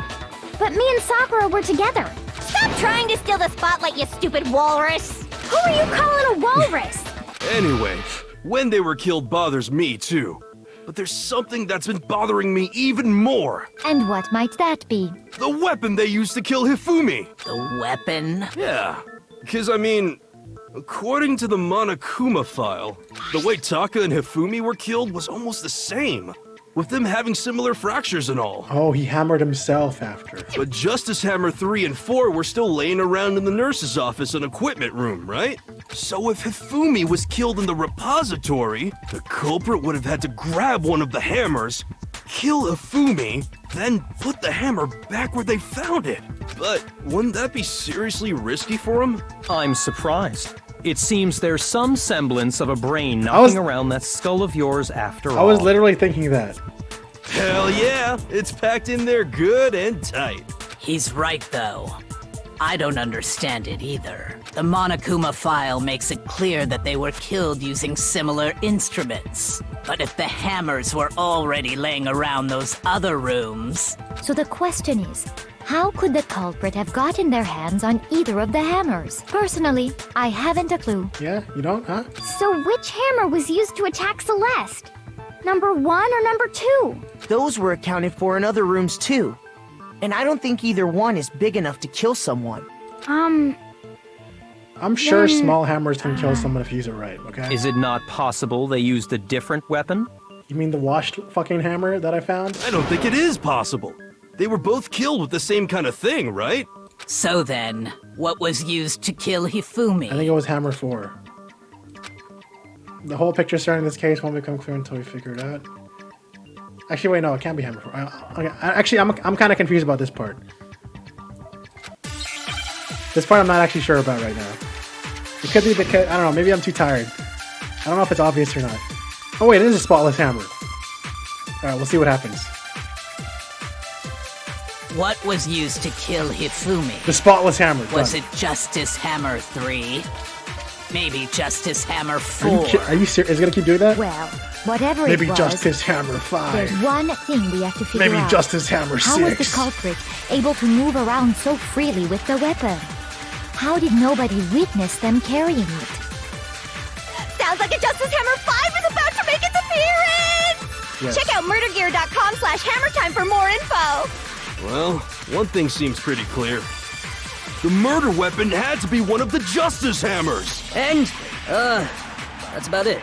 but me and Sakura were together. Stop trying to steal the spotlight, you stupid walrus. Who are you calling a walrus? Anyway, when they were killed bothers me too. But there's something that's been bothering me even more. And what might that be? The weapon they used to kill Hifumi. The weapon? Yeah, because I mean, according to the Monokuma file, the way Taka and Hifumi were killed was almost the same, with them having similar fractures and all. Oh, he hammered himself after. But Justice Hammer 3 and 4 were still laying around in the nurse's office and equipment room, right? So if Hifumi was killed in the repository, the culprit would have had to grab one of the hammers, kill Hifumi, then put the hammer back where they found it. But wouldn't that be seriously risky for him? I'm surprised. It seems there's some semblance of a brain knocking around that skull of yours after all. I was literally thinking that. Hell yeah, it's packed in there good and tight. He's right, though. I don't understand it either. The Monokuma file makes it clear that they were killed using similar instruments. But if the hammers were already laying around those other rooms... So the question is, How could the culprit have gotten their hands on either of the hammers? Personally, I haven't a clue. Yeah, you don't, huh? So which hammer was used to attack Celeste? Number 1 or number 2? Those were accounted for in other rooms too. And I don't think either one is big enough to kill someone. I'm sure small hammers can kill someone if you use it right, okay? Is it not possible they used a different weapon? You mean the washed fucking hammer that I found? I don't think it is possible. They were both killed with the same kind of thing, right? So then, what was used to kill Hifumi? I think it was hammer 4. The whole picture surrounding this case won't become clear until we figure it out. Actually, wait, no, it can't be hammer 4. Actually, I'm kind of confused about this part. This part I'm not actually sure about right now. It could be because, I don't know, maybe I'm too tired. I don't know if it's obvious or not. Oh wait, it is a spotless hammer. Alright, we'll see what happens. What was used to kill Hifumi? The spotless hammer. Was done. it Justice Hammer 3? Maybe Justice Hammer 4? Are you serious? Is it gonna keep doing that? Well, whatever Maybe it was, Justice Hammer 5. there's one thing we have to figure Maybe out. Justice Hammer 6. How was the culprit able to move around so freely with the weapon? How did nobody witness them carrying it? Sounds like a Justice Hammer 5 is about to make its appearance! Yes. Check out murdergear.com/hammertime for more info! Well, one thing seems pretty clear. The murder weapon had to be one of the Justice Hammers! And, that's about it.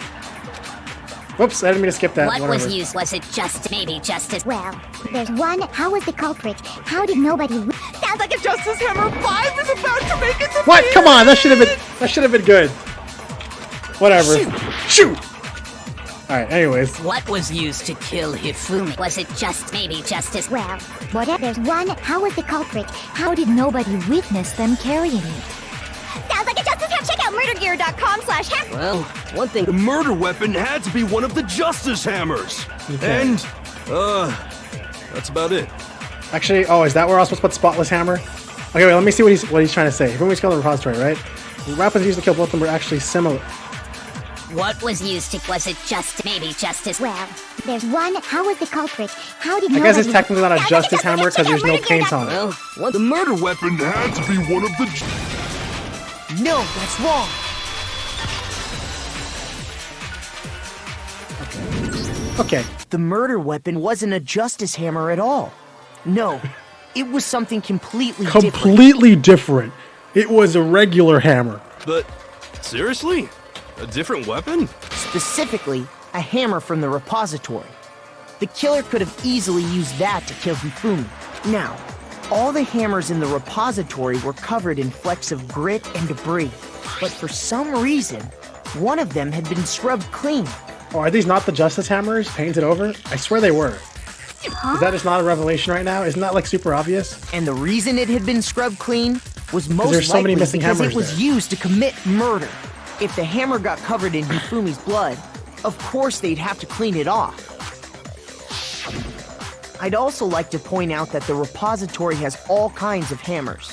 Whoops, I didn't mean to skip that. What Whatever. was used? Was it just maybe Justice? Well, there's one. How was the culprit? How did nobody... Sounds like a Justice Hammer 5 is about to make its appearance! What? Come on, that should have been good. Whatever. Shoot! Alright, anyways. What was used to kill Hifumi? Was it just maybe Justice? Well, whatever. There's one. How was the culprit? How did nobody witness them carrying it? Sounds like a Justice Hammer. Check out murdergear.com/hammer. Well, one thing. The murder weapon had to be one of the Justice Hammers! Okay. And, that's about it. Actually, oh, is that where I was supposed to put spotless hammer? Okay, wait, let me see what he's trying to say. Hifumi's killed the repository, right? The weapons used to kill both of them were actually similar. What was used to? Was it just maybe Justice? Well, there's one. How was the culprit? How did I nobody... guess it's technically not a justice hammer because there's no paint on it. Well, the murder weapon had to be one of the... No, that's wrong. Okay. The murder weapon wasn't a justice hammer at all. No, it was something completely different. Completely different. It was a regular hammer. But, seriously? A different weapon? Specifically, a hammer from the repository. The killer could have easily used that to kill Hifumi. Now, all the hammers in the repository were covered in flecks of grit and debris, but for some reason, one of them had been scrubbed clean. Oh, are these not the justice hammers painted over? I swear they were. Is that just not a revelation right now? Isn't that like super obvious? And the reason it had been scrubbed clean was most there's so many likely missing because hammers it was there. used to commit murder. If the hammer got covered in Hifumi's blood, of course they'd have to clean it off. I'd also like to point out that the repository has all kinds of hammers.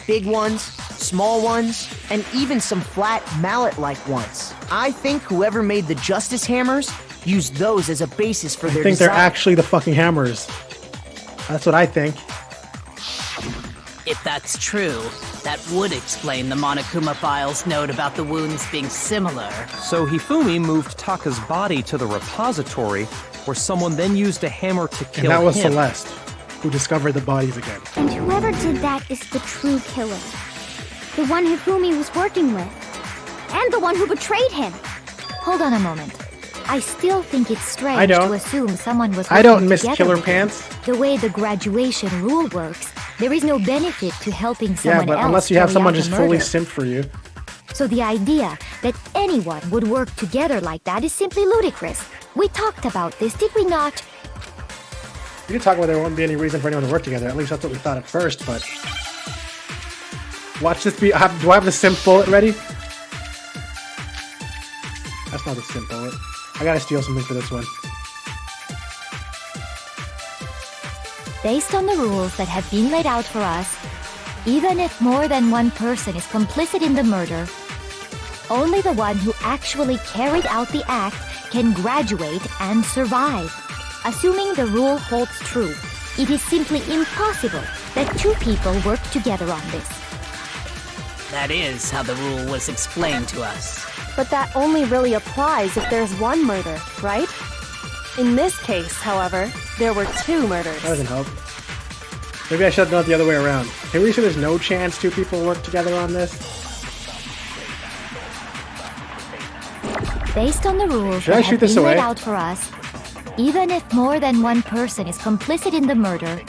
Big ones, small ones, and even some flat mallet-like ones. I think whoever made the justice hammers used those as a basis for their I think they're design. actually the fucking hammers. That's what I think. If that's true, that would explain the Monokuma file's note about the wounds being similar. So Hifumi moved Taka's body to the repository, where someone then used a hammer to kill And that was him. Celeste, who discovered the bodies again. And whoever did that is the true killer. The one Hifumi was working with. And the one who betrayed him. Hold on a moment. I still think it's strange I don't. to assume someone was I don't working miss together killer with him. pants. The way the graduation rule works, there is no benefit to helping Yeah, someone but else unless you have carry someone out a just fully murder. simp for you. So the idea that anyone would work together like that is simply ludicrous. We talked about this, did we not? You can talk about there won't be any reason for anyone to work together. At least that's what we thought at first, but... Watch this be... do I have the simp bullet ready? That's not the simp bullet. I gotta steal something for this one. Based on the rules that have been laid out for us, even if more than one person is complicit in the murder, only the one who actually carried out the act can graduate and survive. Assuming the rule holds true, it is simply impossible that 2 people worked together on this. That is how the rule was explained to us. But that only really applies if there's 1 murder, right? In this case, however, there were 2 murders. That doesn't help. Maybe I should have done it the other way around. Can we say there's no chance 2 people work together on this? Based on the rules Should I that shoot have this been laid away? out for us, even if more than 1 person is complicit in the murder,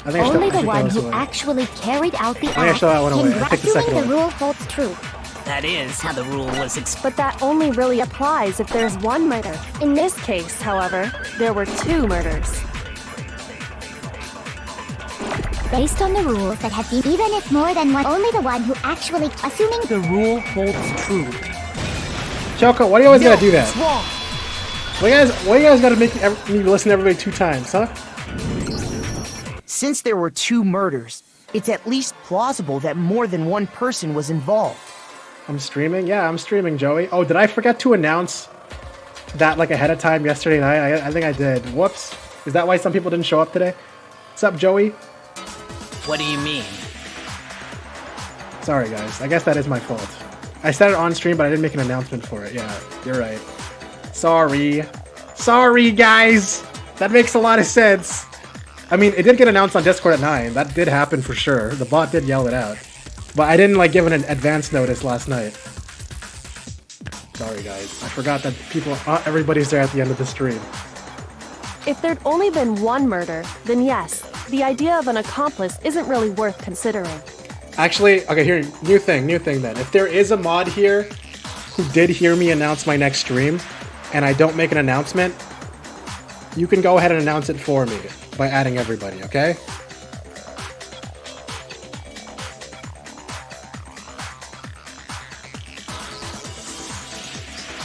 I think only the I should one throw who this away. actually carried out the I think I act should throw that one away. I take the second Assuming the one. rule holds true. That is how the rule was explained. But that only really applies if there's 1 murder. In this case, however, there were 2 murders. Based on the rules that have been, even if more than 1, only the one who actually, assuming The rule holds true. Choco, why do you always gotta do that? Why you guys gotta make me listen to everybody 2 times, huh? Since there were 2 murders, it's at least plausible that more than 1 person was involved. I'm streaming? Yeah, I'm streaming, Joey. Oh, did I forget to announce that like ahead of time yesterday night? I think I did. Whoops. Is that why some people didn't show up today? What's up, Joey? What do you mean? Sorry, guys. I guess that is my fault. I said it on stream, but I didn't make an announcement for it. Yeah, you're right. Sorry. Sorry, guys! That makes a lot of sense. I mean, it did get announced on Discord at 9. That did happen for sure. The bot did yell it out. But I didn't, like, give an advance notice last night. Sorry, guys. I forgot that everybody's there at the end of the stream. If there'd only been 1 murder, then yes, the idea of an accomplice isn't really worth considering. Actually, okay, here, new thing then. If there is a mod here who did hear me announce my next stream, and I don't make an announcement, you can go ahead and announce it for me by adding everybody, okay?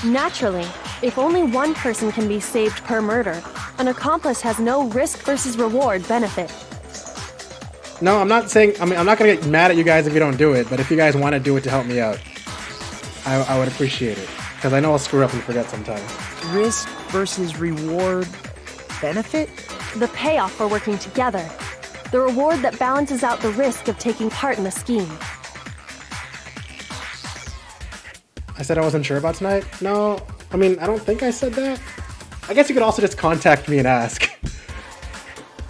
Naturally, if only 1 person can be saved per murder, an accomplice has no risk versus reward benefit. No, I'm not saying, I'm not gonna get mad at you guys if you don't do it, but if you guys want to do it to help me out, I would appreciate it. Because I know I'll screw up and forget sometimes. Risk versus reward benefit? The payoff for working together. The reward that balances out the risk of taking part in the scheme. I said I wasn't sure about tonight? No, I mean, I don't think I said that. I guess you could also just contact me and ask.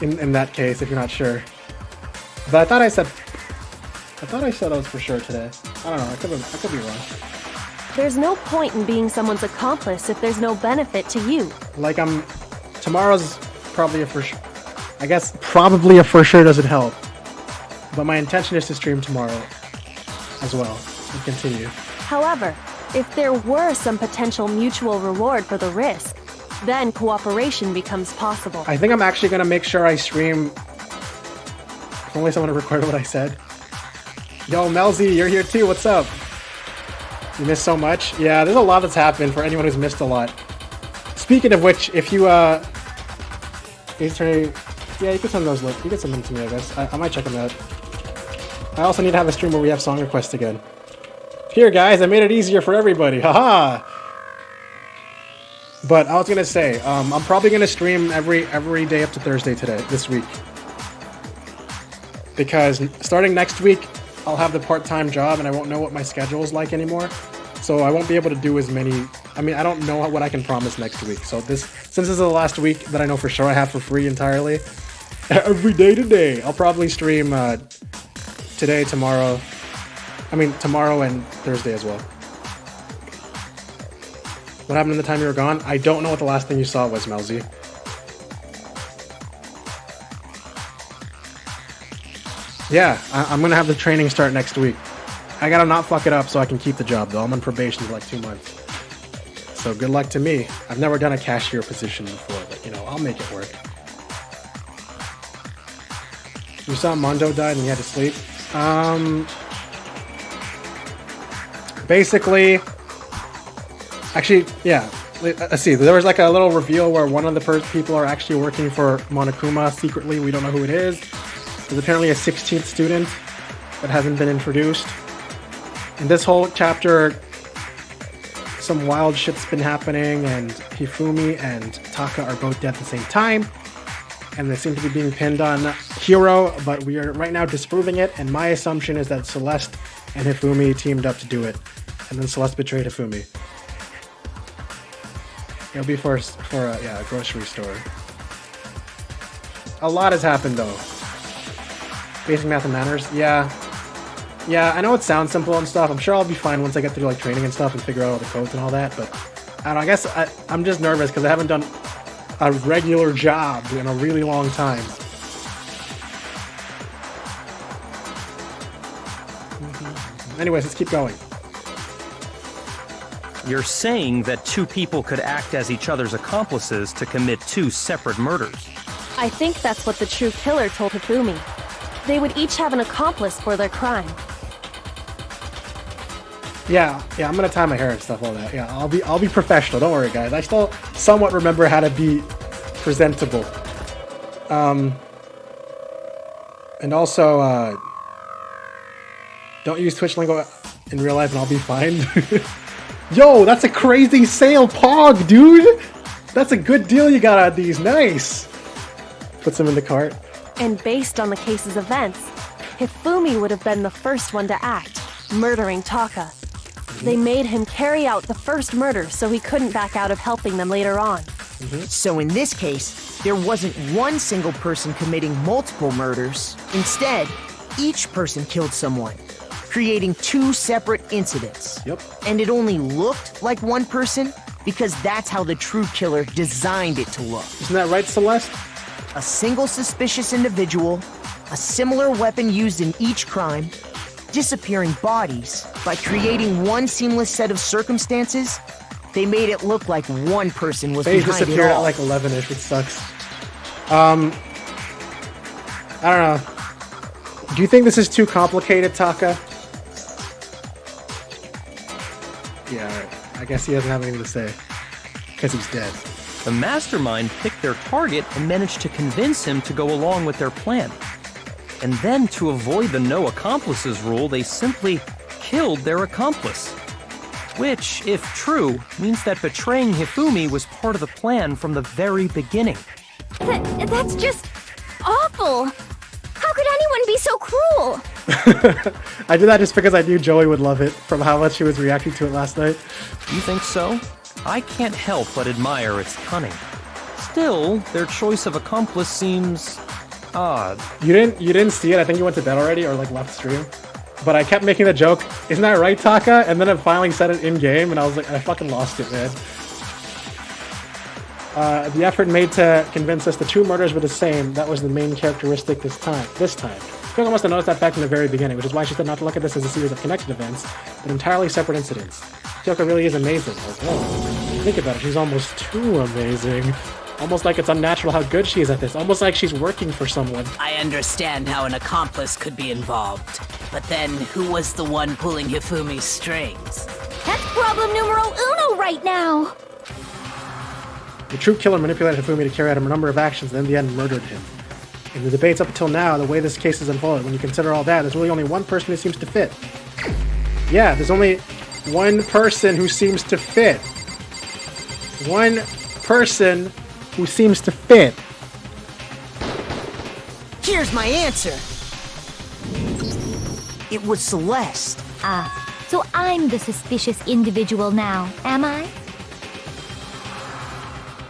in that case, if you're not sure. But I thought I said I was for sure today. I don't know, I could be wrong. There's no point in being someone's accomplice if there's no benefit to you. Like tomorrow's probably a for sure. I guess probably a for sure doesn't help. But my intention is to stream tomorrow as well and continue. However, if there were some potential mutual reward for the risk, then cooperation becomes possible. I think I'm actually gonna make sure I stream. If only someone recorded what I said. Yo, Melzy, you're here too. What's up? You missed so much? Yeah, there's a lot that's happened for anyone who's missed a lot. Speaking of which, if you yeah, you can send those. You can send them to me, I guess. I might check them out. I also need to have a stream where we have song requests again. Here, guys, I made it easier for everybody. Haha. But I was gonna say, I'm probably gonna stream every day up to Thursday this week. Because starting next week, I'll have the part-time job and I won't know what my schedule is like anymore. So I won't be able to do as many. I mean, I don't know what I can promise next week. So since this is the last week that I know for sure I have for free entirely, every day today, I'll probably stream today, tomorrow. I mean, tomorrow and Thursday as well. What happened in the time you were gone? I don't know what the last thing you saw was, Melzy. Yeah, I'm gonna have the training start next week. I gotta not fuck it up so I can keep the job, though. I'm on probation for like 2 months. So good luck to me. I've never done a cashier position before, but you know, I'll make it work. You saw Mondo died and he had to sleep? Basically, actually, yeah. Let's see. There was like a little reveal where one of the people are actually working for Monokuma secretly. We don't know who it is. There's apparently a 16th student that hasn't been introduced. In this whole chapter, some wild shit's been happening, and Hifumi and Taka are both dead at the same time. and they seem to be being pinned on Hiro, but we are right now disproving it, and my assumption is that Celeste and Hifumi teamed up to do it, and then Celeste betrayed Hifumi. It'll be for a grocery store. A lot has happened, though. Basic math and manners, yeah. Yeah, I know it sounds simple and stuff. I'm sure I'll be fine once I get through like training and stuff and figure out all the codes and all that, but I don't know, I guess I'm just nervous because I haven't done a regular job in a really long time. Anyways, let's keep going. You're saying that two people could act as each other's accomplices to commit two separate murders. I think that's what the true killer told Hifumi. They would each have an accomplice for their crime. Yeah, I'm gonna tie my hair and stuff, all that. Yeah, I'll be professional. Don't worry, guys. I still somewhat remember how to be presentable. And also, don't use Twitch lingo in real life, and I'll be fine. Yo, that's a crazy sale, Pog, dude. That's a good deal you got on these. Nice. Puts them in the cart. And based on the case's events, Hifumi would have been the first one to act, murdering Taka. They made him carry out the first murder so he couldn't back out of helping them later on. So in this case, there wasn't one single person committing multiple murders. Instead, each person killed someone, creating two separate incidents. Yep. And it only looked like one person because that's how the true killer designed it to look. Isn't that right, Celeste? A single suspicious individual, a similar weapon used in each crime, disappearing bodies. By creating one seamless set of circumstances, they made it look like one person was behind it all. They disappeared at like 11-ish, which sucks. I don't know. Do you think this is too complicated, Taka? Yeah, I guess he doesn't have anything to say. Because he's dead. The mastermind picked their target and managed to convince him to go along with their plan. And then, to avoid the no accomplices rule, they simply killed their accomplice. Which, if true, means that betraying Hifumi was part of the plan from the very beginning. That's just awful. How could anyone be so cruel? I did that just because I knew Joey would love it from how much he was reacting to it last night. You think so? I can't help but admire its cunning. Still, their choice of accomplice seems odd. You didn't see it? I think you went to bed already or like left stream. But I kept making the joke, isn't that right, Taka? And then I finally said it in game, and I was like, I fucking lost it, man. The effort made to convince us the two murders were the same, that was the main characteristic this time. Kyoko must have noticed that fact from the very beginning, which is why she said not to look at this as a series of connected events, but entirely separate incidents. Kyoko really is amazing. Like, oh, think about it, she's almost too amazing. Almost like it's unnatural how good she is at this. Almost like she's working for someone. I understand how an accomplice could be involved. But then, who was the one pulling Hifumi's strings? That's problem numero uno right now. The true killer manipulated Hifumi to carry out a number of actions and in the end murdered him. In the debates up until now, the way this case has unfolded, when you consider all that, there's really only one person who seems to fit. Yeah, there's only one person who seems to fit. One person who seems to fit. Here's my answer. It was Celeste. Ah, so I'm the suspicious individual now, am I?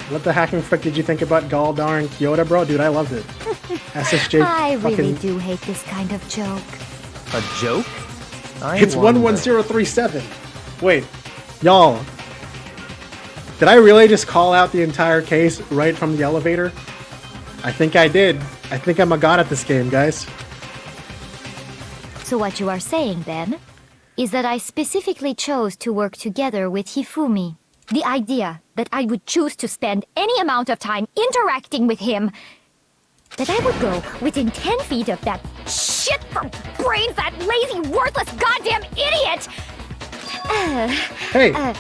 What the hacking frick did you think about Galdar and Kyoto, bro? Dude, I loved it. SSJ I really fucking... do hate this kind of joke. A joke? It's 11037. Wait, y'all. Did I really just call out the entire case right from the elevator? I think I did. I think I'm a god at this game, guys. So what you are saying, then, is that I specifically chose to work together with Hifumi. The idea that I would choose to spend any amount of time interacting with him, that I would go within 10 feet of that shit for brains, that lazy, worthless, goddamn idiot! Hey, her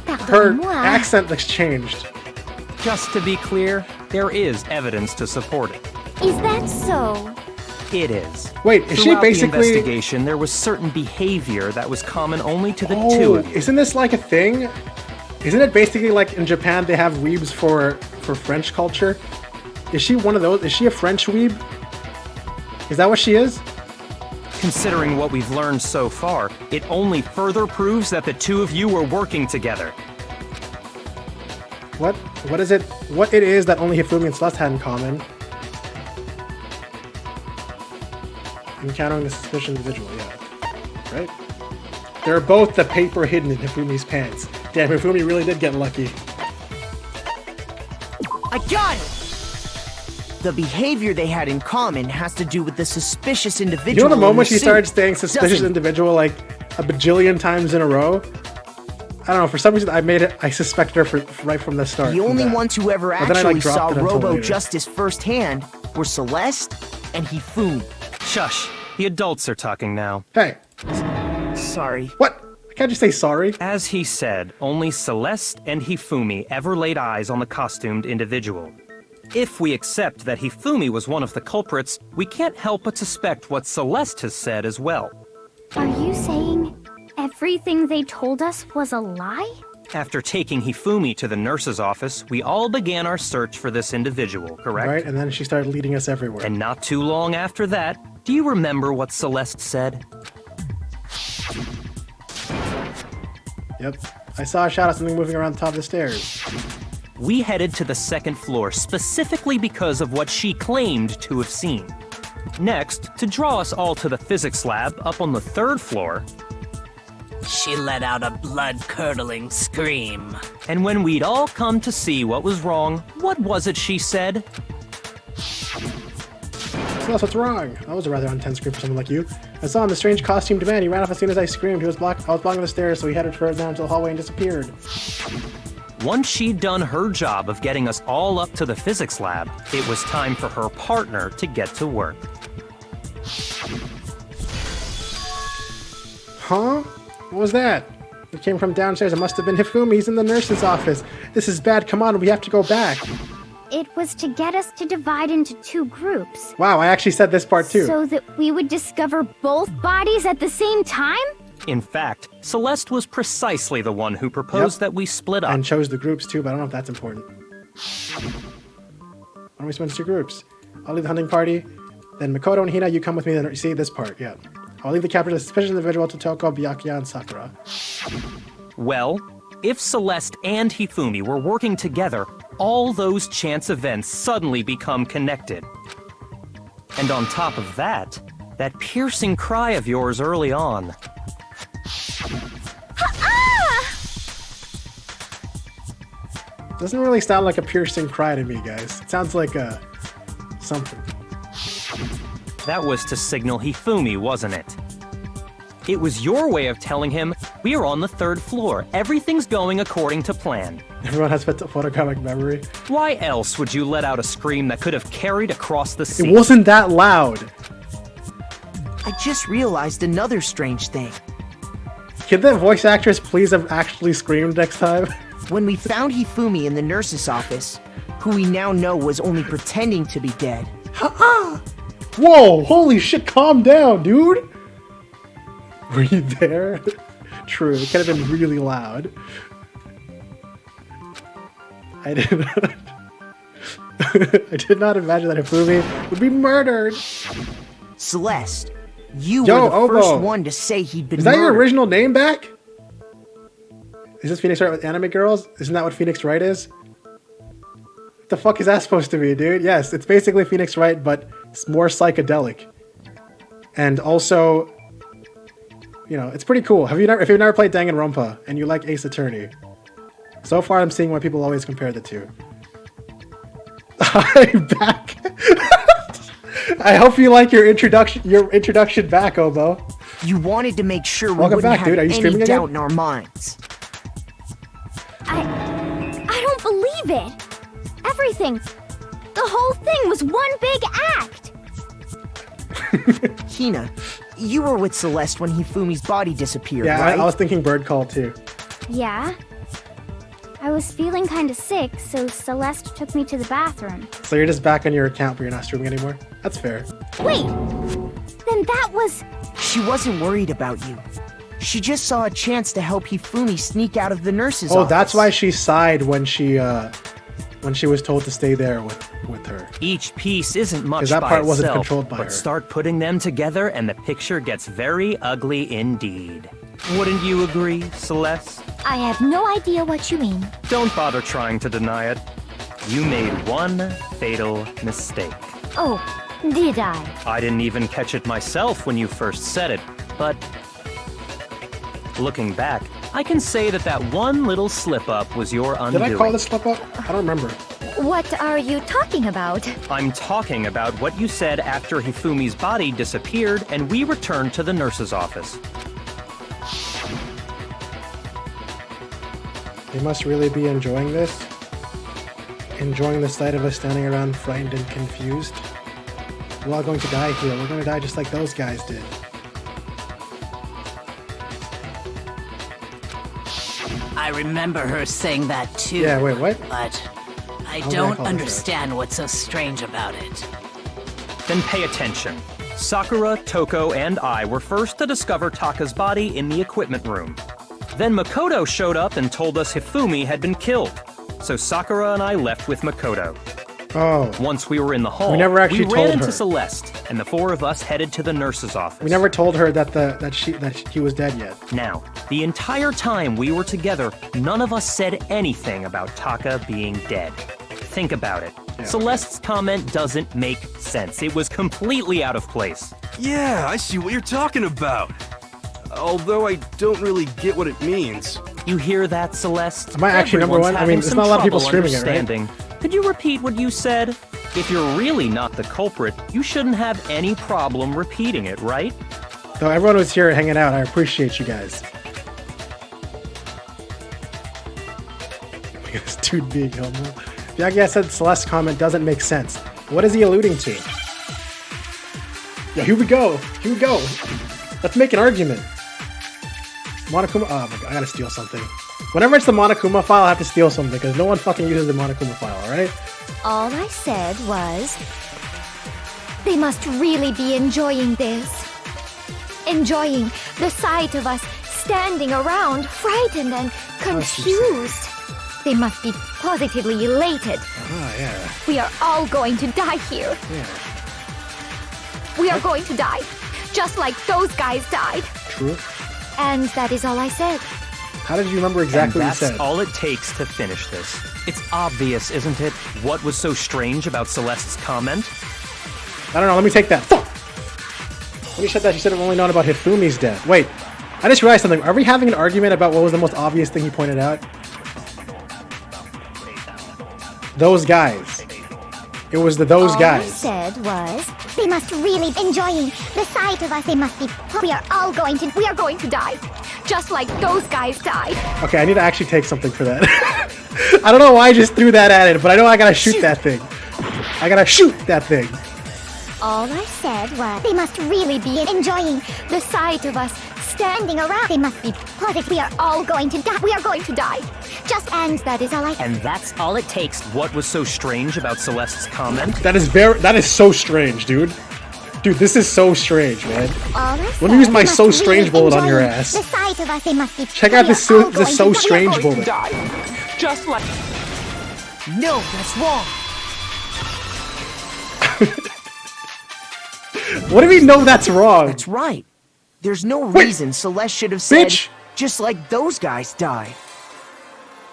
pardon-moi. accent looks changed. Just to be clear, there is evidence to support it. Is that so? It is. Wait, is she Throughout basically... the investigation, there was certain behavior that was common only to the two of you. Isn't this like a thing? Isn't it basically like in Japan they have weebs for French culture? Is she one of those? Is she a French weeb? Is that what she is? Considering what we've learned so far, it only further proves that the two of you were working together. What is it? What it is that only Hifumi and Celeste had in common? Encountering the suspicious individual, yeah. Right? They're both the paper hidden in Hifumi's pants. Damn, Hifumi really did get lucky. I got it! The behavior they had in common has to do with the suspicious individual. You know the in moment she suit, started saying suspicious doesn't it? individual like a bajillion times in a row? I don't know, for some reason I suspected her right from the start. The only ones who ever But then I, actually saw dropped it until Robo later. Justice firsthand were Celeste and Hifumi. Shush. The adults are talking now. Hey. Sorry. What? Can't you say sorry? As he said, only Celeste and Hifumi ever laid eyes on the costumed individual. If we accept that Hifumi was one of the culprits, we can't help but suspect what Celeste has said as well. Are you saying everything they told us was a lie? After taking Hifumi to the nurse's office, we all began our search for this individual, correct? Right, and then she started leading us everywhere. And not too long after that, do you remember what Celeste said? Yep. I saw a shot of something moving around the top of the stairs. We headed to the second floor specifically because of what she claimed to have seen. Next, to draw us all to the physics lab up on the third floor, She let out a blood-curdling scream. And when we'd all come to see what was wrong, what was it she said? Celeste, what's wrong? That was a rather intense scream for someone like you. I saw him, the strange costumed man. He ran off as soon as I screamed. I was blocking the stairs, so he headed further down to the hallway and disappeared. Once she'd done her job of getting us all up to the physics lab, it was time for her partner to get to work. Huh? What was that? It came from downstairs. It must have been Hifumi. He's in the nurse's office. This is bad. Come on, we have to go back. It was to get us to divide into two groups. Wow, I actually said this part too. So that we would discover both bodies at the same time? In fact, Celeste was precisely the one who proposed that we split up. And chose the groups too, but I don't know if that's important. Why don't we split into two groups? I'll leave the hunting party. Then Makoto and Hina, you come with me. Then see this part, yeah. I'll leave the capture the suspicious individual to Toko, Byakuya, and Sakura. Well, if Celeste and Hifumi were working together, all those chance events suddenly become connected. And on top of that, that piercing cry of yours early on. Doesn't really sound like a piercing cry to me, guys. It sounds like a something. That was to signal Hifumi, wasn't it? It was your way of telling him, we are on the third floor. Everything's going according to plan. Everyone has photographic memory. Why else would you let out a scream that could have carried across the sea? It wasn't that loud. I just realized another strange thing. Can that voice actress please have actually screamed next time? When we found Hifumi in the nurse's office, who we now know was only pretending to be dead. Whoa, holy shit, calm down, dude. Were you there? True, it could have been really loud. I did not imagine that Hifumi would be murdered. Celeste, you Yo, were the Obo. first one to say he'd been Is that murdered. your original name back? Is this Phoenix Wright with Anime Girls? Isn't that what Phoenix Wright is? What the fuck is that supposed to be, dude? Yes, it's basically Phoenix Wright, but it's more psychedelic. And also, you know, it's pretty cool. If you've never played Danganronpa and you like Ace Attorney, so far I'm seeing why people always compare the two. I'm back. I hope you like your introduction back, Obo. You wanted to make sure we Welcome wouldn't back, have dude. Are you any streaming doubt again? in our minds. I don't believe it. Everything. The whole thing was one big act. Hina, you were with Celeste when Hifumi's body disappeared, Yeah, right? I was thinking Bird Call too. Yeah. I was feeling kind of sick, so Celeste took me to the bathroom. So you're just back on your account, but you're not streaming anymore? That's fair. Wait! Then that was... She wasn't worried about you. She just saw a chance to help Hifumi sneak out of the nurse's Oh, office. that's why she sighed when she when she was told to stay there with her. Each piece isn't much 'Cause that by part wasn't itself, controlled by but her. start putting them together and the picture gets very ugly indeed. Wouldn't you agree, Celeste? I have no idea what you mean. Don't bother trying to deny it. You made one fatal mistake. Oh, did I? I didn't even catch it myself when you first said it, but looking back, I can say that one little slip-up was your undoing. Did I call this slip-up? I don't remember. What are you talking about? I'm talking about what you said after Hifumi's body disappeared and we returned to the nurse's office. They must really be enjoying this. Enjoying the sight of us standing around frightened and confused. We're all going to die here. We're going to die just like those guys did. I remember her saying that too. Yeah, wait, what? But I How did I don't call this understand what's so strange about it. Then pay attention. Sakura, Toko, and I were first to discover Taka's body in the equipment room. Then Makoto showed up and told us Hifumi had been killed. So Sakura and I left with Makoto. Oh. Once we were in the hall, We never actually we ran told into her. Celeste, and the four of us headed to the nurse's office. We never told her that he was dead yet. Now, the entire time we were together, none of us said anything about Taka being dead. Think about it. Celeste's comment doesn't make sense. It was completely out of place. Yeah, I see what you're talking about. Although I don't really get what it means. You hear that, Celeste? Am I actually number Everyone's one? I mean, having there's some not a lot of people trouble streaming it, right? understanding. Could you repeat what you said? If you're really not the culprit, you shouldn't have any problem repeating it, right? Though everyone was here hanging out, I appreciate you guys. This dude being homo. Yeah, I guess said Celeste's comment doesn't make sense. What is he alluding to? Yeah, here we go. Here we go. Let's make an argument. Monokuma. Oh my god, I gotta steal something. Whenever it's the Monokuma file, I have to steal something because no one fucking uses the Monokuma file, alright? All I said was, they must really be enjoying this. Enjoying the sight of us standing around, frightened and confused. They must be positively elated. Ah, yeah. We are all going to die here. Yeah. We are going to die, just like those guys died. True. And that is all I said. How did you remember exactly and what you that's said? all it takes to finish this. It's obvious, isn't it? What was so strange about Celeste's comment? I don't know, let me take that. Fuck! When you said that, you said it only known about Hifumi's death. Wait, I just realized something. Are we having an argument about what was the most obvious thing he pointed out? Those guys. It was those All guys. I said was, they must really be enjoying the sight of us. They must be. We are going to die, just like those guys died. Okay, I need to actually take something for that. I don't know why I just threw that at it, but I know I gotta shoot that thing. I gotta shoot that thing. All I said was, they must really be enjoying the sight of us standing around. They must be positive. We are all going to die. We are going to die. And that is all I. And that's all it takes. What was so strange about Celeste's comment? That is so strange, dude. Dude, this is so strange, man. Let me use my so strange bullet on your ass. The sight of us. They must be. Check out this so strange bullet. Just like. No, that's wrong. What do we know that's wrong? That's right. There's no reason Celeste should have said, Bitch! just like those guys died.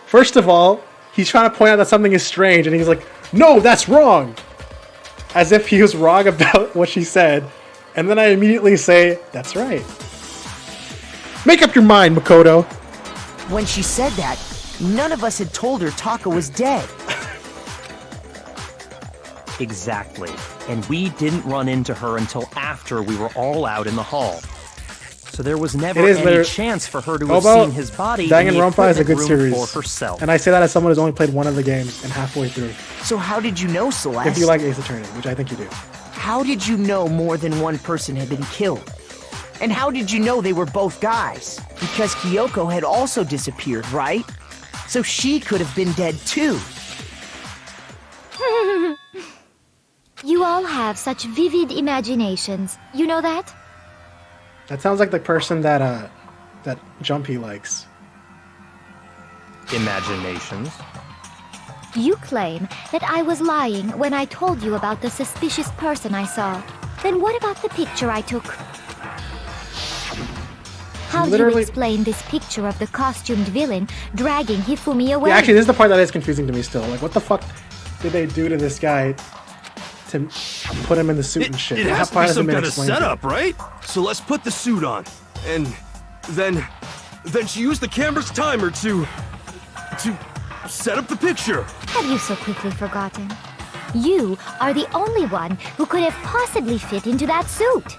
First of all, he's trying to point out that something is strange, and he's like, no, that's wrong! As if he was wrong about what she said. And then I immediately say, that's right. Make up your mind, Makoto. When she said that, none of us had told her Taka was dead. Exactly. And we didn't run into her until after we were all out in the hall. So there was never any chance for her to have seen his body in the Danganronpa is a good equipment series. room for herself. And I say that as someone who's only played one of the games and halfway through. So how did you know, Celeste? If you like Ace Attorney, which I think you do. How did you know more than one person had been killed? And how did you know they were both guys? Because Kyoko had also disappeared, right? So she could have been dead too. You all have such vivid imaginations. You know that? That sounds like the person that Jumpy likes. Imaginations. You claim that I was lying when I told you about the suspicious person I saw. Then what about the picture I took? How do you explain this picture of the costumed villain dragging Hifumi away? Yeah, actually, this is the part that is confusing to me still. Like, what the fuck did they do to this guy to put him in the suit and shit? It has to be some kind of setup, right? So let's put the suit on. And then she used the camera's timer to set up the picture. Have you so quickly forgotten? You are the only one who could have possibly fit into that suit.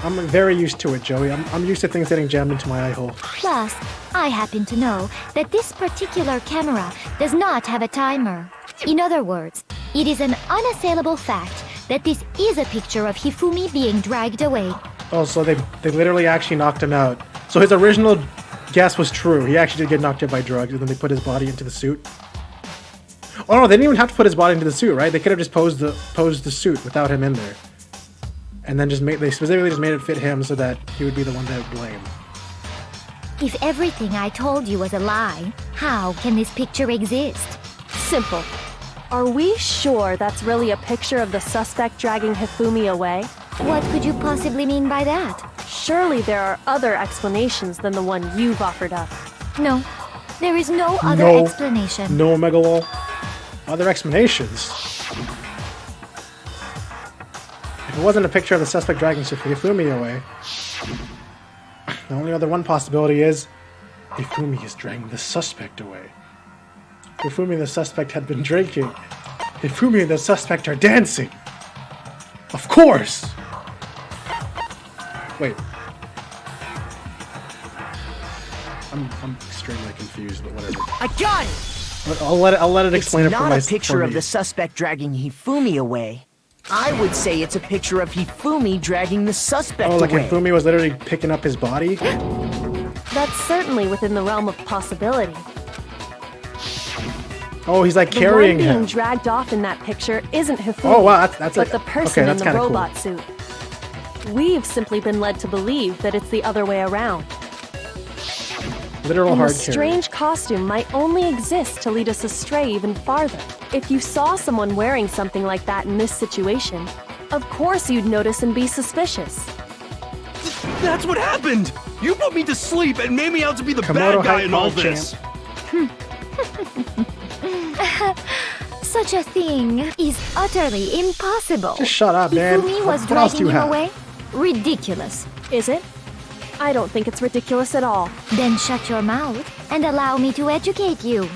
I'm very used to it, Joey. I'm used to things getting jammed into my eye hole. Plus, I happen to know that this particular camera does not have a timer. In other words, it is an unassailable fact that this is a picture of Hifumi being dragged away. Oh, so they literally actually knocked him out. So his original guess was true. He actually did get knocked out by drugs, and then they put his body into the suit. Oh no, they didn't even have to put his body into the suit, right? They could have just posed the suit without him in there. And then they specifically just made it fit him so that he would be the one that would blame. If everything I told you was a lie, how can this picture exist? Simple. Are we sure that's really a picture of the suspect dragging Hifumi away? What could you possibly mean by that? Surely there are other explanations than the one you've offered up. No, there is no other explanation. No, Megalol. Other explanations? If it wasn't a picture of the suspect dragging Hifumi away, the only other one possibility is Hifumi is dragging the suspect away. Hifumi and the suspect had been drinking. Hifumi and the suspect are dancing. Of course! Wait. I'm extremely confused, but whatever. I got it! I'll let it explain it for me. It's not a picture of the suspect dragging Hifumi away. I would say it's a picture of Hifumi dragging the suspect away. Oh, like Hifumi was literally picking up his body? That's certainly within the realm of possibility. Oh, he's like carrying him. The one being him. dragged off in that picture isn't Hifumi. Oh wow, that's but the person in the robot cool. suit. We've simply been led to believe that it's the other way around. Literal and hard the strange costume might only exist to lead us astray even farther. If you saw someone wearing something like that in this situation, of course you'd notice and be suspicious. That's what happened! You put me to sleep and made me out to be the bad guy in all this! Such a thing is utterly impossible. Just shut up, man. Hifumi was dragging him away? Ridiculous. Is it? I don't think it's ridiculous at all. Then shut your mouth and allow me to educate you.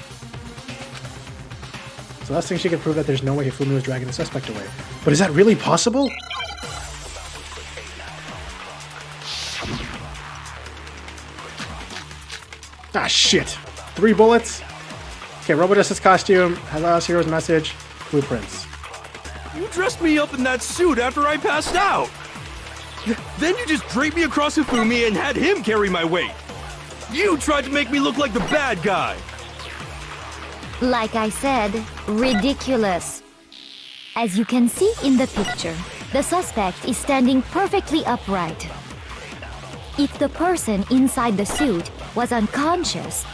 So last thing she could prove that there's no way Hifumi was dragging the suspect away. But is that really possible? Ah, shit. 3 bullets? Okay, Robo Justice costume, Hello Hero's message, blueprints. You dressed me up in that suit after I passed out! Then you just draped me across Hifumi and had him carry my weight! You tried to make me look like the bad guy! Like I said, ridiculous. As you can see in the picture, the suspect is standing perfectly upright. If the person inside the suit was unconscious,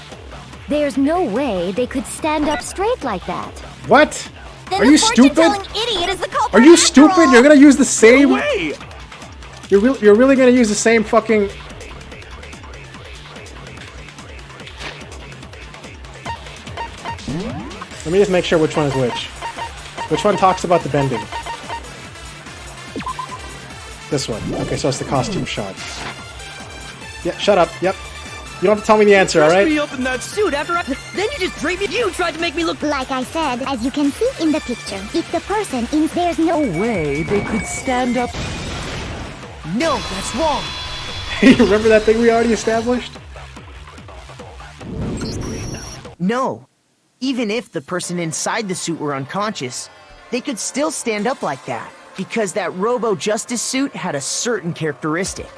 there's no way they could stand up straight like that. What? Then Are you stupid? Idiot is the culprit. Are you stupid? You're gonna use the same. No way! You're really gonna use the same fucking. Let me just make sure which one is which. Which one talks about the bending? This one. Okay, so it's the costume shot. Yeah, shut up. Yep. You don't have to tell me the answer, alright? Me up in that suit after then you just draped me. You tried to make me look. Like I said, as you can see in the picture, if the person in there's no way they could stand up. No, that's wrong. You remember that thing we already established? No. Even if the person inside the suit were unconscious, they could still stand up like that, because that Robo Justice suit had a certain characteristic.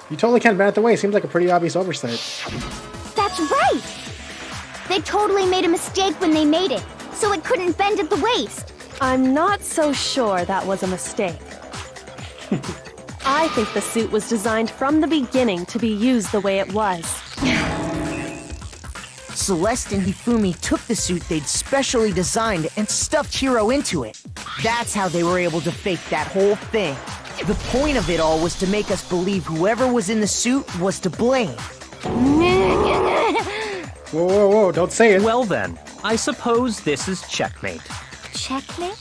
You totally can't bend it the way. It seems like a pretty obvious oversight. That's right! They totally made a mistake when they made it, so it couldn't bend at the waist. I'm not so sure that was a mistake. I think the suit was designed from the beginning to be used the way it was. Celeste and Hifumi took the suit they'd specially designed and stuffed Hiro into it. That's how they were able to fake that whole thing. The point of it all was to make us believe whoever was in the suit was to blame. Whoa, don't say it. Well then, I suppose this is checkmate. Checkmate?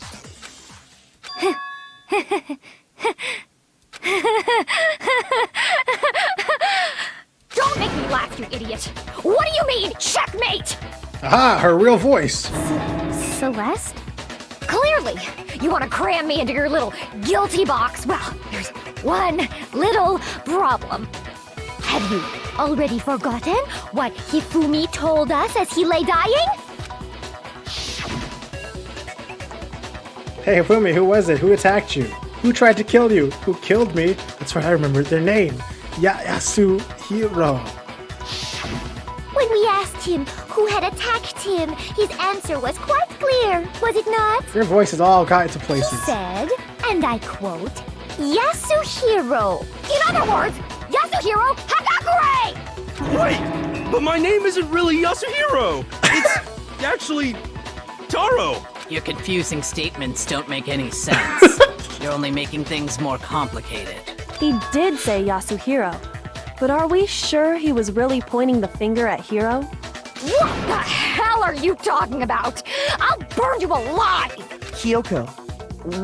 Don't make me laugh, you idiot! What do you mean, checkmate? Aha, her real voice. Celeste? Clearly, you want to cram me into your little guilty box. Well, there's one little problem. Have you already forgotten what Hifumi told us as he lay dying? Hey, Hifumi, who was it? Who attacked you? Who tried to kill you? Who killed me? That's right, I remembered their name. Yasuhiro. When we asked him who had attacked him, his answer was quite clear, was it not? Your voice has all got into He places. said, and I quote, Yasuhiro. In other words, Yasuhiro Hagakure! Wait, but my name isn't really Yasuhiro. It's actually Taro. Your confusing statements don't make any sense. You're only making things more complicated. He did say Yasuhiro, but are we sure he was really pointing the finger at Hiro? What the hell are you talking about? I'll burn you alive! Kyoko,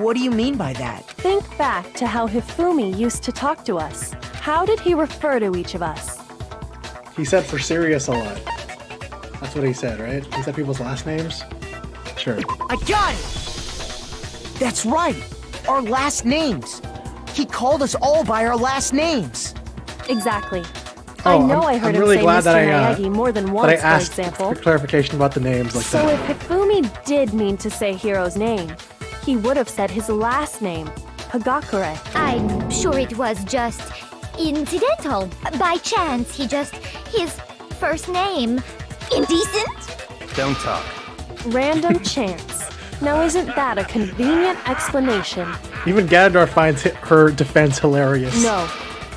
what do you mean by that? Think back to how Hifumi used to talk to us. How did he refer to each of us? He said for serious a lot. That's what he said, right? He said people's last names? Sure. I got it! That's right! Our last names! He called us all by our last names! Exactly. I know I heard I'm really him say glad that Mr. Miyagi more than once, I asked for example. for clarification about the names like So that. if Hifumi did mean to say Hiro's name, he would have said his last name, Hagakure. I'm sure it was just incidental. By chance, his first name. Indecent? Don't talk. Random chance. Now isn't that a convenient explanation? Even Ganondorf finds her defense hilarious. No.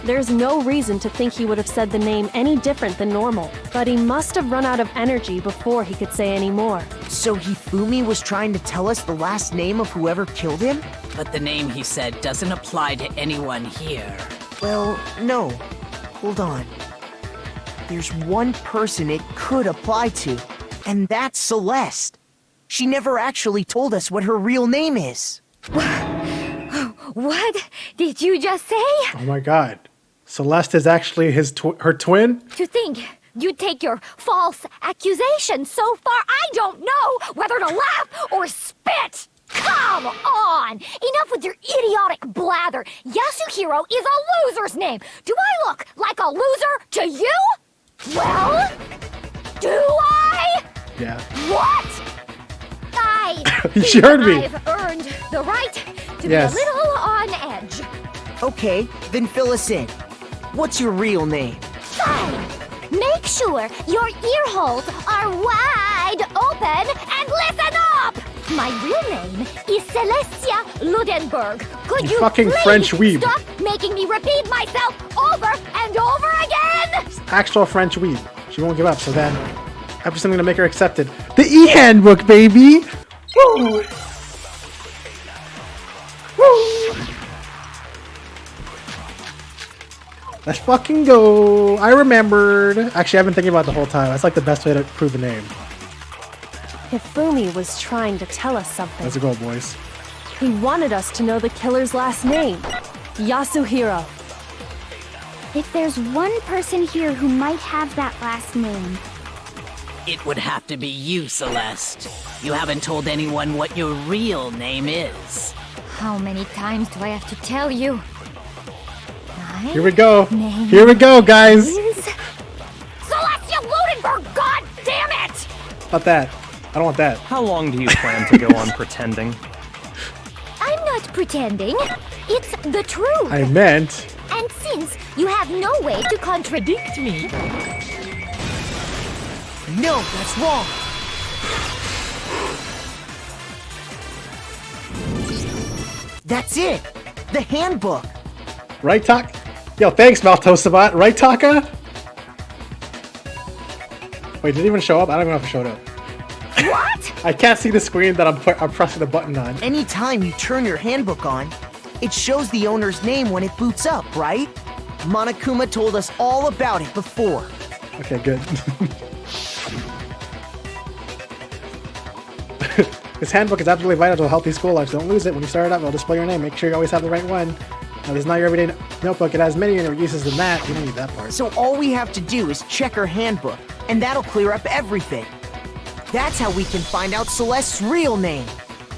There's no reason to think he would have said the name any different than normal, but he must have run out of energy before he could say any more. So Hifumi was trying to tell us the last name of whoever killed him? But the name he said doesn't apply to anyone here. Well, no. Hold on. There's one person it could apply to, and that's Celeste. She never actually told us what her real name is. What did you just say? Oh my god. Celeste is actually her twin? To think you'd take your false accusation so far, I don't know whether to laugh or spit! Come on! Enough with your idiotic blather! Yasuhiro is a loser's name! Do I look like a loser to you? Well, do I? Yeah. What? She heard me. I've earned the right to Yes. be a little on edge. Okay, then fill us in. What's your real name? Fine. Make sure your ear holes are wide open and listen up. My real name is Celestia Ludenberg. Could You you fucking please French weeb. stop making me repeat myself over and over again? Actual French weeb. She won't give up, so then I'm just gonna make her accept it. The e-handbook, baby! Woo! Woo! Let's fucking go. I remembered. Actually, I've been thinking about it the whole time. That's like the best way to prove a name. Hifumi was trying to tell us something. Let's go, boys. He wanted us to know the killer's last name, Yasuhiro. If there's one person here who might have that last name, It would have to be you, Celeste. You haven't told anyone what your real name is. How many times do I have to tell you? Here we go. Name Here we go, guys. Celestia Ludenberg, god damn it! Not that. I don't want that. How long do you plan to go on pretending? I'm not pretending. It's the truth. I meant. And since you have no way to contradict me, No, that's wrong. That's it. The handbook. Right, Tak? Yo, thanks, Maltosier. Right, Taka? Wait, did it even show up? I don't even know if it showed up. What? I can't see the screen that I'm pressing the button on. Anytime you turn your handbook on, it shows the owner's name when it boots up, right? Monokuma told us all about it before. Okay, good. This handbook is absolutely vital to a healthy school life, so don't lose it. When you start it up, it'll display your name. Make sure you always have the right one. Now, this is not your everyday notebook. It has many more uses than that. You don't need that part. So all we have to do is check her handbook, and that'll clear up everything. That's how we can find out Celeste's real name.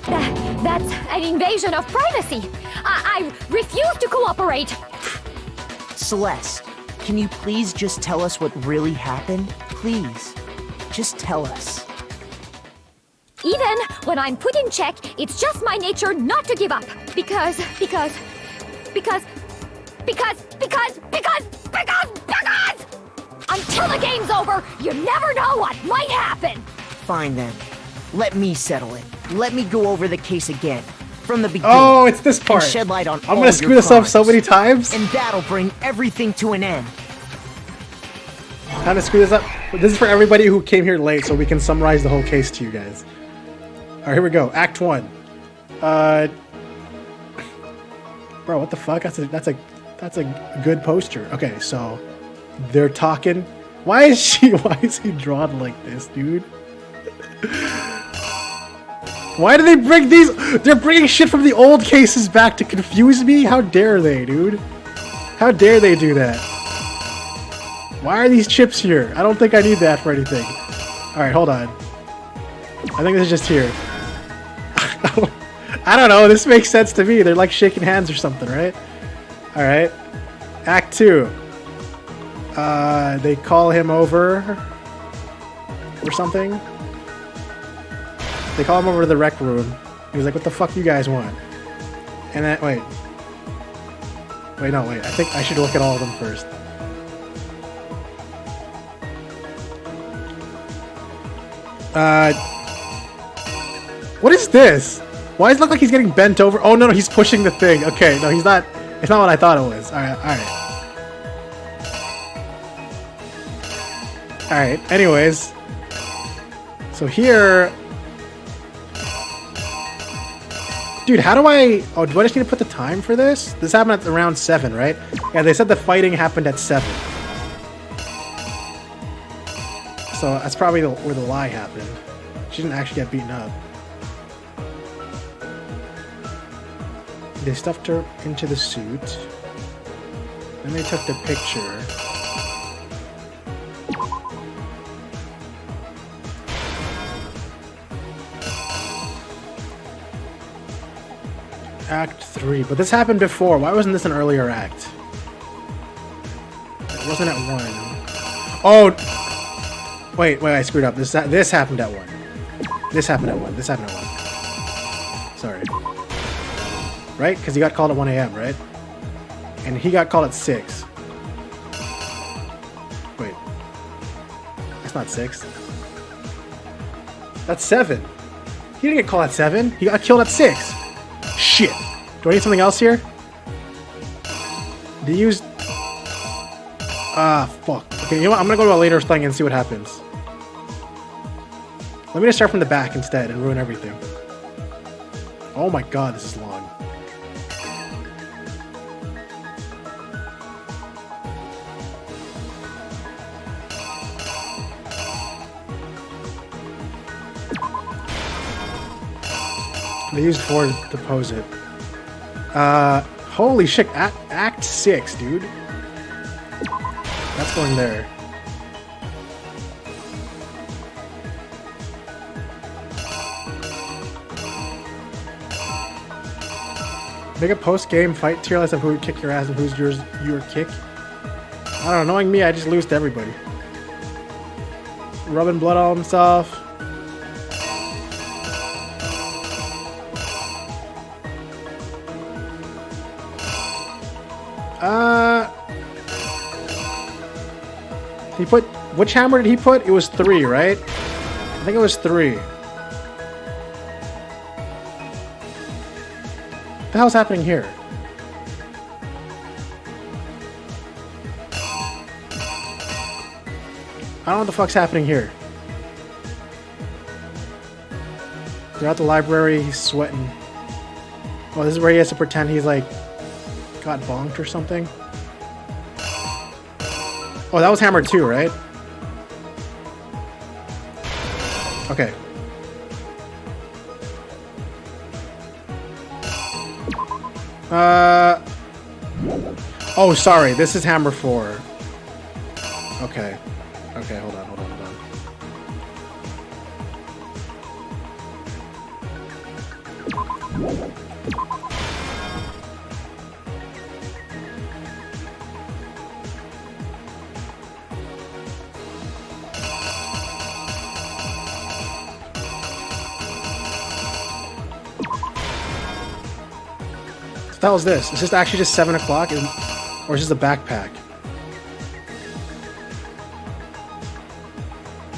That's an invasion of privacy. I refuse to cooperate. Celeste, can you please just tell us what really happened? Please, just tell us. Even when I'm put in check, it's just my nature not to give up. Because... Until the game's over, you never know what might happen. Fine then. Let me settle it. Let me go over the case again. From the beginning. Oh, it's this part. And shed light on I'm gonna screw this up so many times. And that'll bring everything to an end. How to screw this up? This is for everybody who came here late, so we can summarize the whole case to you guys. Alright, here we go. Act 1. Bro, what the fuck? That's a good poster. Okay, so they're talking. Why is he drawn like this, dude? Why do they bring these? They're bringing shit from the old cases back to confuse me? How dare they, dude? How dare they do that? Why are these chips here? I don't think I need that for anything. Alright, hold on. I think this is just here. I don't know, this makes sense to me. They're like shaking hands or something, right? Alright. Act 2. They call him over or something. They call him over to the rec room. He's like, what the fuck you guys want? And then, wait. I think I should look at all of them first. What is this? Why does it look like he's getting bent over? Oh, no, he's pushing the thing. Okay, no, he's not. It's not what I thought it was. Alright. Alright, anyways. So here... Dude, how do I... Oh, do I just need to put the time for this? This happened at around 7, right? Yeah, they said the fighting happened at 7. So that's probably where the lie happened. She didn't actually get beaten up. They stuffed her into the suit. Then they took the picture. Act 3. But this happened before. Why wasn't this an earlier act? It wasn't at 1. Oh! Wait, I screwed up. This happened at 1. This happened at 1. This happened at 1. Sorry. Right? Because he got called at 1 a.m., right? And he got called at 6. Wait. That's not 6. That's 7. He didn't get called at 7. He got killed at 6. Shit. Do I need something else here? They used... fuck. Okay, you know what? I'm gonna go to a later thing and see what happens. Let me just start from the back instead and ruin everything. Oh my god, this is long. They used 4 to pose it. Holy shit, Act 6, dude. That's going there. Make a post-game fight tier list of who would kick your ass and who's your kick. I don't know, knowing me, I just lose to everybody. Rubbing blood on himself. He put... Which hammer did he put? It was 3, right? I think it was 3. What the hell's happening here? I don't know what the fuck's happening here. They're at the library, he's sweating. Oh, this is where he has to pretend he's like got bonked or something. Oh, that was Hammer 2, right? Okay. Oh, sorry. This is Hammer 4. Okay. Okay, hold on. What the hell is this? Is this actually just 7 o'clock? Or is this a backpack?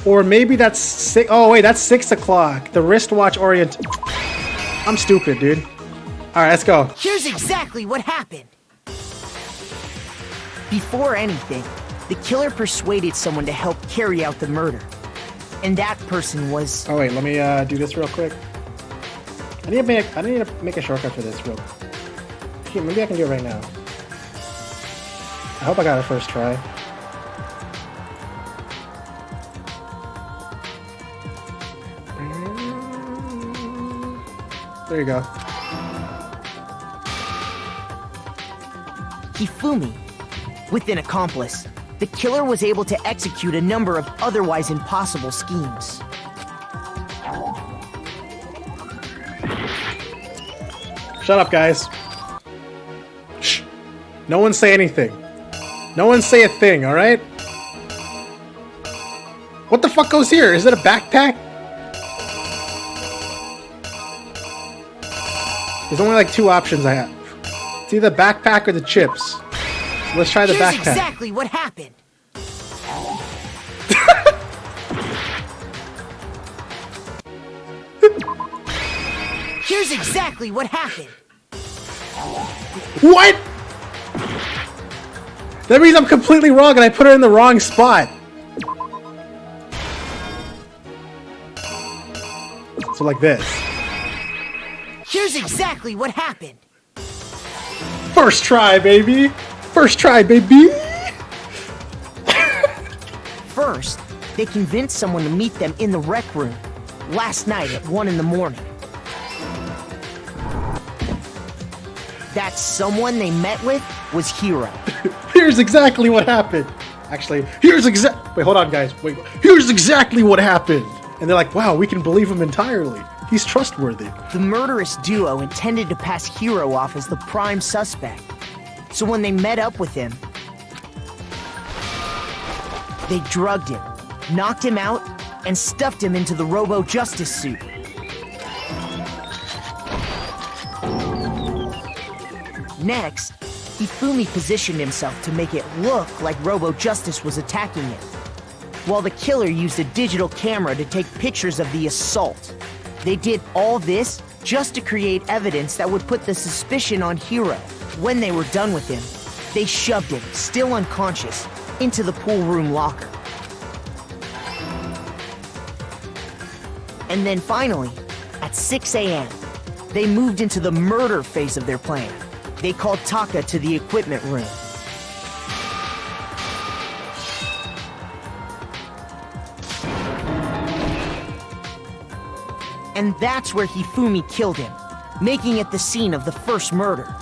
Or maybe that's 6... Oh, wait, that's 6 o'clock. The wristwatch orient... I'm stupid, dude. Alright, let's go. Here's exactly what happened. Before anything, the killer persuaded someone to help carry out the murder. And that person was... Oh, wait, let me do this real quick. I need to make a shortcut for this real quick. Maybe I can do it right now. I hope I got it first try. There you go. Hifumi. With an accomplice, the killer was able to execute a number of otherwise impossible schemes. Shut up, guys. Shh. No one say anything. No one say a thing, alright? What the fuck goes here? Is it a backpack? There's only like 2 options I have. It's either the backpack or the chips. So let's try the backpack. Here's exactly what happened. Here's exactly what happened. What? That means I'm completely wrong and I put it in the wrong spot. So like this. Here's exactly what happened. First try, baby. First try, baby. First, they convinced someone to meet them in the rec room last night at 1 in the morning. That someone they met with was Hiro. Here's exactly what happened. Actually, wait, hold on, guys. Wait, here's exactly what happened. And they're like, wow, we can believe him entirely. He's trustworthy. The murderous duo intended to pass Hiro off as the prime suspect. So when they met up with him, they drugged him, knocked him out, and stuffed him into the Robo-Justice suit. Next, Hifumi positioned himself to make it look like Robo-Justice was attacking him, while the killer used a digital camera to take pictures of the assault. They did all this just to create evidence that would put the suspicion on Hiro. When they were done with him, they shoved him, still unconscious, into the pool room locker. And then finally, at 6 a.m., they moved into the murder phase of their plan. They called Taka to the equipment room. And that's where Hifumi killed him, making it the scene of the first murder.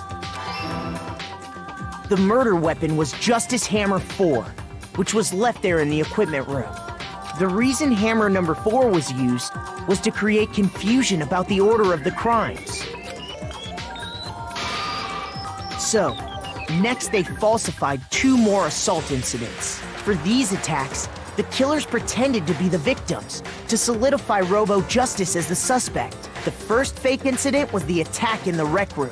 The murder weapon was Justice Hammer 4, which was left there in the equipment room. The reason Hammer number 4 was used was to create confusion about the order of the crimes. So, next they falsified 2 more assault incidents. For these attacks, the killers pretended to be the victims, to solidify Robo-Justice as the suspect. The first fake incident was the attack in the rec room.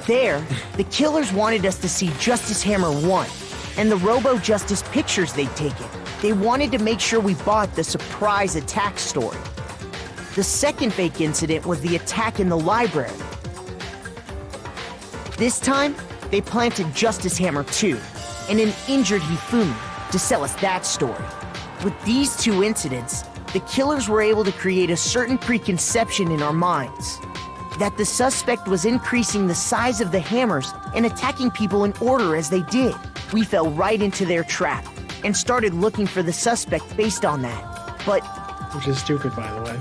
There, the killers wanted us to see Justice Hammer 1, and the Robo-Justice pictures they'd taken. They wanted to make sure we bought the surprise attack story. The second fake incident was the attack in the library. This time, they planted Justice Hammer 2, and an injured Hifumi, to sell us that story. With these two incidents, the killers were able to create a certain preconception in our minds that the suspect was increasing the size of the hammers and attacking people in order as they did. We fell right into their trap and started looking for the suspect based on that. But... Which is stupid, by the way.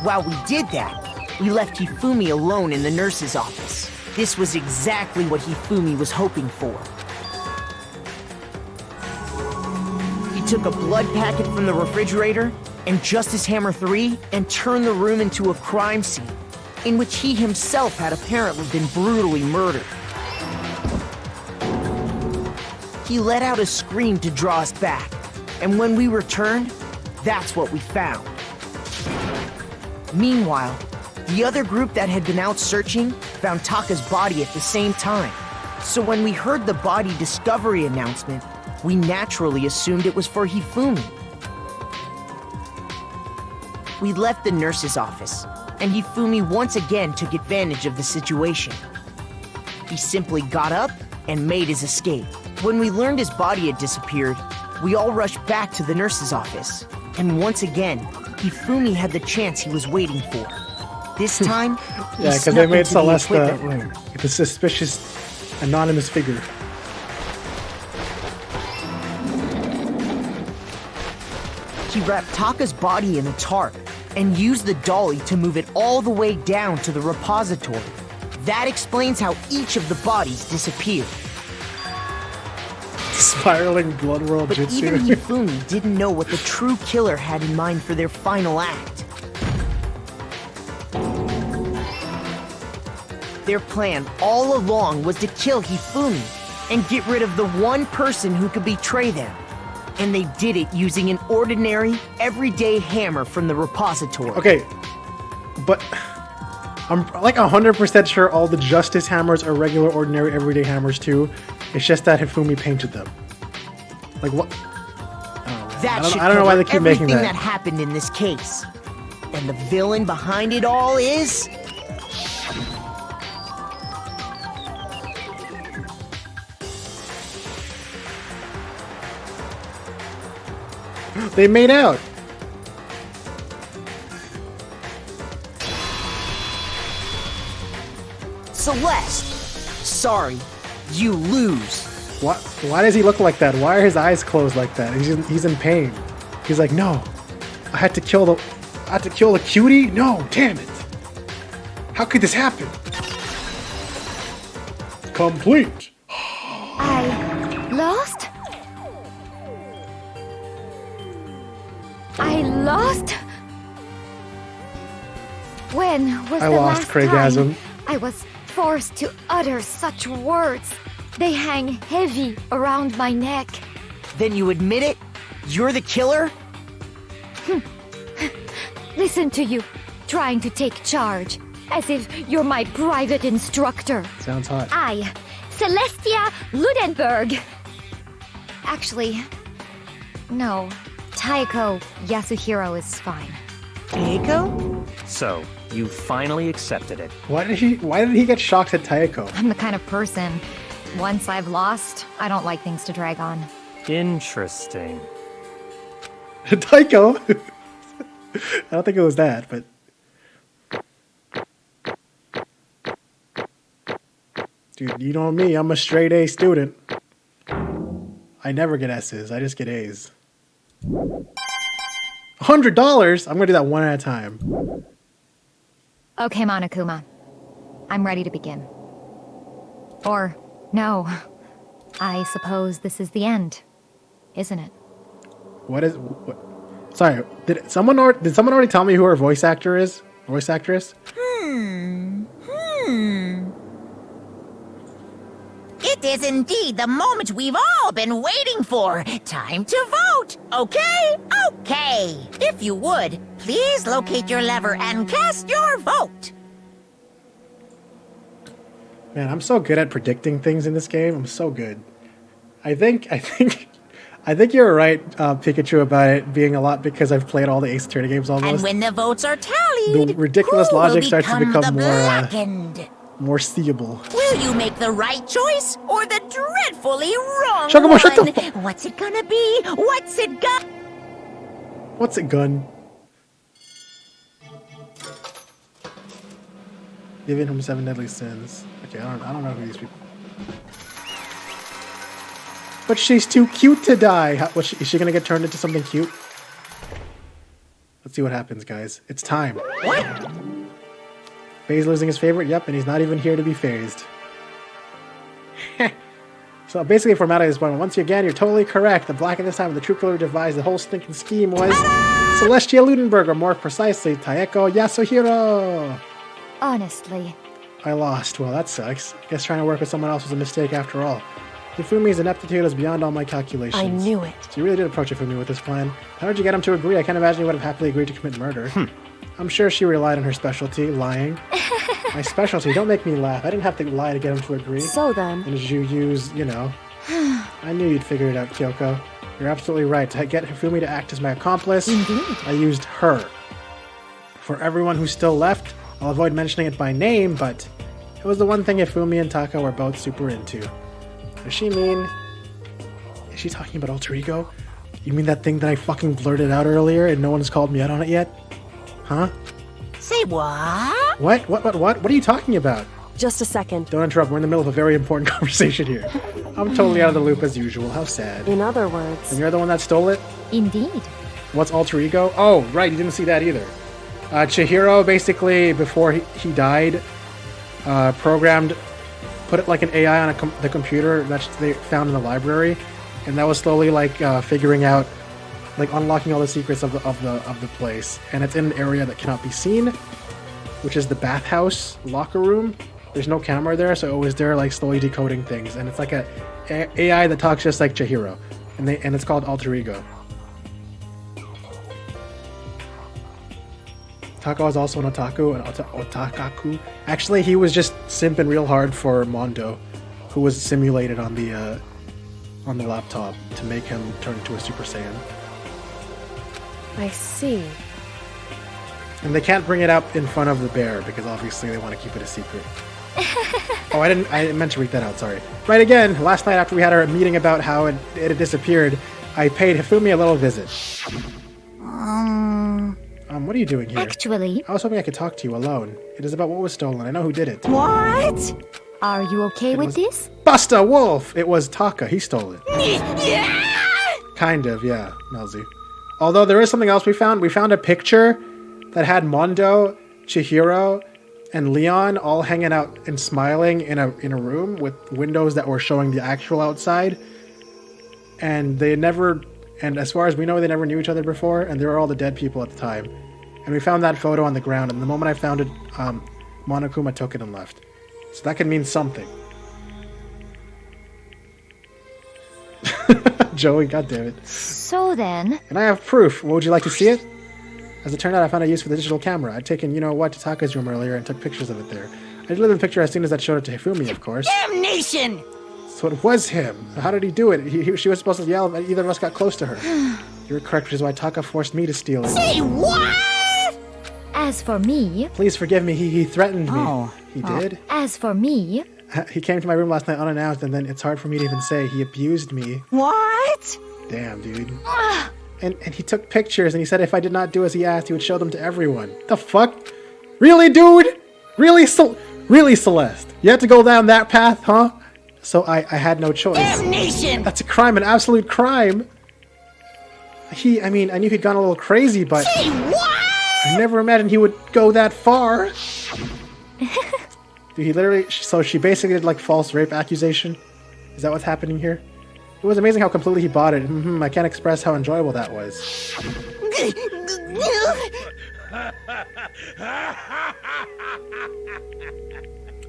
While we did that, we left Hifumi alone in the nurse's office. This was exactly what Hifumi was hoping for. He took a blood packet from the refrigerator and Justice Hammer 3 and turned the room into a crime scene in which he himself had apparently been brutally murdered. He let out a scream to draw us back, and when we returned, that's what we found. Meanwhile, the other group that had been out searching found Taka's body at the same time. So when we heard the body discovery announcement, we naturally assumed it was for Hifumi. We left the nurse's office, and Hifumi once again took advantage of the situation. He simply got up and made his escape. When we learned his body had disappeared, we all rushed back to the nurse's office. And once again, Hifumi had the chance he was waiting for. This time, yeah, because they made Celeste the suspicious anonymous figure. He wrapped Taka's body in a tarp and used the dolly to move it all the way down to the repository. That explains how each of the bodies disappeared. Spiraling blood world but jutsu. Even Hifumi didn't know what the true killer had in mind for their final act. Their plan all along was to kill Hifumi and get rid of the one person who could betray them. And they did it using an ordinary, everyday hammer from the repository. Okay, but I'm like 100% sure all the Justice hammers are regular, ordinary, everyday hammers too. It's just that Hifumi painted them. Like what? I don't know why they keep making that. Everything that happened in this case. And the villain behind it all is... They made out. Celeste. Sorry, you lose. What? Why does he look like that? Why are his eyes closed like that? He's in pain. He's like, no, I had to kill the cutie. No, damn it! How could this happen? Complete. I lost? I lost? When was I the lost last Craigasm. time I was forced to utter such words? They hang heavy around my neck. Then you admit it? You're the killer? Listen to you, trying to take charge, as if you're my private instructor. Sounds hot. I, Celestia Ludenberg. Actually, no. Taiko Yasuhiro is fine. Taiko? So, you finally accepted it. Why did he get shocked at Taiko? I'm the kind of person, once I've lost, I don't like things to drag on. Interesting. Taiko? I don't think it was that, but... Dude, you know me, I'm a straight A student. I never get S's, I just get A's. $100? I'm gonna do that one at a time. Okay, Monokuma. I'm ready to begin. Or, no. I suppose this is the end, isn't it? What? Sorry, did someone already tell me who her voice actor is? Voice actress? It is indeed the moment we've all been waiting for. Time to vote. Okay? Okay. If you would, please locate your lever and cast your vote. Man, I'm so good at predicting things in this game. I'm so good. I think you're right, Pikachu, about it being a lot because I've played all the Ace Attorney games almost. And when the votes are tallied, the ridiculous who logic will starts to become the more. blackened? more seeable. Will you make the right choice or the dreadfully wrong Chocobo, one? shut the What's it gonna be? What's it gonna... What's it, gun? Giving him 7 deadly sins. Okay, I don't know who these people. But she's too cute to die. Is she gonna get turned into something cute? Let's see what happens, guys. It's time. What? Faye's losing his favorite. Yep, and he's not even here to be phased. So basically, formality at this point. Once again, you're totally correct. The black at this time, the true killer devised the whole stinking scheme was Celestia Ludenberg, or more precisely, Taeko Yasuhiro. Honestly. I lost. Well, that sucks. Guess trying to work with someone else was a mistake after all. Hifumi's ineptitude is beyond all my calculations. I knew it. So you really did approach Hifumi with this plan. How did you get him to agree? I can't imagine he would have happily agreed to commit murder. I'm sure she relied on her specialty, lying. My specialty? Don't make me laugh. I didn't have to lie to get him to agree. So then... And as you use, you know... I knew you'd figure it out, Kyoko. You're absolutely right. To get Hifumi to act as my accomplice, Indeed. I used her. For everyone who's still left, I'll avoid mentioning it by name, but it was the one thing Hifumi and Taka were both super into. Does she mean... Is she talking about alter ego? You mean that thing that I fucking blurted out earlier and no one's called me out on it yet? Huh? Say what? What? What are you talking about? Just a second. Don't interrupt. We're in the middle of a very important conversation here. I'm totally out of the loop as usual. How sad. In other words... And you're the one that stole it? Indeed. What's alter ego? Oh, right. You didn't see that either. Chihiro, basically, before he died, programmed... Put it like an AI on the computer that they found in the library, and that was slowly like figuring out, like unlocking all the secrets of the place. And it's in an area that cannot be seen, which is the bathhouse locker room. There's no camera there, so it was there like slowly decoding things. And it's like a AI that talks just like Chihiro, and it's called alter ego. Taka was also an otaku, otakaku. Actually, he was just simping real hard for Mondo, who was simulated on the laptop to make him turn into a Super Saiyan. I see. And they can't bring it up in front of the bear because obviously they want to keep it a secret. Oh, I meant to read that out. Sorry. Right again. Last night after we had our meeting about how it had disappeared, I paid Hifumi a little visit. What are you doing here? Actually... I was hoping I could talk to you alone. It is about what was stolen. I know who did it. What? Are you okay with this? Busta Wolf! It was Taka. He stole it. Kind of, yeah, Melzy. Although there is something else we found. We found a picture that had Mondo, Chihiro, and Leon all hanging out and smiling in a room with windows that were showing the actual outside. And they never... And as far as we know, they never knew each other before, and they were all the dead people at the time. And we found that photo on the ground, and the moment I found it, Monokuma took it and left. So that could mean something. Joey, goddammit. So then... And I have proof. Would you like to see it? As it turned out, I found a use for the digital camera. I'd taken, to Taka's room earlier and took pictures of it there. I delivered the picture as soon as I showed it to Hifumi, of course. Damnation! So it was him. How did he do it? She was supposed to yell if either of us got close to her. You're correct, which is why Taka forced me to steal it. Say what? As for me... Please forgive me, he threatened me. Oh. He did? As for me... He came to my room last night unannounced, and then it's hard for me to even say. He abused me. What? Damn, dude. And he took pictures, and he said if I did not do as he asked, he would show them to everyone. The fuck? Really, dude? Really, Celeste? You had to go down that path, huh? So I had no choice. Damnation! That's a crime, an absolute crime. I knew he'd gone a little crazy, but... Say what? I never imagined he would go that far. Dude, he literally... So she basically did, like, false rape accusation? Is that what's happening here? It was amazing how completely he bought it. I can't express how enjoyable that was.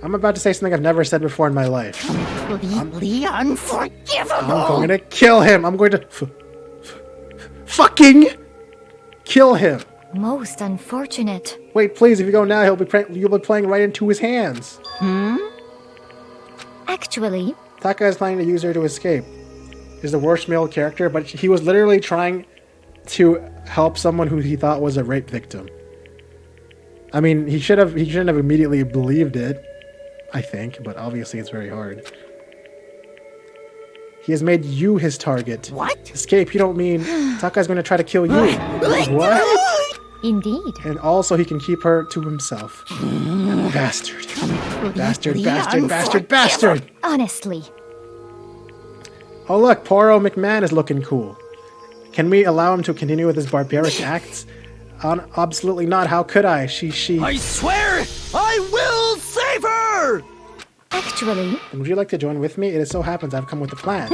I'm about to say something I've never said before in my life. Completely unforgivable! I'm going to kill him! I'm going to... fucking... kill him! Most unfortunate. Wait, please, if you go now, you'll be playing right into his hands. Actually... Taka is planning to use her to escape. He's the worst male character, but he was literally trying to help someone who he thought was a rape victim. I mean, he shouldn't have immediately believed it. I think, but obviously it's very hard. He has made you his target. What? Escape, you don't mean Takai's going to try to kill you. What? Indeed. And also he can keep her to himself. Bastard. Bastard, bastard, bastard, bastard! Honestly. Oh look, Poro McMahon is looking cool. Can we allow him to continue with his barbaric acts? Absolutely not. How could I? She... I swear I will save her! Actually... And would you like to join with me? It so happens I've come with a plan.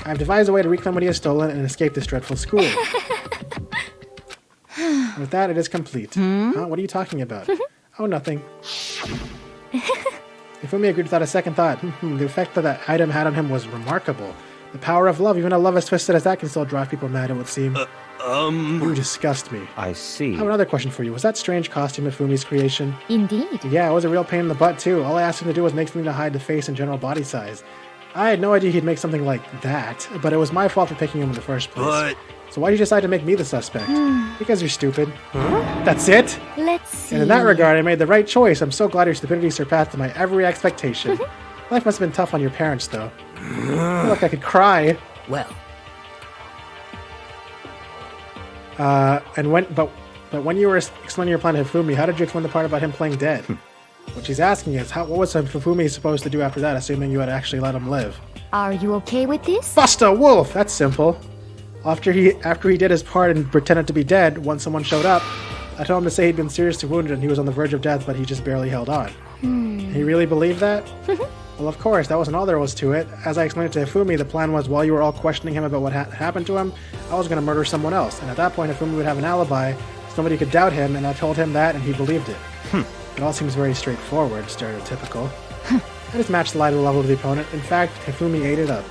I've devised a way to reclaim what he has stolen and escape this dreadful school. With that, it is complete. Huh? What are you talking about? Oh, nothing. Ifumi agreed without a second thought. The effect that item had on him was remarkable. The power of love, even a love as twisted as that, can still drive people mad, it would seem. You disgust me. I see. I have another question for you. Was that strange costume Ifumi's creation? Indeed. Yeah, it was a real pain in the butt, too. All I asked him to do was make something to hide the face and general body size. I had no idea he'd make something like that, but it was my fault for picking him in the first place. But... So why'd you decide to make me the suspect? Because you're stupid. That's it? Let's see. And in that regard, I made the right choice. I'm so glad your stupidity surpassed my every expectation. Life must have been tough on your parents, though. I feel like I could cry. Well. But when you were explaining your plan to Hifumi, how did you explain the part about him playing dead? What she's asking is, what was Hifumi supposed to do after that, assuming you had actually let him live? Are you okay with this? Bust a wolf! That's simple. After he did his part and pretended to be dead, once someone showed up, I told him to say he'd been seriously wounded and he was on the verge of death, but he just barely held on. He really believed that? Well, of course, that wasn't all there was to it. As I explained it to Hifumi, the plan was while you were all questioning him about what happened to him, I was going to murder someone else. And at that point, Hifumi would have an alibi, somebody could doubt him, and I told him that, and he believed it. It all seems very straightforward, stereotypical. I just matched the lie to the level of the opponent. In fact, Hifumi ate it up.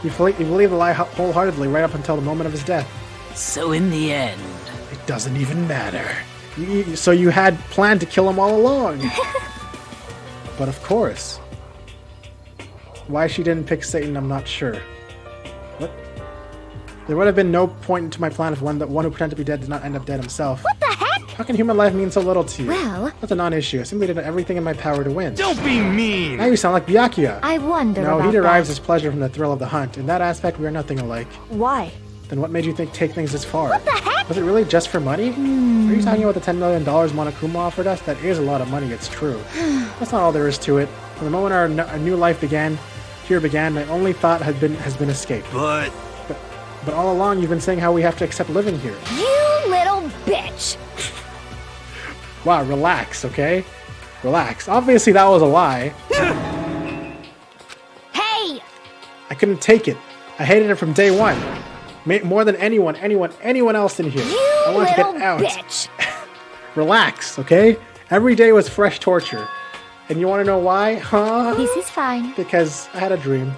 He believed the lie wholeheartedly right up until the moment of his death. So in the end... It doesn't even matter. So you had planned to kill him all along. But of course. Why she didn't pick Satan, I'm not sure. What? There would have been no point to my plan if the one who pretended to be dead did not end up dead himself. What the heck? How can human life mean so little to you? Well... That's a non-issue. I simply did everything in my power to win. Don't be mean! Now you sound like Byakuya. I wonder No, about he derives that. his pleasure from the thrill of the hunt. In that aspect, we are nothing alike. Why? Then what made you take things this far? What the heck? Was it really just for money? Are you talking about the $10 million Monokuma offered us? That is a lot of money, it's true. That's not all there is to it. From the moment our new life began, my only thought has been escape. But all along you've been saying how we have to accept living here. You little bitch! Wow, relax, okay? Relax. Obviously that was a lie. Hey! I couldn't take it. I hated it from day one. More than anyone else in here. I wanted to get out. Bitch! Relax, okay? Every day was fresh torture. And you want to know why? Huh? This is fine. Because I had a dream.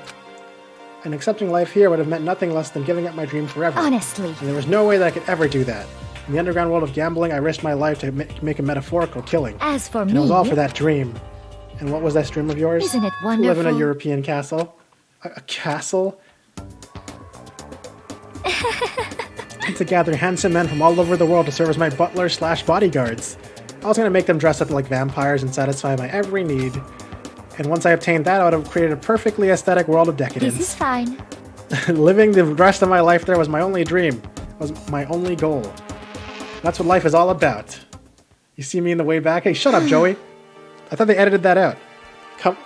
And accepting life here would have meant nothing less than giving up my dream forever. Honestly. And there was no way that I could ever do that. In the underground world of gambling, I risked my life to make a metaphorical killing. As for and me... it was all for that dream. And what was that dream of yours? Isn't it To live in a wonderful? European castle. A castle? And to gather handsome men from all over the world to serve as my butlers/bodyguards. I was going to make them dress up like vampires and satisfy my every need. And once I obtained that, I would have created a perfectly aesthetic world of decadence. This is fine. Living the rest of my life there was my only dream. Was my only goal. That's what life is all about. You see me in the way back? Hey, shut up, Joey. I thought they edited that out.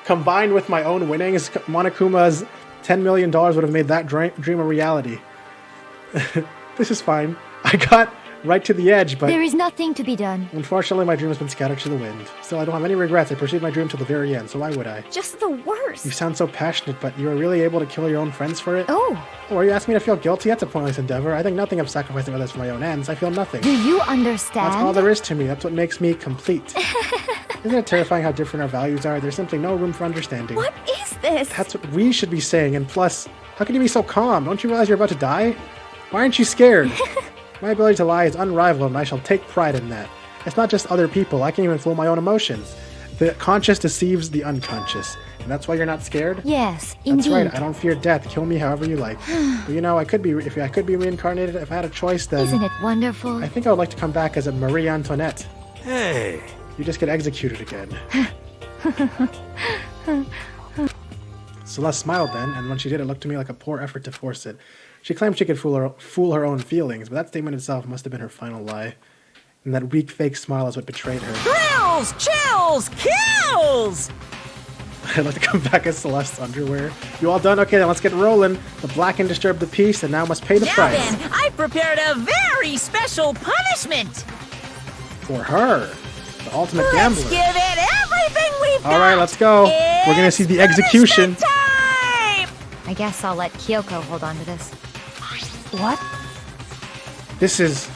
Combined with my own winnings, Monokuma's $10 million would have made that dream a reality. This is fine. I got right to the edge, but... There is nothing to be done. Unfortunately, my dream has been scattered to the wind. Still, I don't have any regrets. I pursued my dream till the very end, so why would I? Just the worst. You sound so passionate, but you were really able to kill your own friends for it? Oh. Oh, are you asking me to feel guilty? That's a pointless endeavor. I think nothing of sacrificing others for my own ends. I feel nothing. Do you understand? That's all there is to me. That's what makes me complete. Isn't it terrifying how different our values are? There's simply no room for understanding. What is this? That's what we should be saying, and plus, how can you be so calm? Don't you realize you're about to die? Why aren't you scared? My ability to lie is unrivaled, and I shall take pride in that. It's not just other people. I can even fool my own emotions. The conscious deceives the unconscious. And that's why you're not scared? Yes, That's indeed. right. I don't fear death. Kill me however you like. But you know, if I could be reincarnated, if I had a choice, then... Isn't it wonderful? I think I would like to come back as a Marie Antoinette. Hey! You just get executed again. Celeste smiled then, and when she did, it looked to me like a poor effort to force it. She claimed she could fool her own feelings, but that statement itself must have been her final lie. And that weak, fake smile is what betrayed her. Thrills, chills, kills! I'd like to come back as Celeste's underwear. You all done? Okay, then let's get rolling. The blackened disturbed the peace, and now must pay the price. Now then, I've prepared a very special punishment! For her. The ultimate gambler. Let's give it everything we've got! Alright, let's go. We're gonna see the execution. Time! I guess I'll let Kyoko hold on to this. What? This is...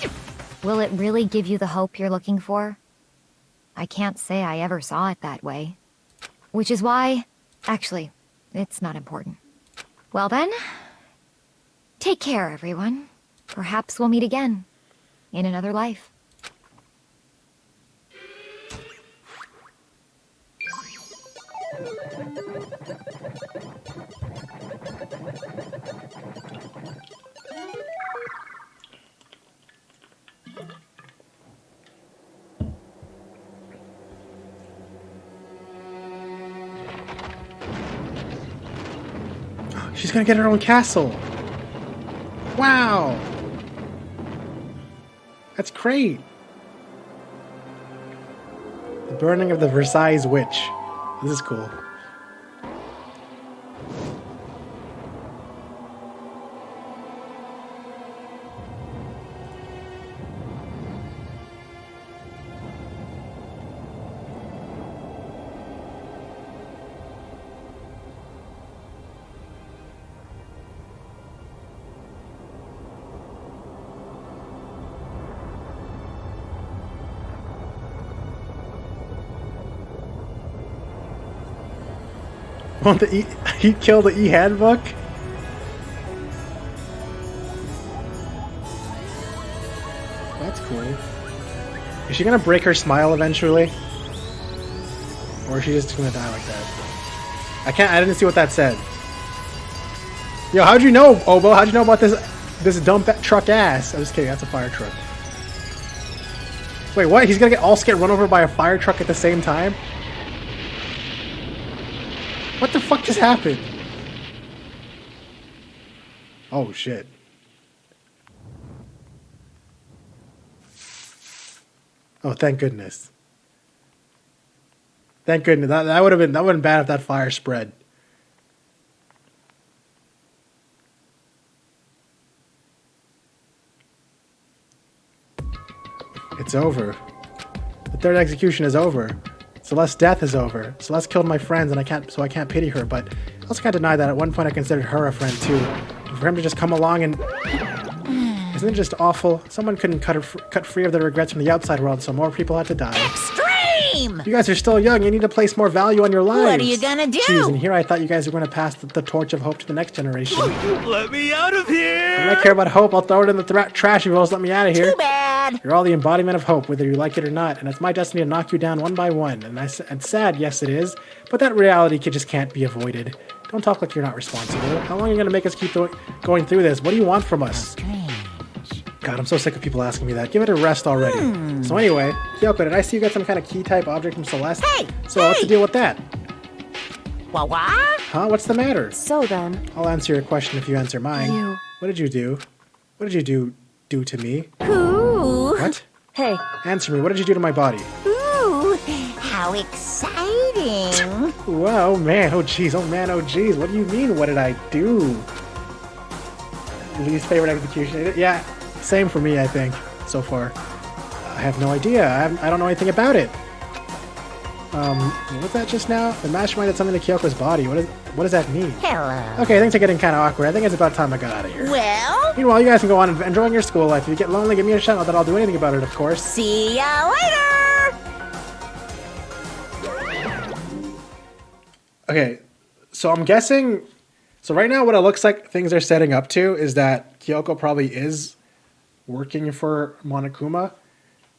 Will it really give you the hope you're looking for? I can't say I ever saw it that way. Which is why... Actually, it's not important. Well then... Take care, everyone. Perhaps we'll meet again. In another life. She's gonna get her own castle. Wow. That's great. The burning of the Versailles witch. This is cool. Want the he killed the handbook? That's cool. Is she gonna break her smile eventually? Or is she just gonna die like that? I didn't see what that said. Yo, how'd you know, Obo? How'd you know about this dump truck ass? I'm just kidding, that's a fire truck. Wait, what? He's gonna also get run over by a fire truck at the same time? What the fuck just happened? Oh shit. Oh, thank goodness. Thank goodness. That would have been bad if that fire spread. It's over. The third execution is over. Celeste's death is over. Celeste killed my friends, and I can't pity her. But I also can't deny that at one point I considered her a friend too. And for him to just come along and isn't it just awful? Someone couldn't cut free of their regrets from the outside world, so more people had to die. Extreme! You guys are still young. You need to place more value on your lives. What are you gonna do? Jeez, and here I thought you guys were going to pass the torch of hope to the next generation. Let me out of here! When I care about hope, I'll throw it in the trash if you always let me out of here. Too bad! You're all the embodiment of hope, whether you like it or not, and it's my destiny to knock you down one by one. And sad, yes it is, but that reality just can't be avoided. Don't talk like you're not responsible. How long are you going to make us keep going through this? What do you want from us? God, I'm so sick of people asking me that. Give it a rest already. So anyway, Kyoko, did I see you got some kind of key-type object from Celeste? Hey! So what's the deal with that? What? Huh? What's the matter? So then... I'll answer your question if you answer mine. What did you do? What did you do to me? Ooh! What? Hey. Answer me. What did you do to my body? Ooh! How exciting! Wow, oh man, oh jeez, oh man, oh jeez. What do you mean, what did I do? Least favorite execution? Yeah, same for me, I think, so far. I have no idea. I don't know anything about it. What was that just now? The mastermind did something to Kyoko's body. What does that mean? Hello. Okay, things are getting kind of awkward. I think it's about time I got out of here. Well? Meanwhile, you guys can go on enjoying your school life. If you get lonely, give me a shout. Not that I'll do anything about it, of course. See ya later! Okay, so I'm guessing... So right now what it looks like things are setting up to is that Kyoko probably is working for Monokuma,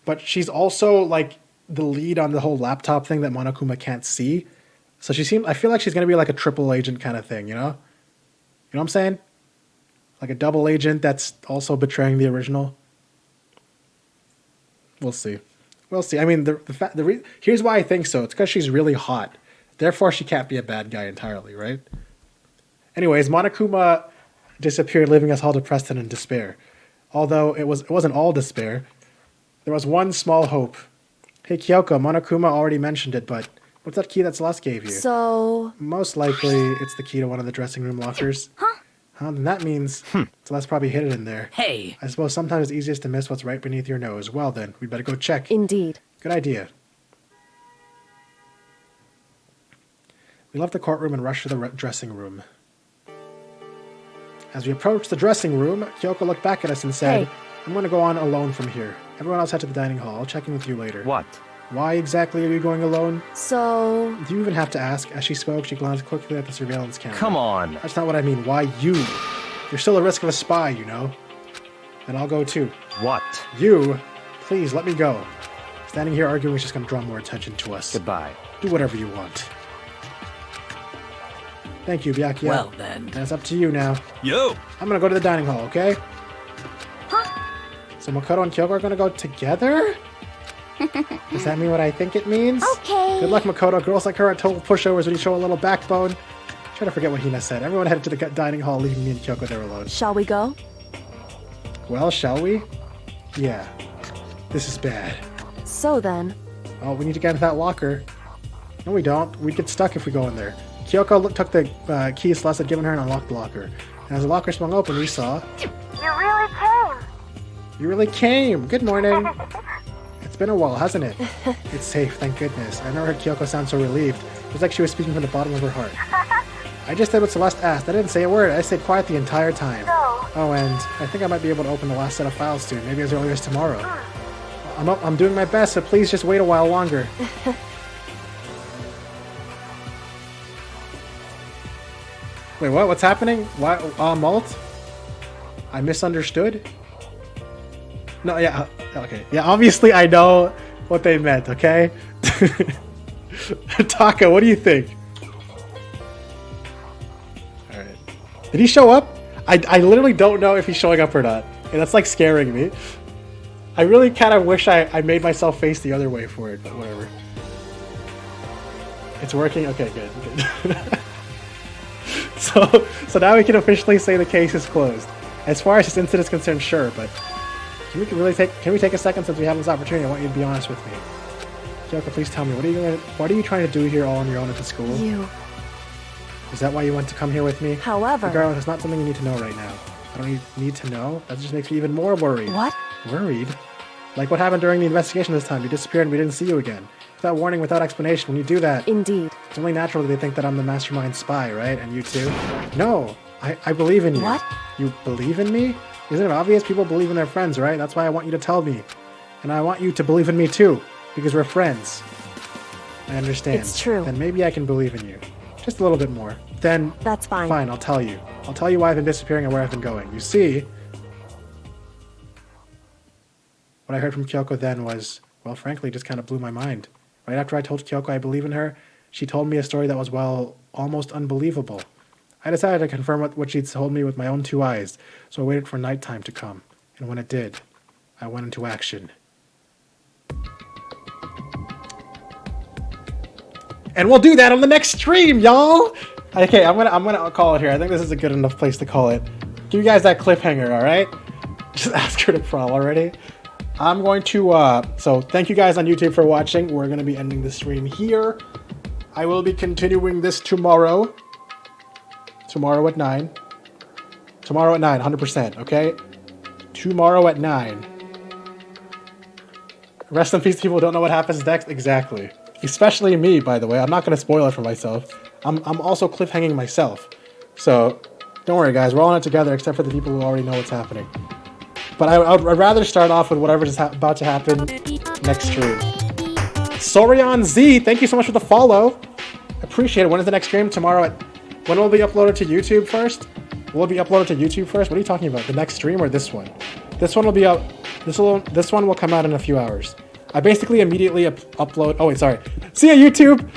but she's also like the lead on the whole laptop thing that Monokuma can't see. So I feel like she's going to be like a triple agent kind of thing, you know? You know what I'm saying? Like a double agent that's also betraying the original. We'll see. We'll see. I mean, here's why I think so. It's because she's really hot. Therefore, she can't be a bad guy entirely, right? Anyways, Monokuma disappeared, leaving us all depressed and in despair. Although it wasn't all despair. There was one small hope. Hey, Kyoko, Monokuma already mentioned it, but what's that key that Celeste gave you? So... Most likely, it's the key to one of the dressing room lockers. Huh? Then that means Celeste probably hid it in there. Hey! I suppose sometimes it's easiest to miss what's right beneath your nose. Well then, we better go check. Indeed. Good idea. We left the courtroom and rushed to the dressing room. As we approached the dressing room, Kyoko looked back at us and said, I'm going to go on alone from here. Everyone else head to the dining hall. I'll check in with you later. What? Why exactly are you going alone? So... Do you even have to ask? As she spoke, she glanced quickly at the surveillance camera. Come on. That's not what I mean. Why you? You're still a risk of a spy, you know. Then I'll go too. What? You? Please, let me go. Standing here arguing is just going to draw more attention to us. Goodbye. Do whatever you want. Thank you, Byakuya. Well then. And it's up to you now. Yo! I'm going to go to the dining hall, okay? So Makoto and Kyoko are going to go together? Does that mean what I think it means? Okay. Good luck, Makoto. Girls like her are total pushovers when you show a little backbone. Try to forget what Hina said. Everyone headed to the dining hall, leaving me and Kyoko there alone. Shall we go? Well, shall we? Yeah. This is bad. So then... Oh, we need to get into that locker. No, we don't. We'd get stuck if we go in there. Kyoko took the key Celeste had given her and unlocked the locker. And as the locker swung open, we saw... You really came! You really came! Good morning! It's been a while, hasn't it? It's safe, thank goodness. I never heard Kyoko sound so relieved. It was like she was speaking from the bottom of her heart. I just did what Celeste asked. I didn't say a word. I stayed quiet the entire time. No. Oh, and I think I might be able to open the last set of files soon, maybe as early as tomorrow. I'm doing my best, so please just wait a while longer. Wait, what? What's happening? Why? Malt? I misunderstood? No, yeah, okay. Yeah, obviously I know what they meant, okay? Taka, what do you think? Alright. Did he show up? I literally don't know if he's showing up or not. And that's like scaring me. I really kind of wish I made myself face the other way for it, but whatever. It's working? Okay, good. So now we can officially say the case is closed. As far as this incident is concerned, sure, but can we take a second since we have this opportunity? I want you to be honest with me. Kyoko, please tell me, what are you trying to do here all on your own at the school? You. Is that why you want to come here with me? However... Regardless, it's not something you need to know right now. I don't need to know. That just makes me even more worried. What? Worried? Like what happened during the investigation this time. You disappeared and we didn't see you again. Without warning, without explanation. When you do that... Indeed. It's only natural that they think that I'm the mastermind spy, right? And you too? No! I believe in you. What? You believe in me? Isn't it obvious? People believe in their friends, right? That's why I want you to tell me. And I want you to believe in me too. Because we're friends. I understand. It's true. Then maybe I can believe in you. Just a little bit more. Then... That's fine. Fine, I'll tell you. I'll tell you why I've been disappearing and where I've been going. You see... What I heard from Kyoko then was, well, frankly, just kind of blew my mind. Right after I told Kyoko I believe in her, she told me a story that was, well, almost unbelievable. I decided to confirm what she'd told me with my own two eyes, so I waited for nighttime to come. And when it did, I went into action. And we'll do that on the next stream, y'all! Okay, I'm gonna call it here. I think this is a good enough place to call it. Give you guys that cliffhanger, alright? Just ask her to prom already. I'm going to, so thank you guys on YouTube for watching. We're going to be ending the stream here. I will be continuing this tomorrow. Tomorrow at 9. Tomorrow at 9, 100%, okay? Tomorrow at 9. Rest in peace to people who don't know what happens next. Exactly. Especially me, by the way. I'm not going to spoil it for myself. I'm also cliffhanging myself. So, don't worry, guys. We're all in it together, except for the people who already know what's happening. But I'd rather start off with whatever's about to happen next stream. Sorion Z, thank you so much for the follow. Appreciate it. When is the next stream? Tomorrow at... When will it be uploaded to YouTube first? Will it be uploaded to YouTube first? What are you talking about? The next stream or this one? This one will be up... This one will come out in a few hours. I basically immediately upload... Oh, wait, sorry. See ya, YouTube!